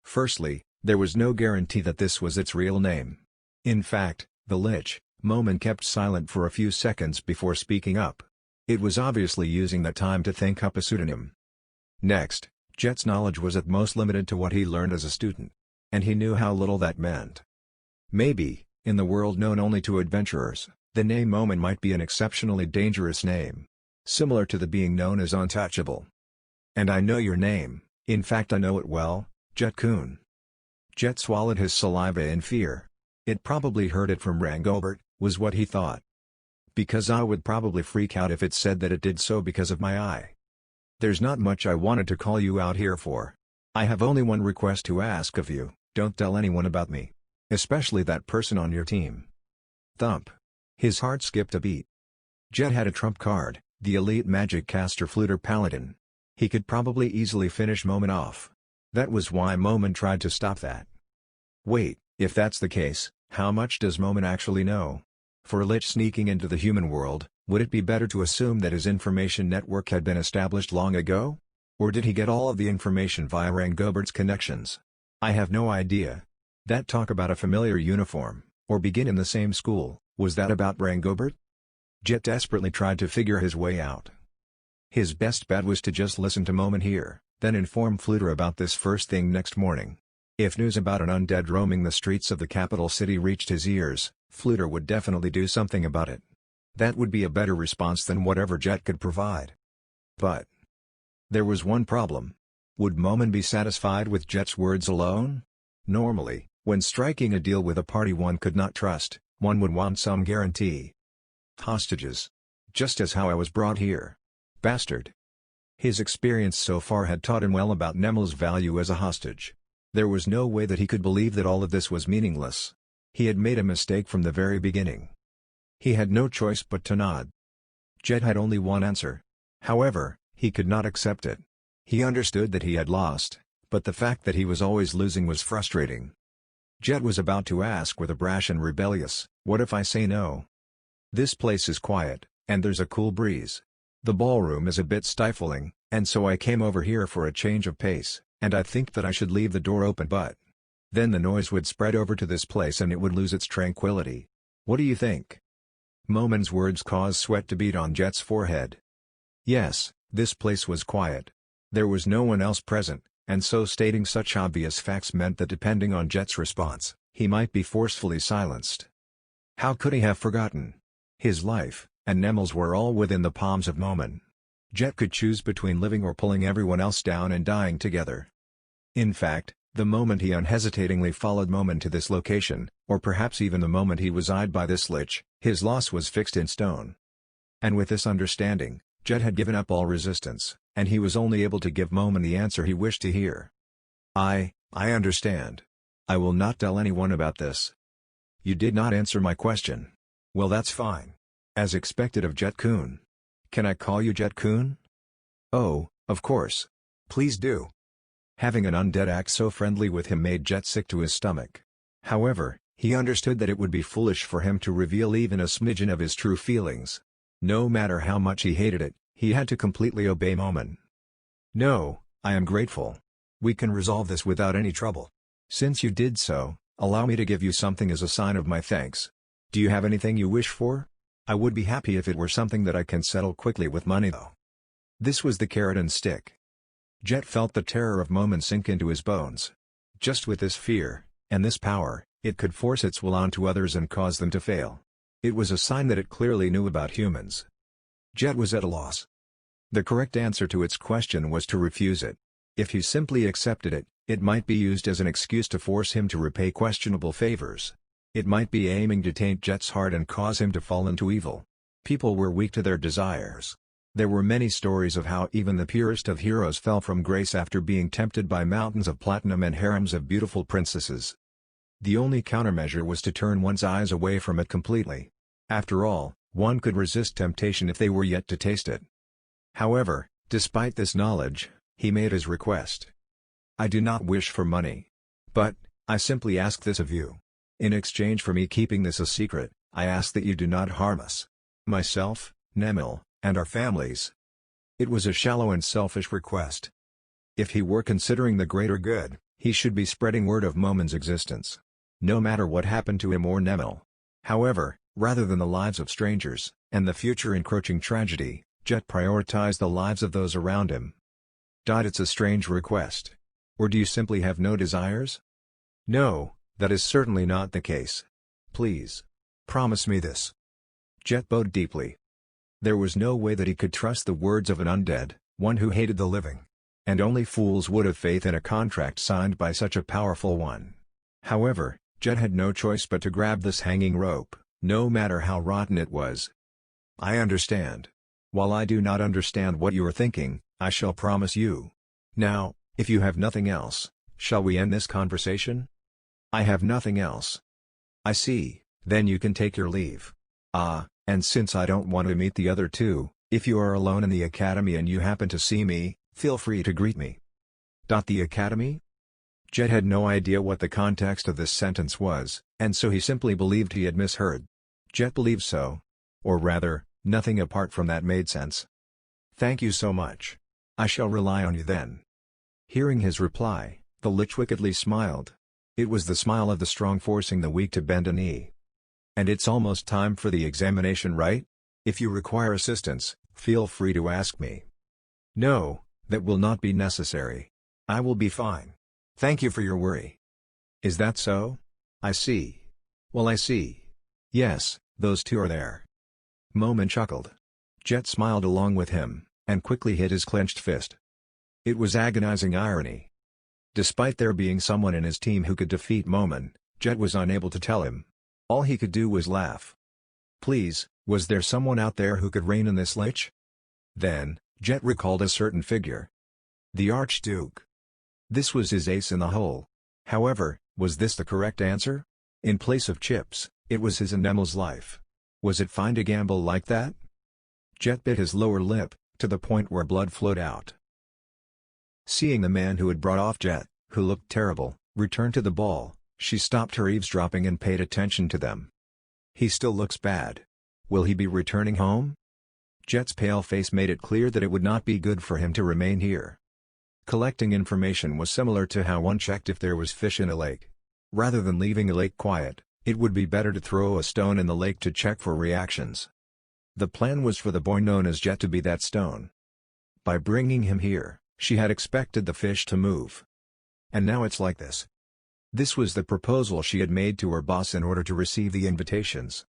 Firstly, there was no guarantee that this was its real name. In fact, the lich, Momen, kept silent for a few seconds before speaking up. It was obviously using that time to think up a pseudonym. Next, Jet's knowledge was at most limited to what he learned as a student. And he knew how little that meant. Maybe, in the world known only to adventurers, the name Momen might be an exceptionally dangerous name. Similar to the being known as untouchable. And I know your name, in fact I know it well, Jet-kun. Jet swallowed his saliva in fear. It probably heard it from Rangobert, was what he thought. Because I would probably freak out if it said that it did so because of my eye. There's not much I wanted to call you out here for. I have only one request to ask of you, don't tell anyone about me. Especially that person on your team. Thump. His heart skipped a beat. Jet had a trump card, the elite magic caster Fluter Paladin. He could probably easily finish Momen off. That was why Momen tried to stop that. Wait, if that's the case, how much does Momen actually know? For a lich sneaking into the human world, would it be better to assume that his information network had been established long ago? Or did he get all of the information via Rangobert's connections? I have no idea. That talk about a familiar uniform, or begin in the same school, was that about Rangobert? Jet desperately tried to figure his way out. His best bet was to just listen to Momen here, then inform Fluter about this first thing next morning. If news about an undead roaming the streets of the capital city reached his ears, Fluter would definitely do something about it. That would be a better response than whatever Jet could provide. But there was one problem. Would Momen be satisfied with Jet's words alone? Normally, when striking a deal with a party one could not trust, one would want some guarantee. Hostages. Just as how I was brought here. Bastard. His experience so far had taught him well about Nemel's value as a hostage. There was no way that he could believe that all of this was meaningless. He had made a mistake from the very beginning. He had no choice but to nod. Jet had only one answer. However, he could not accept it. He understood that he had lost, but the fact that he was always losing was frustrating. Jet was about to ask with a brash and rebellious, "What if I say no? This place is quiet, and there's a cool breeze. The ballroom is a bit stifling, and so I came over here for a change of pace, and I think that I should leave the door open, but then the noise would spread over to this place and it would lose its tranquility. What do you think?" Momen's words caused sweat to bead on Jet's forehead. Yes, this place was quiet. There was no one else present, and so stating such obvious facts meant that depending on Jet's response, he might be forcefully silenced. How could he have forgotten? His life, and Nemel's were all within the palms of Momen. Jet could choose between living or pulling everyone else down and dying together. In fact, the moment he unhesitatingly followed Momen to this location, or perhaps even the moment he was eyed by this lich, his loss was fixed in stone. And with this understanding, Jet had given up all resistance, and he was only able to give Momen the answer he wished to hear. I understand. I will not tell anyone about this." "You did not answer my question." "Well, that's fine. As expected of Jet-kun. Can I call you Jet-kun?" "Oh, of course. Please do." Having an undead act so friendly with him made Jet sick to his stomach. However, he understood that it would be foolish for him to reveal even a smidgen of his true feelings. No matter how much he hated it, he had to completely obey Momen. "No, I am grateful. We can resolve this without any trouble. Since you did so, allow me to give you something as a sign of my thanks. Do you have anything you wish for? I would be happy if it were something that I can settle quickly with money though." This was the carrot and stick. Jet felt the terror of Momen sink into his bones. Just with this fear, and this power, it could force its will onto others and cause them to fail. It was a sign that it clearly knew about humans. Jet was at a loss. The correct answer to its question was to refuse it. If he simply accepted it, it might be used as an excuse to force him to repay questionable favors. It might be aiming to taint Jet's heart and cause him to fall into evil. People were weak to their desires. There were many stories of how even the purest of heroes fell from grace after being tempted by mountains of platinum and harems of beautiful princesses. The only countermeasure was to turn one's eyes away from it completely. After all, one could resist temptation if they were yet to taste it. However, despite this knowledge, he made his request. I do not wish for money. But, I simply ask this of you. In exchange for me keeping this a secret, I ask that you do not harm us. Myself, Nemil, and our families. It was a shallow and selfish request. If he were considering the greater good, he should be spreading word of Momin's existence. No matter what happened to him or Nemil. However, rather than the lives of strangers, and the future encroaching tragedy, Jet prioritized the lives of those around him. It's a strange request. Or do you simply have no desires? No, that is certainly not the case. Please. Promise me this. Jet bowed deeply. There was no way that he could trust the words of an undead, one who hated the living. And only fools would have faith in a contract signed by such a powerful one. However, Jet had no choice but to grab this hanging rope, no matter how rotten it was. I understand. While I do not understand what you are thinking, I shall promise you. Now, if you have nothing else, shall we end this conversation? I have nothing else. I see, then you can take your leave. And since I don't want to meet the other two, if you are alone in the academy and you happen to see me, feel free to greet me. The academy? Jet had no idea what the context of this sentence was, and so he simply believed he had misheard. Jet believed so. Or rather, nothing apart from that made sense. Thank you so much. I shall rely on you then. Hearing his reply, the Lich wickedly smiled. It was the smile of the strong forcing the weak to bend a knee. And it's almost time for the examination, right? If you require assistance, feel free to ask me. No, that will not be necessary. I will be fine. Thank you for your worry. Is that so? I see. Well, I see. Yes, those two are there. Momin chuckled. Jet smiled along with him, and quickly hit his clenched fist. It was agonizing irony. Despite there being someone in his team who could defeat Momin, Jet was unable to tell him. All he could do was laugh. Please, was there someone out there who could rein in this Lich? Then, Jet recalled a certain figure. The Archduke. This was his ace in the hole. However, was this the correct answer? In place of chips, it was his and Nemil's life. Was it fine to gamble like that? Jet bit his lower lip, to the point where blood flowed out. Seeing the man who had brought off Jet, who looked terrible, return to the ball, she stopped her eavesdropping and paid attention to them. He still looks bad. Will he be returning home? Jet's pale face made it clear that it would not be good for him to remain here. Collecting information was similar to how one checked if there was fish in a lake. Rather than leaving a lake quiet, it would be better to throw a stone in the lake to check for reactions. The plan was for the boy known as Jet to be that stone. By bringing him here, she had expected the fish to move. And now it's like this. This was the proposal she had made to her boss in order to receive the invitations.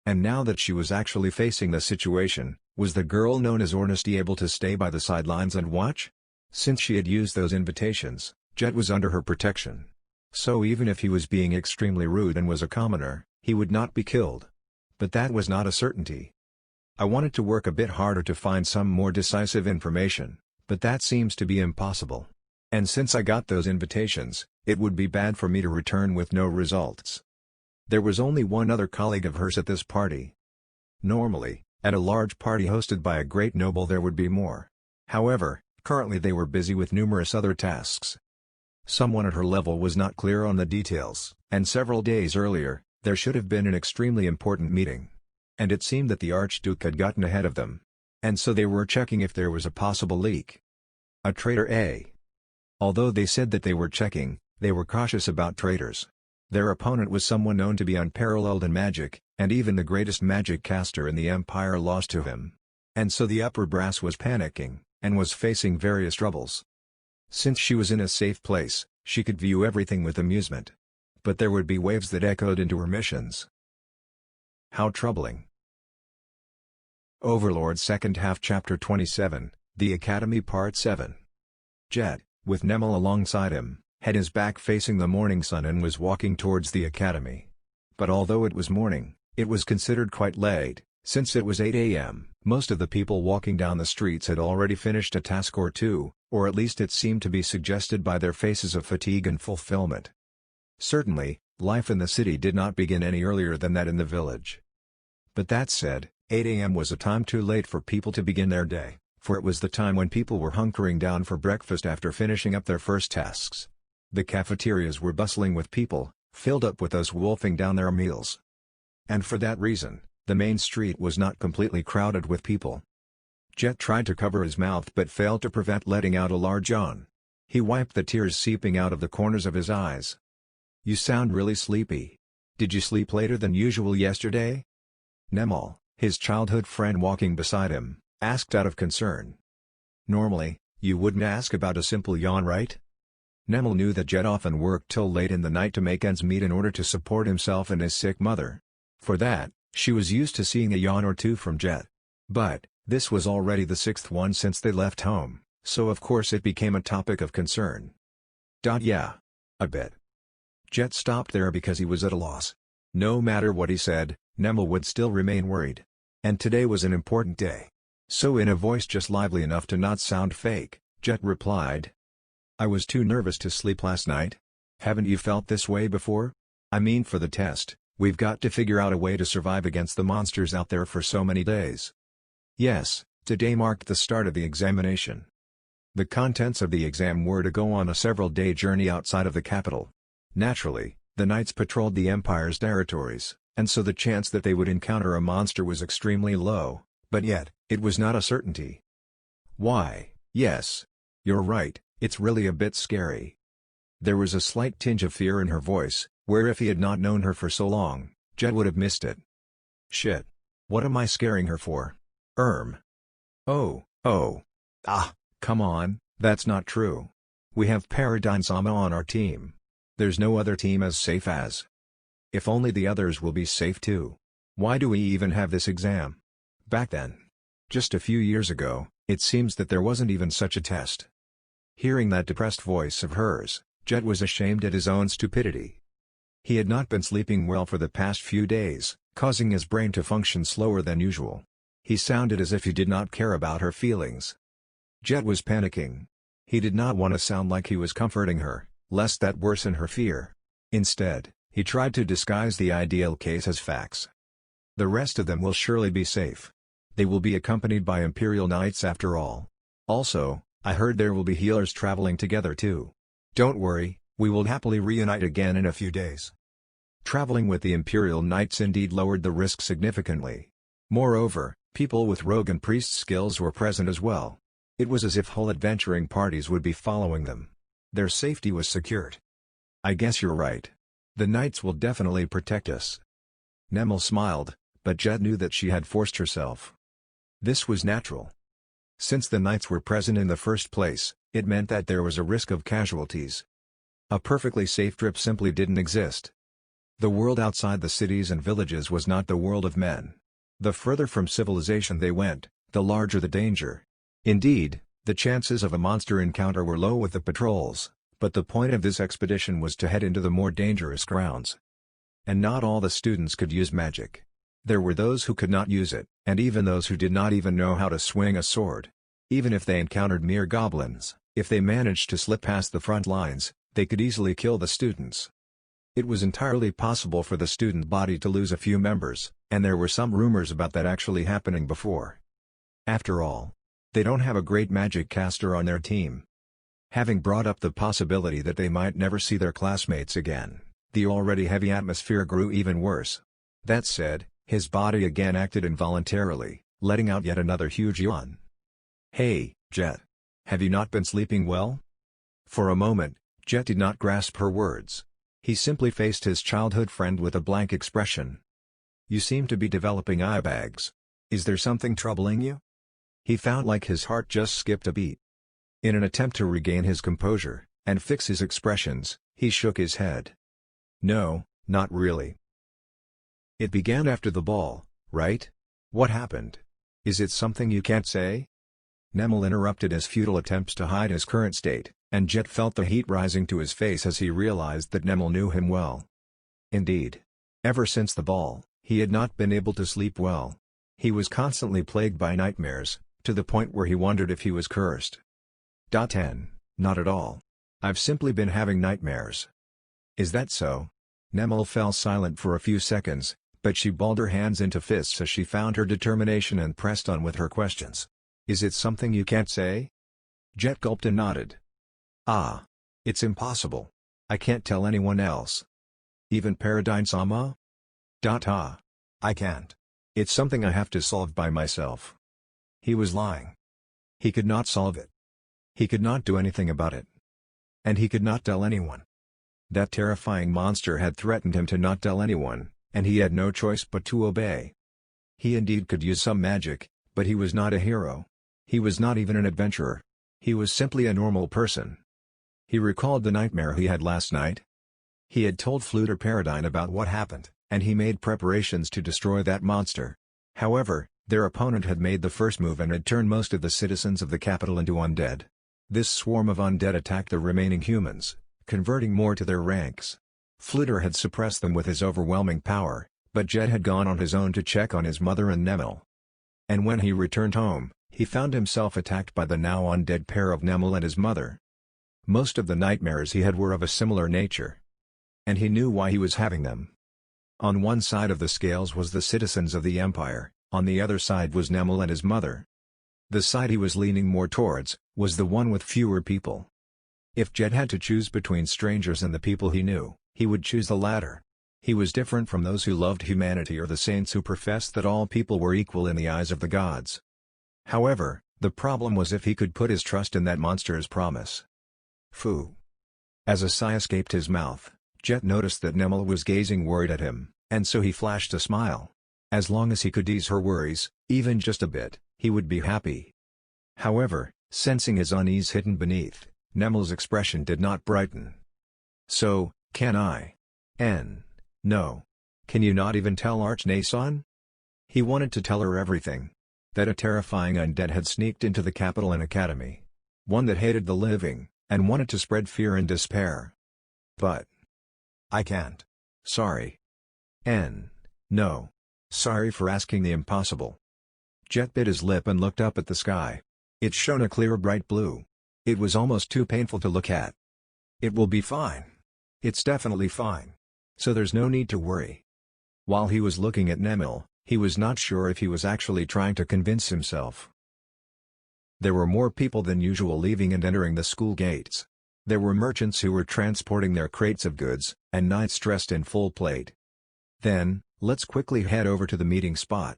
And now that she was actually facing the situation, was the girl known as Ornesty able to stay by the sidelines and watch? Since she had used those invitations, Jet was under her protection. So even if he was being extremely rude and was a commoner, he would not be killed. But that was not a certainty. I wanted to work a bit harder to find some more decisive information, but that seems to be impossible. And since I got those invitations, it would be bad for me to return with no results. There was only one other colleague of hers at this party. Normally, at a large party hosted by a great noble there would be more. However, currently they were busy with numerous other tasks. Someone at her level was not clear on the details, and several days earlier, there should have been an extremely important meeting. And it seemed that the Archduke had gotten ahead of them. And so they were checking if there was a possible leak. A traitor, eh? Although they said that they were checking, they were cautious about traitors. Their opponent was someone known to be unparalleled in magic, and even the greatest magic caster in the Empire lost to him. And so the upper brass was panicking, and was facing various troubles. Since she was in a safe place, she could view everything with amusement. but there would be waves that echoed into her missions. How troubling. Overlord Second Half Chapter 27, The Academy Part 7. Jet, with Nemel alongside him, had his back facing the morning sun and was walking towards the academy. But although it was morning, it was considered quite late, since it was 8 a.m. Most of the people walking down the streets had already finished a task or two, or at least it seemed to be suggested by their faces of fatigue and fulfillment. Certainly, life in the city did not begin any earlier than that in the village. But that said, 8 a.m. was a time too late for people to begin their day, for it was the time when people were hunkering down for breakfast after finishing up their first tasks. The cafeterias were bustling with people, filled up with those wolfing down their meals. And for that reason, the main street was not completely crowded with people. Jet tried to cover his mouth but failed to prevent letting out a large yawn. He wiped the tears seeping out of the corners of his eyes. "You sound really sleepy. Did you sleep later than usual yesterday?" Nemel, his childhood friend walking beside him, asked out of concern. "Normally, you wouldn't ask about a simple yawn, right?" Nemel knew that Jet often worked till late in the night to make ends meet in order to support himself and his sick mother. For that, she was used to seeing a yawn or two from Jet. But, this was already the sixth one since they left home, so of course it became a topic of concern. Yeah. A bit. Jet stopped there because he was at a loss. No matter what he said, Nemel would still remain worried. And today was an important day. So in a voice just lively enough to not sound fake, Jet replied, "I was too nervous to sleep last night. Haven't you felt this way before? I mean, for the test, we've got to figure out a way to survive against the monsters out there for so many days." Yes, today marked the start of the examination. The contents of the exam were to go on a several-day journey outside of the capital. Naturally, the knights patrolled the Empire's territories, and so the chance that they would encounter a monster was extremely low, but yet, it was not a certainty. "Why, yes. You're right, it's really a bit scary." There was a slight tinge of fear in her voice, where if he had not known her for so long, Jet would have missed it. "Shit. What am I scaring her for? Oh. Come on, that's not true. We have Paradigm-sama on our team. There's no other team as safe as. If only the others will be safe too. Why do we even have this exam?" Back then, just a few years ago, it seems that there wasn't even such a test. Hearing that depressed voice of hers, Jet was ashamed at his own stupidity. He had not been sleeping well for the past few days, causing his brain to function slower than usual. He sounded as if he did not care about her feelings. Jet was panicking. He did not want to sound like he was comforting her, lest that worsen her fear. Instead, he tried to disguise the ideal case as facts. "The rest of them will surely be safe. They will be accompanied by Imperial Knights after all. Also, I heard there will be healers traveling together too. Don't worry, we will happily reunite again in a few days." Traveling with the Imperial Knights indeed lowered the risk significantly. Moreover, people with rogue and priest skills were present as well. It was as if whole adventuring parties would be following them. Their safety was secured. "I guess you're right. The Knights will definitely protect us." Nemel smiled, but Jet knew that she had forced herself. This was natural. Since the Knights were present in the first place, it meant that there was a risk of casualties. A perfectly safe trip simply didn't exist. The world outside the cities and villages was not the world of men. The further from civilization they went, the larger the danger. Indeed, the chances of a monster encounter were low with the patrols, but the point of this expedition was to head into the more dangerous grounds. And not all the students could use magic. There were those who could not use it, and even those who did not even know how to swing a sword. Even if they encountered mere goblins, if they managed to slip past the front lines, they could easily kill the students. It was entirely possible for the student body to lose a few members, and there were some rumors about that actually happening before. After all, they don't have a great magic caster on their team. Having brought up the possibility that they might never see their classmates again, the already heavy atmosphere grew even worse. That said, his body again acted involuntarily, letting out yet another huge yawn. "Hey, Jet. Have you not been sleeping well?" For a moment, Jet did not grasp her words. He simply faced his childhood friend with a blank expression. "You seem to be developing eye bags. Is there something troubling you?" He found like his heart just skipped a beat. In an attempt to regain his composure, and fix his expressions, he shook his head. No, not really. It began after the ball, right? What happened? Is it something you can't say? Nemel interrupted his futile attempts to hide his current state, and Jet felt the heat rising to his face as he realized that Nemel knew him well. Indeed. Ever since the ball, he had not been able to sleep well. He was constantly plagued by nightmares, to the point where he wondered if he was cursed. 10. Not at all. I've simply been having nightmares. Is that so? Nemel fell silent for a few seconds, but she balled her hands into fists as she found her determination and pressed on with her questions. Is it something you can't say? Jet gulped and nodded. Ah. It's impossible. I can't tell anyone else. Even Paradine-sama? I can't. It's something I have to solve by myself. He was lying. He could not solve it. He could not do anything about it. And he could not tell anyone. That terrifying monster had threatened him to not tell anyone, and he had no choice but to obey. He indeed could use some magic, but he was not a hero. He was not even an adventurer. He was simply a normal person. He recalled the nightmare he had last night. He had told Fluter Paradine about what happened, and he made preparations to destroy that monster. However, their opponent had made the first move and had turned most of the citizens of the capital into undead. This swarm of undead attacked the remaining humans, converting more to their ranks. Fluter had suppressed them with his overwhelming power, but Jet had gone on his own to check on his mother and Nemel. And when he returned home, he found himself attacked by the now undead pair of Nemel and his mother. Most of the nightmares he had were of a similar nature. And he knew why he was having them. On one side of the scales was the citizens of the Empire, on the other side was Nemel and his mother. The side he was leaning more towards, was the one with fewer people. If Jet had to choose between strangers and the people he knew, he would choose the latter. He was different from those who loved humanity or the saints who professed that all people were equal in the eyes of the gods. However, the problem was if he could put his trust in that monster's promise. Phoo. As a sigh escaped his mouth, Jet noticed that Nemel was gazing worried at him, and so he flashed a smile. As long as he could ease her worries, even just a bit, he would be happy. However, sensing his unease hidden beneath, Nemel's expression did not brighten. So, can I? No. Can you not even tell Arch-Nason? He wanted to tell her everything. That a terrifying undead had sneaked into the capital and academy. One that hated the living, and wanted to spread fear and despair. But I can't. Sorry. No. Sorry for asking the impossible. Jet bit his lip and looked up at the sky. It shone a clear bright blue. It was almost too painful to look at. It will be fine. It's definitely fine. So there's no need to worry. While he was looking at Nemel, he was not sure if he was actually trying to convince himself. There were more people than usual leaving and entering the school gates. There were merchants who were transporting their crates of goods, and knights dressed in full plate. Then, let's quickly head over to the meeting spot.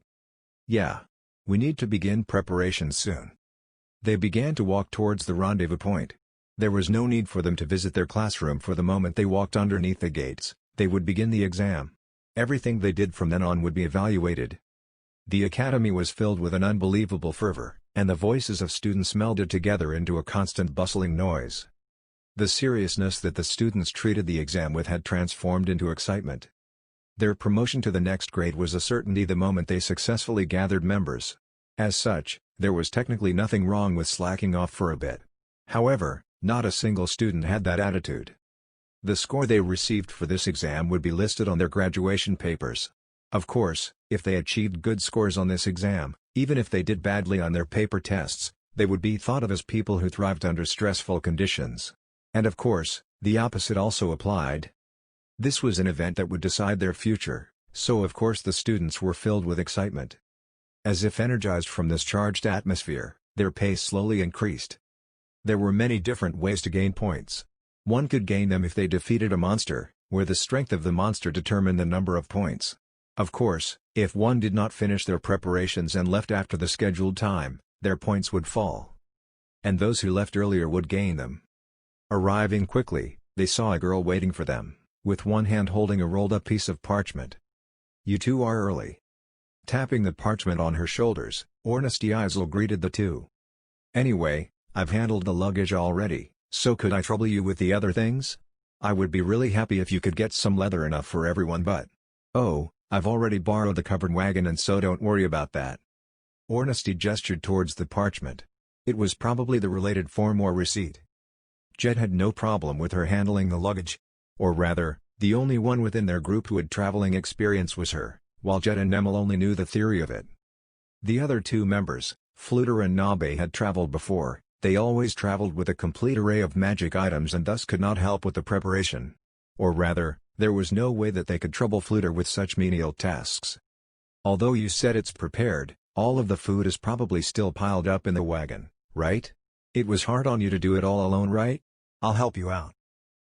Yeah. We need to begin preparations soon. They began to walk towards the rendezvous point. There was no need for them to visit their classroom for the moment they walked underneath the gates. They would begin the exam. Everything they did from then on would be evaluated. The academy was filled with an unbelievable fervor, and the voices of students melded together into a constant bustling noise. The seriousness that the students treated the exam with had transformed into excitement. Their promotion to the next grade was a certainty the moment they successfully gathered members. As such, there was technically nothing wrong with slacking off for a bit. However, not a single student had that attitude. The score they received for this exam would be listed on their graduation papers. Of course, if they achieved good scores on this exam, even if they did badly on their paper tests, they would be thought of as people who thrived under stressful conditions. And of course, the opposite also applied. This was an event that would decide their future, so of course the students were filled with excitement. As if energized from this charged atmosphere, their pace slowly increased. There were many different ways to gain points. One could gain them if they defeated a monster, where the strength of the monster determined the number of points. Of course, if one did not finish their preparations and left after the scheduled time, their points would fall. And those who left earlier would gain them. Arriving quickly, they saw a girl waiting for them, with one hand holding a rolled-up piece of parchment. "You two are early." Tapping the parchment on her shoulders, Ornesty Isel greeted the two. "Anyway, I've handled the luggage already, so could I trouble you with the other things? I would be really happy if you could get some leather enough for everyone, but... Oh, I've already borrowed the covered wagon, and so don't worry about that. Ornesty gestured towards the parchment. It was probably the related form or receipt. Jet had no problem with her handling the luggage. Or rather, the only one within their group who had traveling experience was her, while Jet and Nemel only knew the theory of it. The other two members, Fluter and Nabe, had traveled before. They always traveled with a complete array of magic items and thus could not help with the preparation. Or rather, there was no way that they could trouble Fluter with such menial tasks. Although you said it's prepared, all of the food is probably still piled up in the wagon, right? It was hard on you to do it all alone, right? I'll help you out.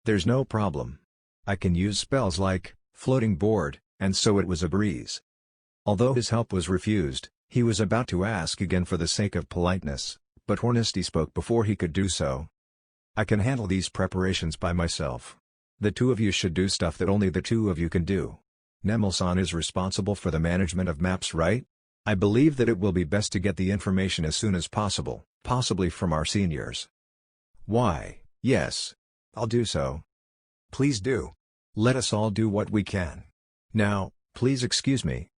There's no problem. I can use spells like floating board, and so it was a breeze. Although his help was refused, he was about to ask again for the sake of politeness, but Ornesty spoke before he could do so. I can handle these preparations by myself. The two of you should do stuff that only the two of you can do. Nemel-san is responsible for the management of maps, right? I believe that it will be best to get the information as soon as possible, possibly from our seniors. Why, yes. I'll do so. Please do. Let us all do what we can. Now, please excuse me.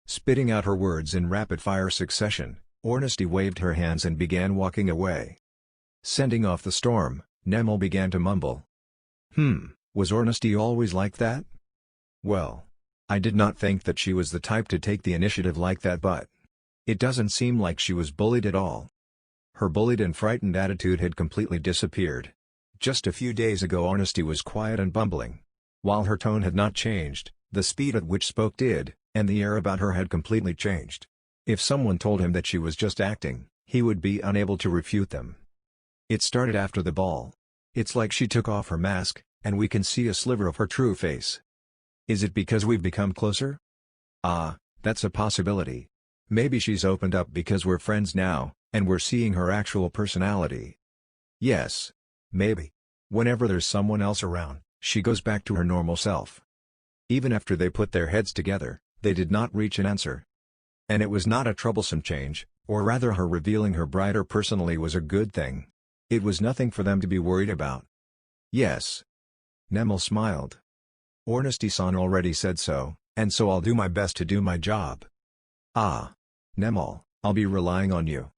Spitting out her words in rapid-fire succession, Ornesty waved her hands and began walking away. Sending off the storm, Nemel began to mumble. Was Ornesty always like that? Well, I did not think that she was the type to take the initiative like that, but it doesn't seem like she was bullied at all. Her bullied and frightened attitude had completely disappeared. Just a few days ago Ornesty was quiet and bumbling. While her tone had not changed, the speed at which spoke did, and the air about her had completely changed. If someone told him that she was just acting, he would be unable to refute them. It started after the ball. It's like she took off her mask, and we can see a sliver of her true face. Is it because we've become closer? Ah, that's a possibility. Maybe she's opened up because we're friends now, and we're seeing her actual personality. Yes. Maybe. Whenever there's someone else around, she goes back to her normal self. Even after they put their heads together, they did not reach an answer. And it was not a troublesome change, or rather her revealing her brighter personally was a good thing. It was nothing for them to be worried about. Yes. Nemel smiled. Ornesty-san already said so, and so I'll do my best to do my job. Ah. Nemel, I'll be relying on you.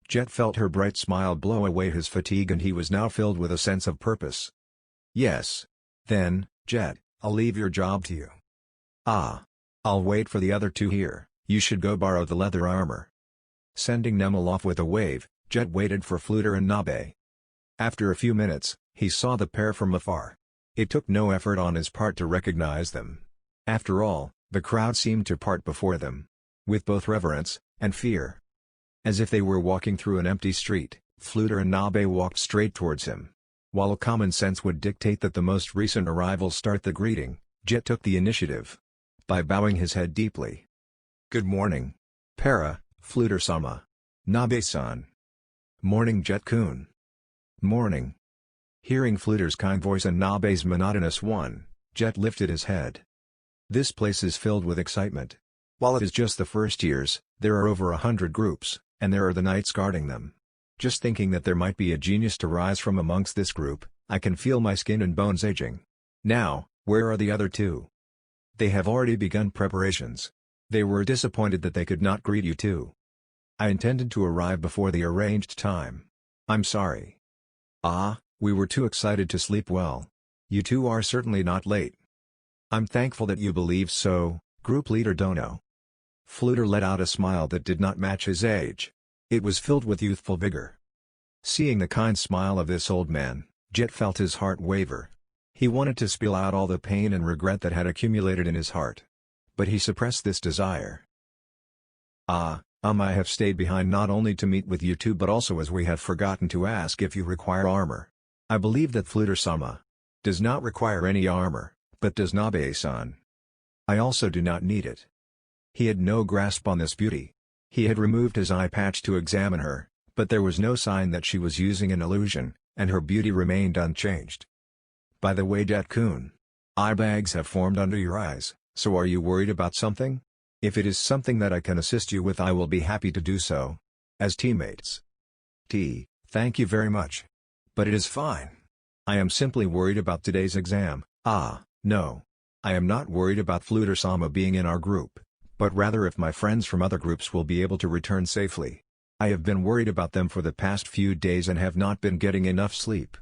Jet felt her bright smile blow away his fatigue, and he was now filled with a sense of purpose. Yes. Then, Jet, I'll leave your job to you. Ah. I'll wait for the other two here. You should go borrow the leather armor. Sending Nemel off with a wave, Jet waited for Fluter and Nabe. After a few minutes, he saw the pair from afar. It took no effort on his part to recognize them. After all, the crowd seemed to part before them, with both reverence and fear. As if they were walking through an empty street, Fluter and Nabe walked straight towards him. While common sense would dictate that the most recent arrivals start the greeting, Jet took the initiative. By bowing his head deeply. Good morning. Para, Fluter-sama. Nabe-san. Morning, Jet-kun. Morning. Hearing Fluter's kind voice and Nabe's monotonous one, Jet lifted his head. This place is filled with excitement. While it is just the first years, there are over 100 groups, and there are the knights guarding them. Just thinking that there might be a genius to rise from amongst this group, I can feel my skin and bones aging. Now, where are the other two? They have already begun preparations. They were disappointed that they could not greet you too. I intended to arrive before the arranged time. I'm sorry. Ah, we were too excited to sleep well. You two are certainly not late. I'm thankful that you believe so, Group Leader Dono. Fluter let out a smile that did not match his age. It was filled with youthful vigor. Seeing the kind smile of this old man, Jet felt his heart waver. He wanted to spill out all the pain and regret that had accumulated in his heart. But he suppressed this desire. I have stayed behind not only to meet with you two but also as we have forgotten to ask if you require armor. I believe that Fluter-sama does not require any armor, but does Nabe-san. I also do not need it. He had no grasp on this beauty. He had removed his eye patch to examine her, but there was no sign that she was using an illusion, and her beauty remained unchanged. By the way, Jet-kun, eye bags have formed under your eyes, so are you worried about something? If it is something that I can assist you with, I will be happy to do so. As teammates. Thank you very much. But it is fine. I am simply worried about today's exam. Ah, no. I am not worried about Fluter-sama being in our group, but rather if my friends from other groups will be able to return safely. I have been worried about them for the past few days and have not been getting enough sleep.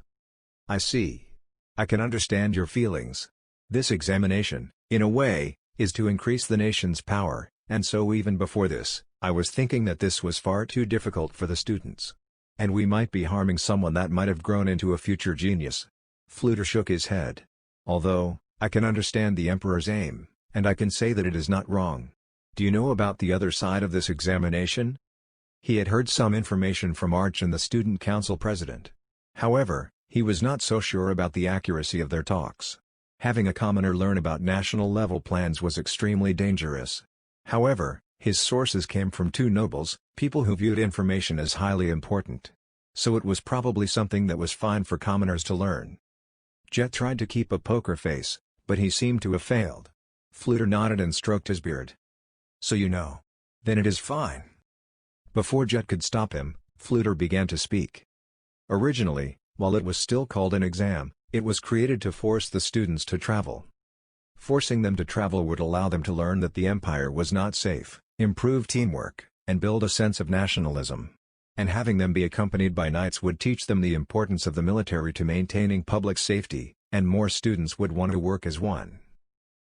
I see. I can understand your feelings. This examination, in a way, is to increase the nation's power, and so even before this, I was thinking that this was far too difficult for the students. And we might be harming someone that might have grown into a future genius. Fluter shook his head. Although, I can understand the Emperor's aim, and I can say that it is not wrong. Do you know about the other side of this examination? He had heard some information from Arch and the Student Council president. However, he was not so sure about the accuracy of their talks. Having a commoner learn about national-level plans was extremely dangerous. However, his sources came from two nobles, people who viewed information as highly important. So it was probably something that was fine for commoners to learn. Jet tried to keep a poker face, but he seemed to have failed. Fluter nodded and stroked his beard. So you know. Then it is fine. Before Jet could stop him, Fluter began to speak. Originally, while it was still called an exam, it was created to force the students to travel. Forcing them to travel would allow them to learn that the Empire was not safe, improve teamwork, and build a sense of nationalism. And having them be accompanied by knights would teach them the importance of the military to maintaining public safety, and more students would want to work as one.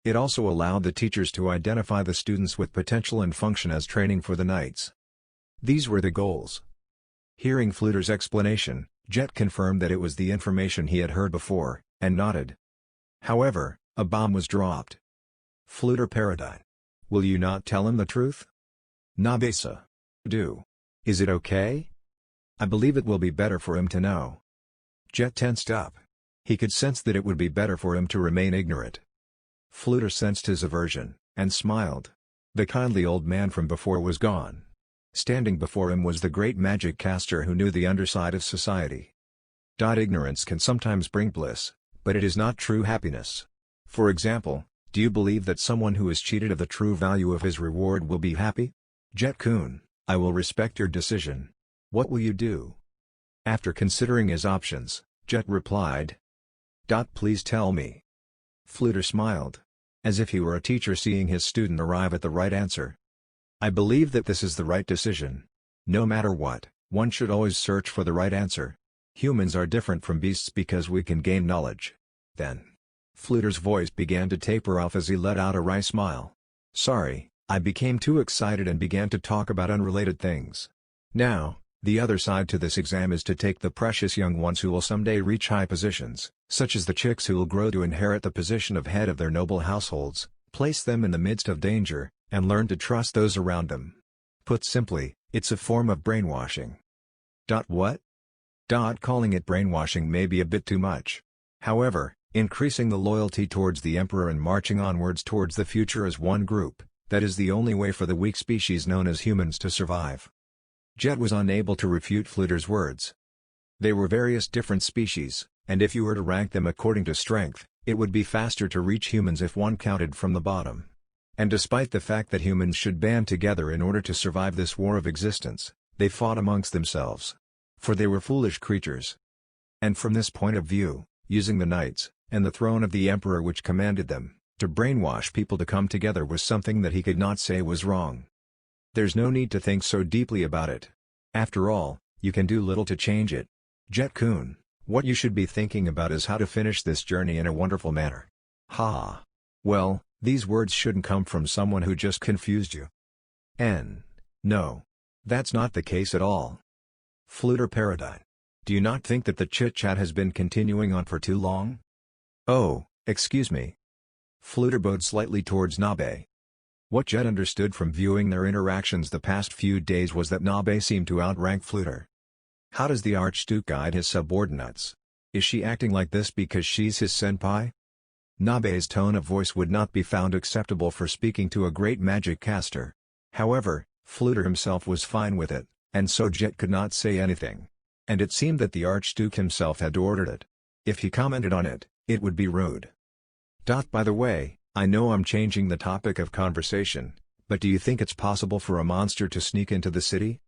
It also allowed the teachers to identify the students with potential and function as training for the knights. These were the goals. Hearing Fluter's explanation, Jet confirmed that it was the information he had heard before, and nodded. However, a bomb was dropped. Fluter Paradigm. Will you not tell him the truth? Nabesa. Do. Is it okay? I believe it will be better for him to know. Jet tensed up. He could sense that it would be better for him to remain ignorant. Fluter sensed his aversion, and smiled. The kindly old man from before was gone. Standing before him was the great magic caster who knew the underside of society. Ignorance can sometimes bring bliss, but it is not true happiness. For example, do you believe that someone who is cheated of the true value of his reward will be happy? Jet-kun, I will respect your decision. What will you do? After considering his options, Jet replied. Please tell me. Fluter smiled. As if he were a teacher seeing his student arrive at the right answer. I believe that this is the right decision. No matter what, one should always search for the right answer. Humans are different from beasts because we can gain knowledge. Then. Fluter's voice began to taper off as he let out a wry smile. Sorry, I became too excited and began to talk about unrelated things. Now, the other side to this exam is to take the precious young ones who will someday reach high positions, such as the chicks who will grow to inherit the position of head of their noble households, place them in the midst of danger, and learn to trust those around them. Put simply, it's a form of brainwashing. What? Calling it brainwashing may be a bit too much. However, increasing the loyalty towards the Emperor and marching onwards towards the future as one group, that is the only way for the weak species known as humans to survive. Jet was unable to refute Fluter's words. They were various different species, and if you were to rank them according to strength, it would be faster to reach humans if one counted from the bottom. And despite the fact that humans should band together in order to survive this war of existence, they fought amongst themselves. For they were foolish creatures. And from this point of view, using the knights, and the throne of the Emperor which commanded them, to brainwash people to come together was something that he could not say was wrong. There's no need to think so deeply about it. After all, you can do little to change it. Jet-kun, what you should be thinking about is how to finish this journey in a wonderful manner. Ha! Well, these words shouldn't come from someone who just confused you. No. That's not the case at all. Fluter Paradigm. Do you not think that the chit-chat has been continuing on for too long? Oh, excuse me. Fluter bowed slightly towards Nabe. What Jet understood from viewing their interactions the past few days was that Nabe seemed to outrank Fluter. How does the Archduke guide his subordinates? Is she acting like this because she's his senpai? Nabe's tone of voice would not be found acceptable for speaking to a great magic caster. However, Fluter himself was fine with it, and so Jet could not say anything. And it seemed that the Archduke himself had ordered it. If he commented on it, it would be rude. By the way, I know I'm changing the topic of conversation, but do you think it's possible for a monster to sneak into the city?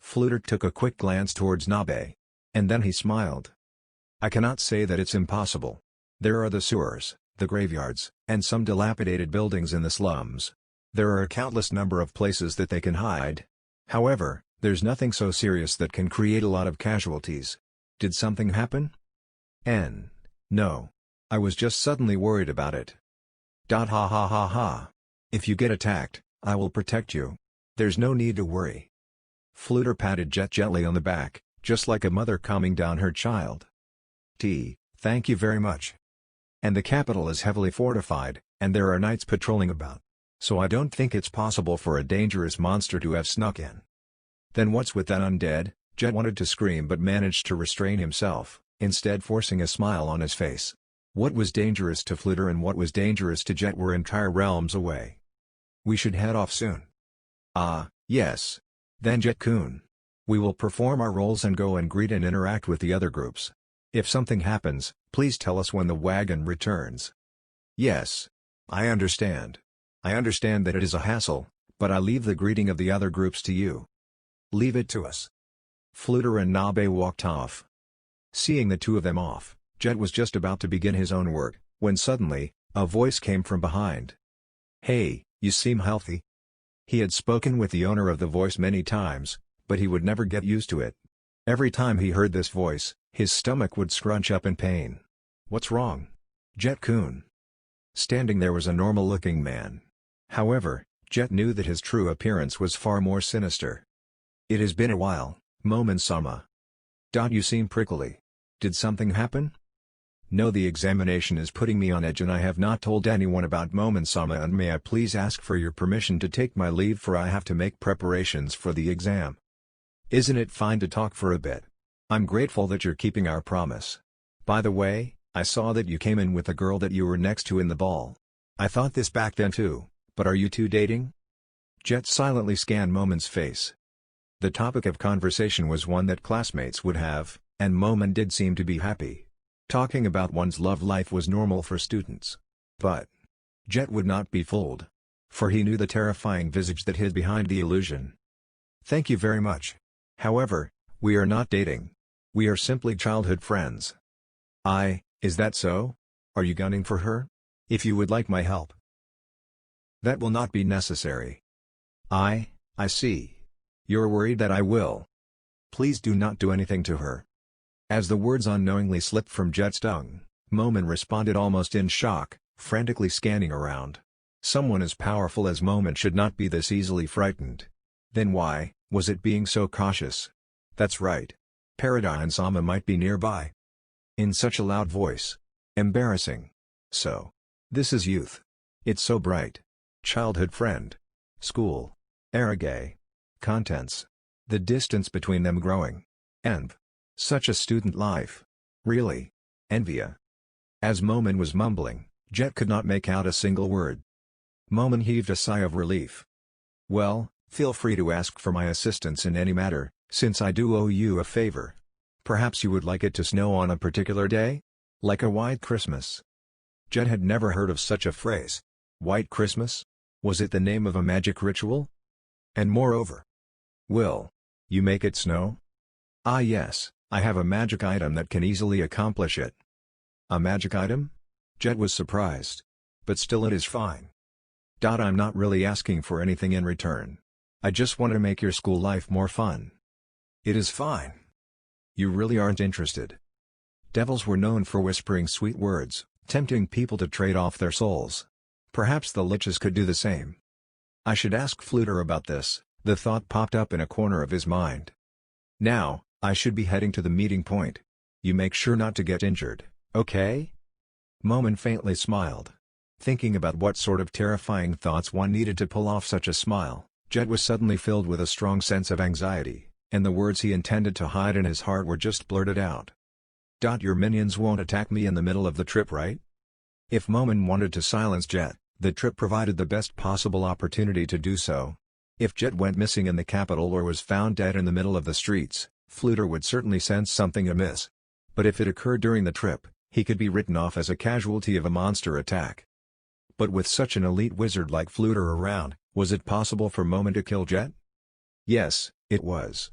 Fluter took a quick glance towards Nabe. And then he smiled. I cannot say that it's impossible. There are the sewers, the graveyards, and some dilapidated buildings in the slums. There are a countless number of places that they can hide. However, there's nothing so serious that can create a lot of casualties. Did something happen? No. I was just suddenly worried about it. Ha ha ha ha. If you get attacked, I will protect you. There's no need to worry. Fluter patted Jet gently on the back, just like a mother calming down her child. Thank you very much. And the capital is heavily fortified, and there are knights patrolling about. So I don't think it's possible for a dangerous monster to have snuck in. Then what's with that undead? Jet wanted to scream but managed to restrain himself, instead forcing a smile on his face. What was dangerous to Fluter and what was dangerous to Jet were entire realms away. We should head off soon. Ah, yes. Then Jet-kun. We will perform our roles and go and greet and interact with the other groups. If something happens, please tell us when the wagon returns. Yes. I understand. I understand that it is a hassle, but I leave the greeting of the other groups to you. Leave it to us. Fluter and Nabe walked off. Seeing the two of them off, Jet was just about to begin his own work, when suddenly, a voice came from behind. Hey, you seem healthy. He had spoken with the owner of the voice many times, but he would never get used to it. Every time he heard this voice, his stomach would scrunch up in pain. What's wrong? Jet-kun. Standing there was a normal-looking man. However, Jet knew that his true appearance was far more sinister. It has been a while, Momon-sama. You seem prickly. Did something happen? No, the examination is putting me on edge and I have not told anyone about Momon-sama, and may I please ask for your permission to take my leave, for I have to make preparations for the exam. Isn't it fine to talk for a bit? I'm grateful that you're keeping our promise. By the way, I saw that you came in with the girl that you were next to in the ball. I thought this back then too, but are you two dating? Jet silently scanned Momon's face. The topic of conversation was one that classmates would have, and Momon did seem to be happy. Talking about one's love life was normal for students. But Jet would not be fooled. For he knew the terrifying visage that hid behind the illusion. Thank you very much. However, we are not dating. We are simply childhood friends. Is that so? Are you gunning for her? If you would like my help. That will not be necessary. I see. You're worried that I will. Please do not do anything to her. As the words unknowingly slipped from Jet's tongue, Momon responded almost in shock, frantically scanning around. Someone as powerful as Momon should not be this easily frightened. Then why was it being so cautious? That's right. Paradine-sama might be nearby. In such a loud voice. Embarrassing. So. This is youth. It's so bright. Childhood friend. School. Arage. Contents. The distance between them growing. Such a student life. Really. Envia. As Momon was mumbling, Jet could not make out a single word. Momon heaved a sigh of relief. Well, feel free to ask for my assistance in any matter, since I do owe you a favor. Perhaps you would like it to snow on a particular day? Like a white Christmas. Jet had never heard of such a phrase. White Christmas? Was it the name of a magic ritual? And moreover, will you make it snow? Ah yes, I have a magic item that can easily accomplish it. A magic item? Jet was surprised. But still it is fine. I'm not really asking for anything in return. I just want to make your school life more fun. It is fine. You really aren't interested. Devils were known for whispering sweet words, tempting people to trade off their souls. Perhaps the liches could do the same. I should ask Fluter about this, the thought popped up in a corner of his mind. Now, I should be heading to the meeting point. You make sure not to get injured, okay? Momon faintly smiled. Thinking about what sort of terrifying thoughts one needed to pull off such a smile, Jet was suddenly filled with a strong sense of anxiety, and the words he intended to hide in his heart were just blurted out. Your minions won't attack me in the middle of the trip, right? If Momon wanted to silence Jet, the trip provided the best possible opportunity to do so. If Jet went missing in the capital or was found dead in the middle of the streets, Fluter would certainly sense something amiss. But if it occurred during the trip, he could be written off as a casualty of a monster attack. But with such an elite wizard like Fluter around, was it possible for Momon to kill Jet? Yes, it was.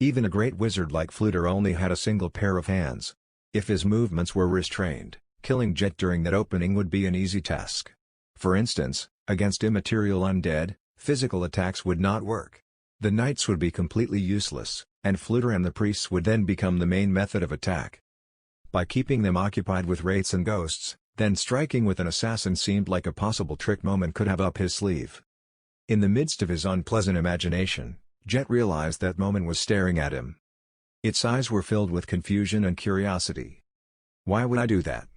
Even a great wizard like Fluter only had a single pair of hands. If his movements were restrained, killing Jet during that opening would be an easy task. For instance, against immaterial undead, physical attacks would not work. The knights would be completely useless, and Fluter and the priests would then become the main method of attack. By keeping them occupied with wraiths and ghosts, then striking with an assassin seemed like a possible trick Moment could have up his sleeve. In the midst of his unpleasant imagination, Jet realized that Moment was staring at him. Its eyes were filled with confusion and curiosity. "Why would I do that?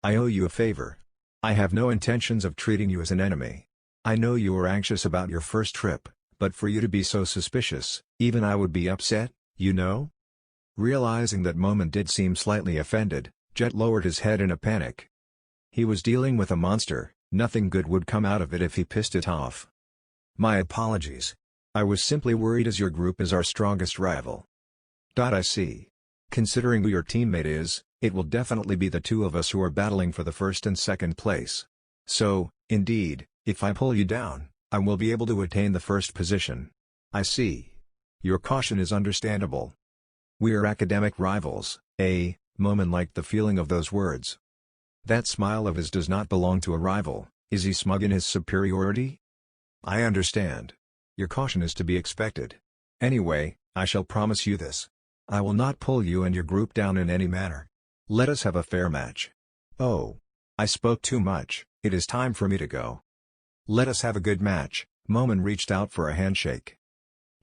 I owe you a favor. I have no intentions of treating you as an enemy. I know you were anxious about your first trip, but for you to be so suspicious, even I would be upset, you know?" Realizing that Moment did seem slightly offended, Jet lowered his head in a panic. He was dealing with a monster, nothing good would come out of it if he pissed it off. "My apologies. I was simply worried as your group is our strongest rival." I see. Considering who your teammate is, it will definitely be the two of us who are battling for the first and second place. So, indeed, if I pull you down, I will be able to attain the first position. I see. Your caution is understandable. We are academic rivals, eh? Moment liked the feeling of those words. That smile of his does not belong to a rival. Is he smug in his superiority? I understand. Your caution is to be expected. Anyway, I shall promise you this. I will not pull you and your group down in any manner. Let us have a fair match. Oh. I spoke too much, it is time for me to go. Let us have a good match. Moment reached out for a handshake.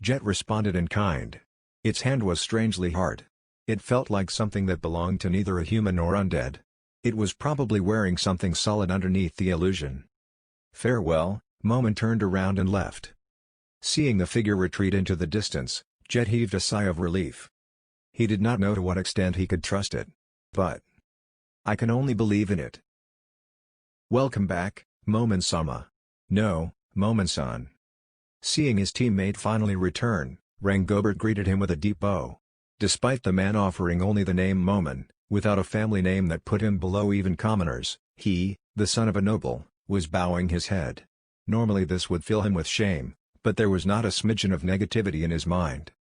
Jet responded in kind. Its hand was strangely hard. It felt like something that belonged to neither a human nor undead. It was probably wearing something solid underneath the illusion. Farewell. Moment turned around and left. Seeing the figure retreat into the distance, Jet heaved a sigh of relief. He did not know to what extent he could trust it. But I can only believe in it. Welcome back, Moment-sama. No, Moment-san. Seeing his teammate finally return, Rangobert greeted him with a deep bow. Despite the man offering only the name Moment, without a family name that put him below even commoners, he, the son of a noble, was bowing his head. Normally this would fill him with shame, but there was not a smidgen of negativity in his mind.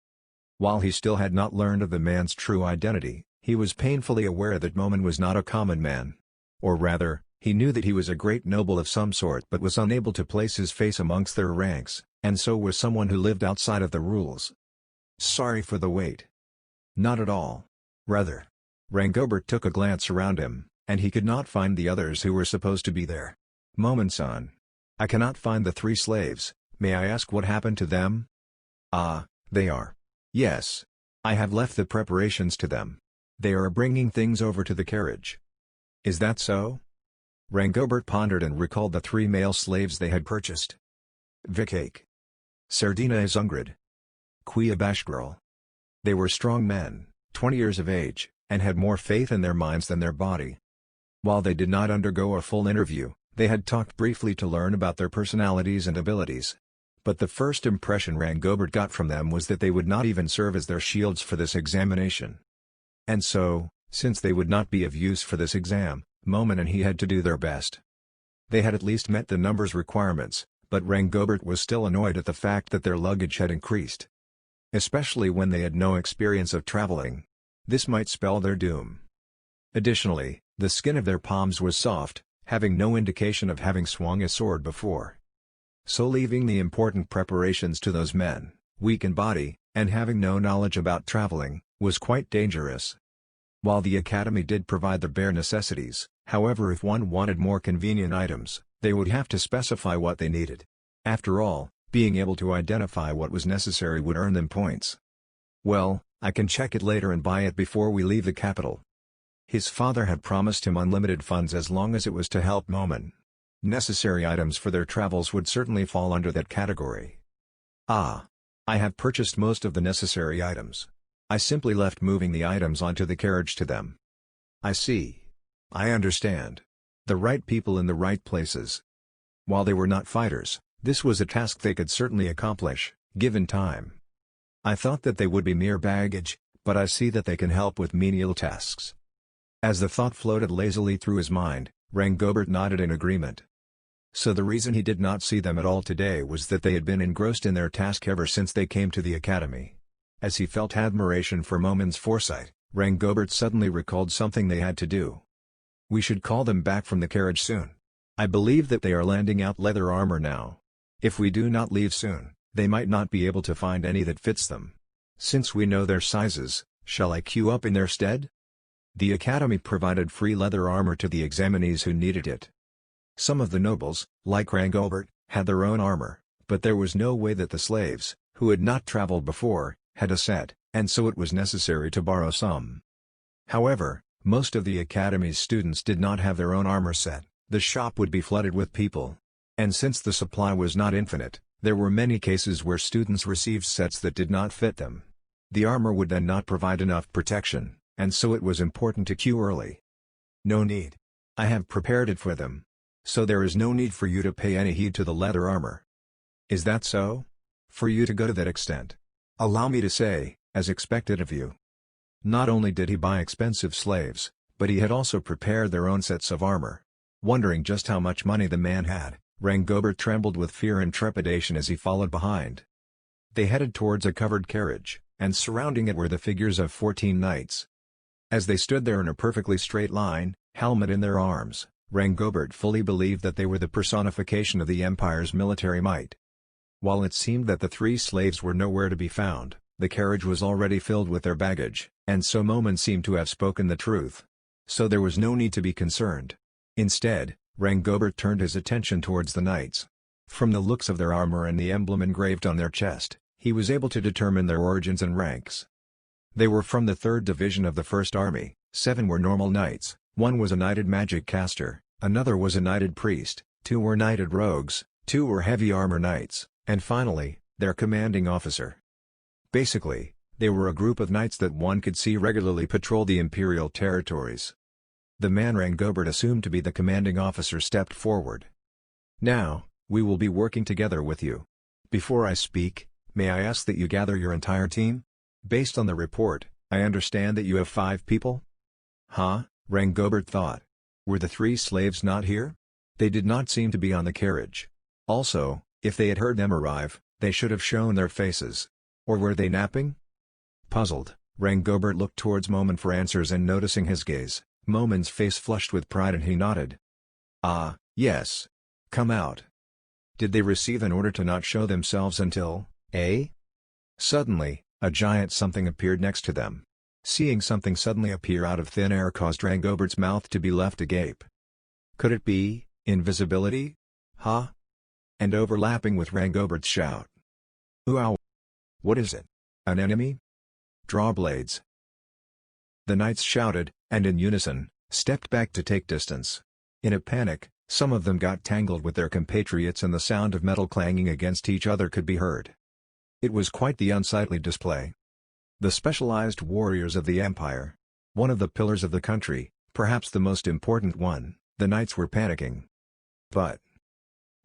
While he still had not learned of the man's true identity, he was painfully aware that Moment was not a common man. Or rather, he knew that he was a great noble of some sort but was unable to place his face amongst their ranks, and so was someone who lived outside of the rules. Sorry for the wait. Not at all. Rather. Rangobert took a glance around him, and he could not find the others who were supposed to be there. Moment-san. I cannot find the 3 slaves, may I ask what happened to them? Ah, they are. Yes. I have left the preparations to them. They are bringing things over to the carriage. Is that so? Rangobert pondered and recalled the 3 male slaves they had purchased. Vikake. Sardina Izungrid. Quia Bashgirl. They were strong men, 20 years of age, and had more faith in their minds than their body. While they did not undergo a full interview, they had talked briefly to learn about their personalities and abilities. But the first impression Rangobert got from them was that they would not even serve as their shields for this examination. And so, since they would not be of use for this exam, Moment and he had to do their best. They had at least met the numbers requirements, but Rangobert was still annoyed at the fact that their luggage had increased. Especially when they had no experience of traveling. This might spell their doom. Additionally, the skin of their palms was soft, having no indication of having swung a sword before. So leaving the important preparations to those men, weak in body, and having no knowledge about traveling, was quite dangerous. While the academy did provide the bare necessities, however, if one wanted more convenient items, they would have to specify what they needed. After all, being able to identify what was necessary would earn them points. Well, I can check it later and buy it before we leave the capital. His father had promised him unlimited funds as long as it was to help Moment. Necessary items for their travels would certainly fall under that category. Ah. I have purchased most of the necessary items. I simply left moving the items onto the carriage to them. I see. I understand. The right people in the right places. While they were not fighters, this was a task they could certainly accomplish, given time. I thought that they would be mere baggage, but I see that they can help with menial tasks. As the thought floated lazily through his mind, Rangobert nodded in agreement. So the reason he did not see them at all today was that they had been engrossed in their task ever since they came to the academy. As he felt admiration for Moment's foresight, Rangobert suddenly recalled something they had to do. We should call them back from the carriage soon. I believe that they are landing out leather armor now. If we do not leave soon, they might not be able to find any that fits them. Since we know their sizes, shall I queue up in their stead? The academy provided free leather armor to the examinees who needed it. Some of the nobles, like Rangobert, had their own armor, but there was no way that the slaves, who had not traveled before, had a set, and so it was necessary to borrow some. However, most of the academy's students did not have their own armor set. The shop would be flooded with people. And since the supply was not infinite, there were many cases where students received sets that did not fit them. The armor would then not provide enough protection, and so it was important to queue early. No need. I have prepared it for them. So there is no need for you to pay any heed to the leather armor. Is that so? For you to go to that extent? Allow me to say, as expected of you. Not only did he buy expensive slaves, but he had also prepared their own sets of armor. Wondering just how much money the man had, Rangobert trembled with fear and trepidation as he followed behind. They headed towards a covered carriage, and surrounding it were the figures of 14 knights. As they stood there in a perfectly straight line, helmet in their arms, Rangobert fully believed that they were the personification of the Empire's military might. While it seemed that the 3 slaves were nowhere to be found, the carriage was already filled with their baggage, and so Momen seemed to have spoken the truth. So there was no need to be concerned. Instead, Rangobert turned his attention towards the knights. From the looks of their armor and the emblem engraved on their chest, he was able to determine their origins and ranks. They were from the 3rd Division of the 1st Army, 7 were normal knights, 1 was a knighted magic caster, another was a knighted priest, 2 were knighted rogues, 2 were heavy armor knights, and finally, their commanding officer. Basically, they were a group of knights that one could see regularly patrol the imperial territories. The man Rangobert assumed to be the commanding officer stepped forward. Now, we will be working together with you. Before I speak, may I ask that you gather your entire team? Based on the report, I understand that you have 5 people? Huh? Rangobert thought. Were the 3 slaves not here? They did not seem to be on the carriage. Also, if they had heard them arrive, they should have shown their faces. Or were they napping? Puzzled, Rangobert looked towards Momen for answers, and noticing his gaze, Momen's face flushed with pride and he nodded. Ah, yes. Come out. Did they receive an order to not show themselves until, eh? Suddenly, a giant something appeared next to them. Seeing something suddenly appear out of thin air caused Rangobert's mouth to be left agape. Could it be invisibility? Huh? And overlapping with Rangobert's shout. Ooh! What is it? An enemy? Draw blades. The knights shouted, and in unison, stepped back to take distance. In a panic, some of them got tangled with their compatriots and the sound of metal clanging against each other could be heard. It was quite the unsightly display. The specialized warriors of the Empire. One of the pillars of the country, perhaps the most important one, the knights were panicking. But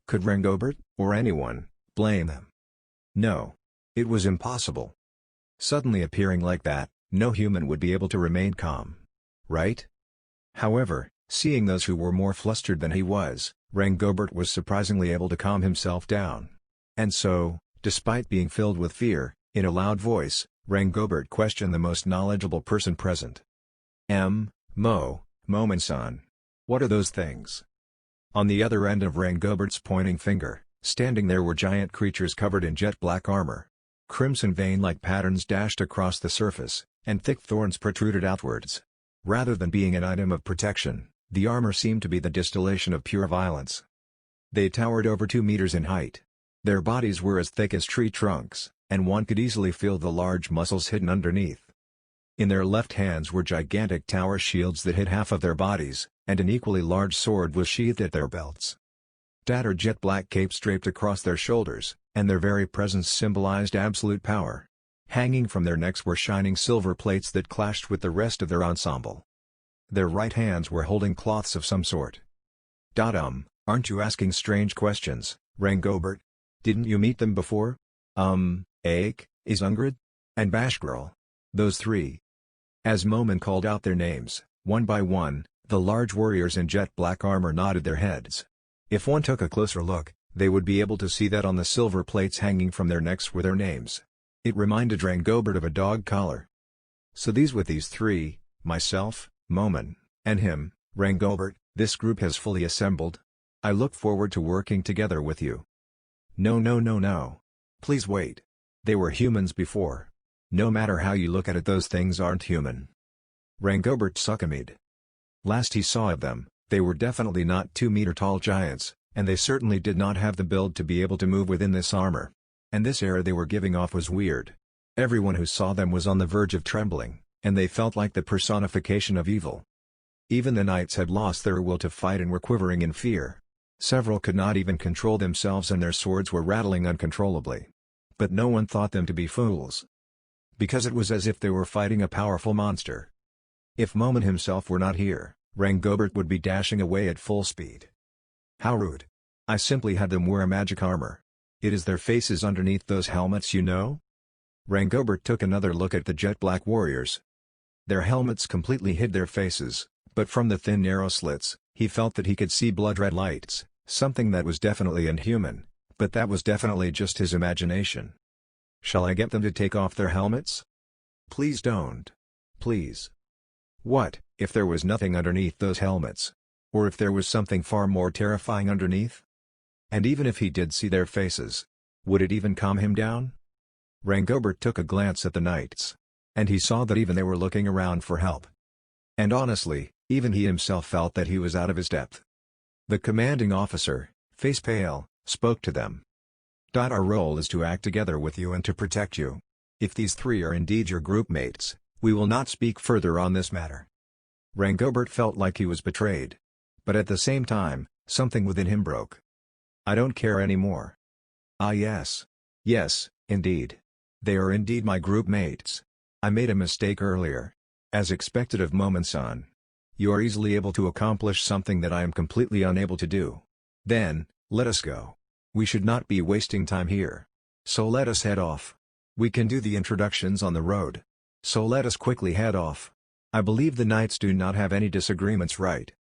could Rangobert, or anyone, blame them? No. It was impossible. Suddenly appearing like that, no human would be able to remain calm. Right? However, seeing those who were more flustered than he was, Rangobert was surprisingly able to calm himself down. And so, despite being filled with fear, in a loud voice, Rangobert questioned the most knowledgeable person present. Momen-san. What are those things? On the other end of Rangobert's pointing finger, standing there were giant creatures covered in jet-black armor. Crimson vein-like patterns dashed across the surface, and thick thorns protruded outwards. Rather than being an item of protection, the armor seemed to be the distillation of pure violence. They towered over 2 meters in height. Their bodies were as thick as tree trunks, and one could easily feel the large muscles hidden underneath. In their left hands were gigantic tower shields that hid half of their bodies, and an equally large sword was sheathed at their belts. Tattered jet-black capes draped across their shoulders, and their very presence symbolized absolute power. Hanging from their necks were shining silver plates that clashed with the rest of their ensemble. Their right hands were holding cloths of some sort. Aren't you asking strange questions, Rangobert? Didn't you meet them before? Izungrid? And Bashgirl. Those 3. As Momen called out their names, one by one, the large warriors in jet-black armor nodded their heads. If one took a closer look, they would be able to see that on the silver plates hanging from their necks were their names. It reminded Rangobert of a dog collar. So with these three, myself, Momen, and him, Rangobert, this group has fully assembled. I look forward to working together with you. No, no, no, no. Please wait. They were humans before. No matter how you look at it, those things aren't human. Rangobert succumbed. Last he saw of them, they were definitely not 2-meter-tall giants, and they certainly did not have the build to be able to move within this armor. And this air they were giving off was weird. Everyone who saw them was on the verge of trembling, and they felt like the personification of evil. Even the knights had lost their will to fight and were quivering in fear. Several could not even control themselves and their swords were rattling uncontrollably. But no one thought them to be fools. Because it was as if they were fighting a powerful monster. If Momen himself were not here, Rangobert would be dashing away at full speed. How rude. I simply had them wear a magic armor. It is their faces underneath those helmets, you know? Rangobert took another look at the jet-black warriors. Their helmets completely hid their faces, but from the thin narrow slits, he felt that he could see blood-red lights, something that was definitely inhuman, but that was definitely just his imagination. Shall I get them to take off their helmets? Please don't. Please. What, if there was nothing underneath those helmets? Or if there was something far more terrifying underneath? And even if he did see their faces, would it even calm him down? Rangobert took a glance at the knights. And he saw that even they were looking around for help. And honestly, even he himself felt that he was out of his depth. The commanding officer, face pale, spoke to them. Our role is to act together with you and to protect you. If these three are indeed your group mates, we will not speak further on this matter. Rangobert felt like he was betrayed. But at the same time, something within him broke. I don't care anymore. Ah yes. Yes, indeed. They are indeed my group mates. I made a mistake earlier. As expected of Momen-san. You are easily able to accomplish something that I am completely unable to do. Then, let us go. We should not be wasting time here. So let us head off. We can do the introductions on the road. So let us quickly head off. I believe the knights do not have any disagreements, right?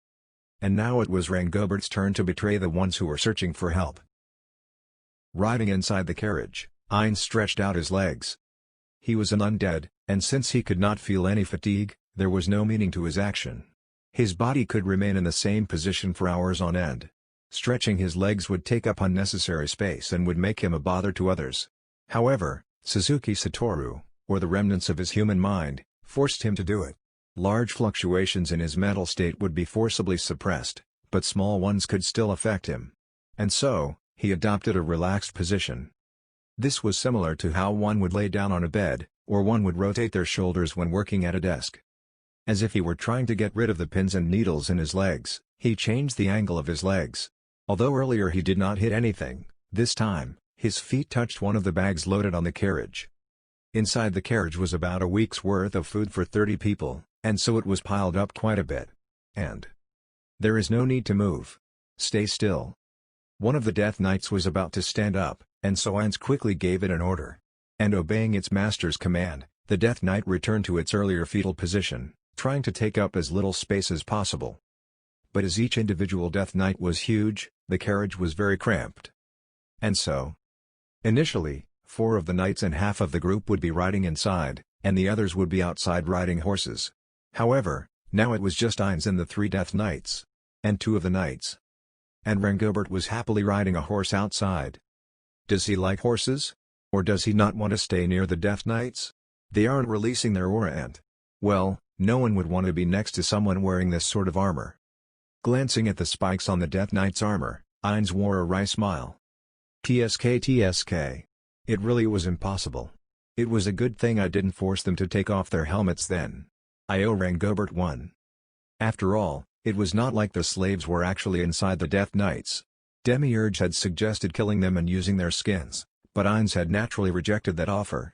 And now it was Rangobert's turn to betray the ones who were searching for help. Riding inside the carriage, Ainz stretched out his legs. He was an undead, and since he could not feel any fatigue, there was no meaning to his action. His body could remain in the same position for hours on end. Stretching his legs would take up unnecessary space and would make him a bother to others. However, Suzuki Satoru, or the remnants of his human mind, forced him to do it. Large fluctuations in his mental state would be forcibly suppressed, but small ones could still affect him. And so, he adopted a relaxed position. This was similar to how one would lay down on a bed, or one would rotate their shoulders when working at a desk. As if he were trying to get rid of the pins and needles in his legs, he changed the angle of his legs. Although earlier he did not hit anything, this time, his feet touched one of the bags loaded on the carriage. Inside the carriage was about a week's worth of food for 30 people, and so it was piled up quite a bit. And there is no need to move. Stay still. One of the Death Knights was about to stand up, and so Ainz quickly gave it an order. And obeying its master's command, the Death Knight returned to its earlier fetal position, trying to take up as little space as possible. But as each individual Death Knight was huge, the carriage was very cramped. And so, initially, 4 of the knights and half of the group would be riding inside, and the others would be outside riding horses. However, now it was just Ainz and the 3 Death Knights. And 2 of the knights. And Rangobert was happily riding a horse outside. Does he like horses? Or does he not want to stay near the Death Knights? They aren't releasing their aura and, well, no one would want to be next to someone wearing this sort of armor. Glancing at the spikes on the Death Knight's armor, Ainz wore a wry smile. TSK. It really was impossible. It was a good thing I didn't force them to take off their helmets then. I owe Rangobert one. After all, it was not like the slaves were actually inside the Death Knights. Demiurge had suggested killing them and using their skins, but Ainz had naturally rejected that offer.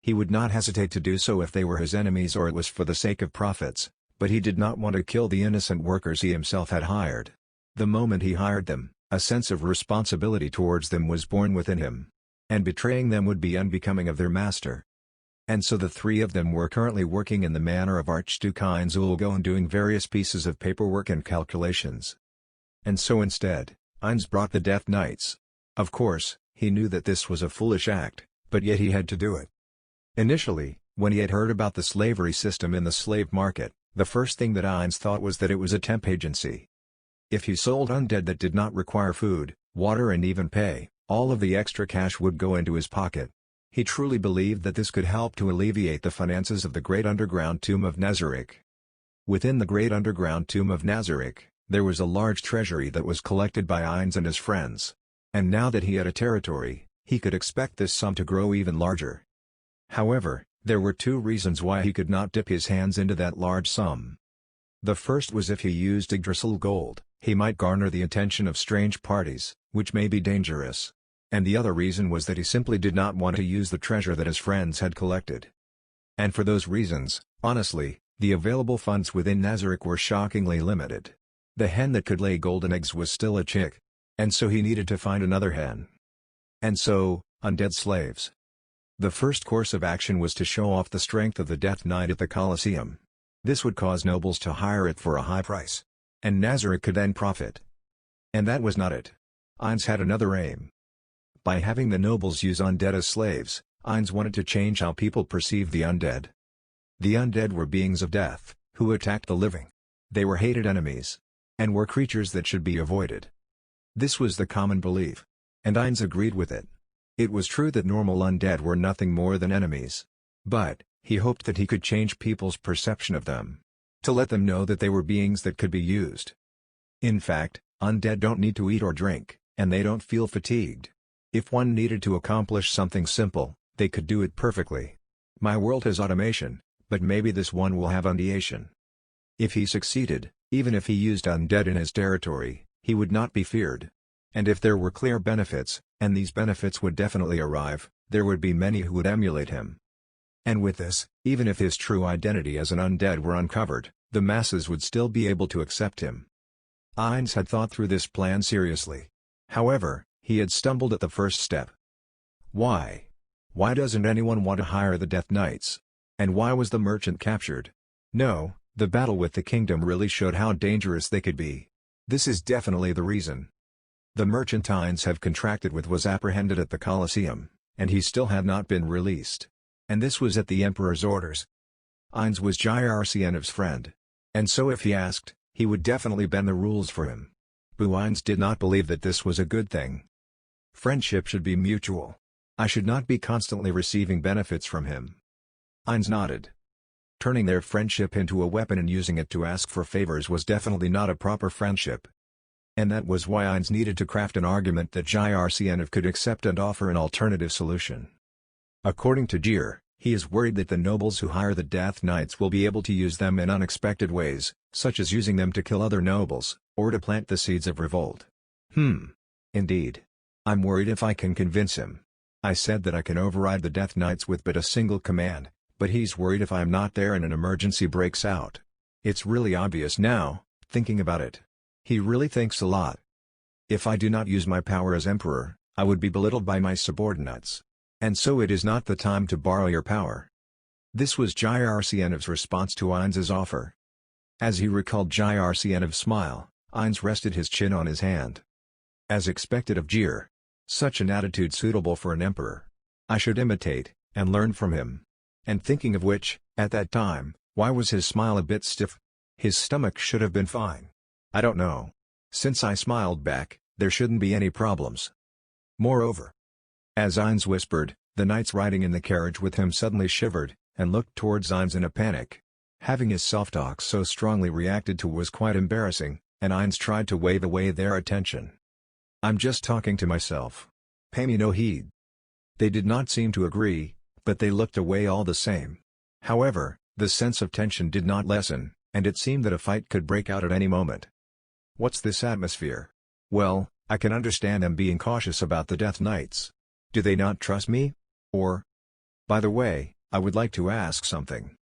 He would not hesitate to do so if they were his enemies or it was for the sake of profits, but he did not want to kill the innocent workers he himself had hired. The moment he hired them, a sense of responsibility towards them was born within him. And betraying them would be unbecoming of their master. And so the 3 of them were currently working in the manor of Archduke Ainz Ulgo and doing various pieces of paperwork and calculations. And so instead, Ainz brought the Death Knights. Of course, he knew that this was a foolish act, but yet he had to do it. Initially, When he had heard about the slavery system in the slave market, the first thing that Ainz thought was that it was a temp agency. If he sold undead that did not require food, water and even pay, all of the extra cash would go into his pocket. He truly believed that this could help to alleviate the finances of the Great Underground Tomb of Nazarick. Within the Great Underground Tomb of Nazarick, there was a large treasury that was collected by Ainz and his friends. And now that he had a territory, he could expect this sum to grow even larger. However, there were two reasons why he could not dip his hands into that large sum. The first was if he used Yggdrasil gold, he might garner the attention of strange parties, which may be dangerous. And the other reason was that he simply did not want to use the treasure that his friends had collected. And for those reasons, honestly, the available funds within Nazarick were shockingly limited. The hen that could lay golden eggs was still a chick. And so he needed to find another hen. And so, undead slaves. The first course of action was to show off the strength of the Death Knight at the Colosseum. This would cause nobles to hire it for a high price. And Nazarick could then profit. And that was not it. Ainz had another aim. By having the nobles use undead as slaves, Ainz wanted to change how people perceive the undead. The undead were beings of death, who attacked the living. They were hated enemies. And were creatures that should be avoided. This was the common belief. And Ainz agreed with it. It was true that normal undead were nothing more than enemies. But, he hoped that he could change people's perception of them. To let them know that they were beings that could be used. In fact, undead don't need to eat or drink, and they don't feel fatigued. If one needed to accomplish something simple, they could do it perfectly. My world has automation, but maybe this one will have undeation. If he succeeded, even if he used undead in his territory, he would not be feared. And if there were clear benefits, and these benefits would definitely arrive, there would be many who would emulate him. And with this, even if his true identity as an undead were uncovered, the masses would still be able to accept him. Ainz had thought through this plan seriously. However, he had stumbled at the first step. Why? Why doesn't anyone want to hire the Death Knights? And why was the merchant captured? No, the battle with the kingdom really showed how dangerous they could be. This is definitely the reason. The merchant Ainz had contracted with was apprehended at the Colosseum, and he still had not been released. And this was at the Emperor's orders. Ainz was Jyrsienev's friend. And so if he asked, he would definitely bend the rules for him. But Ainz did not believe that this was a good thing. Friendship should be mutual. I should not be constantly receiving benefits from him. Ainz nodded. Turning their friendship into a weapon and using it to ask for favors was definitely not a proper friendship. And that was why Ainz needed to craft an argument that Jyrsienev could accept and offer an alternative solution. According to Jyr, he is worried that the nobles who hire the Death Knights will be able to use them in unexpected ways, such as using them to kill other nobles, or to plant the seeds of revolt. Indeed. I'm worried if I can convince him. I said that I can override the Death Knights with but a single command, but he's worried if I'm not there and an emergency breaks out. It's really obvious now, thinking about it. He really thinks a lot. If I do not use my power as emperor, I would be belittled by my subordinates. And so it is not the time to borrow your power. This was Jyrsienev's response to Ainz's offer. As he recalled Jyrsienev's smile, Ainz rested his chin on his hand. As expected of Jyr. Such an attitude suitable for an emperor. I should imitate, and learn from him. And thinking of which, at that time, why was his smile a bit stiff? His stomach should have been fine. I don't know. Since I smiled back, there shouldn't be any problems. Moreover. As Ainz whispered, the knights riding in the carriage with him suddenly shivered, and looked towards Ainz in a panic. Having his self-talk so strongly reacted to was quite embarrassing, and Ainz tried to wave away their attention. I'm just talking to myself. Pay me no heed. They did not seem to agree, but they looked away all the same. However, the sense of tension did not lessen, and it seemed that a fight could break out at any moment. What's this atmosphere? Well, I can understand them being cautious about the Death Knights. Do they not trust me? Or? By the way, I would like to ask something.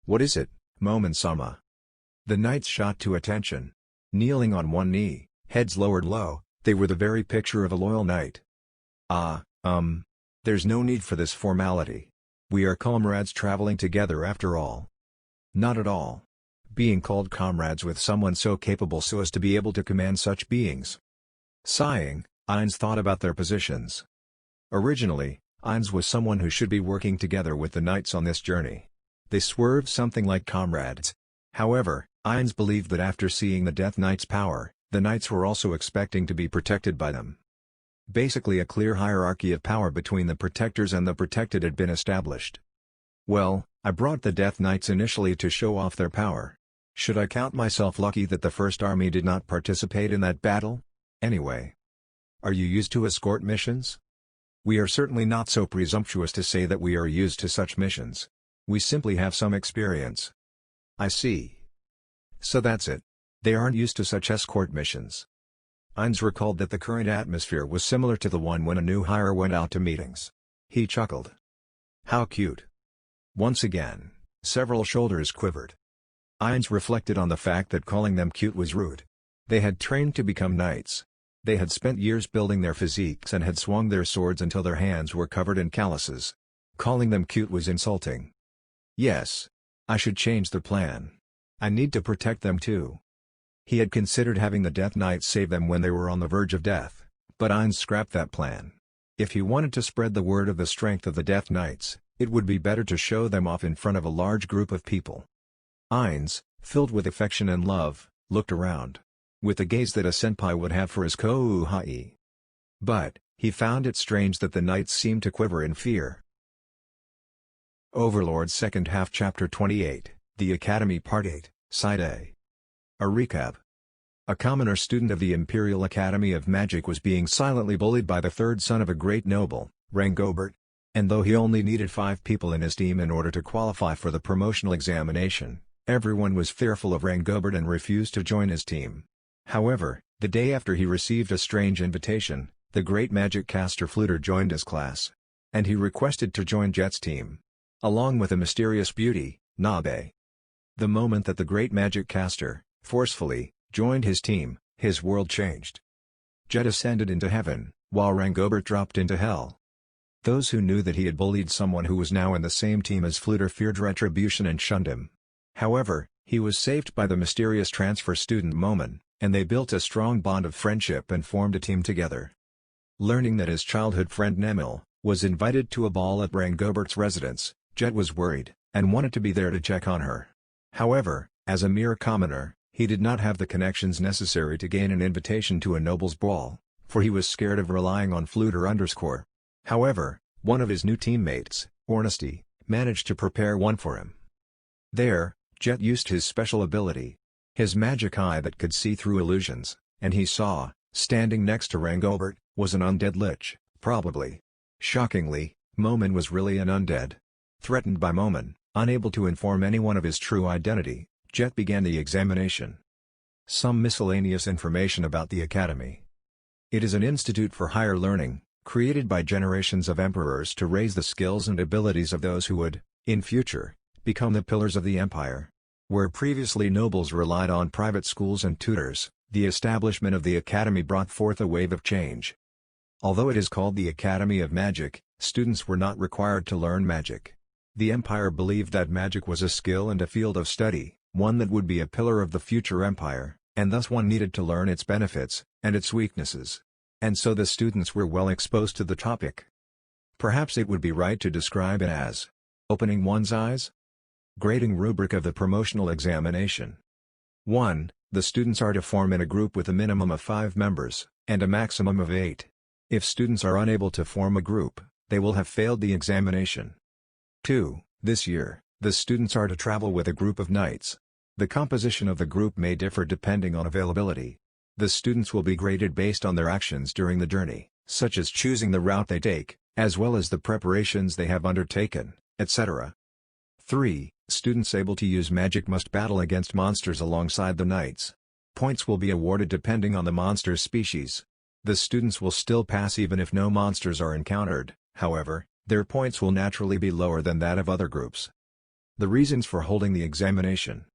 What is it, Momon-sama? The knights shot to attention. Kneeling on one knee, heads lowered low, they were the very picture of a loyal knight. There's no need for this formality. We are comrades traveling together after all. Not at all. Being called comrades with someone so capable so as to be able to command such beings. Sighing, Ainz thought about their positions. Originally, Ainz was someone who should be working together with the knights on this journey. They swerved something like comrades. However, Ainz believed that after seeing the Death Knight's power, the knights were also expecting to be protected by them. Basically, a clear hierarchy of power between the protectors and the protected had been established. Well, I brought the Death Knights initially to show off their power. Should I count myself lucky that the First Army did not participate in that battle? Anyway. Are you used to escort missions? We are certainly not so presumptuous to say that we are used to such missions. We simply have some experience. I see. So that's it. They aren't used to such escort missions. Ainz recalled that the current atmosphere was similar to the one when a new hire went out to meetings. He chuckled. How cute. Once again, several shoulders quivered. Ainz reflected on the fact that calling them cute was rude. They had trained to become knights. They had spent years building their physiques and had swung their swords until their hands were covered in calluses. Calling them cute was insulting. Yes. I should change the plan. I need to protect them too. He had considered having the Death Knights save them when they were on the verge of death, but Ainz scrapped that plan. If he wanted to spread the word of the strength of the Death Knights, it would be better to show them off in front of a large group of people. Ainz, filled with affection and love, looked around. With the gaze that a senpai would have for his kouhai. But, he found it strange that the knights seemed to quiver in fear. Overlord Second Half Chapter 28, The Academy Part 8, Side A. A recap. A commoner student of the Imperial Academy of Magic was being silently bullied by the third son of a great noble, Rangobert. And though he only needed 5 people in his team in order to qualify for the promotional examination, everyone was fearful of Rangobert and refused to join his team. However, the day after he received a strange invitation, the great magic caster Fluter joined his class. And he requested to join Jet's team. Along with a mysterious beauty, Nabe. The moment that the great magic caster, forcefully, joined his team, his world changed. Jet ascended into heaven, while Rangobert dropped into hell. Those who knew that he had bullied someone who was now in the same team as Fluter feared retribution and shunned him. However, he was saved by the mysterious transfer student Momon, and they built a strong bond of friendship and formed a team together. Learning that his childhood friend Nemil was invited to a ball at Rangobert's residence, Jet was worried, and wanted to be there to check on her. However, as a mere commoner, he did not have the connections necessary to gain an invitation to a noble's ball, for he was scared of relying on Fluter_. However, one of his new teammates, Ornesty, managed to prepare one for him. There, Jet used his special ability. His magic eye that could see through illusions, and he saw, standing next to Rangobert, was an undead lich, probably. Shockingly, Momon was really an undead. Threatened by Momon, unable to inform anyone of his true identity, Jet began the examination. Some miscellaneous information about the Academy. It is an institute for higher learning, created by generations of emperors to raise the skills and abilities of those who would, in future, become the pillars of the empire. Where previously nobles relied on private schools and tutors, the establishment of the Academy brought forth a wave of change. Although it is called the Academy of Magic, students were not required to learn magic. The empire believed that magic was a skill and a field of study, one that would be a pillar of the future empire, and thus one needed to learn its benefits, and its weaknesses. And so the students were well exposed to the topic. Perhaps it would be right to describe it as opening one's eyes? Grading rubric of the promotional examination. 1. The students are to form in a group with a minimum of 5 members, and a maximum of 8. If students are unable to form a group, they will have failed the examination. 2. This year, the students are to travel with a group of knights. The composition of the group may differ depending on availability. The students will be graded based on their actions during the journey, such as choosing the route they take, as well as the preparations they have undertaken, etc. 3. Students able to use magic must battle against monsters alongside the knights. Points will be awarded depending on the monster's species. The students will still pass even if no monsters are encountered, however, their points will naturally be lower than that of other groups. The reasons for holding the examination.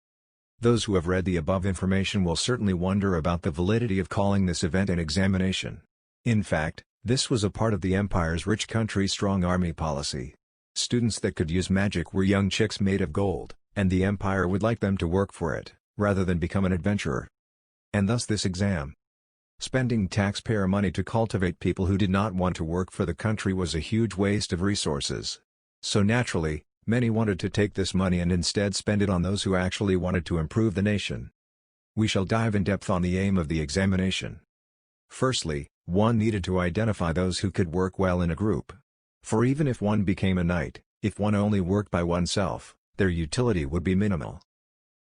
Those who have read the above information will certainly wonder about the validity of calling this event an examination. In fact, this was a part of the Empire's rich country strong army policy. Students that could use magic were young chicks made of gold, and the Empire would like them to work for it, rather than become an adventurer. And thus this exam. Spending taxpayer money to cultivate people who did not want to work for the country was a huge waste of resources. So naturally, many wanted to take this money and instead spend it on those who actually wanted to improve the nation. We shall dive in depth on the aim of the examination. Firstly, one needed to identify those who could work well in a group. For even if one became a knight, if one only worked by oneself, their utility would be minimal.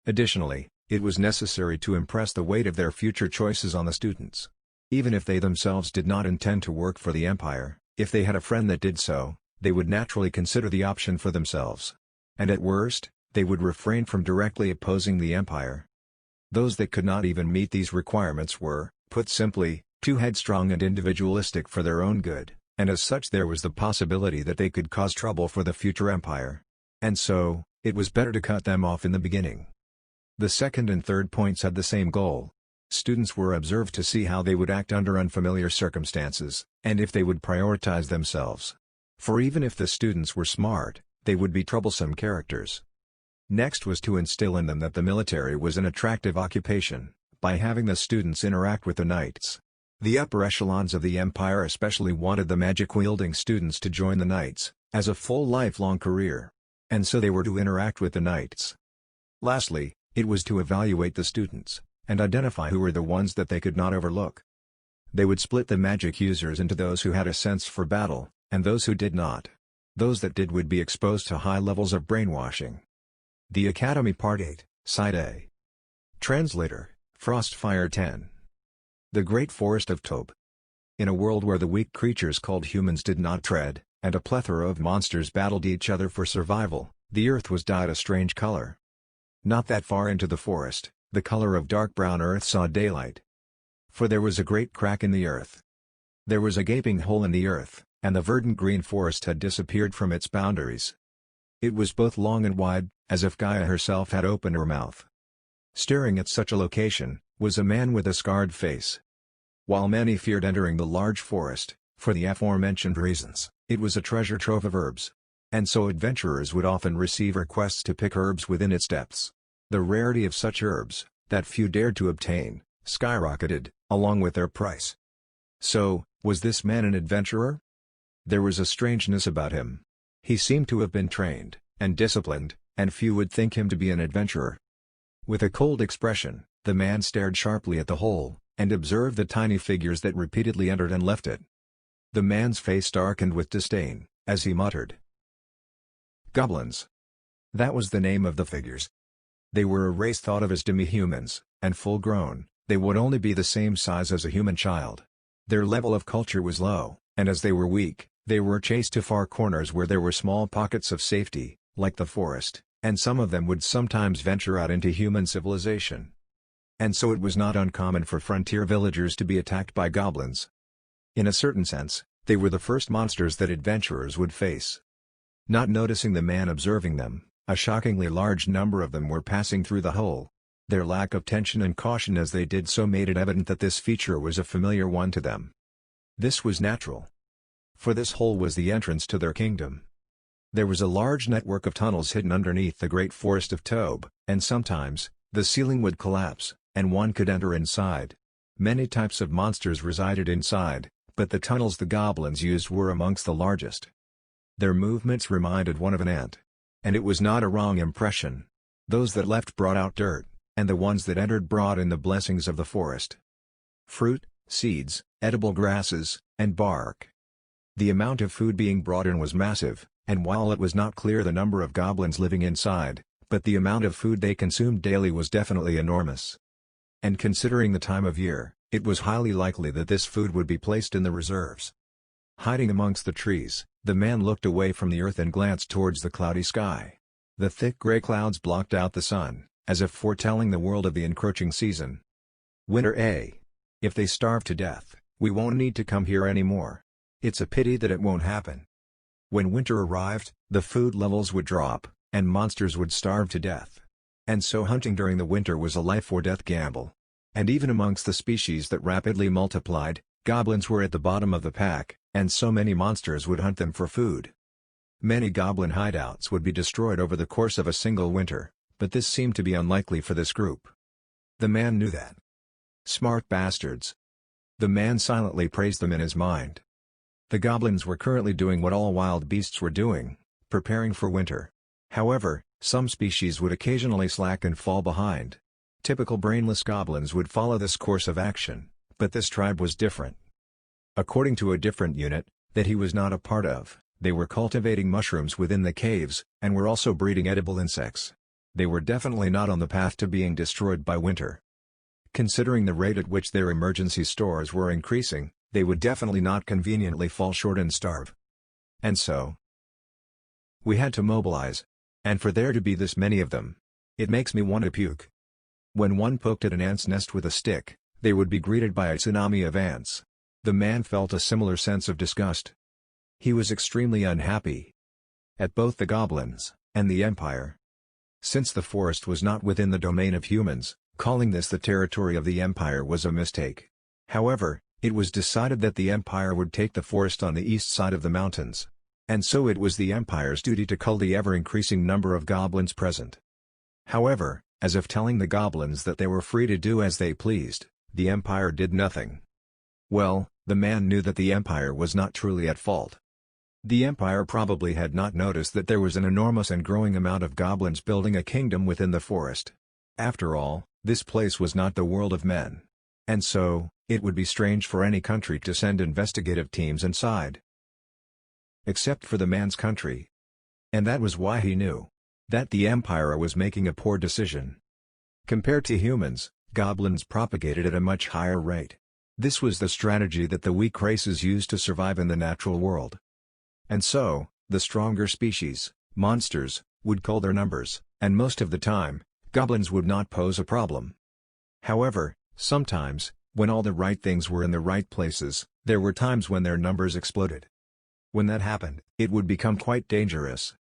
Additionally, it was necessary to impress the weight of their future choices on the students. Even if they themselves did not intend to work for the empire, if they had a friend that did so, they would naturally consider the option for themselves. And at worst, they would refrain from directly opposing the empire. Those that could not even meet these requirements were, put simply, too headstrong and individualistic for their own good, and as such there was the possibility that they could cause trouble for the future empire. And so, it was better to cut them off in the beginning. The second and third points had the same goal. Students were observed to see how they would act under unfamiliar circumstances, and if they would prioritize themselves. For even if the students were smart, they would be troublesome characters. Next was to instill in them that the military was an attractive occupation, by having the students interact with the knights. The upper echelons of the empire especially wanted the magic-wielding students to join the knights, as a full lifelong career. And so they were to interact with the knights. Lastly, it was to evaluate the students, and identify who were the ones that they could not overlook. They would split the magic users into those who had a sense for battle, and those who did not. Those that did would be exposed to high levels of brainwashing. The Academy Part 8, Side A. Translator, Frostfire 10. The Great Forest of Tobe. In a world where the weak creatures called humans did not tread, and a plethora of monsters battled each other for survival, the earth was dyed a strange color. Not that far into the forest, the color of dark brown earth saw daylight. For there was a great crack in the earth. There was a gaping hole in the earth, and the verdant green forest had disappeared from its boundaries. It was both long and wide, as if Gaia herself had opened her mouth. Staring at such a location, was a man with a scarred face. While many feared entering the large forest, for the aforementioned reasons, it was a treasure trove of herbs. And so adventurers would often receive requests to pick herbs within its depths. The rarity of such herbs, that few dared to obtain, skyrocketed, along with their price. So, was this man an adventurer? There was a strangeness about him. He seemed to have been trained, and disciplined, and few would think him to be an adventurer. With a cold expression, the man stared sharply at the hole, and observed the tiny figures that repeatedly entered and left it. The man's face darkened with disdain, as he muttered, "Goblins." That was the name of the figures. They were a race thought of as demi-humans, and full-grown, they would only be the same size as a human child. Their level of culture was low, and as they were weak, they were chased to far corners where there were small pockets of safety, like the forest, and some of them would sometimes venture out into human civilization. And so it was not uncommon for frontier villagers to be attacked by goblins. In a certain sense, they were the first monsters that adventurers would face. Not noticing the man observing them, a shockingly large number of them were passing through the hole. Their lack of tension and caution as they did so made it evident that this feature was a familiar one to them. This was natural. For this hole was the entrance to their kingdom. There was a large network of tunnels hidden underneath the great forest of Tobe, and sometimes, the ceiling would collapse, and one could enter inside. Many types of monsters resided inside, but the tunnels the goblins used were amongst the largest. Their movements reminded one of an ant. And it was not a wrong impression. Those that left brought out dirt, and the ones that entered brought in the blessings of the forest. Fruit, seeds, edible grasses, and bark. The amount of food being brought in was massive, and while it was not clear the number of goblins living inside, but the amount of food they consumed daily was definitely enormous. And considering the time of year, it was highly likely that this food would be placed in the reserves. Hiding amongst the trees, the man looked away from the earth and glanced towards the cloudy sky. The thick gray clouds blocked out the sun, as if foretelling the world of the encroaching season. Winter, eh? If they starve to death, we won't need to come here anymore. It's a pity that it won't happen. When winter arrived, the food levels would drop, and monsters would starve to death. And so hunting during the winter was a life-or-death gamble. And even amongst the species that rapidly multiplied, goblins were at the bottom of the pack, and so many monsters would hunt them for food. Many goblin hideouts would be destroyed over the course of a single winter, but this seemed to be unlikely for this group. The man knew that. Smart bastards. The man silently praised them in his mind. The goblins were currently doing what all wild beasts were doing, preparing for winter. However, some species would occasionally slack and fall behind. Typical brainless goblins would follow this course of action, but this tribe was different. According to a different unit, that he was not a part of, they were cultivating mushrooms within the caves, and were also breeding edible insects. They were definitely not on the path to being destroyed by winter. Considering the rate at which their emergency stores were increasing, they would definitely not conveniently fall short and starve. And so, we had to mobilize. And for there to be this many of them, it makes me want to puke. When one poked at an ant's nest with a stick, they would be greeted by a tsunami of ants. The man felt a similar sense of disgust. He was extremely unhappy at both the goblins and the Empire. Since the forest was not within the domain of humans, calling this the territory of the Empire was a mistake. However, it was decided that the Empire would take the forest on the east side of the mountains. And so it was the Empire's duty to cull the ever-increasing number of goblins present. However, as if telling the goblins that they were free to do as they pleased, the Empire did nothing. Well, the man knew that the Empire was not truly at fault. The Empire probably had not noticed that there was an enormous and growing amount of goblins building a kingdom within the forest. After all, this place was not the world of men. And so, it would be strange for any country to send investigative teams inside. Except for the man's country. And that was why he knew that the Empire was making a poor decision. Compared to humans, goblins propagated at a much higher rate. This was the strategy that the weak races used to survive in the natural world. And so, the stronger species, monsters, would cull their numbers, and most of the time, goblins would not pose a problem. However, sometimes, when all the right things were in the right places, there were times when their numbers exploded. When that happened, it would become quite dangerous.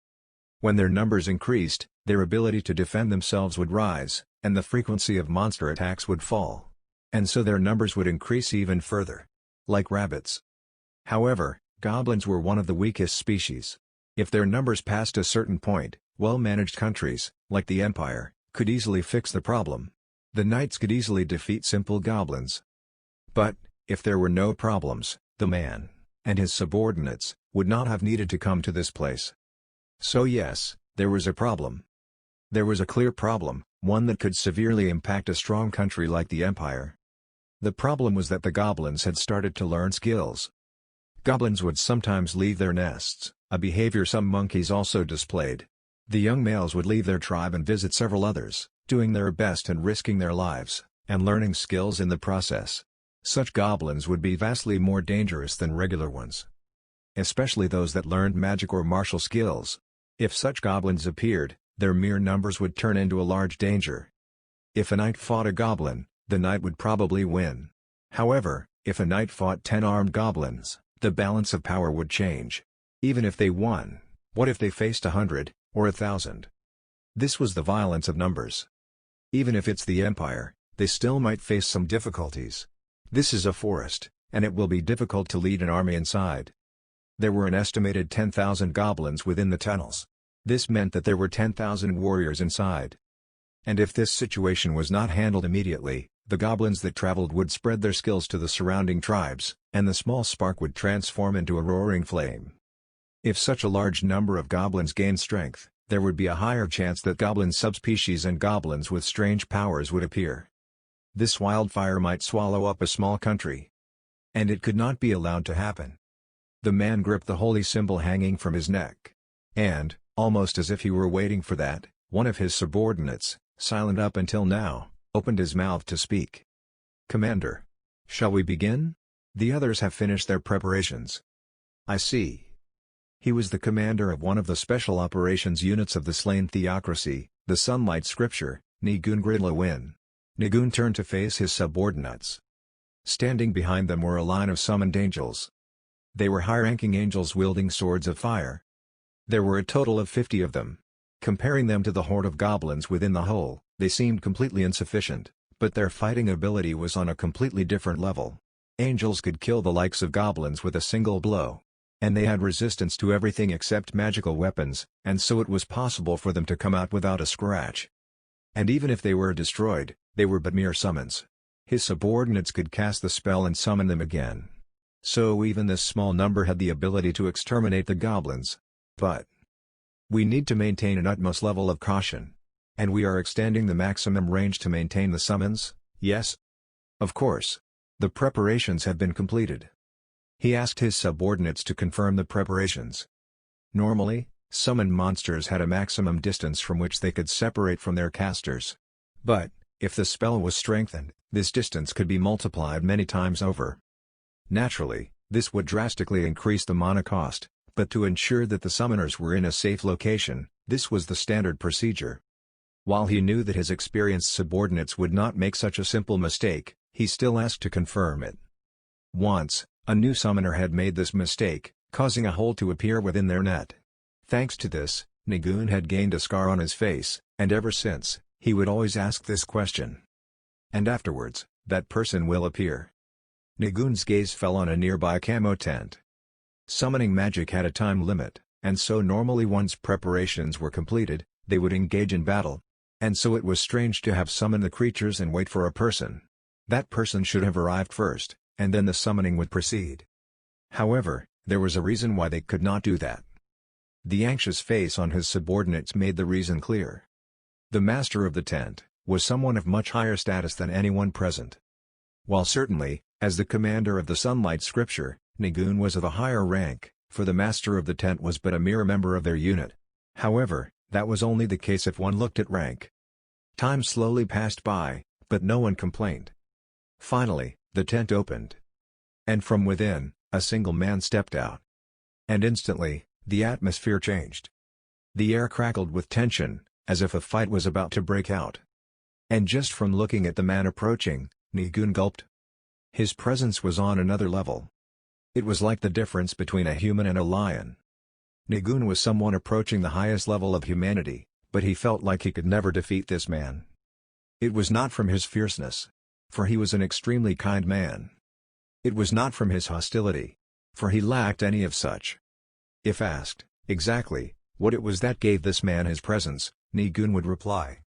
When their numbers increased, their ability to defend themselves would rise, and the frequency of monster attacks would fall. And so their numbers would increase even further. Like rabbits. However, goblins were one of the weakest species. If their numbers passed a certain point, well-managed countries, like the Empire, could easily fix the problem. The knights could easily defeat simple goblins. But, if there were no problems, the man and his subordinates would not have needed to come to this place. So yes, there was a problem. There was a clear problem, one that could severely impact a strong country like the Empire. The problem was that the goblins had started to learn skills. Goblins would sometimes leave their nests, a behavior some monkeys also displayed. The young males would leave their tribe and visit several others, doing their best and risking their lives, and learning skills in the process. Such goblins would be vastly more dangerous than regular ones. Especially those that learned magic or martial skills. If such goblins appeared, their mere numbers would turn into a large danger. If a knight fought a goblin, the knight would probably win. However, if a knight fought 10 armed goblins, the balance of power would change. Even if they won, what if they faced 100, or 1,000? This was the violence of numbers. Even if it's the Empire, they still might face some difficulties. This is a forest, and it will be difficult to lead an army inside. There were an estimated 10,000 goblins within the tunnels. This meant that there were 10,000 warriors inside. And if this situation was not handled immediately, the goblins that traveled would spread their skills to the surrounding tribes, and the small spark would transform into a roaring flame. If such a large number of goblins gained strength, there would be a higher chance that goblin subspecies and goblins with strange powers would appear. This wildfire might swallow up a small country. And it could not be allowed to happen. The man gripped the holy symbol hanging from his neck. And, almost as if he were waiting for that, one of his subordinates, silent up until now, opened his mouth to speak. "Commander. Shall we begin? The others have finished their preparations." "I see." He was the commander of one of the special operations units of the slain theocracy, the Sunlight Scripture, Nigun Gridlawin. Nigun turned to face his subordinates. Standing behind them were a line of summoned angels. They were high-ranking angels wielding swords of fire. There were a total of 50 of them. Comparing them to the horde of goblins within the hole, they seemed completely insufficient, but their fighting ability was on a completely different level. Angels could kill the likes of goblins with a single blow. And they had resistance to everything except magical weapons, and so it was possible for them to come out without a scratch. And even if they were destroyed, they were but mere summons. His subordinates could cast the spell and summon them again. So even this small number had the ability to exterminate the goblins. But we need to maintain an utmost level of caution. And we are extending the maximum range to maintain the summons, yes? Of course. The preparations have been completed. He asked his subordinates to confirm the preparations. Normally, summoned monsters had a maximum distance from which they could separate from their casters. But, if the spell was strengthened, this distance could be multiplied many times over. Naturally, this would drastically increase the mana cost, but to ensure that the summoners were in a safe location, this was the standard procedure. While he knew that his experienced subordinates would not make such a simple mistake, he still asked to confirm it. Once, a new summoner had made this mistake, causing a hole to appear within their net. Thanks to this, Nigun had gained a scar on his face, and ever since, he would always ask this question. And afterwards, that person will appear. Nigun's gaze fell on a nearby camo tent. Summoning magic had a time limit, and so normally once preparations were completed, they would engage in battle. And so it was strange to have summoned the creatures and wait for a person. That person should have arrived first, and then the summoning would proceed. However, there was a reason why they could not do that. The anxious face on his subordinates made the reason clear. The master of the tent was someone of much higher status than anyone present. While certainly, as the commander of the Sunlight Scripture, Nigun was of a higher rank, for the master of the tent was but a mere member of their unit. However, that was only the case if one looked at rank. Time slowly passed by, but no one complained. Finally, the tent opened. And from within, a single man stepped out. And instantly, the atmosphere changed. The air crackled with tension, as if a fight was about to break out. And just from looking at the man approaching, Nigun gulped. His presence was on another level. It was like the difference between a human and a lion. Nigun was someone approaching the highest level of humanity, but he felt like he could never defeat this man. It was not from his fierceness, for he was an extremely kind man. It was not from his hostility, for he lacked any of such. If asked, exactly, what it was that gave this man his presence, Nigun would reply.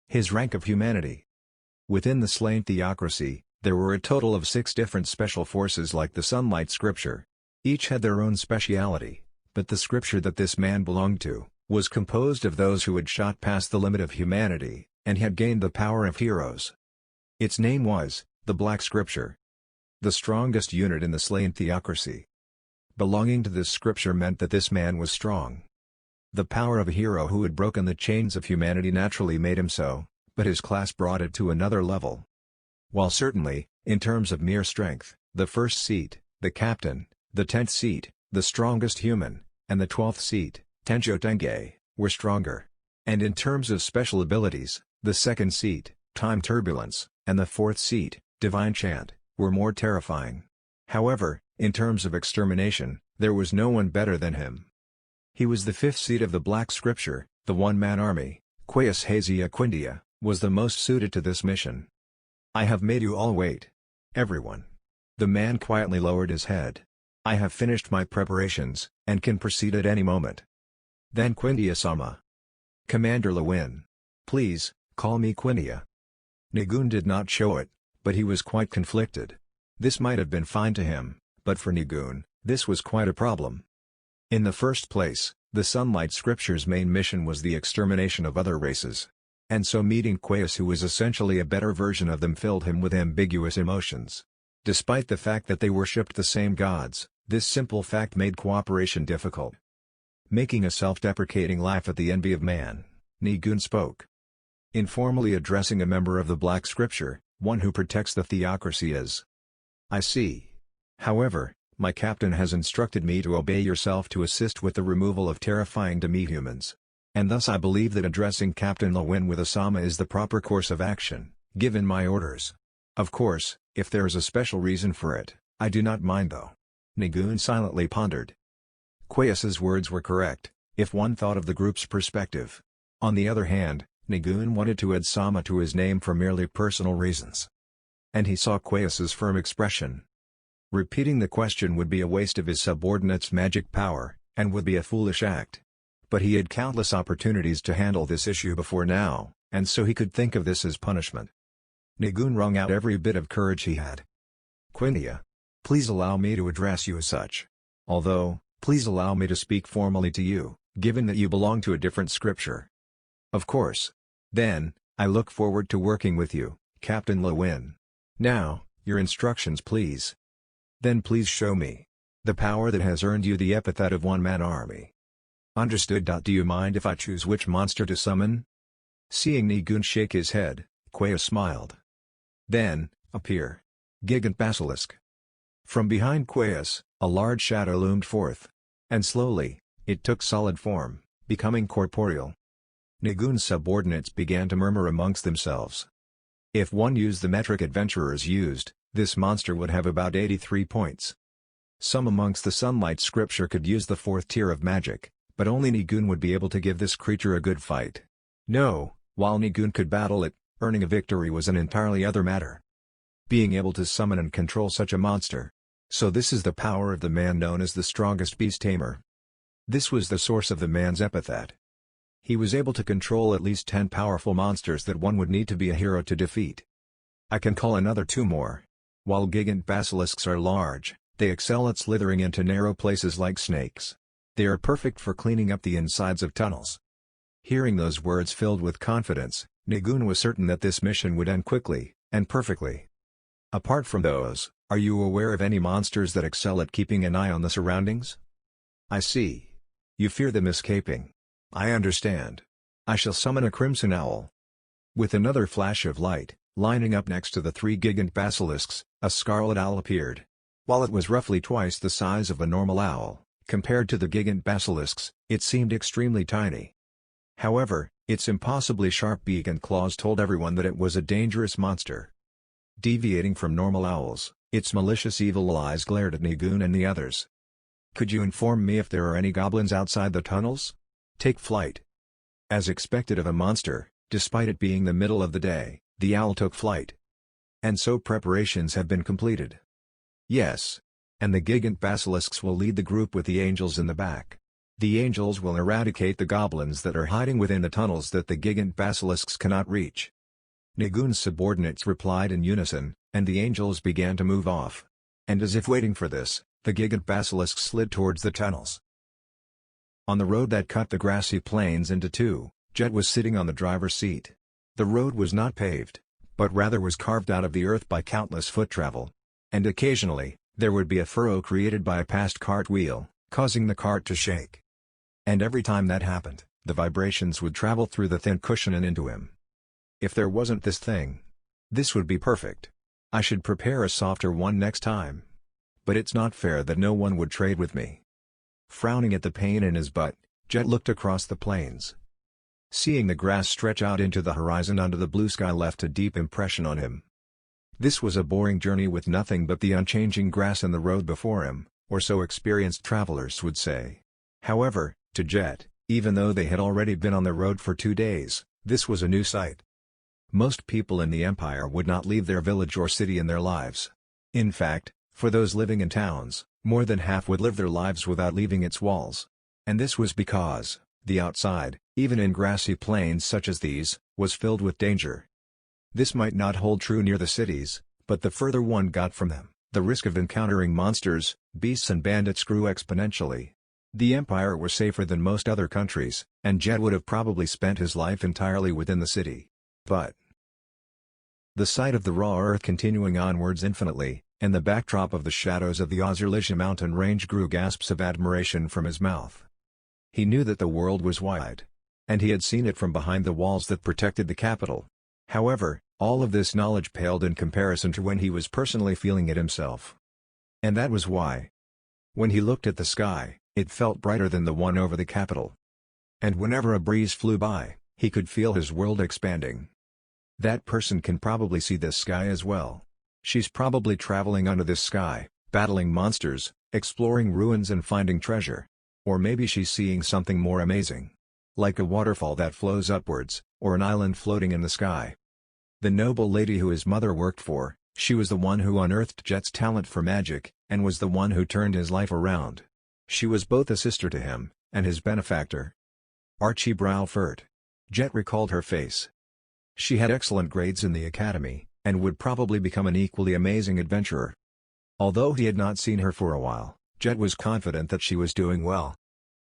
His rank of humanity. Within the slain theocracy, there were a total of 6 different special forces like the Sunlight Scripture. Each had their own speciality. But the scripture that this man belonged to, was composed of those who had shot past the limit of humanity, and had gained the power of heroes. Its name was, the Black Scripture. The strongest unit in the slain theocracy. Belonging to this scripture meant that this man was strong. The power of a hero who had broken the chains of humanity naturally made him so, but his class brought it to another level. While certainly, in terms of mere strength, the first seat, the captain, the 10th seat, the strongest human, and the 12th seat, Tenjo Tenge, were stronger. And in terms of special abilities, the 2nd seat, Time Turbulence, and the 4th seat, Divine Chant, were more terrifying. However, in terms of extermination, there was no one better than him. He was the 5th seat of the Black Scripture, the one-man army. Quaes Hazia Quindia, was the most suited to this mission. I have made you all wait. Everyone. The man quietly lowered his head. I have finished my preparations, and can proceed at any moment. Then Quindia-sama. Commander Lewin. Please, call me Quindia. Nigun did not show it, but he was quite conflicted. This might have been fine to him, but for Nigun, this was quite a problem. In the first place, the Sunlight Scripture's main mission was the extermination of other races. And so meeting Quaes, who was essentially a better version of them, filled him with ambiguous emotions. Despite the fact that they worshipped the same gods, this simple fact made cooperation difficult. Making a self-deprecating laugh at the envy of man, Nigun spoke. Informally addressing a member of the Black Scripture, one who protects the theocracy is. I see. However, my captain has instructed me to obey yourself to assist with the removal of terrifying demi-humans. And thus I believe that addressing Captain Lewin with Asama is the proper course of action, given my orders. Of course, if there is a special reason for it, I do not mind though. Nigun silently pondered. Quaes's words were correct, if one thought of the group's perspective. On the other hand, Nigun wanted to add Sama to his name for merely personal reasons. And he saw Quaes's firm expression. Repeating the question would be a waste of his subordinate's magic power, and would be a foolish act. But he had countless opportunities to handle this issue before now, and so he could think of this as punishment. Nigun wrung out every bit of courage he had. "Quindia. Please allow me to address you as such. Although, please allow me to speak formally to you, given that you belong to a different scripture." "Of course. Then, I look forward to working with you, Captain Lewin. Now, your instructions please." "Then please show me the power that has earned you the epithet of one-man army." "Understood. Do you mind if I choose which monster to summon?" Seeing Nigun shake his head, Quaya smiled. "Then, appear. Gigant Basilisk." From behind Quayas, a large shadow loomed forth. And slowly, it took solid form, becoming corporeal. Nigun's subordinates began to murmur amongst themselves. If one used the metric adventurers used, this monster would have about 83 points. Some amongst the sunlight scripture could use the 4th tier of magic, but only Nigun would be able to give this creature a good fight. No, while Nigun could battle it, earning a victory was an entirely other matter. Being able to summon and control such a monster. So this is the power of the man known as the strongest beast tamer. This was the source of the man's epithet. He was able to control at least 10 powerful monsters that one would need to be a hero to defeat. I can call another 2 more. While gigant basilisks are large, they excel at slithering into narrow places like snakes. They are perfect for cleaning up the insides of tunnels. Hearing those words filled with confidence, Nigun was certain that this mission would end quickly, and perfectly. "Apart from those, are you aware of any monsters that excel at keeping an eye on the surroundings?" "I see. You fear them escaping. I understand. I shall summon a crimson owl." With another flash of light, lining up next to the 3 gigant basilisks, a scarlet owl appeared. While it was roughly twice the size of a normal owl, compared to the gigant basilisks, it seemed extremely tiny. However, its impossibly sharp beak and claws told everyone that it was a dangerous monster. Deviating from normal owls, its malicious evil eyes glared at Nigun and the others. "Could you inform me if there are any goblins outside the tunnels? Take flight." As expected of a monster, despite it being the middle of the day, the owl took flight. "And so preparations have been completed?" "Yes. And the gigant basilisks will lead the group with the angels in the back. The angels will eradicate the goblins that are hiding within the tunnels that the gigant basilisks cannot reach." Nigun's subordinates replied in unison, and the angels began to move off. And as if waiting for this, the gigant basilisk slid towards the tunnels. On the road that cut the grassy plains into 2, Jet was sitting on the driver's seat. The road was not paved, but rather was carved out of the earth by countless foot travel. And occasionally, there would be a furrow created by a past cart wheel, causing the cart to shake. And every time that happened, the vibrations would travel through the thin cushion and into him. If there wasn't this thing, this would be perfect. I should prepare a softer one next time. But it's not fair that no one would trade with me. Frowning at the pain in his butt, Jet looked across the plains. Seeing the grass stretch out into the horizon under the blue sky left a deep impression on him. This was a boring journey with nothing but the unchanging grass and the road before him, or so experienced travelers would say. However, to Jet, even though they had already been on the road for 2 days, this was a new sight. Most people in the Empire would not leave their village or city in their lives. In fact, for those living in towns, more than half would live their lives without leaving its walls. And this was because, the outside, even in grassy plains such as these, was filled with danger. This might not hold true near the cities, but the further one got from them, the risk of encountering monsters, beasts and bandits grew exponentially. The Empire was safer than most other countries, and Jet would have probably spent his life entirely within the city. But the sight of the raw earth continuing onwards infinitely, and the backdrop of the shadows of the Ozerlisha mountain range grew gasps of admiration from his mouth. He knew that the world was wide. And he had seen it from behind the walls that protected the capital. However, all of this knowledge paled in comparison to when he was personally feeling it himself. And that was why. When he looked at the sky, it felt brighter than the one over the capital. And whenever a breeze flew by, he could feel his world expanding. That person can probably see this sky as well. She's probably traveling under this sky, battling monsters, exploring ruins and finding treasure. Or maybe she's seeing something more amazing. Like a waterfall that flows upwards, or an island floating in the sky. The noble lady who his mother worked for, she was the one who unearthed Jet's talent for magic, and was the one who turned his life around. She was both a sister to him, and his benefactor. Archie Browfert. Jet recalled her face. She had excellent grades in the academy, and would probably become an equally amazing adventurer. Although he had not seen her for a while, Jet was confident that she was doing well.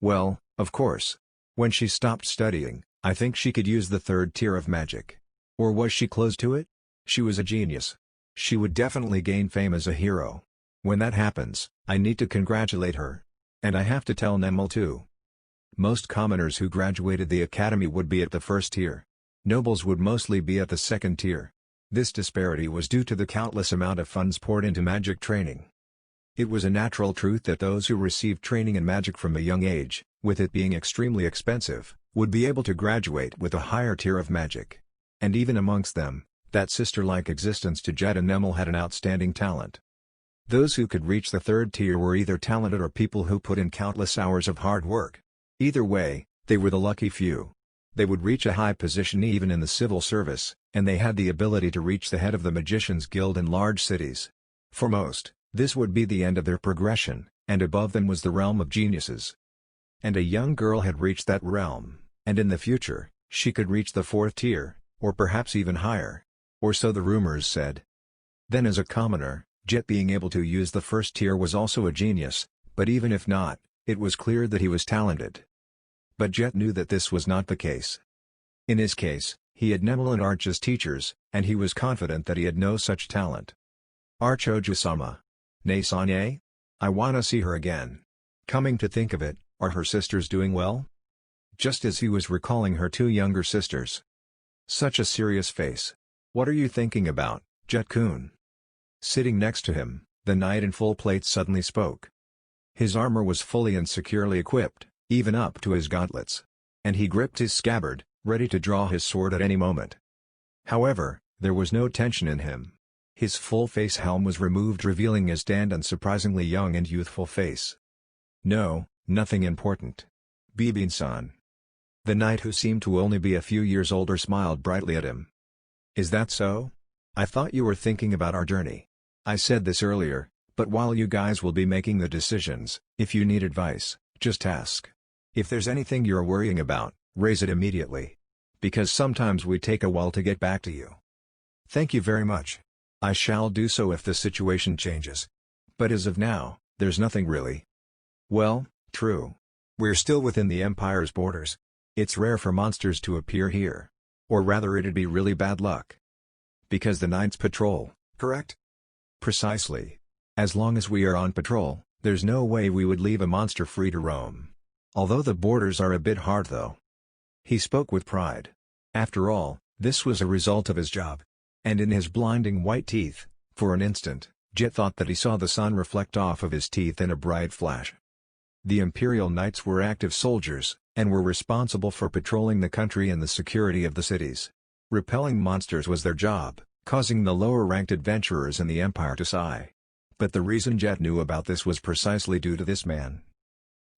Well, of course. When she stopped studying, I think she could use the third tier of magic. Or was she close to it? She was a genius. She would definitely gain fame as a hero. When that happens, I need to congratulate her. And I have to tell Nemel too. Most commoners who graduated the academy would be at the first tier. Nobles would mostly be at the second tier. This disparity was due to the countless amount of funds poured into magic training. It was a natural truth that those who received training in magic from a young age, with it being extremely expensive, would be able to graduate with a higher tier of magic. And even amongst them, that sister-like existence to Jet and Nemel had an outstanding talent. Those who could reach the third tier were either talented or people who put in countless hours of hard work. Either way, they were the lucky few. They would reach a high position even in the civil service, and they had the ability to reach the head of the Magicians Guild in large cities. For most, this would be the end of their progression, and above them was the realm of geniuses. And a young girl had reached that realm, and in the future, she could reach the fourth tier, or perhaps even higher. Or so the rumors said. Then as a commoner, Jet being able to use the first tier was also a genius, but even if not, it was clear that he was talented. But Jet knew that this was not the case. In his case, he had Nemel and Arch as teachers, and he was confident that he had no such talent. Arch Oju-sama. Ne-san-ye? I wanna see her again. Coming to think of it, are her sisters doing well? Just as he was recalling her two younger sisters. Such a serious face. What are you thinking about, Jet-kun? Sitting next to him, the knight in full plate suddenly spoke. His armor was fully and securely equipped, even up to his gauntlets. And he gripped his scabbard, ready to draw his sword at any moment. However, there was no tension in him. His full-face helm was removed, revealing his tanned and surprisingly young and youthful face. No, nothing important. Bibin-san. The knight, who seemed to only be a few years older, smiled brightly at him. Is that so? I thought you were thinking about our journey. I said this earlier, but while you guys will be making the decisions, if you need advice, just ask. If there's anything you're worrying about, raise it immediately. Because sometimes we take a while to get back to you. Thank you very much. I shall do so if the situation changes. But as of now, there's nothing really. Well, true. We're still within the Empire's borders. It's rare for monsters to appear here. Or rather, it'd be really bad luck. Because the Knights patrol, correct? Precisely. As long as we are on patrol, there's no way we would leave a monster free to roam. Although the borders are a bit hard though. He spoke with pride. After all, this was a result of his job. And in his blinding white teeth, for an instant, Jet thought that he saw the sun reflect off of his teeth in a bright flash. The Imperial Knights were active soldiers, and were responsible for patrolling the country and the security of the cities. Repelling monsters was their job, causing the lower-ranked adventurers in the Empire to sigh. But the reason Jet knew about this was precisely due to this man.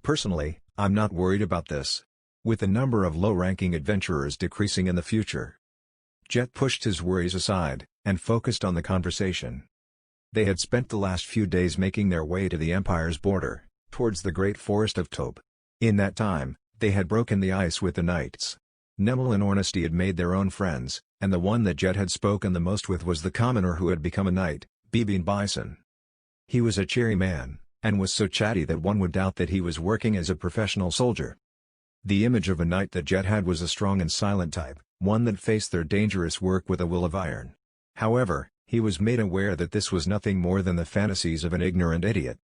Personally, I'm not worried about this. With the number of low-ranking adventurers decreasing in the future. Jet pushed his worries aside, and focused on the conversation. They had spent the last few days making their way to the Empire's border, towards the great forest of Tobe. In that time, they had broken the ice with the Knights. Nemel and Ornesty had made their own friends, and the one that Jet had spoken the most with was the commoner who had become a knight, Bibin Bison. He was a cheery man, and was so chatty that one would doubt that he was working as a professional soldier. The image of a knight that Jet had was a strong and silent type, one that faced their dangerous work with a will of iron. However, he was made aware that this was nothing more than the fantasies of an ignorant idiot.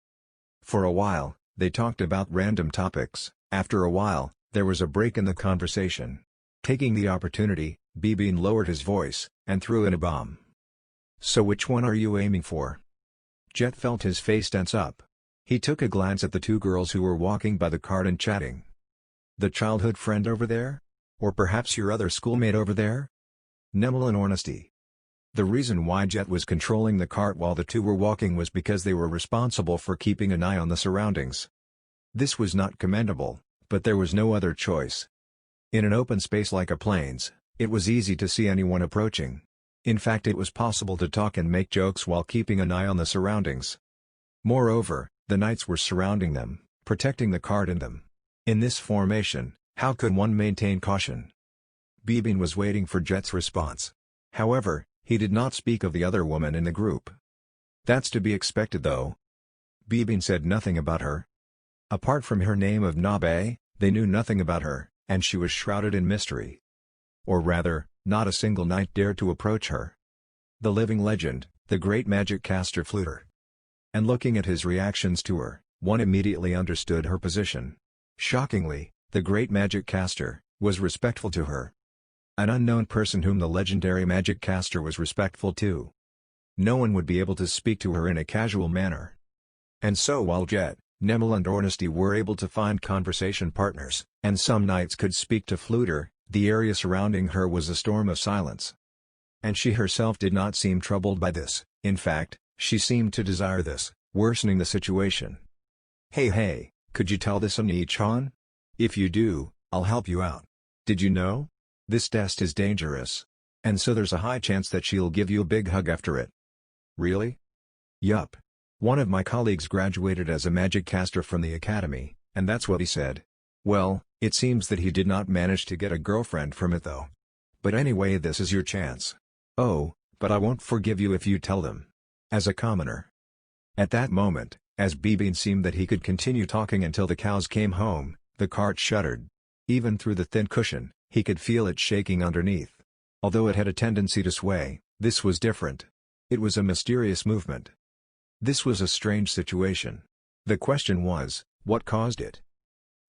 For a while, they talked about random topics. After a while, there was a break in the conversation. Taking the opportunity, Bibin lowered his voice, and threw in a bomb. So which one are you aiming for? Jet felt his face tense up. He took a glance at the two girls who were walking by the cart and chatting. The childhood friend over there? Or perhaps your other schoolmate over there? Nemel and Ornesty. The reason why Jet was controlling the cart while the two were walking was because they were responsible for keeping an eye on the surroundings. This was not commendable, but there was no other choice. In an open space like a plains, it was easy to see anyone approaching. In fact, it was possible to talk and make jokes while keeping an eye on the surroundings. Moreover, the knights were surrounding them, protecting the cart and them. In this formation, how could one maintain caution? Bibin was waiting for Jet's response. However, He did not speak of the other woman in the group. That's to be expected though. Bibin said nothing about her. Apart from her name of Nabe, they knew nothing about her, and she was shrouded in mystery. Or rather, not a single knight dared to approach her. The living legend, the great magic caster Fluter. And looking at his reactions to her, one immediately understood her position. Shockingly, the great magic caster was respectful to her. An unknown person whom the legendary magic caster was respectful to. No one would be able to speak to her in a casual manner. And so while Jet, Nemel and Ornesty were able to find conversation partners, and some knights could speak to Fluter, the area surrounding her was a storm of silence. And she herself did not seem troubled by this. In fact, she seemed to desire this, worsening the situation. Hey, could you tell this Ani-chan? If you do, I'll help you out. Did you know? This test is dangerous. And so there's a high chance that she'll give you a big hug after it. Really? Yup. One of my colleagues graduated as a magic caster from the academy, and that's what he said. Well, it seems that he did not manage to get a girlfriend from it though. But anyway, this is your chance. Oh, but I won't forgive you if you tell them. As a commoner. At that moment, as Bibin seemed that he could continue talking until the cows came home, the cart shuddered. Even through the thin cushion, he could feel it shaking underneath. Although it had a tendency to sway, this was different. It was a mysterious movement. This was a strange situation. The question was, what caused it?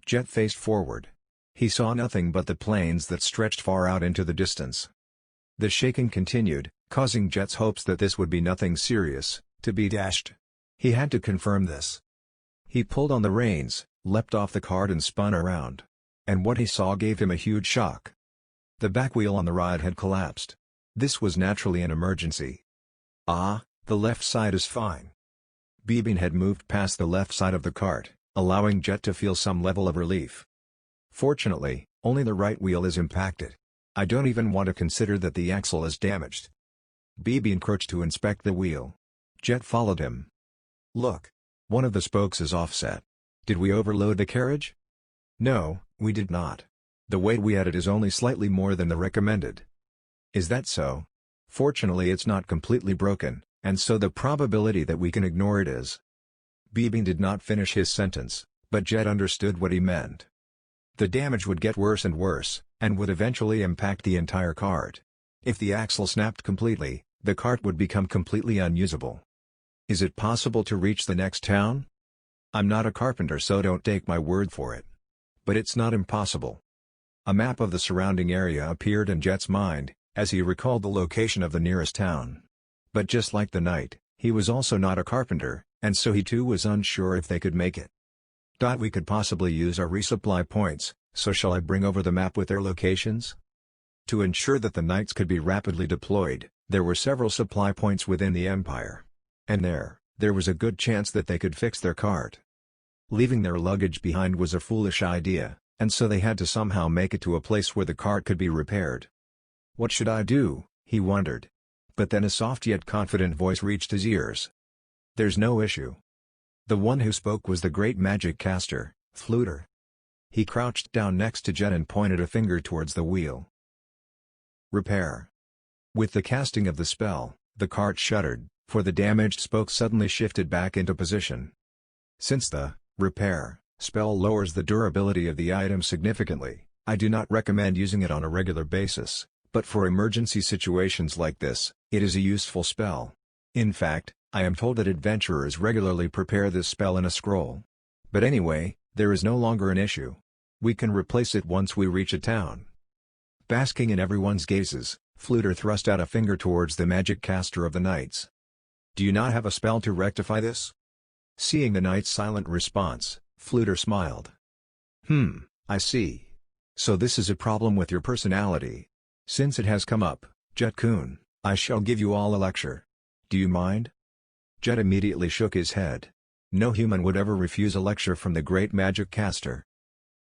Jet faced forward. He saw nothing but the plains that stretched far out into the distance. The shaking continued, causing Jet's hopes that this would be nothing serious, to be dashed. He had to confirm this. He pulled on the reins, leapt off the cart and spun around. And what he saw gave him a huge shock. The back wheel on the ride had collapsed. This was naturally an emergency. Ah, the left side is fine. Bibin had moved past the left side of the cart, allowing Jet to feel some level of relief. Fortunately, only the right wheel is impacted. I don't even want to consider that the axle is damaged. Bibin encroached to inspect the wheel. Jet followed him. Look. One of the spokes is offset. Did we overload the carriage? No, we did not. The weight we added is only slightly more than the recommended. Is that so? Fortunately it's not completely broken, and so the probability that we can ignore it is. Bibin did not finish his sentence, but Jet understood what he meant. The damage would get worse and worse, and would eventually impact the entire cart. If the axle snapped completely, the cart would become completely unusable. Is it possible to reach the next town? I'm not a carpenter, so don't take my word for it. But it's not impossible. A map of the surrounding area appeared in Jet's mind, as he recalled the location of the nearest town. But just like the knight, he was also not a carpenter, and so he too was unsure if they could make it. We could possibly use our resupply points, so shall I bring over the map with their locations? To ensure that the knights could be rapidly deployed, there were several supply points within the empire. And there was a good chance that they could fix their cart. Leaving their luggage behind was a foolish idea, and so they had to somehow make it to a place where the cart could be repaired. What should I do, he wondered. But then a soft yet confident voice reached his ears. There's no issue. The one who spoke was the great magic caster, Fluter. He crouched down next to Jet and pointed a finger towards the wheel. Repair. With the casting of the spell, the cart shuddered, for the damaged spoke suddenly shifted back into position. Since the repair spell lowers the durability of the item significantly, I do not recommend using it on a regular basis, but for emergency situations like this, it is a useful spell. In fact, I am told that adventurers regularly prepare this spell in a scroll. But anyway, there is no longer an issue. We can replace it once we reach a town. Basking in everyone's gazes, Fluter thrust out a finger towards the magic caster of the knights. Do you not have a spell to rectify this? Seeing the knight's silent response, Fluter smiled. I see. So this is a problem with your personality. Since it has come up, Jet-kun, I shall give you all a lecture. Do you mind? Jet immediately shook his head. No human would ever refuse a lecture from the great magic caster.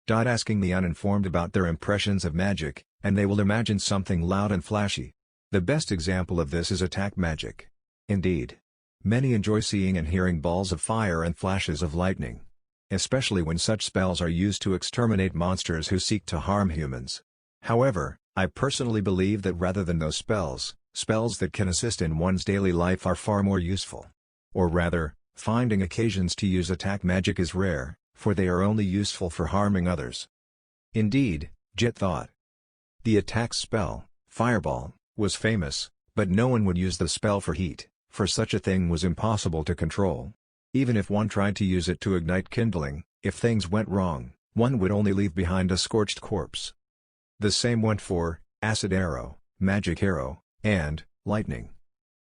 Asking the uninformed about their impressions of magic, and they will imagine something loud and flashy. The best example of this is attack magic. Indeed. Many enjoy seeing and hearing balls of fire and flashes of lightning. Especially when such spells are used to exterminate monsters who seek to harm humans. However, I personally believe that rather than those spells, spells that can assist in one's daily life are far more useful. Or rather, finding occasions to use attack magic is rare, for they are only useful for harming others. Indeed, Jet thought. The attack spell, Fireball, was famous, but no one would use the spell for heat, for such a thing was impossible to control. Even if one tried to use it to ignite kindling, if things went wrong, one would only leave behind a scorched corpse. The same went for Acid Arrow, Magic Arrow, and Lightning.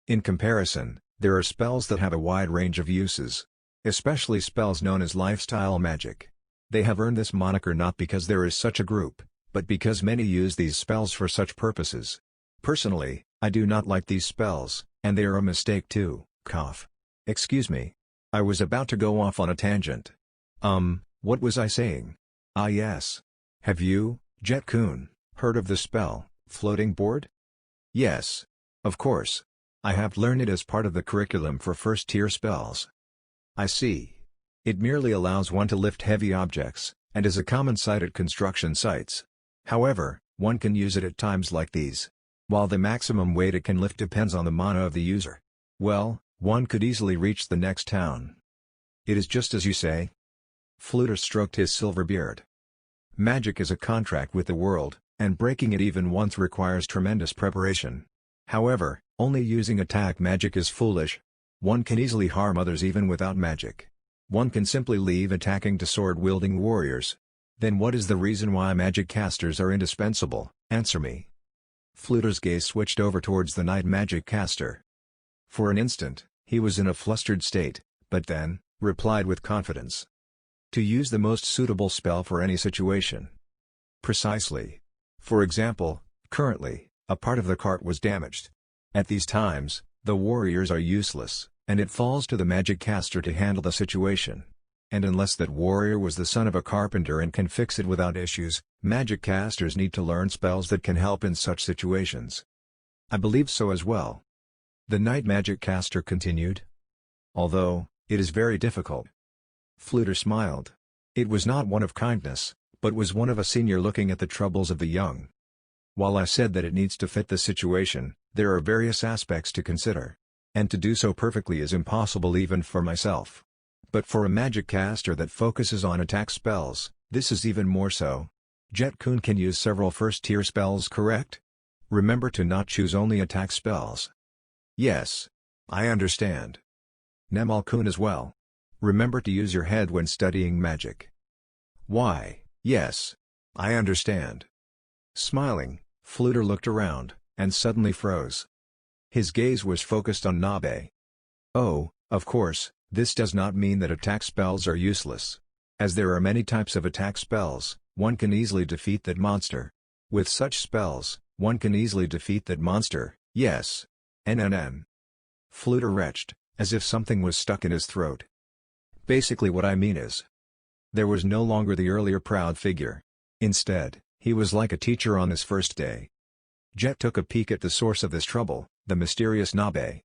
In comparison, there are spells that have a wide range of uses, especially spells known as lifestyle magic. They have earned this moniker not because there is such a group, but because many use these spells for such purposes. Personally, I do not like these spells, and they are a mistake too. Excuse me. I was about to go off on a tangent. What was I saying? Ah yes. Have you, Jet-kun, heard of the spell, Floating Board? Yes. Of course. I have learned it as part of the curriculum for first-tier spells. I see. It merely allows one to lift heavy objects, and is a common sight at construction sites. However, one can use it at times like these. While the maximum weight it can lift depends on the mana of the user. Well, one could easily reach the next town. It is just as you say. Fluter stroked his silver beard. Magic is a contract with the world, and breaking it even once requires tremendous preparation. However, only using attack magic is foolish. One can easily harm others even without magic. One can simply leave attacking to sword-wielding warriors. Then what is the reason why magic casters are indispensable? Answer me. Fluter's gaze switched over towards the night magic caster. For an instant, he was in a flustered state, but then, replied with confidence. To use the most suitable spell for any situation. Precisely. For example, currently, a part of the cart was damaged. At these times, the warriors are useless, and it falls to the magic caster to handle the situation. And unless that warrior was the son of a carpenter and can fix it without issues, magic casters need to learn spells that can help in such situations. I believe so as well. The night magic caster continued. Although, it is very difficult. Fluter smiled. It was not one of kindness, but was one of a senior looking at the troubles of the young. While I said that it needs to fit the situation, there are various aspects to consider. And to do so perfectly is impossible even for myself. But for a magic caster that focuses on attack spells, this is even more so. Jet-kun can use several first-tier spells, correct? Remember to not choose only attack spells. Yes. I understand. Nemal-kun as well. Remember to use your head when studying magic. Why, yes. I understand. Smiling, Fluter looked around, and suddenly froze. His gaze was focused on Nabe. Oh, of course, this does not mean that attack spells are useless. As there are many types of attack spells, one can easily defeat that monster. With such spells, one can easily defeat that monster, yes. NNN. Fluter retched, as if something was stuck in his throat. Basically what I mean is, there was no longer the earlier proud figure. Instead, he was like a teacher on his first day. Jet took a peek at the source of this trouble, the mysterious Nabe.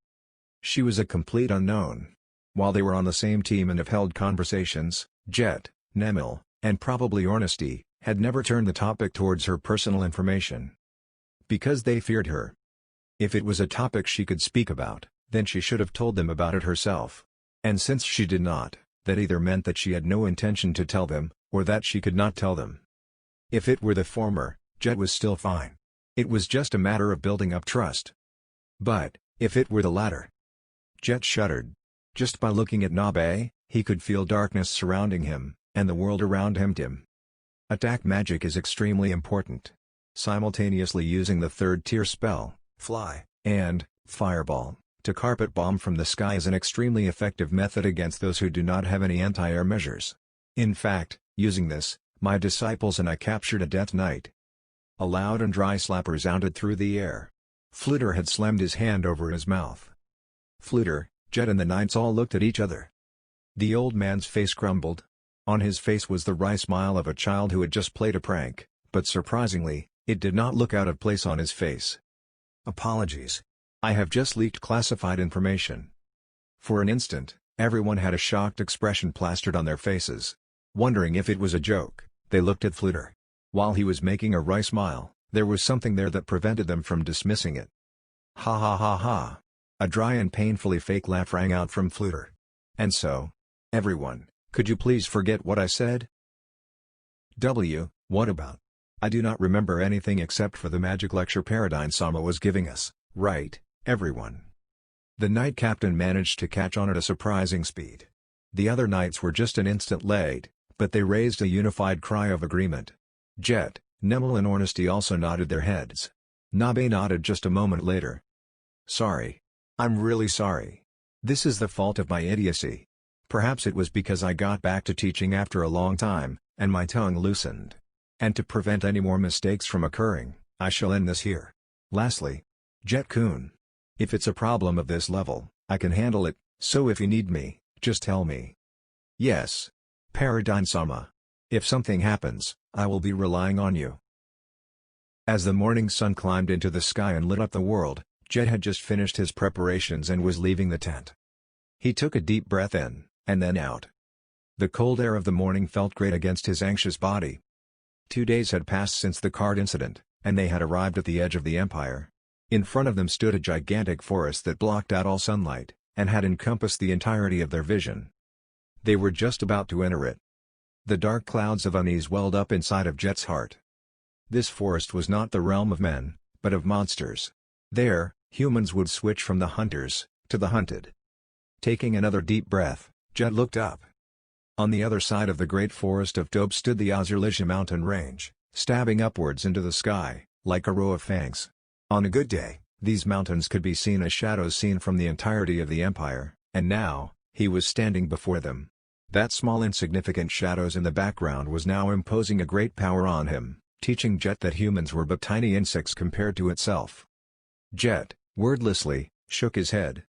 She was a complete unknown. While they were on the same team and have held conversations, Jet, Nemil, and probably Ornesty, had never turned the topic towards her personal information. Because they feared her. If it was a topic she could speak about, then she should have told them about it herself. And since she did not, that either meant that she had no intention to tell them, or that she could not tell them. If it were the former, Jet was still fine. It was just a matter of building up trust. But, if it were the latter... Jet shuddered. Just by looking at Nabe, he could feel darkness surrounding him, and the world around him dim. Attack magic is extremely important. Simultaneously using the third-tier spell, Fly, and Fireball, to carpet bomb from the sky is an extremely effective method against those who do not have any anti-air measures. In fact, using this, my disciples and I captured a Death Knight. A loud and dry slap resounded through the air. Fluter had slammed his hand over his mouth. Fluter, Jet and the Knights all looked at each other. The old man's face crumbled. On his face was the wry smile of a child who had just played a prank, but surprisingly, it did not look out of place on his face. Apologies. I have just leaked classified information. For an instant, everyone had a shocked expression plastered on their faces. Wondering if it was a joke, they looked at Fluter. While he was making a wry smile, there was something there that prevented them from dismissing it. Ha ha ha ha. A dry and painfully fake laugh rang out from Fluter. And so? Everyone, could you please forget what I said? What about? I do not remember anything except for the magic lecture Paradigm-sama was giving us, right, everyone? The Knight Captain managed to catch on at a surprising speed. The other knights were just an instant late, but they raised a unified cry of agreement. Jet, Nemel and Ornesty also nodded their heads. Nabe nodded just a moment later. Sorry. I'm really sorry. This is the fault of my idiocy. Perhaps it was because I got back to teaching after a long time, and my tongue loosened. And to prevent any more mistakes from occurring, I shall end this here. Lastly, Jet-kun. If it's a problem of this level, I can handle it, so if you need me, just tell me. Yes. Paradigm-sama. If something happens, I will be relying on you. As the morning sun climbed into the sky and lit up the world, Jet had just finished his preparations and was leaving the tent. He took a deep breath in, and then out. The cold air of the morning felt great against his anxious body. 2 days had passed since the card incident, and they had arrived at the edge of the Empire. In front of them stood a gigantic forest that blocked out all sunlight, and had encompassed the entirety of their vision. They were just about to enter it. The dark clouds of unease welled up inside of Jet's heart. This forest was not the realm of men, but of monsters. There, humans would switch from the hunters to the hunted. Taking another deep breath, Jet looked up. On the other side of the great forest of Tobe stood the Azurlisha mountain range, stabbing upwards into the sky, like a row of fangs. On a good day, these mountains could be seen as shadows seen from the entirety of the Empire, and now, he was standing before them. That small insignificant shadows in the background was now imposing a great power on him, teaching Jet that humans were but tiny insects compared to itself. Jet, wordlessly, shook his head.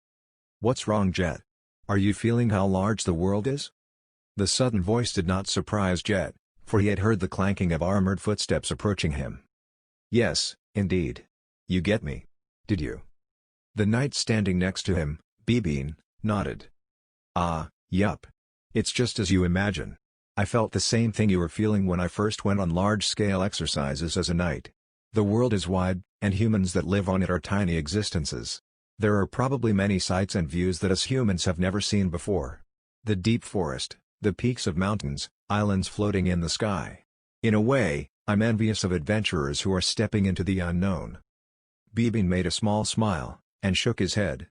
What's wrong, Jet? Are you feeling how large the world is? The sudden voice did not surprise Jet, for he had heard the clanking of armored footsteps approaching him. Yes, indeed. You get me. Did you? The knight standing next to him, Bibin, nodded. Ah, yup. It's just as you imagine. I felt the same thing you were feeling when I first went on large-scale exercises as a knight. The world is wide, and humans that live on it are tiny existences. There are probably many sights and views that us humans have never seen before. The deep forest, the peaks of mountains, islands floating in the sky. In a way, I'm envious of adventurers who are stepping into the unknown. Bibin made a small smile, and shook his head.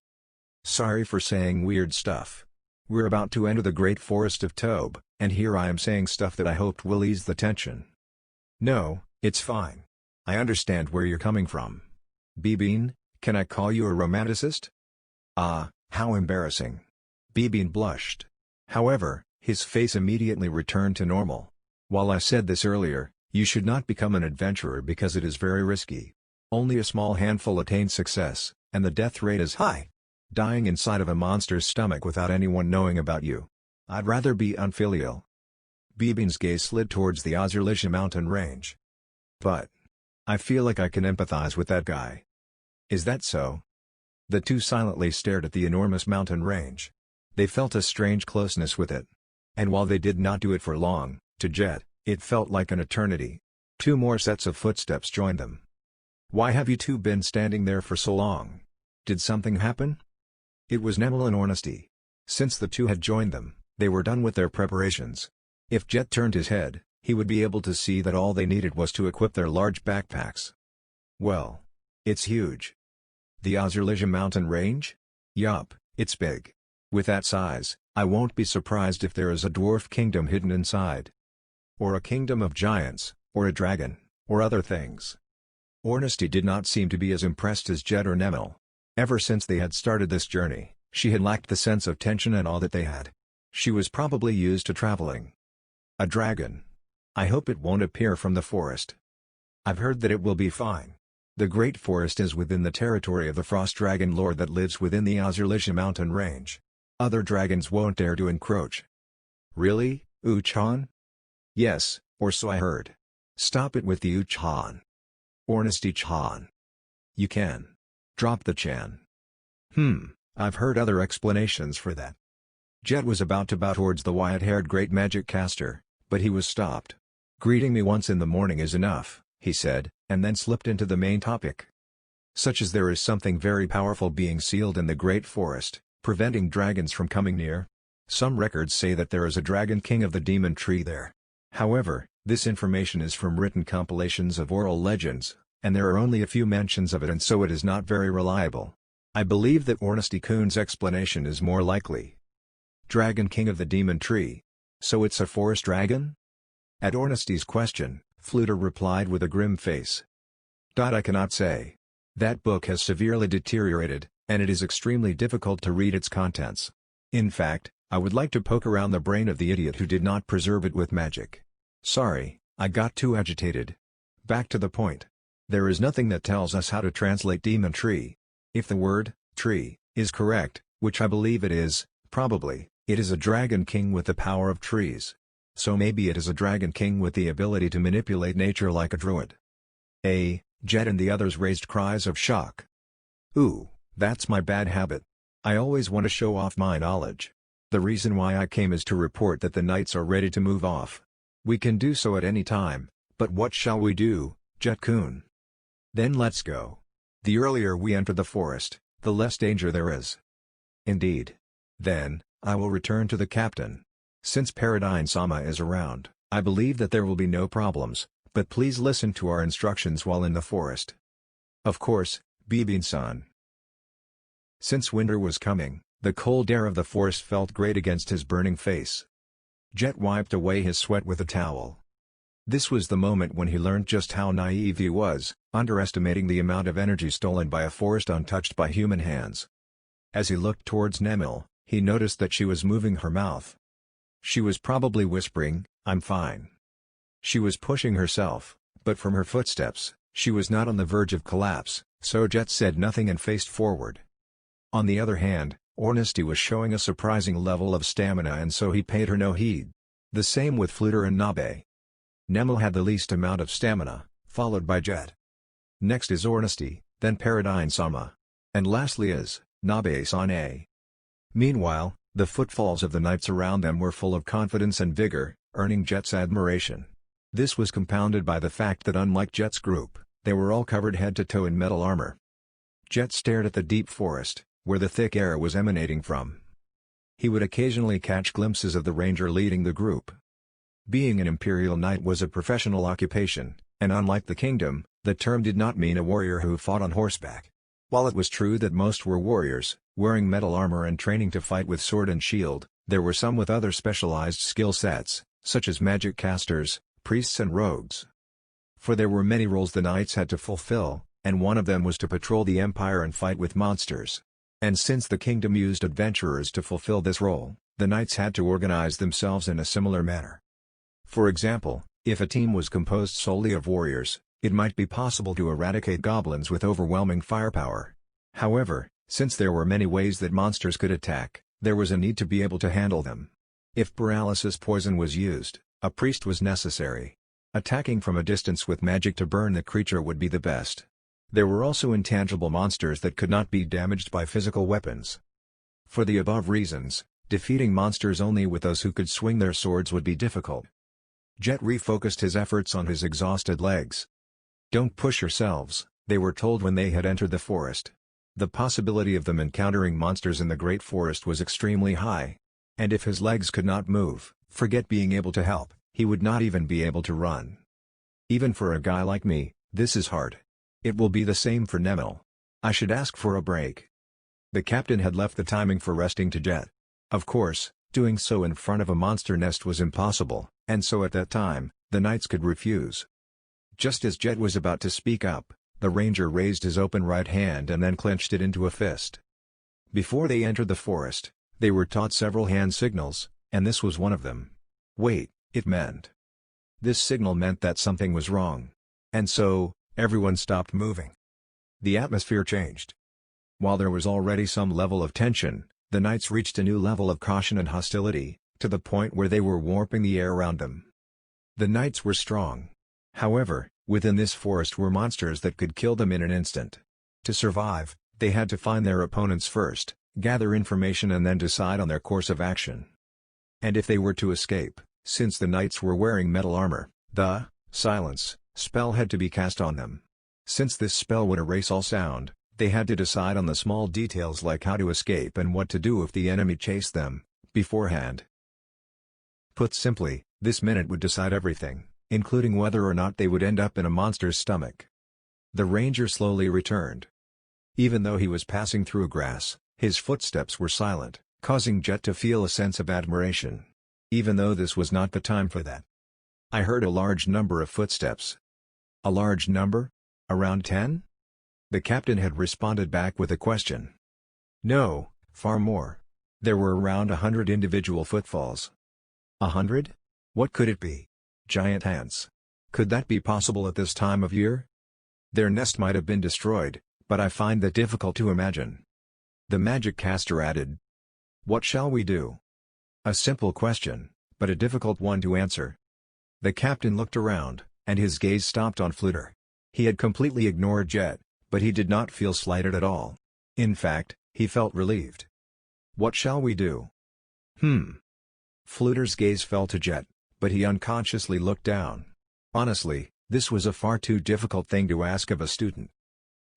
Sorry for saying weird stuff. We're about to enter the great forest of Tobe, and here I am saying stuff that I hoped will ease the tension. No, it's fine. I understand where you're coming from. Bibin, can I call you a romanticist? Ah, how embarrassing. Bibin blushed. However, his face immediately returned to normal. While I said this earlier, you should not become an adventurer because it is very risky. Only a small handful attain success, and the death rate is high. Dying inside of a monster's stomach without anyone knowing about you. I'd rather be unfilial. Bibin's gaze slid towards the Azurlisha mountain range. But I feel like I can empathize with that guy. Is that so? The two silently stared at the enormous mountain range. They felt a strange closeness with it. And while they did not do it for long, to Jet, it felt like an eternity. 2 more sets of footsteps joined them. Why have you two been standing there for so long? Did something happen? It was Nemel and Ornesty. Since the two had joined them, they were done with their preparations. If Jet turned his head, he would be able to see that all they needed was to equip their large backpacks. Well, it's huge. The Azurlisha mountain range? Yup, it's big. With that size, I won't be surprised if there is a dwarf kingdom hidden inside. Or a kingdom of giants, or a dragon, or other things. Ornesty did not seem to be as impressed as Jet or Nemel. Ever since they had started this journey, she had lacked the sense of tension and awe that they had. She was probably used to traveling. A dragon. I hope it won't appear from the forest. I've heard that it will be fine. The Great Forest is within the territory of the Frost Dragon Lord that lives within the Azurlisha mountain range. Other dragons won't dare to encroach. Really, Uchan? Yes, or so I heard. Stop it with the Uchan. Ornesty-chan. You can. Drop the chan. I've heard other explanations for that. Jet was about to bow towards the wide-haired great magic caster, but he was stopped. Greeting me once in the morning is enough, he said, and then slipped into the main topic. such as there is something very powerful being sealed in the Great Forest, preventing dragons from coming near. Some records say that there is a dragon king of the demon tree there. However, this information is from written compilations of oral legends, and there are only a few mentions of it, and so it is not very reliable. I believe that Ornesty-kun's explanation is more likely. Dragon king of the demon tree. So it's a forest dragon? At Ornesty's question, Fluter replied with a grim face. I cannot say. That book has severely deteriorated, and it is extremely difficult to read its contents. In fact, I would like to poke around the brain of the idiot who did not preserve it with magic. Sorry, I got too agitated. Back to the point. There is nothing that tells us how to translate demon tree. If the word, tree, is correct, which I believe it is, probably, it is a dragon king with the power of trees. So maybe it is a dragon king with the ability to manipulate nature like a druid. Jet and the others raised cries of shock. Ooh, that's my bad habit. I always want to show off my knowledge. The reason why I came is to report that the knights are ready to move off. We can do so at any time, but what shall we do, Jet-kun? Then let's go. The earlier we enter the forest, the less danger there is. Indeed. Then, I will return to the captain. Since Paradine-sama is around, I believe that there will be no problems, but please listen to our instructions while in the forest. Of course, Bibin-san. Since winter was coming, the cold air of the forest felt great against his burning face. Jet wiped away his sweat with a towel. This was the moment when he learned just how naive he was, underestimating the amount of energy stolen by a forest untouched by human hands. As he looked towards Nemil, he noticed that she was moving her mouth. She was probably whispering, "I'm fine." She was pushing herself, but from her footsteps, she was not on the verge of collapse, so Jet said nothing and faced forward. On the other hand, Ornesty was showing a surprising level of stamina, and so he paid her no heed. The same with Fluter and Nabe. Nemil had the least amount of stamina, followed by Jet. Next is Ornesty, then Paradine-sama. And lastly is Nabe-san. Meanwhile, the footfalls of the knights around them were full of confidence and vigor, earning Jet's admiration. This was compounded by the fact that unlike Jet's group, they were all covered head to toe in metal armor. Jet stared at the deep forest, where the thick air was emanating from. He would occasionally catch glimpses of the ranger leading the group. Being an Imperial Knight was a professional occupation, and unlike the kingdom, the term did not mean a warrior who fought on horseback. While it was true that most were warriors, wearing metal armor and training to fight with sword and shield, there were some with other specialized skill sets, such as magic casters, priests and rogues. For there were many roles the knights had to fulfill, and one of them was to patrol the empire and fight with monsters. And since the kingdom used adventurers to fulfill this role, the knights had to organize themselves in a similar manner. For example, if a team was composed solely of warriors, it might be possible to eradicate goblins with overwhelming firepower. However, since there were many ways that monsters could attack, there was a need to be able to handle them. If paralysis poison was used, a priest was necessary. Attacking from a distance with magic to burn the creature would be the best. There were also intangible monsters that could not be damaged by physical weapons. For the above reasons, defeating monsters only with those who could swing their swords would be difficult. Jet refocused his efforts on his exhausted legs. "Don't push yourselves," they were told when they had entered the forest. The possibility of them encountering monsters in the Great Forest was extremely high. And if his legs could not move, forget being able to help, he would not even be able to run. Even for a guy like me, this is hard. It will be the same for Nemil. I should ask for a break. The captain had left the timing for resting to Jet. Of course, doing so in front of a monster nest was impossible, and so at that time, the knights could refuse. Just as Jet was about to speak up, the ranger raised his open right hand and then clenched it into a fist. Before they entered the forest, they were taught several hand signals, and this was one of them. Wait, it meant. This signal meant that something was wrong. And so, everyone stopped moving. The atmosphere changed. While there was already some level of tension, the knights reached a new level of caution and hostility, to the point where they were warping the air around them. The knights were strong. However, within this forest were monsters that could kill them in an instant. To survive, they had to find their opponents first, gather information and then decide on their course of action. And if they were to escape, since the knights were wearing metal armor, the silence spell had to be cast on them. Since this spell would erase all sound, they had to decide on the small details like how to escape and what to do if the enemy chased them, beforehand. Put simply, this minute would decide everything, including whether or not they would end up in a monster's stomach. The ranger slowly returned. Even though he was passing through grass, his footsteps were silent, causing Jet to feel a sense of admiration. Even though this was not the time for that. I heard a large number of footsteps. A large number? Around 10? The captain had responded back with a question. No, far more. There were around 100 individual footfalls. 100? What could it be? Giant ants. Could that be possible at this time of year? Their nest might have been destroyed, but I find that difficult to imagine. The magic caster added. What shall we do? A simple question, but a difficult one to answer. The captain looked around, and his gaze stopped on Fluter. He had completely ignored Jet, but he did not feel slighted at all. In fact, he felt relieved. What shall we do? Fluter's gaze fell to Jet, but he unconsciously looked down. Honestly, this was a far too difficult thing to ask of a student.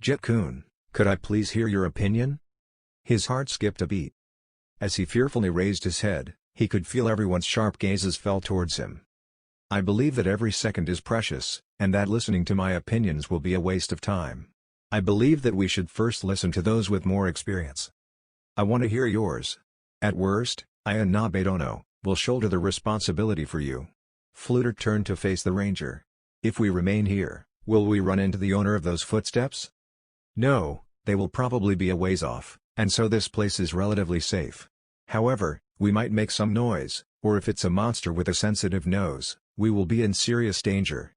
Jet-kun, could I please hear your opinion? His heart skipped a beat. As he fearfully raised his head, he could feel everyone's sharp gazes fell towards him. I believe that every second is precious, and that listening to my opinions will be a waste of time. I believe that we should first listen to those with more experience. I want to hear yours. At worst, I and Nabedono will shoulder the responsibility for you. Fluter turned to face the ranger. If we remain here, will we run into the owner of those footsteps? No, they will probably be a ways off, and so this place is relatively safe. However, we might make some noise, or if it's a monster with a sensitive nose, we will be in serious danger.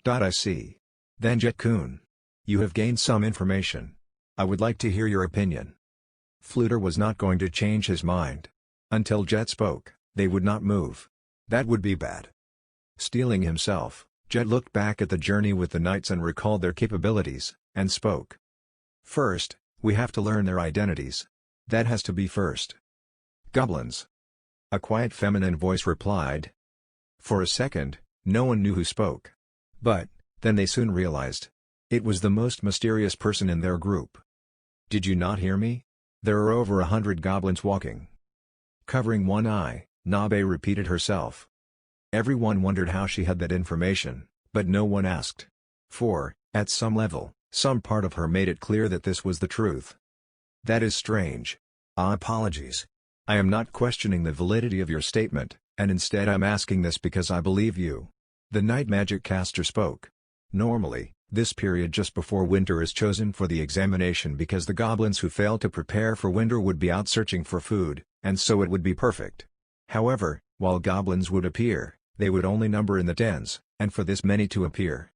I see. Then Jet-kun. You have gained some information. I would like to hear your opinion. Fluter was not going to change his mind. Until Jet spoke, they would not move. That would be bad. Steeling himself, Jet looked back at the journey with the knights and recalled their capabilities, and spoke. First, we have to learn their identities. That has to be first. Goblins. A quiet feminine voice replied. For a second, no one knew who spoke. But, then they soon realized. It was the most mysterious person in their group. Did you not hear me? There are over 100 goblins walking. Covering one eye, Nabe repeated herself. Everyone wondered how she had that information, but no one asked. For, at some level, some part of her made it clear that this was the truth. That is strange. Apologies. I am not questioning the validity of your statement, and instead I'm asking this because I believe you. The night magic caster spoke. Normally, this period just before winter is chosen for the examination because the goblins who fail to prepare for winter would be out searching for food, and so it would be perfect. However, while goblins would appear, they would only number in the tens, and for this many to appear.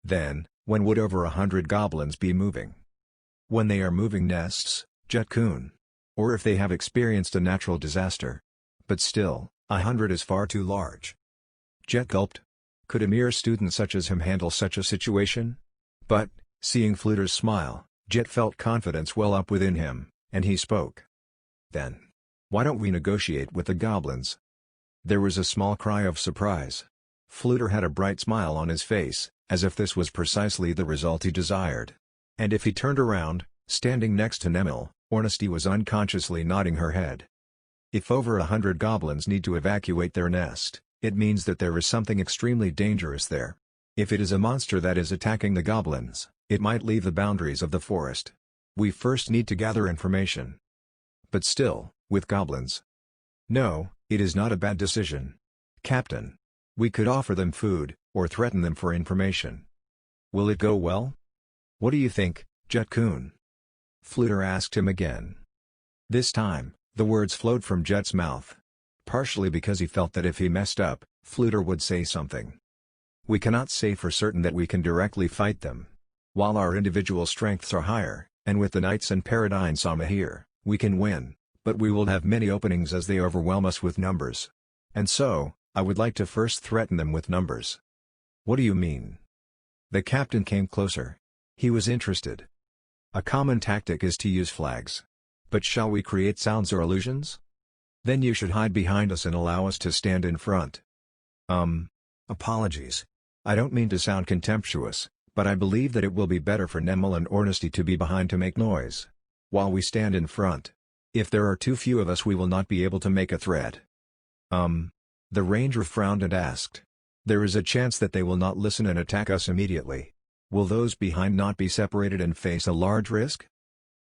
Then, when would over 100 goblins be moving? When they are moving nests, Jet-kun. Or if they have experienced a natural disaster. But still, 100 is far too large. Jet gulped. Could a mere student such as him handle such a situation? But, seeing Fluter's smile, Jet felt confidence well up within him, and he spoke. Then. Why don't we negotiate with the goblins? There was a small cry of surprise. Fluter had a bright smile on his face, as if this was precisely the result he desired. And if he turned around, standing next to Nemil, Ornesty was unconsciously nodding her head. If over 100 goblins need to evacuate their nest, it means that there is something extremely dangerous there. If it is a monster that is attacking the goblins, it might leave the boundaries of the forest. We first need to gather information. But still, with goblins. No, it is not a bad decision. Captain. We could offer them food, or threaten them for information. Will it go well? What do you think, Jet-kun? Fluter asked him again. This time, the words flowed from Jet's mouth. Partially because he felt that if he messed up, Fluter would say something. We cannot say for certain that we can directly fight them. While our individual strengths are higher, and with the Knights and Paradine Sama here, we can win, but we will have many openings as they overwhelm us with numbers. And so, I would like to first threaten them with numbers. What do you mean? The captain came closer. He was interested. A common tactic is to use flags. But shall we create sounds or illusions? Then you should hide behind us and allow us to stand in front. Apologies. I don't mean to sound contemptuous, but I believe that it will be better for Nemel and Ornesty to be behind to make noise, while we stand in front. If there are too few of us we will not be able to make a threat." The ranger frowned and asked. "There is a chance that they will not listen and attack us immediately. Will those behind not be separated and face a large risk?"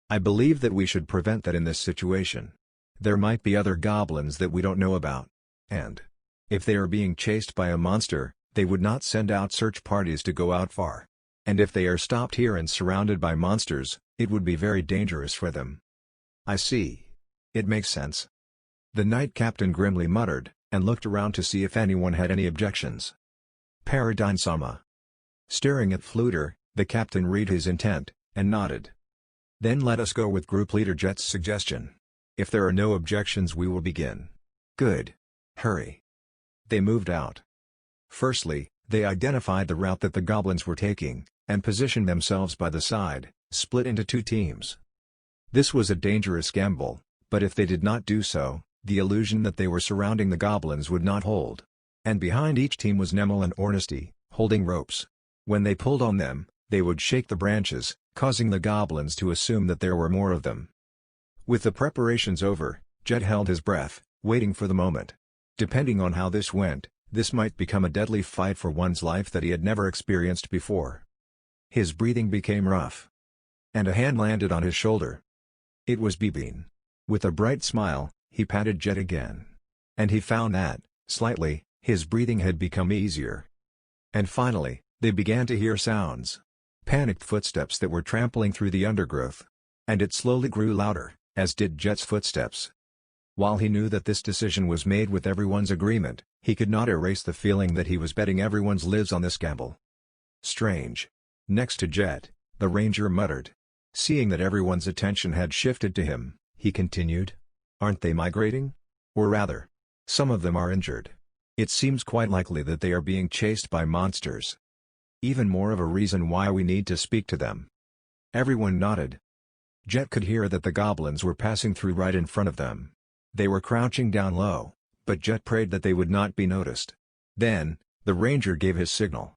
"I believe that we should prevent that in this situation. There might be other goblins that we don't know about. And if they are being chased by a monster, they would not send out search parties to go out far. And if they are stopped here and surrounded by monsters, it would be very dangerous for them." "I see. It makes sense." The knight captain grimly muttered, and looked around to see if anyone had any objections. Paradine Sama. Staring at Fluter, the captain read his intent, and nodded. "Then let us go with Group Leader Jet's suggestion. If there are no objections we will begin." "Good. Hurry." They moved out. Firstly, they identified the route that the goblins were taking, and positioned themselves by the side, split into two teams. This was a dangerous gamble, but if they did not do so, the illusion that they were surrounding the goblins would not hold. And behind each team was Nemel and Ornesty, holding ropes. When they pulled on them, they would shake the branches, causing the goblins to assume that there were more of them. With the preparations over, Jet held his breath, waiting for the moment. Depending on how this went, this might become a deadly fight for one's life that he had never experienced before. His breathing became rough. And a hand landed on his shoulder. It was Bebean. With a bright smile, he patted Jet again. And he found that, slightly, his breathing had become easier. And finally, they began to hear sounds. Panicked footsteps that were trampling through the undergrowth. And it slowly grew louder, as did Jet's footsteps. While he knew that this decision was made with everyone's agreement, he could not erase the feeling that he was betting everyone's lives on this gamble. "Strange." Next to Jet, the ranger muttered. Seeing that everyone's attention had shifted to him, he continued. "Aren't they migrating? Or rather, some of them are injured. It seems quite likely that they are being chased by monsters. Even more of a reason why we need to speak to them." Everyone nodded. Jet could hear that the goblins were passing through right in front of them. They were crouching down low, but Jet prayed that they would not be noticed. Then, the ranger gave his signal.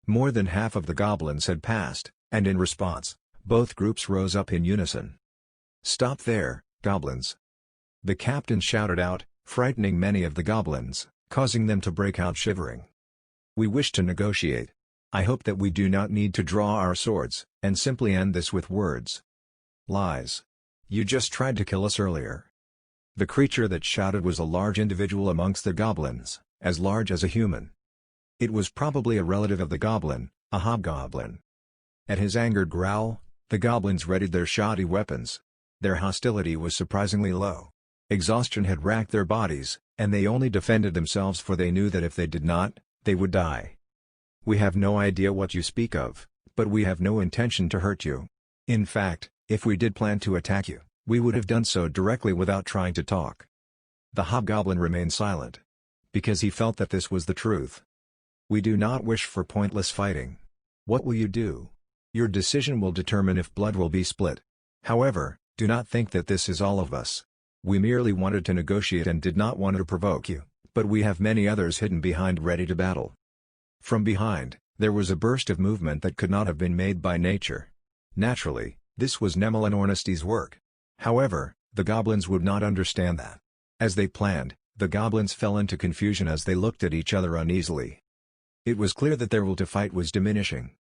More than half of the goblins had passed, and in response, both groups rose up in unison. "Stop there, goblins!" The captain shouted out, frightening many of the goblins, causing them to break out shivering. "We wish to negotiate. I hope that we do not need to draw our swords, and simply end this with words." "Lies. You just tried to kill us earlier." The creature that shouted was a large individual amongst the goblins, as large as a human. It was probably a relative of the goblin, a hobgoblin. At his angered growl, the goblins readied their shoddy weapons. Their hostility was surprisingly low. Exhaustion had racked their bodies, and they only defended themselves for they knew that if they did not, they would die. "We have no idea what you speak of, but we have no intention to hurt you. In fact, if we did plan to attack you, we would have done so directly without trying to talk." The hobgoblin remained silent. Because he felt that this was the truth. "We do not wish for pointless fighting. What will you do? Your decision will determine if blood will be split. However, do not think that this is all of us. We merely wanted to negotiate and did not want to provoke you, but we have many others hidden behind ready to battle." From behind, there was a burst of movement that could not have been made by nature. Naturally, this was Nemel and Ornesty's work. However, the goblins would not understand that. As they planned, the goblins fell into confusion as they looked at each other uneasily. It was clear that their will to fight was diminishing.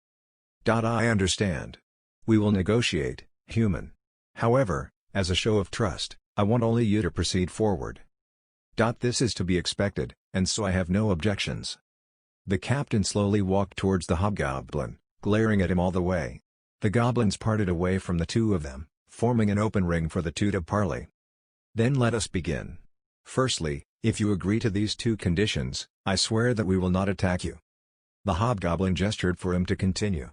"I understand. We will negotiate, human. However, as a show of trust, I want only you to proceed forward." "This is to be expected, and so I have no objections." The captain slowly walked towards the hobgoblin, glaring at him all the way. The goblins parted away from the two of them, forming an open ring for the two to parley. "Then let us begin. Firstly, if you agree to these two conditions, I swear that we will not attack you." The hobgoblin gestured for him to continue.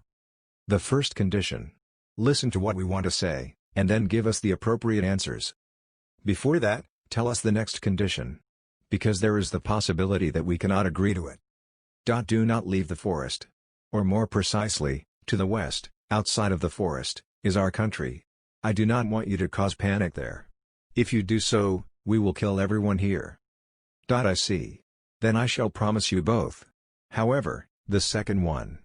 "The first condition. Listen to what we want to say, and then give us the appropriate answers. Before that, tell us the next condition. Because there is the possibility that we cannot agree to it. Do not leave the forest. Or more precisely, to the west, outside of the forest, is our country. I do not want you to cause panic there. If you do so, we will kill everyone here." "I see. Then I shall promise you both. However, the second one.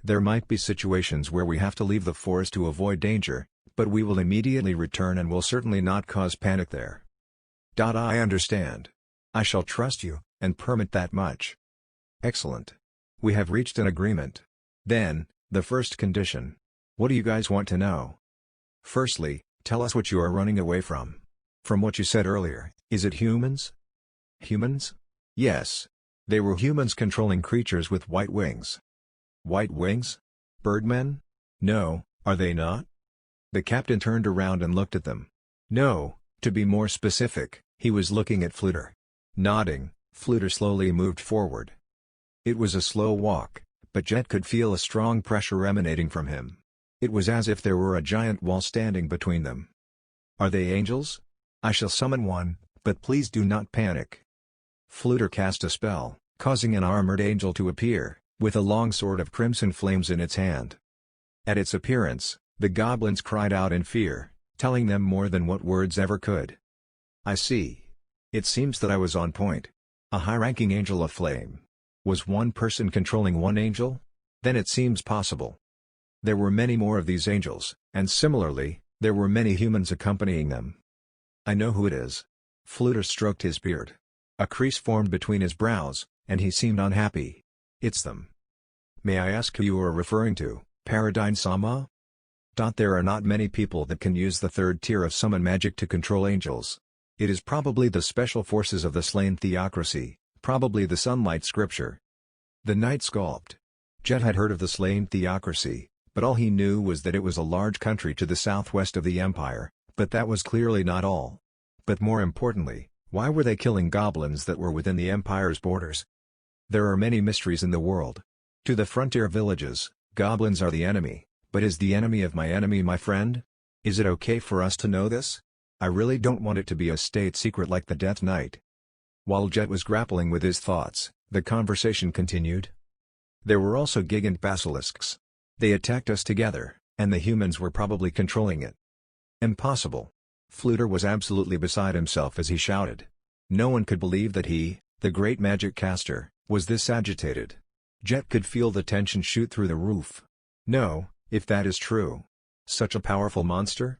There might be situations where we have to leave the forest to avoid danger, but we will immediately return and will certainly not cause panic there. I understand. I shall trust you, and permit that much. Excellent. We have reached an agreement. Then, the first condition. What do you guys want to know? Firstly, tell us what you are running away from. From what you said earlier, is it humans? Humans? Yes. They were humans controlling creatures with white wings. White wings? Birdmen? No, are they not? The captain turned around and looked at them. No, to be more specific, he was looking at Fluter. Nodding, Fluter slowly moved forward. It was a slow walk, but Jet could feel a strong pressure emanating from him. It was as if there were a giant wall standing between them. Are they angels? I shall summon one, but please do not panic. Fluter cast a spell, causing an armored angel to appear, with a long sword of crimson flames in its hand. At its appearance, the goblins cried out in fear, telling them more than what words ever could. I see. It seems that I was on point. A high-ranking angel of flame. Was one person controlling one angel? Then it seems possible. There were many more of these angels, and similarly, there were many humans accompanying them. I know who it is. Fluter stroked his beard. A crease formed between his brows, and he seemed unhappy. It's them. May I ask who you are referring to, Paradine-sama? There are not many people that can use the third tier of summon magic to control angels. It is probably the special forces of the slain theocracy, probably the Sunlight Scripture. The knight sculpted. Jet had heard of the slain theocracy, but all he knew was that it was a large country to the southwest of the empire, but that was clearly not all. But more importantly, why were they killing goblins that were within the empire's borders? There are many mysteries in the world. To the frontier villages, goblins are the enemy, but is the enemy of my enemy my friend? Is it okay for us to know this? I really don't want it to be a state secret like the Death Knight. While Jet was grappling with his thoughts, the conversation continued. There were also gigant basilisks. They attacked us together, and the humans were probably controlling it. Impossible. Fluter was absolutely beside himself as he shouted. No one could believe that he, the great magic caster, was this agitated. Jet could feel the tension shoot through the roof. No, if that is true. Such a powerful monster?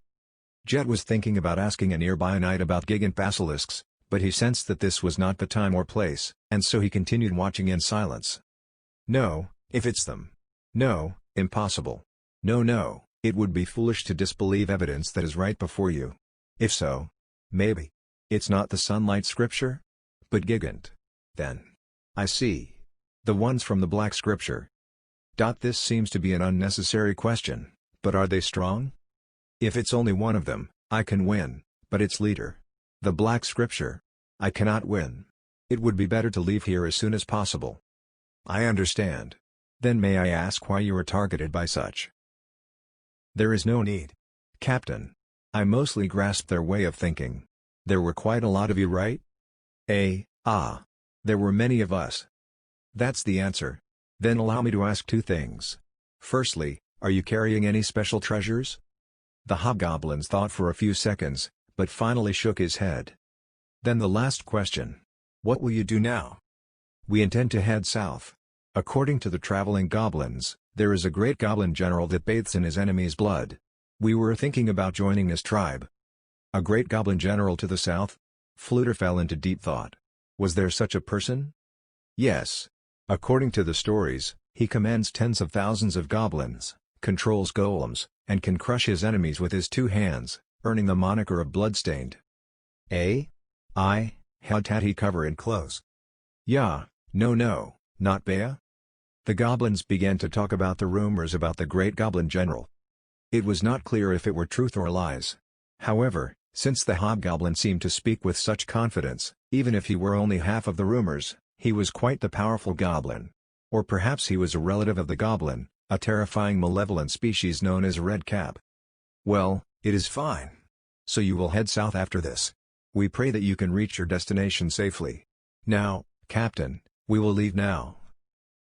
Jet was thinking about asking a nearby knight about gigant basilisks, but he sensed that this was not the time or place, and so he continued watching in silence. No, if it's them. No, impossible. No, it would be foolish to disbelieve evidence that is right before you. If so, maybe. It's not the Sunlight Scripture? But gigant. Then. I see. The ones from the Black Scripture. This seems to be an unnecessary question, but are they strong? If it's only one of them, I can win, but its leader. The Black Scripture. I cannot win. It would be better to leave here as soon as possible. I understand. Then may I ask why you were targeted by such? There is no need. Captain. I mostly grasped their way of thinking. There were quite a lot of you, right? There were many of us. That's the answer. Then allow me to ask two things. Firstly, are you carrying any special treasures? The hobgoblins thought for a few seconds, but finally shook his head. Then the last question. What will you do now? We intend to head south. According to the traveling goblins, there is a great goblin general that bathes in his enemy's blood. We were thinking about joining his tribe. A great goblin general to the south? Fluter fell into deep thought. Was there such a person? Yes. According to the stories, he commands tens of thousands of goblins, controls golems, and can crush his enemies with his two hands, earning the moniker of Bloodstained. How had he cover in clothes? Yeah, no, not Bea? The goblins began to talk about the rumors about the great goblin general. It was not clear if it were truth or lies. However, since the hobgoblin seemed to speak with such confidence, even if he were only half of the rumors, he was quite the powerful goblin. Or perhaps he was a relative of the goblin, a terrifying malevolent species known as Red Cap. Well, it is fine. So you will head south after this. We pray that you can reach your destination safely. Now, Captain, we will leave now.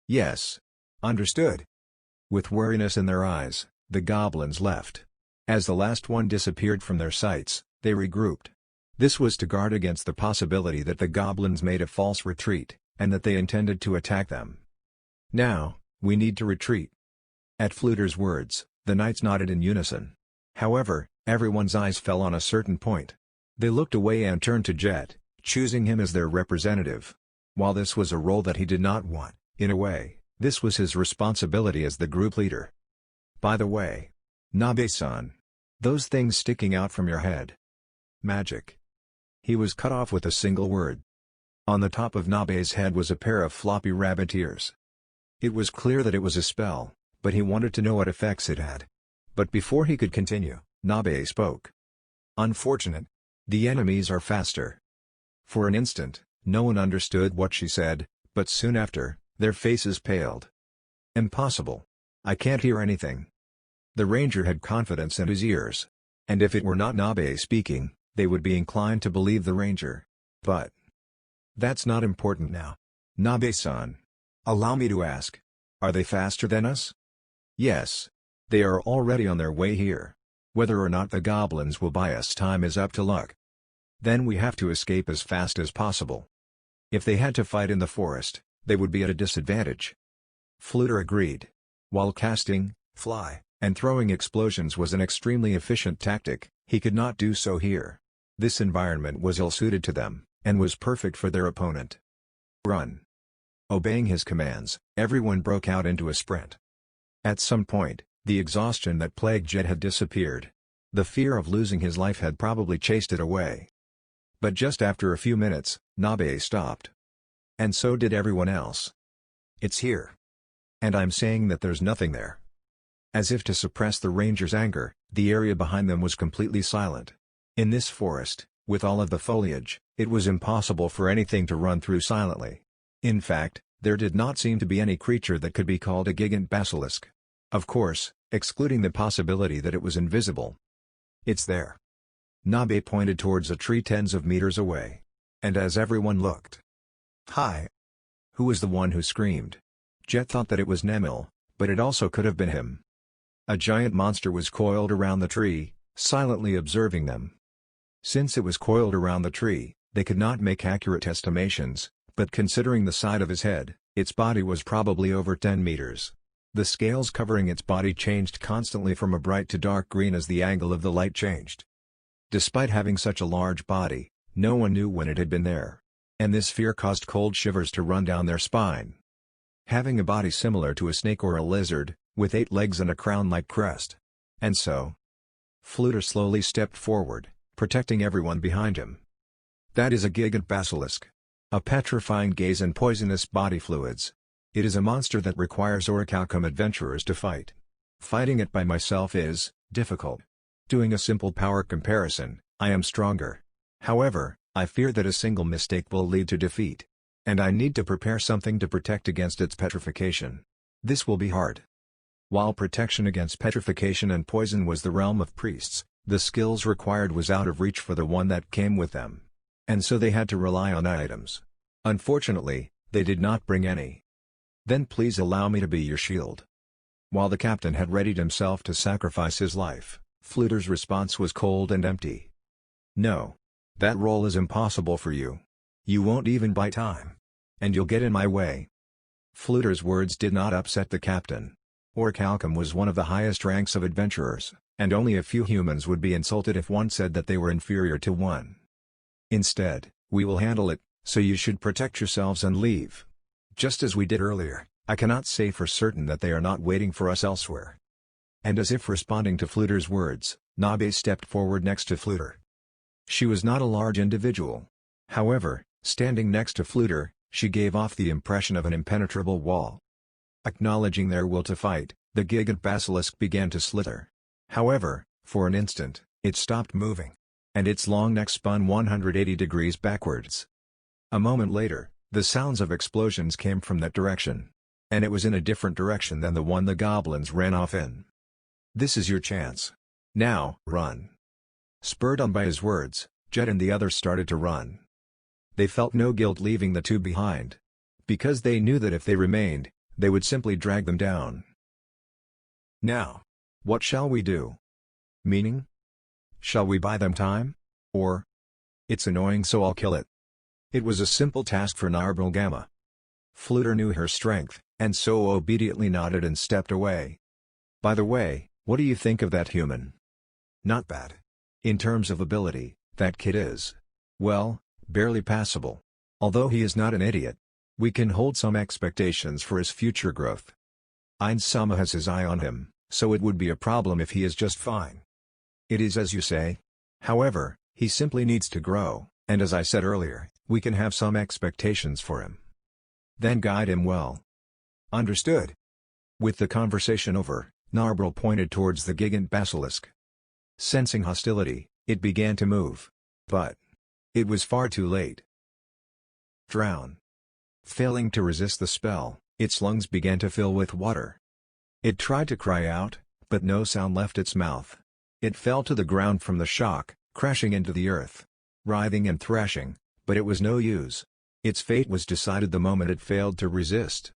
Yes. Understood. With weariness in their eyes, the goblins left. As the last one disappeared from their sights, they regrouped. This was to guard against the possibility that the goblins made a false retreat, and that they intended to attack them. Now, we need to retreat. At Fluter's words, the knights nodded in unison. However, everyone's eyes fell on a certain point. They looked away and turned to Jet, choosing him as their representative. While this was a role that he did not want, in a way, this was his responsibility as the group leader. By the way, Nabe-san. Those things sticking out from your head. Magic. He was cut off with a single word. On the top of Nabe's head was a pair of floppy rabbit ears. It was clear that it was a spell, but he wanted to know what effects it had. But before he could continue, Nabe spoke. Unfortunate. The enemies are faster. For an instant, no one understood what she said, but soon after, their faces paled. Impossible. I can't hear anything. The ranger had confidence in his ears. And if it were not Nabe speaking, they would be inclined to believe the ranger. But that's not important now. Nabe-san. Allow me to ask. Are they faster than us? Yes. They are already on their way here. Whether or not the goblins will buy us time is up to luck. Then we have to escape as fast as possible. If they had to fight in the forest, they would be at a disadvantage. Fluter agreed. While casting, fly, and throwing explosions was an extremely efficient tactic, he could not do so here. This environment was ill-suited to them, and was perfect for their opponent. Run. Obeying his commands, everyone broke out into a sprint. At some point, the exhaustion that plagued Jet had disappeared. The fear of losing his life had probably chased it away. But just after a few minutes, Nabe stopped. And so did everyone else. It's here. And I'm saying that there's nothing there. As if to suppress the ranger's anger, the area behind them was completely silent. In this forest, with all of the foliage, it was impossible for anything to run through silently. In fact, there did not seem to be any creature that could be called a gigant basilisk. Of course, excluding the possibility that it was invisible. It's there. Nabe pointed towards a tree tens of meters away. And as everyone looked. Hi! Who was the one who screamed? Jet thought that it was Nemil, but it also could have been him. A giant monster was coiled around the tree, silently observing them. Since it was coiled around the tree, they could not make accurate estimations, but considering the side of his head, its body was probably over 10 meters. The scales covering its body changed constantly from a bright to dark green as the angle of the light changed. Despite having such a large body, no one knew when it had been there. And this fear caused cold shivers to run down their spine. Having a body similar to a snake or a lizard, with 8 legs and a crown-like crest. And so, Fluter slowly stepped forward, protecting everyone behind him. That is a gigant basilisk. A petrifying gaze and poisonous body fluids. It is a monster that requires orichalcum adventurers to fight. Fighting it by myself is difficult. Doing a simple power comparison, I am stronger. However, I fear that a single mistake will lead to defeat. And I need to prepare something to protect against its petrification. This will be hard. While protection against petrification and poison was the realm of priests, the skills required was out of reach for the one that came with them. And so they had to rely on items. Unfortunately, they did not bring any. Then please allow me to be your shield. While the captain had readied himself to sacrifice his life, Fluter's response was cold and empty. No. That role is impossible for you. You won't even buy time. And you'll get in my way. Fluter's words did not upset the captain. Orichalcum was one of the highest ranks of adventurers, and only a few humans would be insulted if one said that they were inferior to one. Instead, we will handle it, so you should protect yourselves and leave. Just as we did earlier, I cannot say for certain that they are not waiting for us elsewhere. And as if responding to Fluter's words, Nabe stepped forward next to Fluter. She was not a large individual. However, standing next to Fluter, she gave off the impression of an impenetrable wall. Acknowledging their will to fight, the gigant basilisk began to slither. However, for an instant, it stopped moving. And its long neck spun 180 degrees backwards. A moment later, the sounds of explosions came from that direction. And it was in a different direction than the one the goblins ran off in. This is your chance. Now, run. Spurred on by his words, Jet and the others started to run. They felt no guilt leaving the two behind. Because they knew that if they remained, they would simply drag them down. Now. What shall we do? Meaning? Shall we buy them time? Or? It's annoying so I'll kill it. It was a simple task for Narbal Gamma. Fluter knew her strength, and so obediently nodded and stepped away. By the way, what do you think of that human? Not bad. In terms of ability, that kid is, well, barely passable. Although he is not an idiot. We can hold some expectations for his future growth. Ainsama has his eye on him, so it would be a problem if he is just fine. It is as you say. However, he simply needs to grow, and as I said earlier, we can have some expectations for him. Then guide him well. Understood. With the conversation over, Narbril pointed towards the gigant basilisk. Sensing hostility, it began to move. But it was far too late. Drown. Failing to resist the spell, its lungs began to fill with water. It tried to cry out, but no sound left its mouth. It fell to the ground from the shock, crashing into the earth. Writhing and thrashing, but it was no use. Its fate was decided the moment it failed to resist.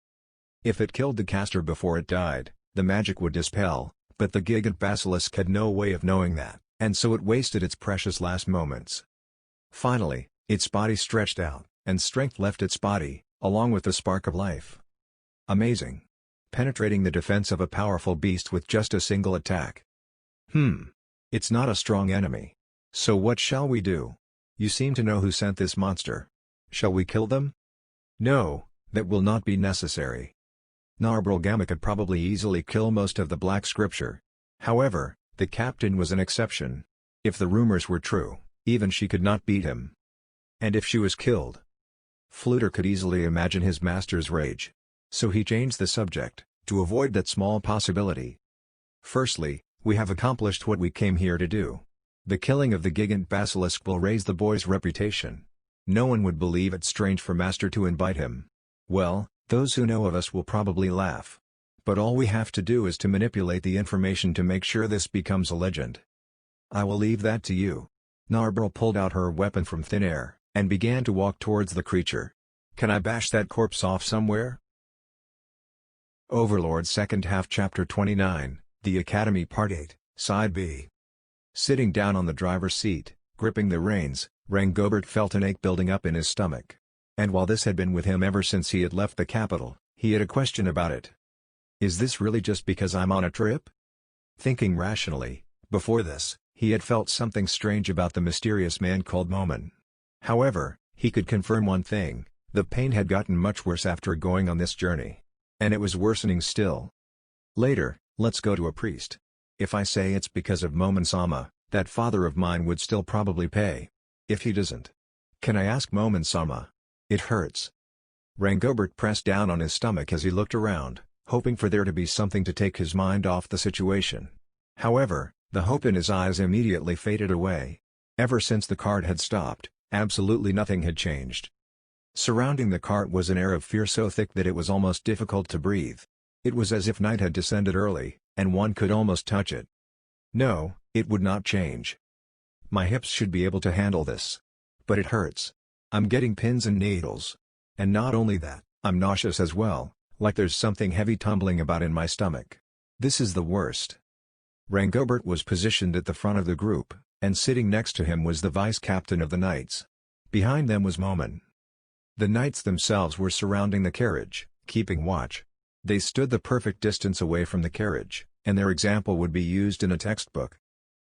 If it killed the caster before it died, the magic would dispel, but the gigant basilisk had no way of knowing that, and so it wasted its precious last moments. Finally, its body stretched out, and strength left its body, along with the spark of life. Amazing. Penetrating the defense of a powerful beast with just a single attack. It's not a strong enemy. So what shall we do? You seem to know who sent this monster. Shall we kill them? No, that will not be necessary. Narbril Gamma could probably easily kill most of the Black Scripture. However, the captain was an exception. If the rumors were true, even she could not beat him. And if she was killed, Fluter could easily imagine his master's rage. So he changed the subject, to avoid that small possibility. Firstly, we have accomplished what we came here to do. The killing of the gigant basilisk will raise the boy's reputation. No one would believe it strange for Master to invite him. Well, those who know of us will probably laugh. But all we have to do is to manipulate the information to make sure this becomes a legend. I will leave that to you. Narbril pulled out her weapon from thin air, and began to walk towards the creature. Can I bash that corpse off somewhere? Overlord Second Half Chapter 29, The Academy Part 8, Side B. Sitting down on the driver's seat, gripping the reins, Rangobert felt an ache building up in his stomach. And while this had been with him ever since he had left the capital, he had a question about it. Is this really just because I'm on a trip? Thinking rationally, before this, he had felt something strange about the mysterious man called Momin. However, he could confirm one thing, the pain had gotten much worse after going on this journey. And it was worsening still. Later, let's go to a priest. If I say it's because of Momin-sama, that father of mine would still probably pay. If he doesn't. Can I ask Momin-sama? It hurts. Rangobert pressed down on his stomach as he looked around, hoping for there to be something to take his mind off the situation. However, the hope in his eyes immediately faded away. Ever since the cart had stopped, absolutely nothing had changed. Surrounding the cart was an air of fear so thick that it was almost difficult to breathe. It was as if night had descended early, and one could almost touch it. No, it would not change. My hips should be able to handle this. But it hurts. I'm getting pins and needles. And not only that, I'm nauseous as well, like there's something heavy tumbling about in my stomach. This is the worst. Rangobert was positioned at the front of the group, and sitting next to him was the vice captain of the knights. Behind them was Momin. The knights themselves were surrounding the carriage, keeping watch. They stood the perfect distance away from the carriage, and their example would be used in a textbook.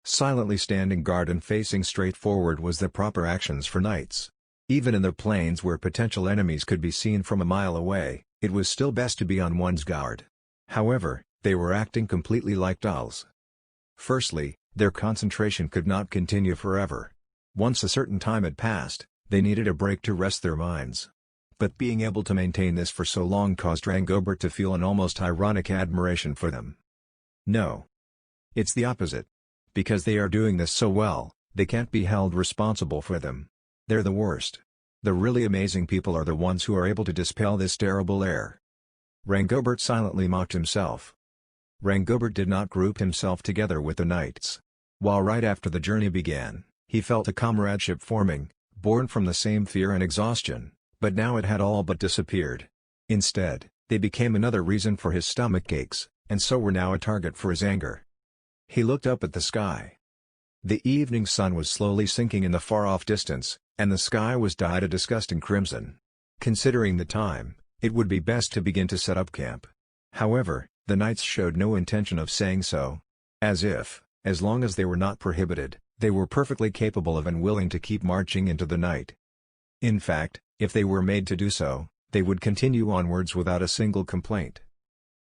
Silently standing guard and facing straight forward was the proper actions for knights. Even in the plains where potential enemies could be seen from a mile away, it was still best to be on one's guard. However, they were acting completely like dolls. Firstly, their concentration could not continue forever. Once a certain time had passed, they needed a break to rest their minds. But being able to maintain this for so long caused Rangobert to feel an almost ironic admiration for them. No. It's the opposite. Because they are doing this so well, they can't be held responsible for them. They're the worst. The really amazing people are the ones who are able to dispel this terrible air. Rangobert silently mocked himself. Rangobert did not group himself together with the knights. While right after the journey began, he felt a comradeship forming, born from the same fear and exhaustion, but now it had all but disappeared. Instead, they became another reason for his stomach aches, and so were now a target for his anger. He looked up at the sky. The evening sun was slowly sinking in the far-off distance, and the sky was dyed a disgusting crimson. Considering the time, it would be best to begin to set up camp. However, The knights showed no intention of saying so. As if, as long as they were not prohibited, they were perfectly capable of and willing to keep marching into the night. In fact, if they were made to do so, they would continue onwards without a single complaint.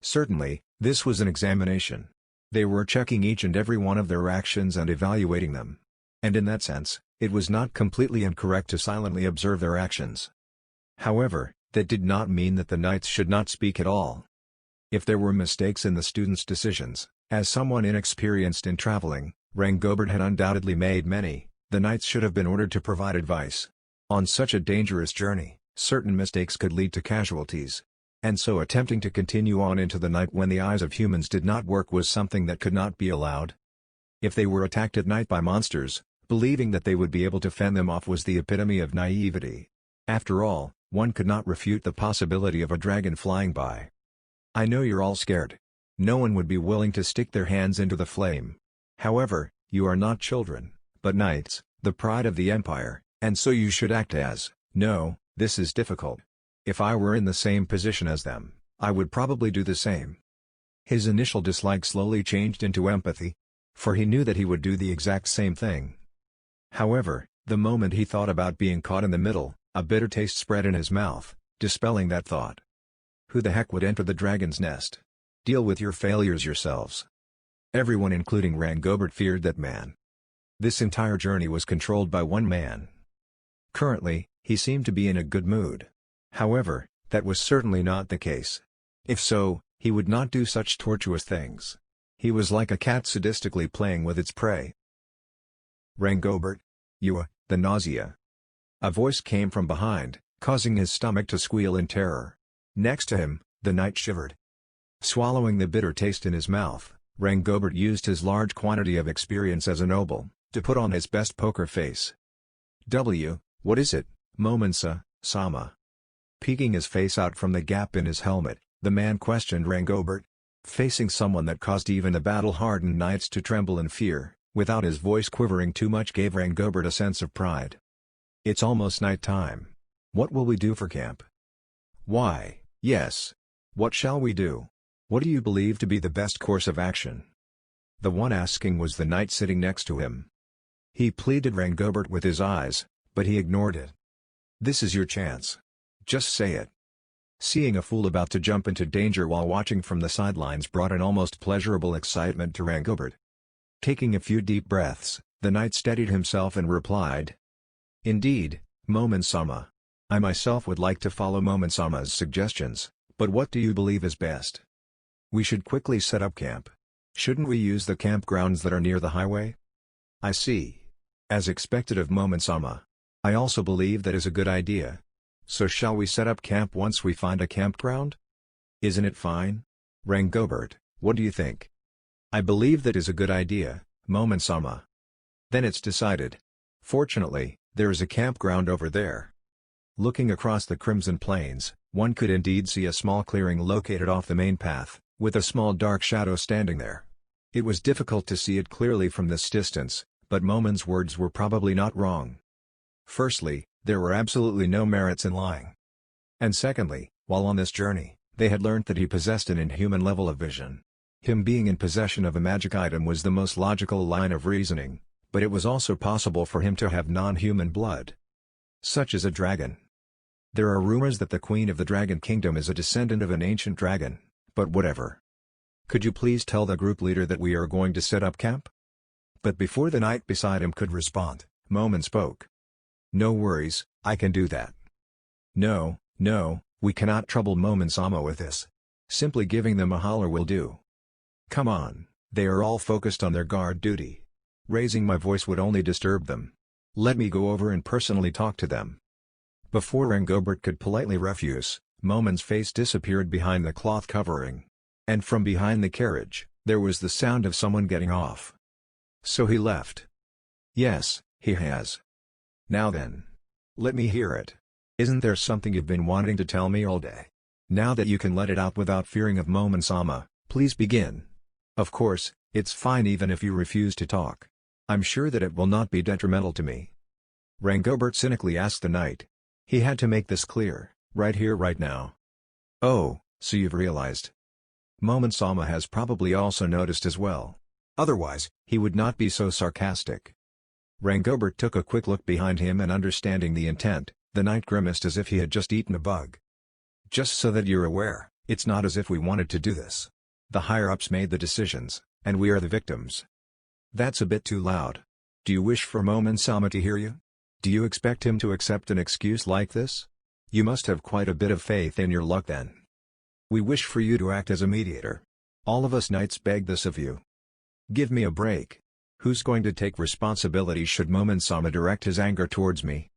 Certainly, this was an examination. They were checking each and every one of their actions and evaluating them. And in that sense, it was not completely incorrect to silently observe their actions. However, that did not mean that the knights should not speak at all. If there were mistakes in the students' decisions, as someone inexperienced in traveling, Rangobert had undoubtedly made many, the knights should have been ordered to provide advice. On such a dangerous journey, certain mistakes could lead to casualties. And so attempting to continue on into the night when the eyes of humans did not work was something that could not be allowed. If they were attacked at night by monsters, believing that they would be able to fend them off was the epitome of naivety. After all, one could not refute the possibility of a dragon flying by. I know you're all scared. No one would be willing to stick their hands into the flame. However, you are not children, but knights, the pride of the empire, and so you should act as, no, this is difficult. If I were in the same position as them, I would probably do the same. His initial dislike slowly changed into empathy. For he knew that he would do the exact same thing. However, the moment he thought about being caught in the middle, a bitter taste spread in his mouth, dispelling that thought. Who the heck would enter the dragon's nest? Deal with your failures yourselves. Everyone including Rangobert feared that man. This entire journey was controlled by one man. Currently, he seemed to be in a good mood. However, that was certainly not the case. If so, he would not do such tortuous things. He was like a cat sadistically playing with its prey. Rangobert, the nausea. A voice came from behind, causing his stomach to squeal in terror. Next to him, the knight shivered. Swallowing the bitter taste in his mouth, Rangobert used his large quantity of experience as a noble, to put on his best poker face. What is it, Momensa-sama? Peeking his face out from the gap in his helmet, the man questioned Rangobert. Facing someone that caused even the battle-hardened knights to tremble in fear, without his voice quivering too much gave Rangobert a sense of pride. It's almost night time. What will we do for camp? Why, yes. What shall we do? What do you believe to be the best course of action? The one asking was the knight sitting next to him. He pleaded Rangobert with his eyes, but he ignored it. This is your chance. Just say it. Seeing a fool about to jump into danger while watching from the sidelines brought an almost pleasurable excitement to Rangobert. Taking a few deep breaths, the knight steadied himself and replied. Indeed, Momen-sama. I myself would like to follow Momen-sama's suggestions, but what do you believe is best? We should quickly set up camp. Shouldn't we use the campgrounds that are near the highway? I see. As expected of Momen-sama. I also believe that is a good idea. So shall we set up camp once we find a campground? Isn't it fine? Rangobert, what do you think? I believe that is a good idea, Momen-sama. Then it's decided. Fortunately, there is a campground over there. Looking across the Crimson Plains, one could indeed see a small clearing located off the main path, with a small dark shadow standing there. It was difficult to see it clearly from this distance, but Momen's words were probably not wrong. Firstly, there were absolutely no merits in lying. And secondly, while on this journey, they had learnt that he possessed an inhuman level of vision. Him being in possession of a magic item was the most logical line of reasoning, but it was also possible for him to have non-human blood. Such as a dragon. There are rumors that the Queen of the Dragon Kingdom is a descendant of an ancient dragon, but whatever. Could you please tell the group leader that we are going to set up camp? But before the knight beside him could respond, Momen spoke. No worries, I can do that. No, we cannot trouble Momen-sama with this. Simply giving them a holler will do. Come on, they are all focused on their guard duty. Raising my voice would only disturb them. Let me go over and personally talk to them. Before Rangobert could politely refuse, Momen's face disappeared behind the cloth covering. And from behind the carriage, there was the sound of someone getting off. So he left. Yes, he has. Now then. Let me hear it. Isn't there something you've been wanting to tell me all day? Now that you can let it out without fearing of Momen-sama, please begin. Of course, it's fine even if you refuse to talk. I'm sure that it will not be detrimental to me. Rangobert cynically asked the knight. He had to make this clear, right here right now. Oh, so you've realized. Momen-sama has probably also noticed as well. Otherwise, he would not be so sarcastic. Rangobert took a quick look behind him and understanding the intent, the knight grimaced as if he had just eaten a bug. Just so that you're aware, it's not as if we wanted to do this. The higher-ups made the decisions, and we are the victims. That's a bit too loud. Do you wish for Momen-sama to hear you? Do you expect him to accept an excuse like this? You must have quite a bit of faith in your luck then. We wish for you to act as a mediator. All of us knights beg this of you. Give me a break. Who's going to take responsibility should Momen-sama direct his anger towards me?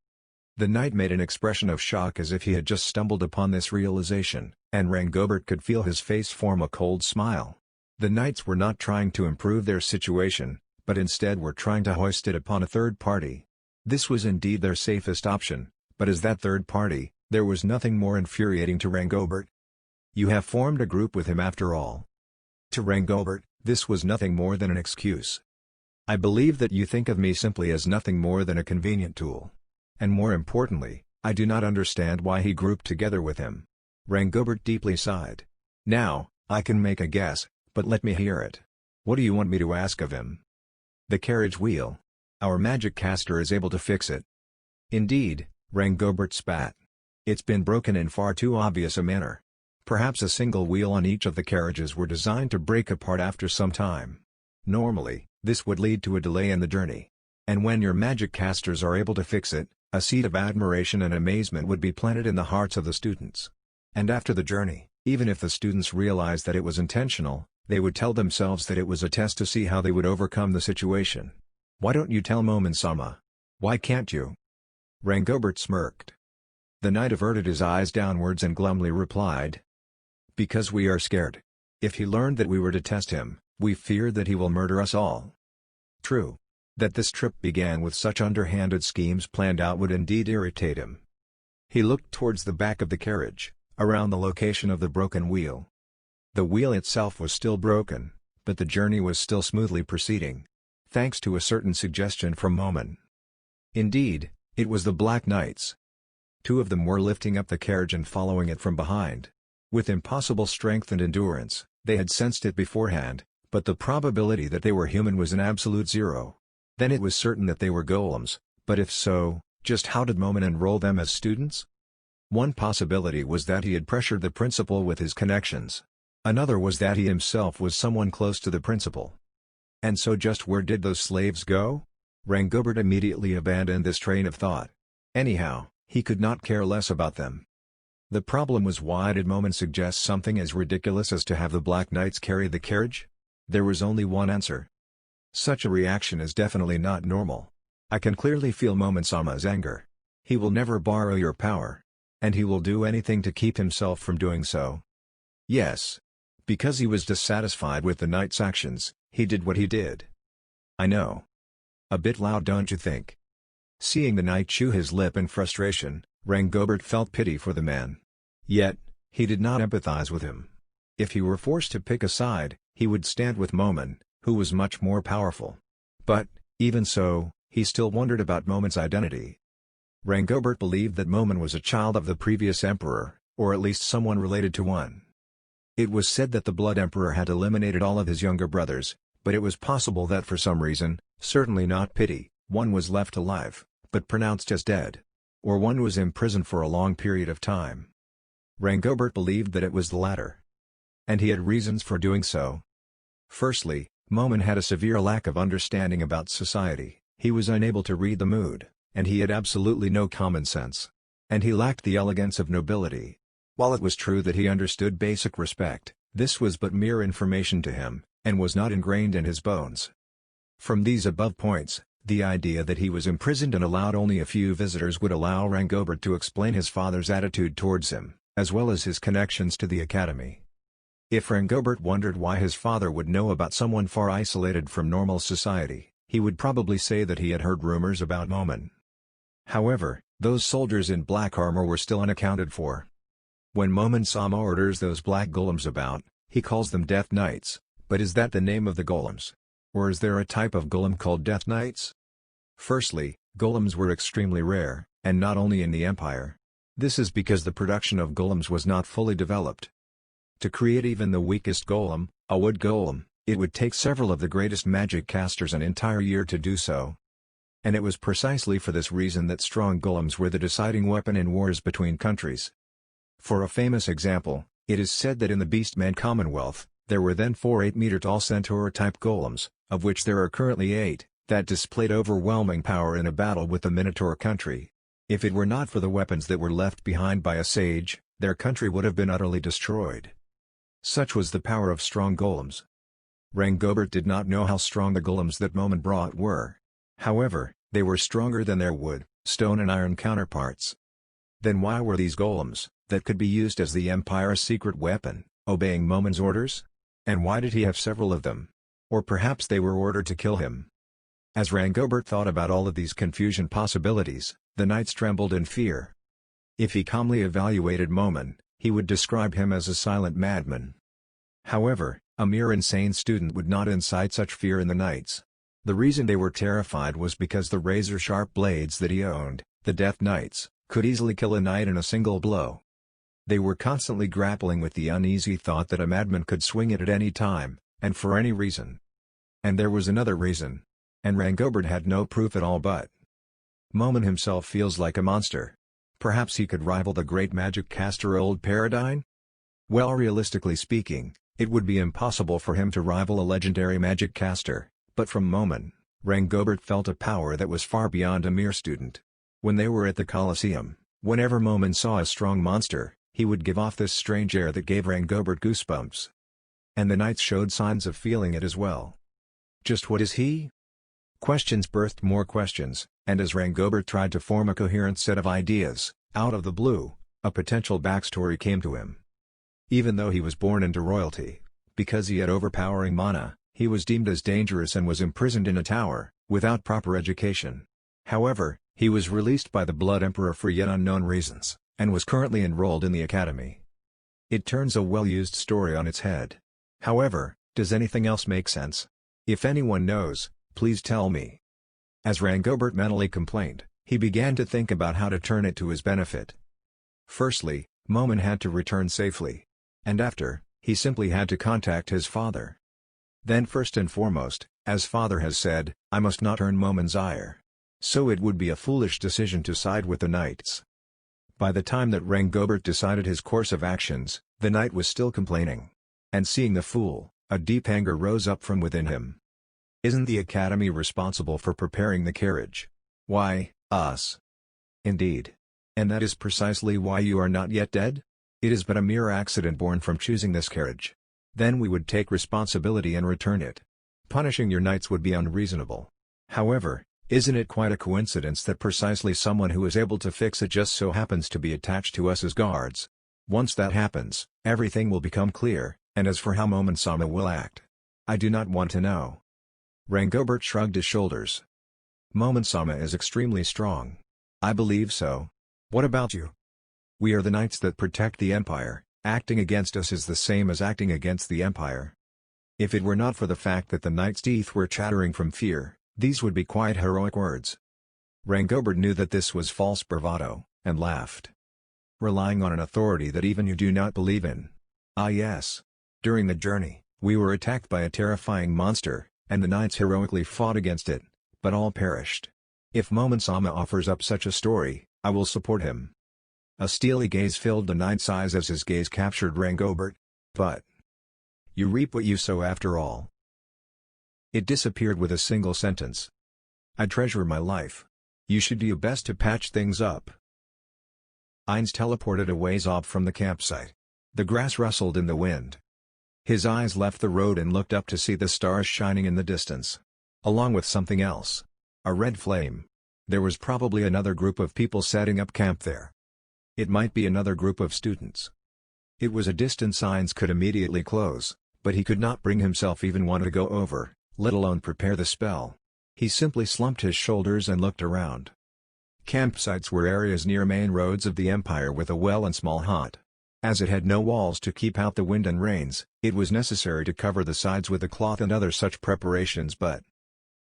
The knight made an expression of shock as if he had just stumbled upon this realization, and Rangobert could feel his face form a cold smile. The knights were not trying to improve their situation, but instead were trying to hoist it upon a third party. This was indeed their safest option, but as that third party, there was nothing more infuriating to Rangobert. You have formed a group with him after all. To Rangobert, this was nothing more than an excuse. I believe that you think of me simply as nothing more than a convenient tool. And more importantly, I do not understand why he grouped together with him. Rangobert deeply sighed. Now, I can make a guess, but let me hear it. What do you want me to ask of him? The carriage wheel. Our magic caster is able to fix it. Indeed, Rangobert spat. It's been broken in far too obvious a manner. Perhaps a single wheel on each of the carriages were designed to break apart after some time. Normally, this would lead to a delay in the journey. And when your magic casters are able to fix it, a seed of admiration and amazement would be planted in the hearts of the students. And after the journey, even if the students realized that it was intentional, they would tell themselves that it was a test to see how they would overcome the situation. Why don't you tell Momen-sama? Why can't you? Rangobert smirked. The knight averted his eyes downwards and glumly replied. Because we are scared. If he learned that we were to test him, we fear that he will murder us all. True. That this trip began with such underhanded schemes planned out would indeed irritate him. He looked towards the back of the carriage, around the location of the broken wheel. The wheel itself was still broken, but the journey was still smoothly proceeding, thanks to a certain suggestion from Momen. Indeed, it was the Black Knights. Two of them were lifting up the carriage and following it from behind. With impossible strength and endurance, they had sensed it beforehand, but the probability that they were human was an absolute zero. Then it was certain that they were golems, but if so, just how did Momen enroll them as students? One possibility was that he had pressured the principal with his connections. Another was that he himself was someone close to the principal. And so just where did those slaves go? Rangobert immediately abandoned this train of thought. Anyhow, he could not care less about them. The problem was, why did Momen suggest something as ridiculous as to have the Black Knights carry the carriage? There was only one answer. Such a reaction is definitely not normal. I can clearly feel Momen-sama's anger. He will never borrow your power. And he will do anything to keep himself from doing so. Yes. Because he was dissatisfied with the knight's actions, he did what he did. I know. A bit loud, don't you think? Seeing the knight chew his lip in frustration, Rangobert felt pity for the man. Yet, he did not empathize with him. If he were forced to pick a side, he would stand with Momen, who was much more powerful. But, even so, he still wondered about Momen's identity. Rangobert believed that Momen was a child of the previous emperor, or at least someone related to one. It was said that the Blood Emperor had eliminated all of his younger brothers, but it was possible that for some reason, certainly not pity, one was left alive, but pronounced as dead. Or one was imprisoned for a long period of time. Rangobert believed that it was the latter. And he had reasons for doing so. Firstly, Momen had a severe lack of understanding about society, he was unable to read the mood, and he had absolutely no common sense. And he lacked the elegance of nobility. While it was true that he understood basic respect, this was but mere information to him, and was not ingrained in his bones. From these above points, the idea that he was imprisoned and allowed only a few visitors would allow Rangobert to explain his father's attitude towards him, as well as his connections to the academy. If Rangobert wondered why his father would know about someone far isolated from normal society, he would probably say that he had heard rumors about Momen. However, those soldiers in black armor were still unaccounted for. When Momen-sama orders those black golems about, he calls them Death Knights, but is that the name of the golems? Or is there a type of golem called Death Knights? Firstly, golems were extremely rare, and not only in the Empire. This is because the production of golems was not fully developed. To create even the weakest golem, a wood golem, it would take several of the greatest magic casters an entire year to do so. And it was precisely for this reason that strong golems were the deciding weapon in wars between countries. For a famous example, it is said that in the Beastman Commonwealth, there were then 4 8-meter-tall centaur-type golems, of which there are currently 8, that displayed overwhelming power in a battle with the Minotaur country. If it were not for the weapons that were left behind by a sage, their country would have been utterly destroyed. Such was the power of strong golems. Rangobert did not know how strong the golems that Momen brought were. However, they were stronger than their wood, stone and iron counterparts. Then why were these golems, that could be used as the Empire's secret weapon, obeying Momen's orders? And why did he have several of them? Or perhaps they were ordered to kill him? As Rangobert thought about all of these confusion possibilities, the knights trembled in fear. If he calmly evaluated Momen, he would describe him as a silent madman. However, a mere insane student would not incite such fear in the knights. The reason they were terrified was because the razor-sharp blades that he owned, the Death Knights, could easily kill a knight in a single blow. They were constantly grappling with the uneasy thought that a madman could swing it at any time, and for any reason. And there was another reason. And Rangobert had no proof at all but. Momen himself feels like a monster. Perhaps he could rival the great magic caster Old Paradine? Well, realistically speaking, it would be impossible for him to rival a legendary magic caster, but from Momen, Rangobert felt a power that was far beyond a mere student. When they were at the Colosseum, whenever Momen saw a strong monster, he would give off this strange air that gave Rangobert goosebumps. And the knights showed signs of feeling it as well. Just what is he? Questions birthed more questions, and as Rangobert tried to form a coherent set of ideas, out of the blue, a potential backstory came to him. Even though he was born into royalty, because he had overpowering mana, he was deemed as dangerous and was imprisoned in a tower, without proper education. However, he was released by the Blood Emperor for yet unknown reasons, and was currently enrolled in the academy. It turns a well-used story on its head. However, does anything else make sense? If anyone knows, please tell me. As Rangobert mentally complained, he began to think about how to turn it to his benefit. Firstly, Momen had to return safely. And after, he simply had to contact his father. Then first and foremost, as father has said, I must not earn Momen's ire. So it would be a foolish decision to side with the knights. By the time that Rangobert decided his course of actions, the knight was still complaining. And seeing the fool, a deep anger rose up from within him. Isn't the academy responsible for preparing the carriage? Why, us. Indeed. And that is precisely why you are not yet dead? It is but a mere accident born from choosing this carriage. Then we would take responsibility and return it. Punishing your knights would be unreasonable. However, isn't it quite a coincidence that precisely someone who is able to fix it just so happens to be attached to us as guards? Once that happens, everything will become clear, and as for how Momen-sama will act, I do not want to know. Rangobert shrugged his shoulders. Momen-sama is extremely strong. I believe so. What about you? We are the knights that protect the Empire. Acting against us is the same as acting against the Empire. If it were not for the fact that the knights' teeth were chattering from fear, these would be quite heroic words. Rangobert knew that this was false bravado, and laughed. Relying on an authority that even you do not believe in. Ah yes. During the journey, we were attacked by a terrifying monster, and the knights heroically fought against it, but all perished. If Momen-sama offers up such a story, I will support him. A steely gaze filled the knight's eyes as his gaze captured Rangobert. But you reap what you sow after all. It disappeared with a single sentence. I treasure my life. You should do your best to patch things up. Ainz teleported a ways off from the campsite. The grass rustled in the wind. His eyes left the road and looked up to see the stars shining in the distance. Along with something else. A red flame. There was probably another group of people setting up camp there. It might be another group of students. It was a distance Ainz could immediately close, but he could not bring himself even want to go over, let alone prepare the spell. He simply slumped his shoulders and looked around. Campsites were areas near main roads of the Empire with a well and small hut. As it had no walls to keep out the wind and rains, it was necessary to cover the sides with a cloth and other such preparations, but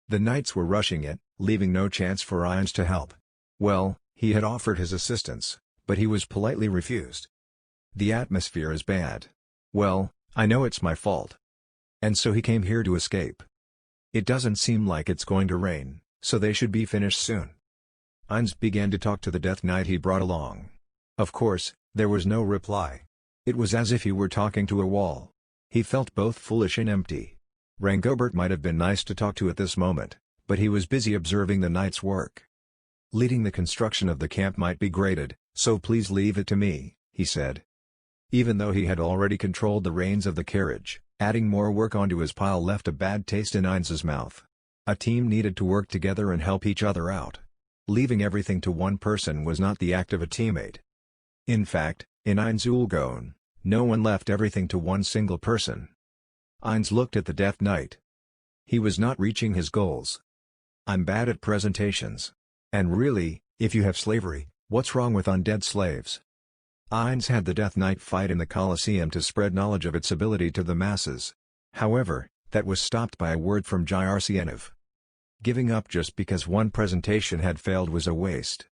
the knights were rushing it, leaving no chance for Ainz to help. Well, he had offered his assistance, but he was politely refused. The atmosphere is bad. Well, I know it's my fault. And so he came here to escape. It doesn't seem like it's going to rain, so they should be finished soon. Heinz began to talk to the Death Knight he brought along. Of course, there was no reply. It was as if he were talking to a wall. He felt both foolish and empty. Rangobert might have been nice to talk to at this moment, but he was busy observing the knight's work. Leading the construction of the camp might be graded, so please leave it to me, he said. Even though he had already controlled the reins of the carriage, adding more work onto his pile left a bad taste in Heinz's mouth. A team needed to work together and help each other out. Leaving everything to one person was not the act of a teammate. In fact, in Heinz Ulgon, no one left everything to one single person. Heinz looked at the Death Knight. He was not reaching his goals. I'm bad at presentations. And really, if you have slavery, what's wrong with undead slaves? Heinz had the Death Knight fight in the Colosseum to spread knowledge of its ability to the masses. However, that was stopped by a word from Jyrsienov. Giving up just because one presentation had failed was a waste.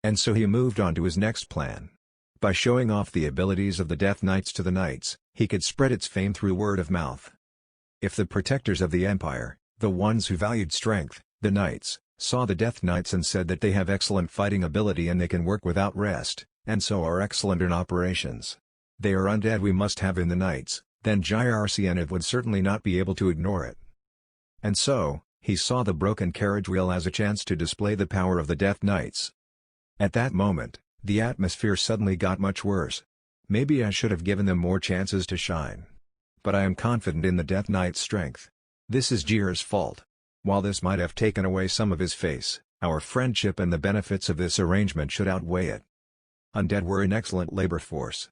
And so he moved on to his next plan. By showing off the abilities of the Death Knights to the knights, he could spread its fame through word of mouth. If the protectors of the Empire, the ones who valued strength, the knights, saw the Death Knights and said that they have excellent fighting ability and they can work without rest, and so are excellent in operations. They are undead, we must have in the knights, then Jyrsienov would certainly not be able to ignore it. And so, he saw the broken carriage wheel as a chance to display the power of the Death Knights. At that moment, the atmosphere suddenly got much worse. Maybe I should have given them more chances to shine. But I am confident in the Death Knight's strength. This is Jyr's fault. While this might have taken away some of his face, our friendship and the benefits of this arrangement should outweigh it. Undead were an excellent labor force.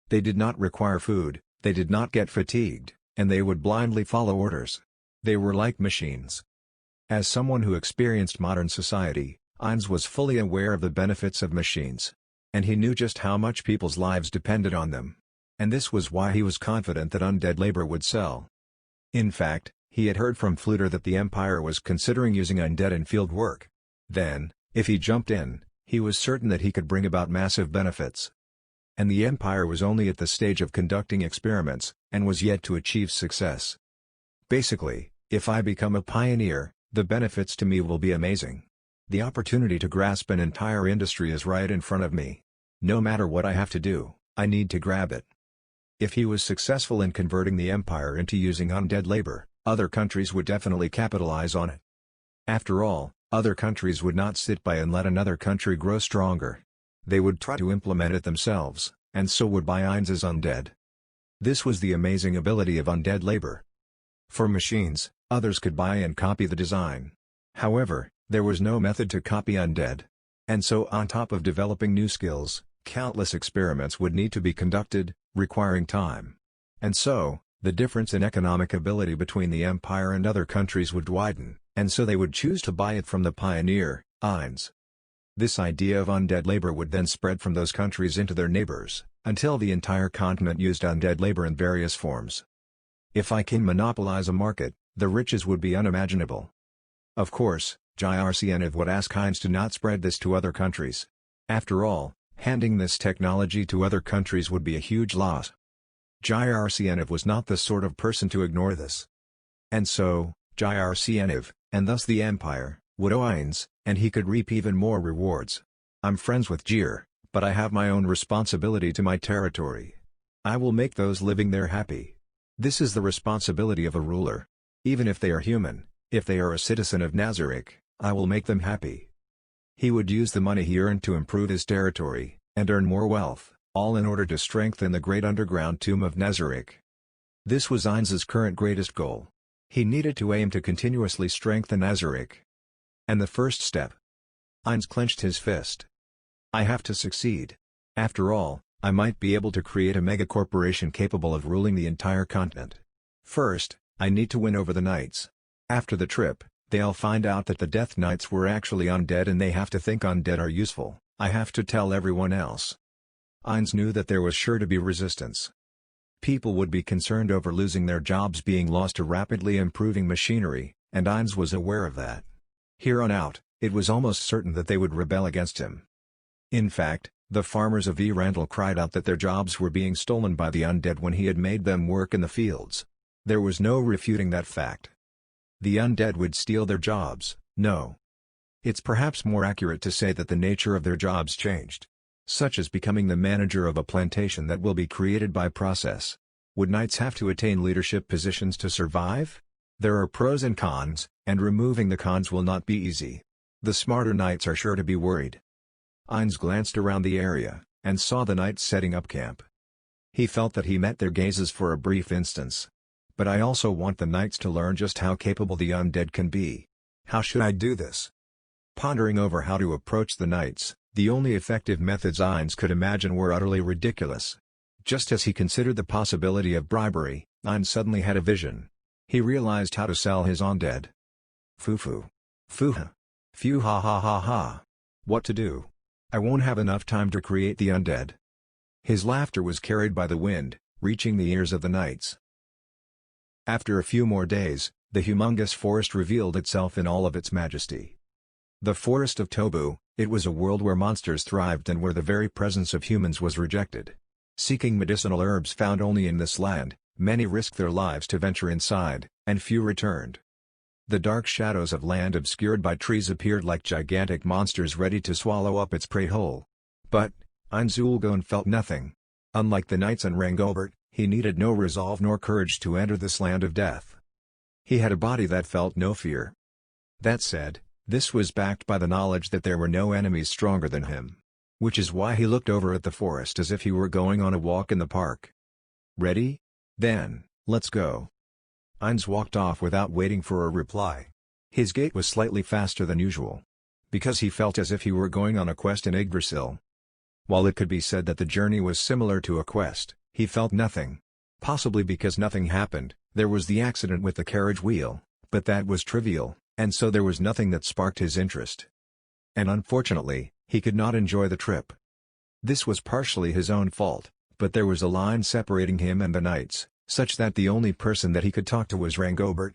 They did not require food, they did not get fatigued, and they would blindly follow orders. They were like machines. As someone who experienced modern society, Heinz was fully aware of the benefits of machines. And he knew just how much people's lives depended on them. And this was why he was confident that undead labor would sell. In fact, he had heard from Fluter that the Empire was considering using undead in field work. Then, if he jumped in, he was certain that he could bring about massive benefits. And the Empire was only at the stage of conducting experiments, and was yet to achieve success. Basically, if I become a pioneer, the benefits to me will be amazing. The opportunity to grasp an entire industry is right in front of me. No matter what I have to do, I need to grab it. If he was successful in converting the Empire into using undead labor, other countries would definitely capitalize on it. After all, other countries would not sit by and let another country grow stronger. They would try to implement it themselves, and so would buy Heinz's undead. This was the amazing ability of undead labor. For machines, others could buy and copy the design. However, there was no method to copy undead. And so on top of developing new skills, countless experiments would need to be conducted, requiring time. And so, the difference in economic ability between the Empire and other countries would widen, and so they would choose to buy it from the pioneer, Heinz. This idea of undead labor would then spread from those countries into their neighbors, until the entire continent used undead labor in various forms. If I can monopolize a market, the riches would be unimaginable. Of course, Jyrsienov would ask Heinz to not spread this to other countries. After all, handing this technology to other countries would be a huge loss. Jyrsienov was not the sort of person to ignore this. And so, Jyrsienov, and thus the Empire, would owe Heinz, and he could reap even more rewards. I'm friends with Jyr, but I have my own responsibility to my territory. I will make those living there happy. This is the responsibility of a ruler. Even if they are human, if they are a citizen of Nazarick, I will make them happy. He would use the money he earned to improve his territory, and earn more wealth, all in order to strengthen the great underground tomb of Nazarick. This was Heinz's current greatest goal. He needed to aim to continuously strengthen Nazarick. And the first step. Heinz clenched his fist. I have to succeed. After all, I might be able to create a megacorporation capable of ruling the entire continent. First, I need to win over the knights. After the trip, they'll find out that the Death Knights were actually undead and they have to think undead are useful. I have to tell everyone else. Heinz knew that there was sure to be resistance. People would be concerned over losing their jobs being lost to rapidly improving machinery, and Heinz was aware of that. Here on out, it was almost certain that they would rebel against him. In fact, The farmers of E. Randall cried out that their jobs were being stolen by the undead when he had made them work in the fields. There was no refuting that fact. The undead would steal their jobs, no. It's perhaps more accurate to say that the nature of their jobs changed. Such as becoming the manager of a plantation that will be created by process. Would knights have to attain leadership positions to survive? There are pros and cons, and removing the cons will not be easy. The smarter knights are sure to be worried. Ainz glanced around the area, and saw the knights setting up camp. He felt that he met their gazes for a brief instance. But I also want the knights to learn just how capable the undead can be. How should I do this? Pondering over how to approach the knights, the only effective methods Ainz could imagine were utterly ridiculous. Just as he considered the possibility of bribery, Ainz suddenly had a vision. He realized how to sell his undead. Foo-foo. Foo-ha. Phew ha ha ha ha. What to do? I won't have enough time to create the undead. His laughter was carried by the wind, reaching the ears of the knights. After a few more days, the humongous forest revealed itself in all of its majesty. The forest of Tobu, it was a world where monsters thrived and where the very presence of humans was rejected. Seeking medicinal herbs found only in this land, many risked their lives to venture inside, and few returned. The dark shadows of land obscured by trees appeared like gigantic monsters ready to swallow up its prey whole. But, Ainz Ulgon felt nothing. Unlike the knights and Rangobert, he needed no resolve nor courage to enter this land of death. He had a body that felt no fear. That said, this was backed by the knowledge that there were no enemies stronger than him. Which is why he looked over at the forest as if he were going on a walk in the park. Ready? Then, let's go. Ainz walked off without waiting for a reply. His gait was slightly faster than usual. Because he felt as if he were going on a quest in Yggdrasil. While it could be said that the journey was similar to a quest, he felt nothing. Possibly because nothing happened, there was the accident with the carriage wheel, but that was trivial, and so there was nothing that sparked his interest. And unfortunately, he could not enjoy the trip. This was partially his own fault, but there was a line separating him and the knights, such that the only person that he could talk to was Rangobert.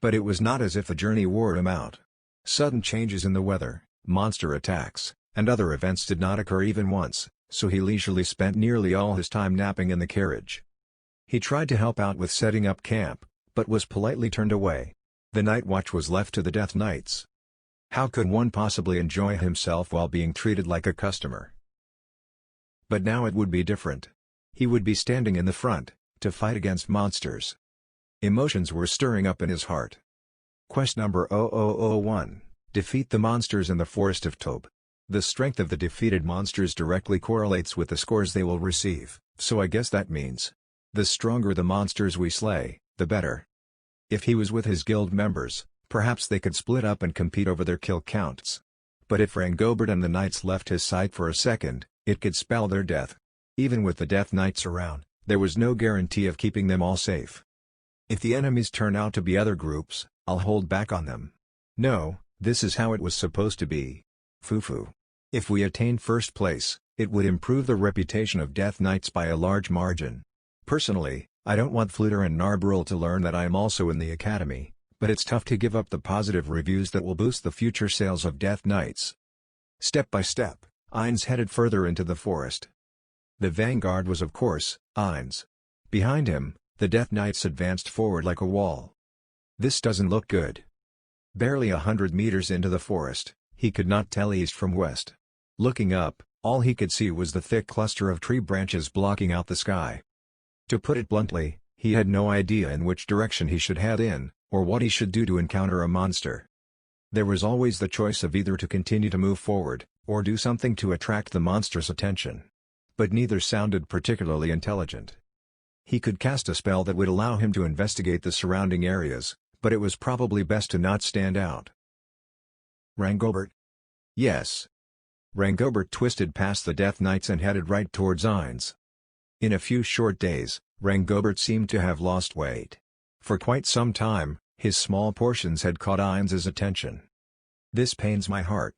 But it was not as if the journey wore him out. Sudden changes in the weather, monster attacks, and other events did not occur even once, so he leisurely spent nearly all his time napping in the carriage. He tried to help out with setting up camp, but was politely turned away. The night watch was left to the Death Knights. How could one possibly enjoy himself while being treated like a customer? But now it would be different. He would be standing in the front, to fight against monsters. Emotions were stirring up in his heart. Quest number 0001, defeat the monsters in the Forest of Tob. The strength of the defeated monsters directly correlates with the scores they will receive, so I guess that means the stronger the monsters we slay, the better. If he was with his guild members, perhaps they could split up and compete over their kill counts. But if Rangobert and the knights left his side for a second, it could spell their death. Even with the Death Knights around, there was no guarantee of keeping them all safe. If the enemies turn out to be other groups, I'll hold back on them. No, this is how it was supposed to be. Foo-foo. If we attain first place, it would improve the reputation of Death Knights by a large margin. Personally, I don't want Fluter and Narbril to learn that I am also in the academy, but it's tough to give up the positive reviews that will boost the future sales of Death Knights. Step by step, Ainz headed further into the forest. The vanguard was of course, Ainz. Behind him, the Death Knights advanced forward like a wall. This doesn't look good. Barely 100 meters into the forest, he could not tell east from west. Looking up, all he could see was the thick cluster of tree branches blocking out the sky. To put it bluntly, he had no idea in which direction he should head in, or what he should do to encounter a monster. There was always the choice of either to continue to move forward, or do something to attract the monster's attention. But neither sounded particularly intelligent. He could cast a spell that would allow him to investigate the surrounding areas, but it was probably best to not stand out. Rangobert? Yes. Rangobert twisted past the Death Knights and headed right towards Ainz. In a few short days, Rangobert seemed to have lost weight. For quite some time, his small portions had caught Ainz's attention. This pains my heart.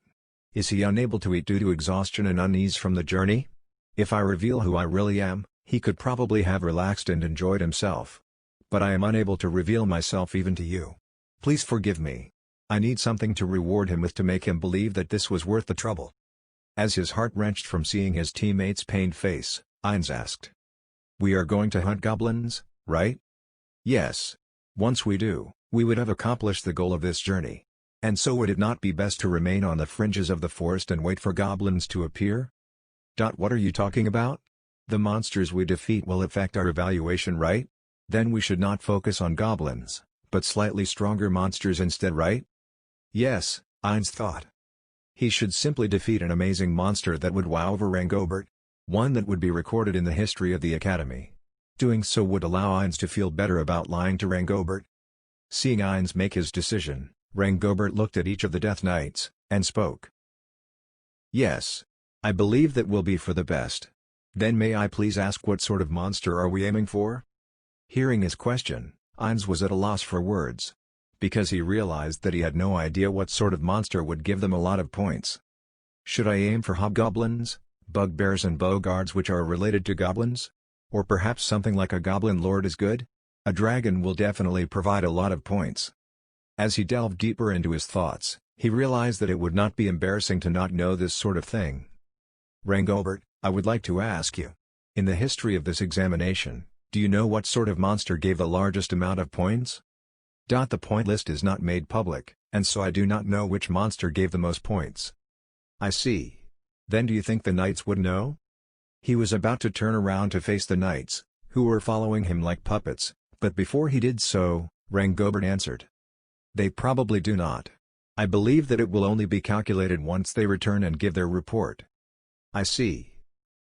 Is he unable to eat due to exhaustion and unease from the journey? If I reveal who I really am, he could probably have relaxed and enjoyed himself. But I am unable to reveal myself even to you. Please forgive me. I need something to reward him with to make him believe that this was worth the trouble. As his heart wrenched from seeing his teammate's pained face, Ainz asked. "We are going to hunt goblins, right?" "Yes. Once we do, we would have accomplished the goal of this journey. And so would it not be best to remain on the fringes of the forest and wait for goblins to appear?" What are you talking about? The monsters we defeat will affect our evaluation, right? Then we should not focus on goblins, but slightly stronger monsters instead, right? Yes, Ainz thought. He should simply defeat an amazing monster that would wow over Rangobert, one that would be recorded in the history of the Academy. Doing so would allow Ainz to feel better about lying to Rangobert. Seeing Ainz make his decision, Rangobert looked at each of the Death Knights, and spoke. "Yes. I believe that will be for the best. Then may I please ask what sort of monster are we aiming for?" Hearing his question, Ainz was at a loss for words. Because he realized that he had no idea what sort of monster would give them a lot of points. Should I aim for hobgoblins, bugbears and bogards which are related to goblins? Or perhaps something like a goblin lord is good? A dragon will definitely provide a lot of points. As he delved deeper into his thoughts, he realized that it would not be embarrassing to not know this sort of thing. "Rangobert, I would like to ask you. In the history of this examination, do you know what sort of monster gave the largest amount of points?" The point list is not made public, and so I do not know which monster gave the most points. "I see. Then do you think the knights would know?" He was about to turn around to face the knights, who were following him like puppets, but before he did so, Rangobert answered. "They probably do not. I believe that it will only be calculated once they return and give their report." "I see.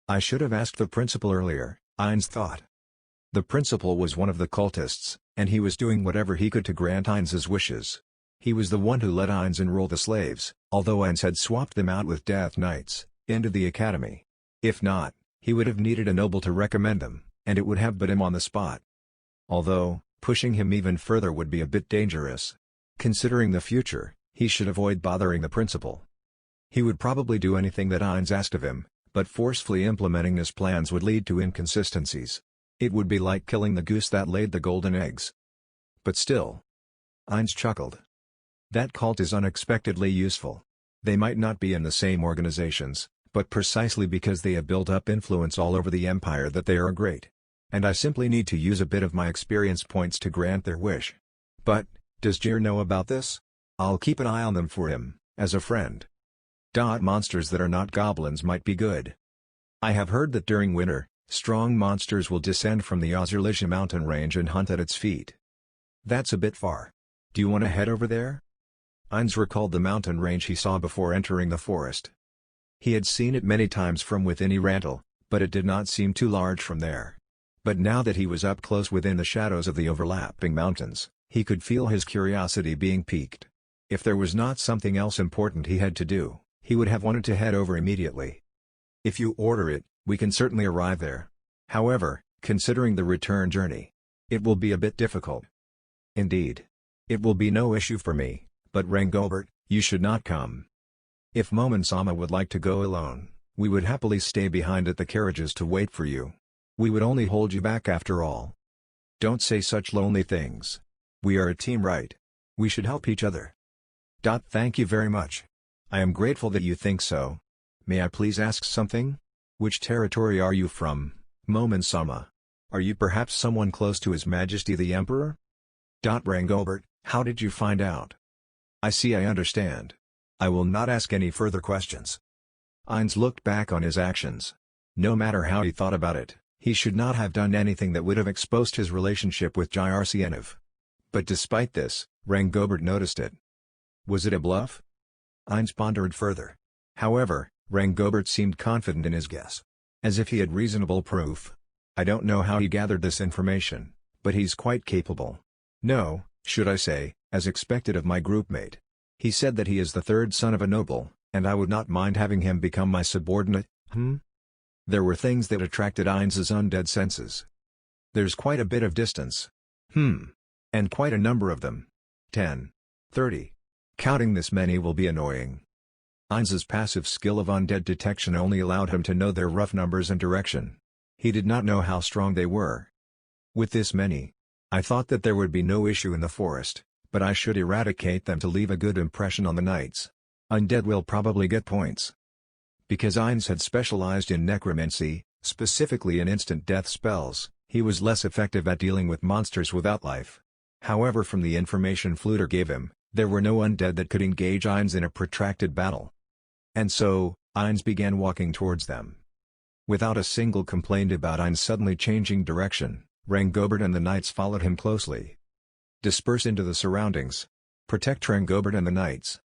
I should have asked the principal earlier," Ainz thought. The principal was one of the cultists, and he was doing whatever he could to grant Ainz's wishes. He was the one who let Ainz enroll the slaves, although Ainz had swapped them out with Death Knights, into the academy. If not, he would have needed a noble to recommend them, and it would have put him on the spot. Although, pushing him even further would be a bit dangerous. Considering the future, he should avoid bothering the principal. He would probably do anything that Ainz asked of him, but forcefully implementing his plans would lead to inconsistencies. It would be like killing the goose that laid the golden eggs. But still. Ainz chuckled. That cult is unexpectedly useful. They might not be in the same organizations, but precisely because they have built up influence all over the empire that they are great. And I simply need to use a bit of my experience points to grant their wish. But, does Jir know about this? I'll keep an eye on them for him, as a friend. Monsters that are not goblins might be good. I have heard that during winter, strong monsters will descend from the Ozerlisha mountain range and hunt at its feet. That's a bit far. Do you want to head over there? Ainz recalled the mountain range he saw before entering the forest. He had seen it many times from within Erantal, but it did not seem too large from there. But now that he was up close within the shadows of the overlapping mountains, he could feel his curiosity being piqued. If there was not something else important he had to do, he would have wanted to head over immediately. If you order it, we can certainly arrive there. However, considering the return journey, it will be a bit difficult. Indeed. It will be no issue for me, but Rangobert, you should not come. If Momon-sama would like to go alone, we would happily stay behind at the carriages to wait for you. We would only hold you back after all. Don't say such lonely things. We are a team, right? We should help each other. Thank you very much. I am grateful that you think so. May I please ask something? Which territory are you from, Momon-sama? Are you perhaps someone close to His Majesty the Emperor? Rangobert, how did you find out? I see, I understand. I will not ask any further questions. Ainz looked back on his actions. No matter how he thought about it, he should not have done anything that would have exposed his relationship with Jrcnv. But despite this, Rangobert noticed it. Was it a bluff? Ainz pondered further. However, Rangobert seemed confident in his guess. As if he had reasonable proof. I don't know how he gathered this information, but he's quite capable. No, should I say, as expected of my groupmate. He said that he is the third son of a noble, and I would not mind having him become my subordinate. There were things that attracted Ainz's undead senses. There's quite a bit of distance. And quite a number of them. 10. 30. Counting this many will be annoying. Ainz's passive skill of undead detection only allowed him to know their rough numbers and direction. He did not know how strong they were. With this many, I thought that there would be no issue in the forest, but I should eradicate them to leave a good impression on the knights. Undead will probably get points. Because Ainz had specialized in necromancy, specifically in instant death spells, he was less effective at dealing with monsters without life. However, from the information Fluter gave him, there were no undead that could engage Ainz in a protracted battle. And so, Ainz began walking towards them. Without a single complaint about Ainz suddenly changing direction, Rangobert and the knights followed him closely. Disperse into the surroundings. Protect Rangobert and the knights.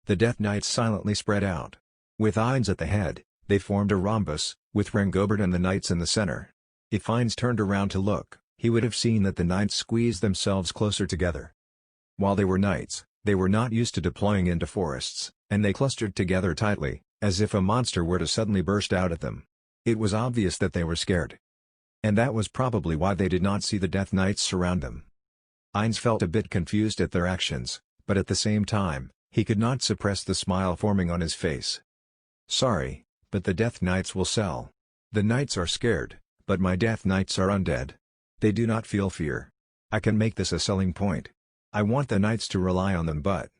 The Death Knights silently spread out. With Ainz at the head, they formed a rhombus, with Rangobert and the knights in the center. If Ainz turned around to look, he would have seen that the knights squeezed themselves closer together. While they were knights, they were not used to deploying into forests, and they clustered together tightly, as if a monster were to suddenly burst out at them. It was obvious that they were scared. And that was probably why they did not see the Death Knights surround them. Ainz felt a bit confused at their actions, but at the same time, he could not suppress the smile forming on his face. Sorry, but the Death Knights will sell. The knights are scared, but my Death Knights are undead. They do not feel fear. I can make this a selling point. I want the knights to rely on them, but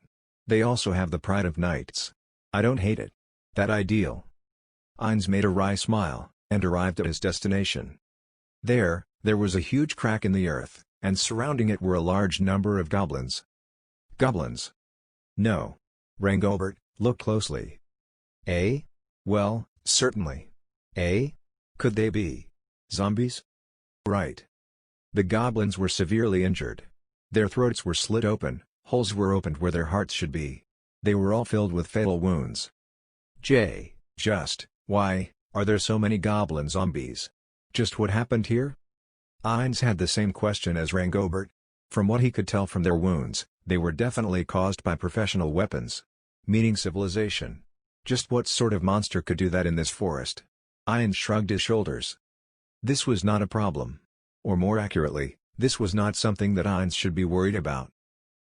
they also have the pride of knights. I don't hate it. That ideal. Ainz made a wry smile, and arrived at his destination. There was a huge crack in the earth, and surrounding it were a large number of goblins. Goblins? No. Rangobert, look closely. Eh? Well, certainly. Eh? Could they be zombies? Right. The goblins were severely injured. Their throats were slit open, holes were opened where their hearts should be. They were all filled with fatal wounds. Why are there so many goblin zombies? Just what happened here? Ainz had the same question as Rangobert. From what he could tell from their wounds, they were definitely caused by professional weapons. Meaning civilization. Just what sort of monster could do that in this forest? Ainz shrugged his shoulders. This was not a problem. Or more accurately, this was not something that Ainz should be worried about.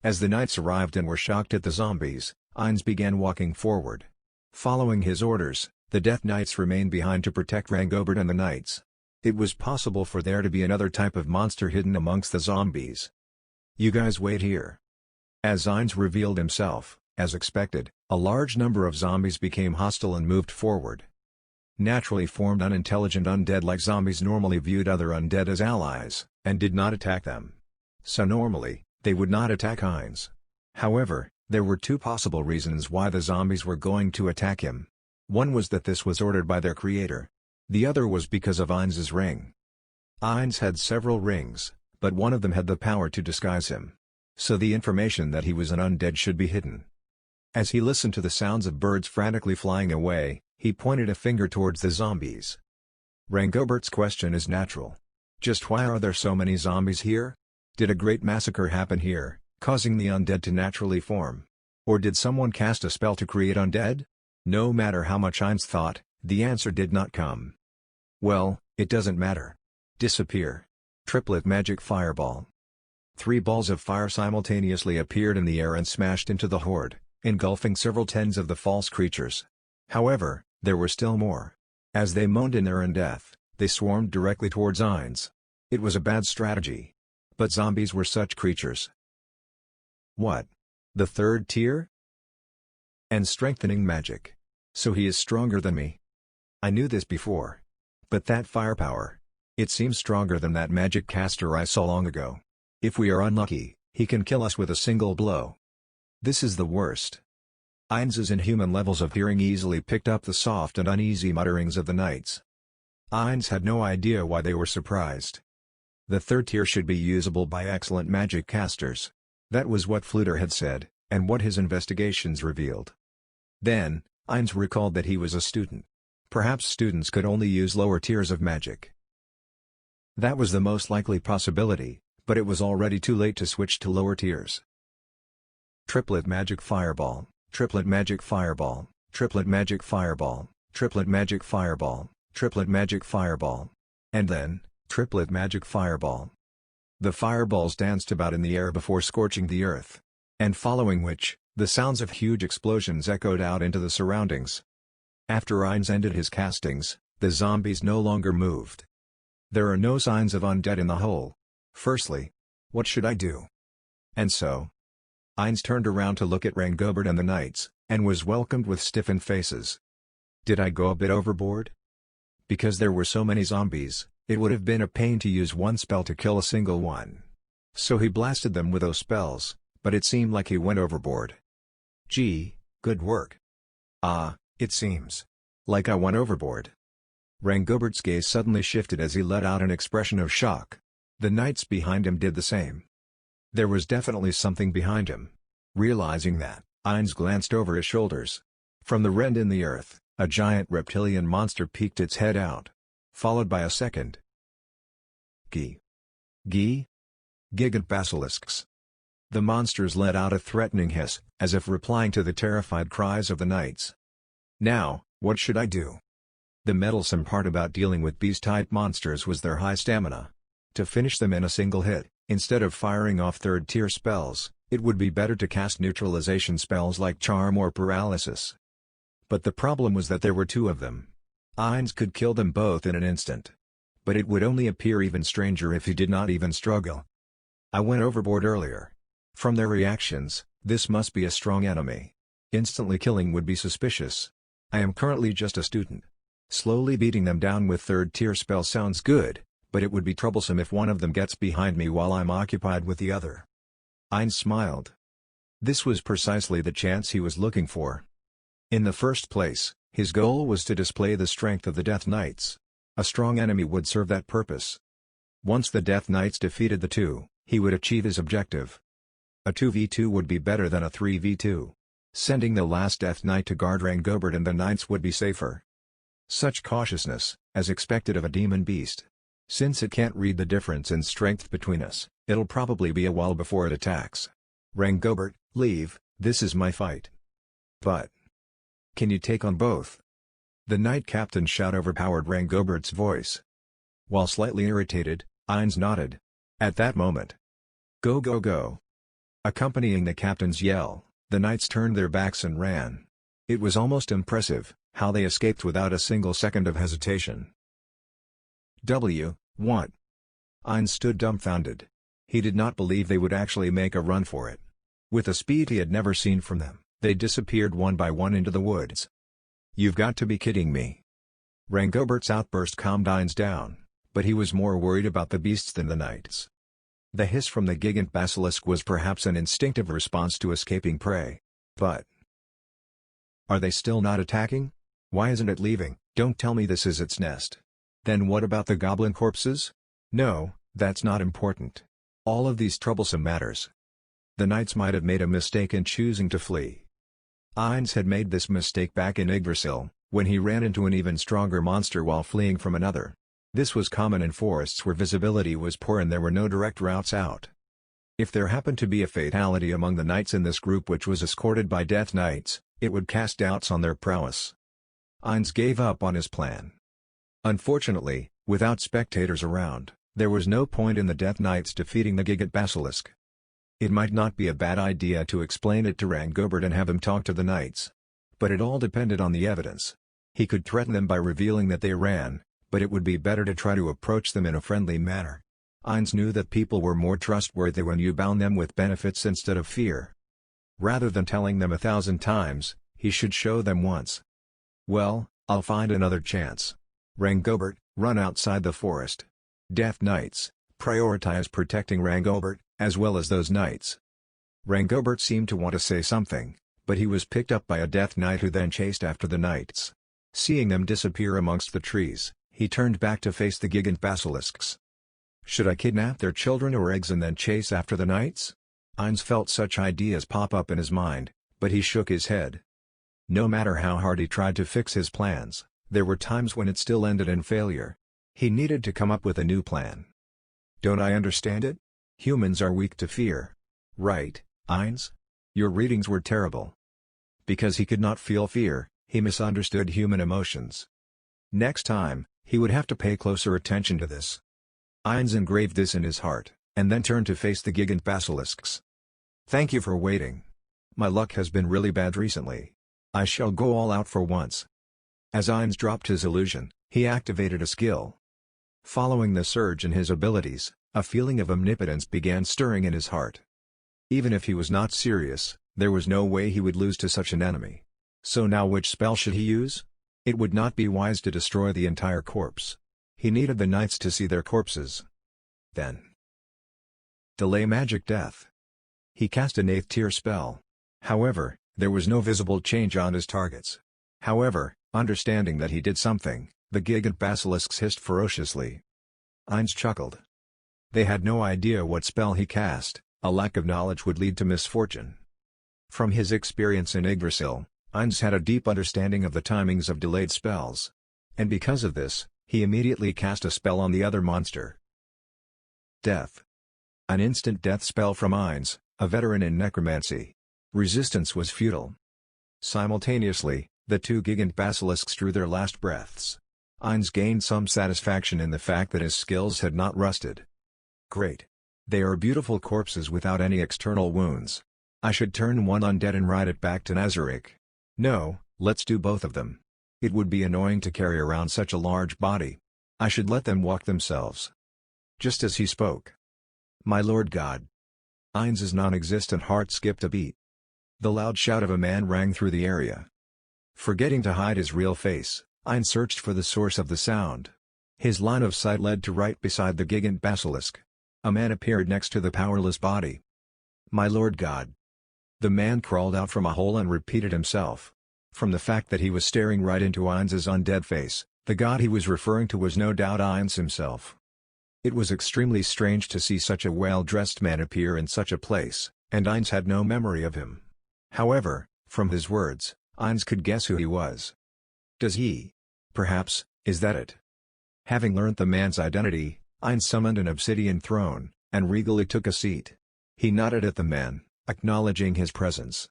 As the knights arrived and were shocked at the zombies, Ainz began walking forward. Following his orders, the Death Knights remained behind to protect Rangobert and the knights. It was possible for there to be another type of monster hidden amongst the zombies. You guys wait here. As Ainz revealed himself, as expected, a large number of zombies became hostile and moved forward. Naturally formed unintelligent undead like zombies normally viewed other undead as allies, and did not attack them. So normally, they would not attack Ainz. However, there were two possible reasons why the zombies were going to attack him. One was that this was ordered by their creator. The other was because of Ainz's ring. Ainz had several rings, but one of them had the power to disguise him. So the information that he was an undead should be hidden. As he listened to the sounds of birds frantically flying away, he pointed a finger towards the zombies. Rangobert's question is natural. Just why are there so many zombies here? Did a great massacre happen here, causing the undead to naturally form? Or did someone cast a spell to create undead? No matter how much Ainz thought, the answer did not come. Well, it doesn't matter. Disappear. Triplet magic fireball. 3 balls of fire simultaneously appeared in the air and smashed into the horde, engulfing several tens of the false creatures. However, there were still more. As they moaned in their own death, they swarmed directly towards Ainz. It was a bad strategy. But zombies were such creatures. What? The 3rd tier? And strengthening magic. So he is stronger than me. I knew this before. But that firepower. It seems stronger than that magic caster I saw long ago. If we are unlucky, he can kill us with a single blow. This is the worst. Ainz's inhuman levels of hearing easily picked up the soft and uneasy mutterings of the knights. Ainz had no idea why they were surprised. The 3rd tier should be usable by excellent magic casters. That was what Fluter had said, and what his investigations revealed. Then, Ainz recalled that he was a student. Perhaps students could only use lower tiers of magic. That was the most likely possibility, but it was already too late to switch to lower tiers. Triplet magic fireball, triplet magic fireball, triplet magic fireball, triplet magic fireball, triplet magic fireball. And then, triplet magic fireball. The fireballs danced about in the air before scorching the earth. And following which, the sounds of huge explosions echoed out into the surroundings. After Ainz ended his castings, the zombies no longer moved. There are no signs of undead in the hole. Firstly, what should I do? And so, Ainz turned around to look at Rangobert and the knights, and was welcomed with stiffened faces. Did I go a bit overboard? Because there were so many zombies, it would have been a pain to use one spell to kill a single one. So he blasted them with those spells, but it seemed like he went overboard. Gee, good work. It seems like I went overboard. Rangobert's gaze suddenly shifted as he let out an expression of shock. The knights behind him did the same. There was definitely something behind him. Realizing that, Ainz glanced over his shoulders. From the rend in the earth, a giant reptilian monster peeked its head out, followed by a second. Gigant basilisks. The monsters let out a threatening hiss, as if replying to the terrified cries of the knights. Now, what should I do? The meddlesome part about dealing with beast-type monsters was their high stamina. To finish them in a single hit, instead of firing off third-tier spells, it would be better to cast neutralization spells like Charm or Paralysis. But the problem was that there were two of them. Ainz could kill them both in an instant. But it would only appear even stranger if he did not even struggle. I went overboard earlier. From their reactions, this must be a strong enemy. Instantly killing would be suspicious. I am currently just a student. Slowly beating them down with third-tier spells sounds good, but it would be troublesome if one of them gets behind me while I'm occupied with the other. Ainz smiled. This was precisely the chance he was looking for. In the first place, his goal was to display the strength of the Death Knights. A strong enemy would serve that purpose. Once the Death Knights defeated the two, he would achieve his objective. A 2v2 would be better than a 3v2. Sending the last Death Knight to guard Rangobert and the Knights would be safer. Such cautiousness, as expected of a demon beast. Since it can't read the difference in strength between us, it'll probably be a while before it attacks. Rangobert, leave, this is my fight. But can you take on both? The Knight Captain's shout overpowered Rangobert's voice. While slightly irritated, Ainz nodded. At that moment, go go go! Accompanying the captain's yell, the knights turned their backs and ran. It was almost impressive, how they escaped without a single second of hesitation. What? Ainz stood dumbfounded. He did not believe they would actually make a run for it. With a speed he had never seen from them, they disappeared one by one into the woods. You've got to be kidding me. Rangobert's outburst calmed Ainz down, but he was more worried about the beasts than the knights. The hiss from the gigant basilisk was perhaps an instinctive response to escaping prey. But are they still not attacking? Why isn't it leaving? Don't tell me this is its nest. Then what about the goblin corpses? No, that's not important. All of these troublesome matters. The knights might have made a mistake in choosing to flee. Ainz had made this mistake back in Yggdrasil, when he ran into an even stronger monster while fleeing from another. This was common in forests where visibility was poor and there were no direct routes out. If there happened to be a fatality among the knights in this group which was escorted by Death Knights, it would cast doubts on their prowess. Ainz gave up on his plan. Unfortunately, without spectators around, there was no point in the Death Knights defeating the gigant basilisk. It might not be a bad idea to explain it to Rangobert and have him talk to the knights. But it all depended on the evidence. He could threaten them by revealing that they ran, but it would be better to try to approach them in a friendly manner. Ainz knew that people were more trustworthy when you bound them with benefits instead of fear. Rather than telling them 1,000 times, he should show them once. Well, I'll find another chance. Rangobert, run outside the forest. Death Knights, prioritize protecting Rangobert, as well as those knights. Rangobert seemed to want to say something, but he was picked up by a Death Knight who then chased after the knights. Seeing them disappear amongst the trees, he turned back to face the gigant basilisks. Should I kidnap their children or eggs and then chase after the knights? Ainz felt such ideas pop up in his mind, but he shook his head. No matter how hard he tried to fix his plans, there were times when it still ended in failure. He needed to come up with a new plan. Don't I understand it? Humans are weak to fear. Right, Ainz? Your readings were terrible. Because he could not feel fear, he misunderstood human emotions. Next time, he would have to pay closer attention to this. Ainz engraved this in his heart, and then turned to face the gigant basilisks. Thank you for waiting. My luck has been really bad recently. I shall go all out for once. As Ainz dropped his illusion, he activated a skill. Following the surge in his abilities, a feeling of omnipotence began stirring in his heart. Even if he was not serious, there was no way he would lose to such an enemy. So now which spell should he use? It would not be wise to destroy the entire corpse. He needed the knights to see their corpses. Then delay magic death. He cast an 8th tier spell. However, there was no visible change on his targets. However, understanding that he did something, the gigant basilisks hissed ferociously. Ainz chuckled. They had no idea what spell he cast. A lack of knowledge would lead to misfortune. From his experience in Yggdrasil, Ainz had a deep understanding of the timings of delayed spells. And because of this, he immediately cast a spell on the other monster. Death. An instant death spell from Ainz, a veteran in necromancy. Resistance was futile. Simultaneously, the two gigant basilisks drew their last breaths. Ainz gained some satisfaction in the fact that his skills had not rusted. Great. They are beautiful corpses without any external wounds. I should turn one undead and ride it back to Nazarick. No, let's do both of them. It would be annoying to carry around such a large body. I should let them walk themselves. Just as he spoke, my Lord God. Ainz's non-existent heart skipped a beat. The loud shout of a man rang through the area. Forgetting to hide his real face, Ainz searched for the source of the sound. His line of sight led to right beside the gigant basilisk. A man appeared next to the powerless body. My Lord God. The man crawled out from a hole and repeated himself. From the fact that he was staring right into Ainz's undead face, the god he was referring to was no doubt Ainz himself. It was extremely strange to see such a well-dressed man appear in such a place, and Ainz had no memory of him. However, from his words, Ainz could guess who he was. Does he? Perhaps, is that it? Having learnt the man's identity, Ainz summoned an obsidian throne, and regally took a seat. He nodded at the man, acknowledging his presence.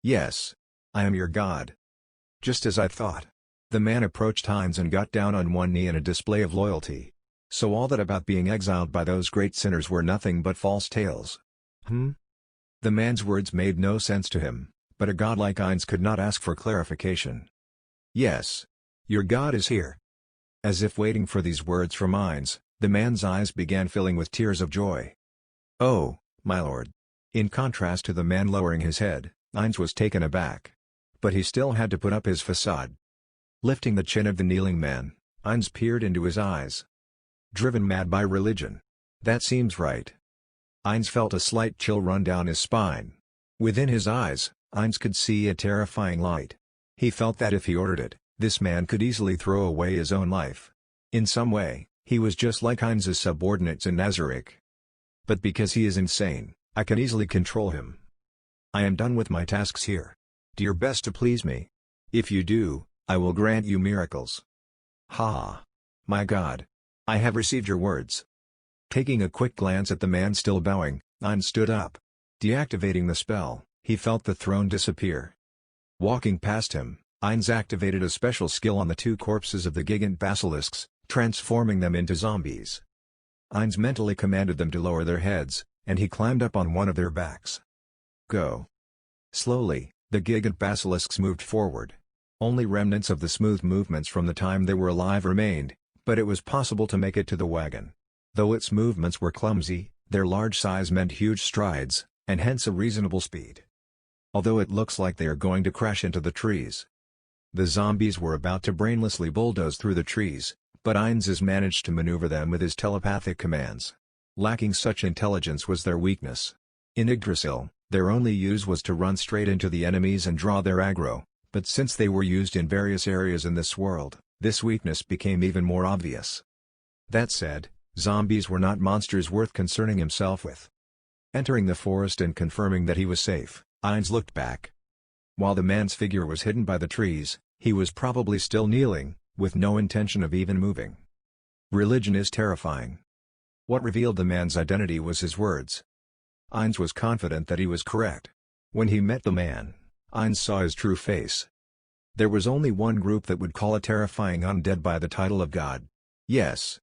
Yes. I am your god. Just as I thought. The man approached Ainz and got down on one knee in a display of loyalty. So all that about being exiled by those great sinners were nothing but false tales. The man's words made no sense to him, but a god like Ainz could not ask for clarification. Yes. Your god is here. As if waiting for these words from Ainz, the man's eyes began filling with tears of joy. Oh, my lord. In contrast to the man lowering his head, Ainz was taken aback. But he still had to put up his facade. Lifting the chin of the kneeling man, Ainz peered into his eyes. Driven mad by religion. That seems right. Ainz felt a slight chill run down his spine. Within his eyes, Ainz could see a terrifying light. He felt that if he ordered it, this man could easily throw away his own life. In some way, he was just like Ainz's subordinates in Nazarick. But because he is insane, I can easily control him. I am done with my tasks here. Do your best to please me. If you do, I will grant you miracles. Ha! My God! I have received your words. Taking a quick glance at the man still bowing, Ainz stood up. Deactivating the spell, he felt the throne disappear. Walking past him, Ainz activated a special skill on the two corpses of the gigant basilisks, transforming them into zombies. Ainz mentally commanded them to lower their heads, and he climbed up on one of their backs. Go. Slowly, the gigant basilisks moved forward. Only remnants of the smooth movements from the time they were alive remained, but it was possible to make it to the wagon. Though its movements were clumsy, their large size meant huge strides, and hence a reasonable speed. Although it looks like they are going to crash into the trees. The zombies were about to brainlessly bulldoze through the trees, but Ainz managed to maneuver them with his telepathic commands. Lacking such intelligence was their weakness. In Yggdrasil, their only use was to run straight into the enemies and draw their aggro, but since they were used in various areas in this world, this weakness became even more obvious. That said, zombies were not monsters worth concerning himself with. Entering the forest and confirming that he was safe, Ainz looked back. While the man's figure was hidden by the trees, he was probably still kneeling, with no intention of even moving. Religion is terrifying. What revealed the man's identity was his words. Ainz was confident that he was correct. When he met the man, Ainz saw his true face. There was only one group that would call a terrifying undead by the title of God. Yes.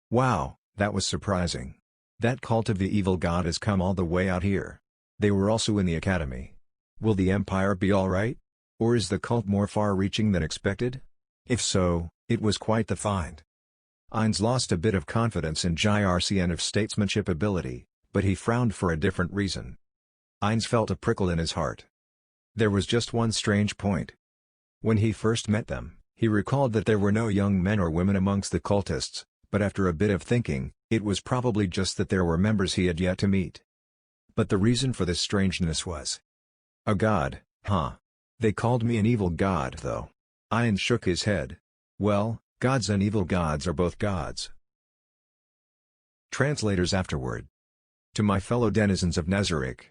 Wow, that was surprising. That cult of the evil god has come all the way out here. They were also in the academy. Will the Empire be alright? Or is the cult more far-reaching than expected? If so, it was quite the find. Ainz lost a bit of confidence in Jyrc and of statesmanship ability, but he frowned for a different reason. Ainz felt a prickle in his heart. There was just one strange point. When he first met them, He recalled that there were no young men or women amongst the cultists, but after a bit of thinking, it was probably just that there were members he had yet to meet. But the reason for this strangeness was a god, huh? They called me an evil god though. Ian shook his head. Well, gods and evil gods are both gods. Translator's Afterword. To my fellow denizens of Nazarick.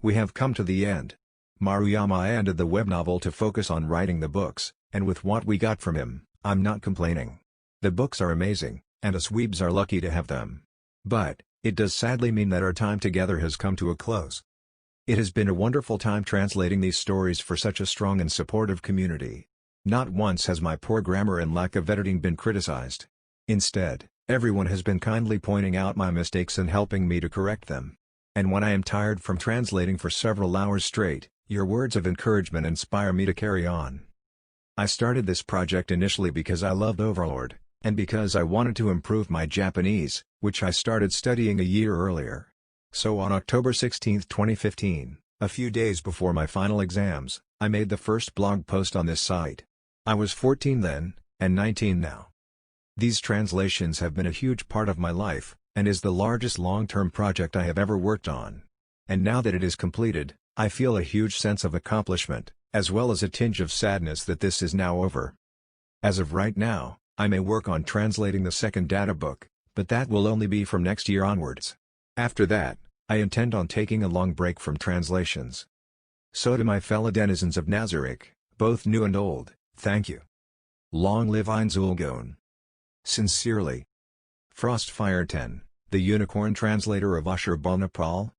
We have come to the end. Maruyama ended the web novel to focus on writing the books, and with what we got from him, I'm not complaining. The books are amazing, and us weebs are lucky to have them. But, it does sadly mean that our time together has come to a close. It has been a wonderful time translating these stories for such a strong and supportive community. Not once has my poor grammar and lack of editing been criticized. Instead, everyone has been kindly pointing out my mistakes and helping me to correct them. And when I am tired from translating for several hours straight, your words of encouragement inspire me to carry on. I started this project initially because I loved Overlord, and because I wanted to improve my Japanese, which I started studying a year earlier. So on October 16, 2015, a few days before my final exams, I made the first blog post on this site. I was 14 then, and 19 now. These translations have been a huge part of my life, and is the largest long-term project I have ever worked on. And now that it is completed, I feel a huge sense of accomplishment, as well as a tinge of sadness that this is now over. As of right now, I may work on translating the second data book, but that will only be from next year onwards. After that, I intend on taking a long break from translations. So to my fellow denizens of Nazarick, both new and old, thank you. Long live Ein Zulgon. Sincerely. Frostfire 10, the Unicorn Translator of Ashur Nepal.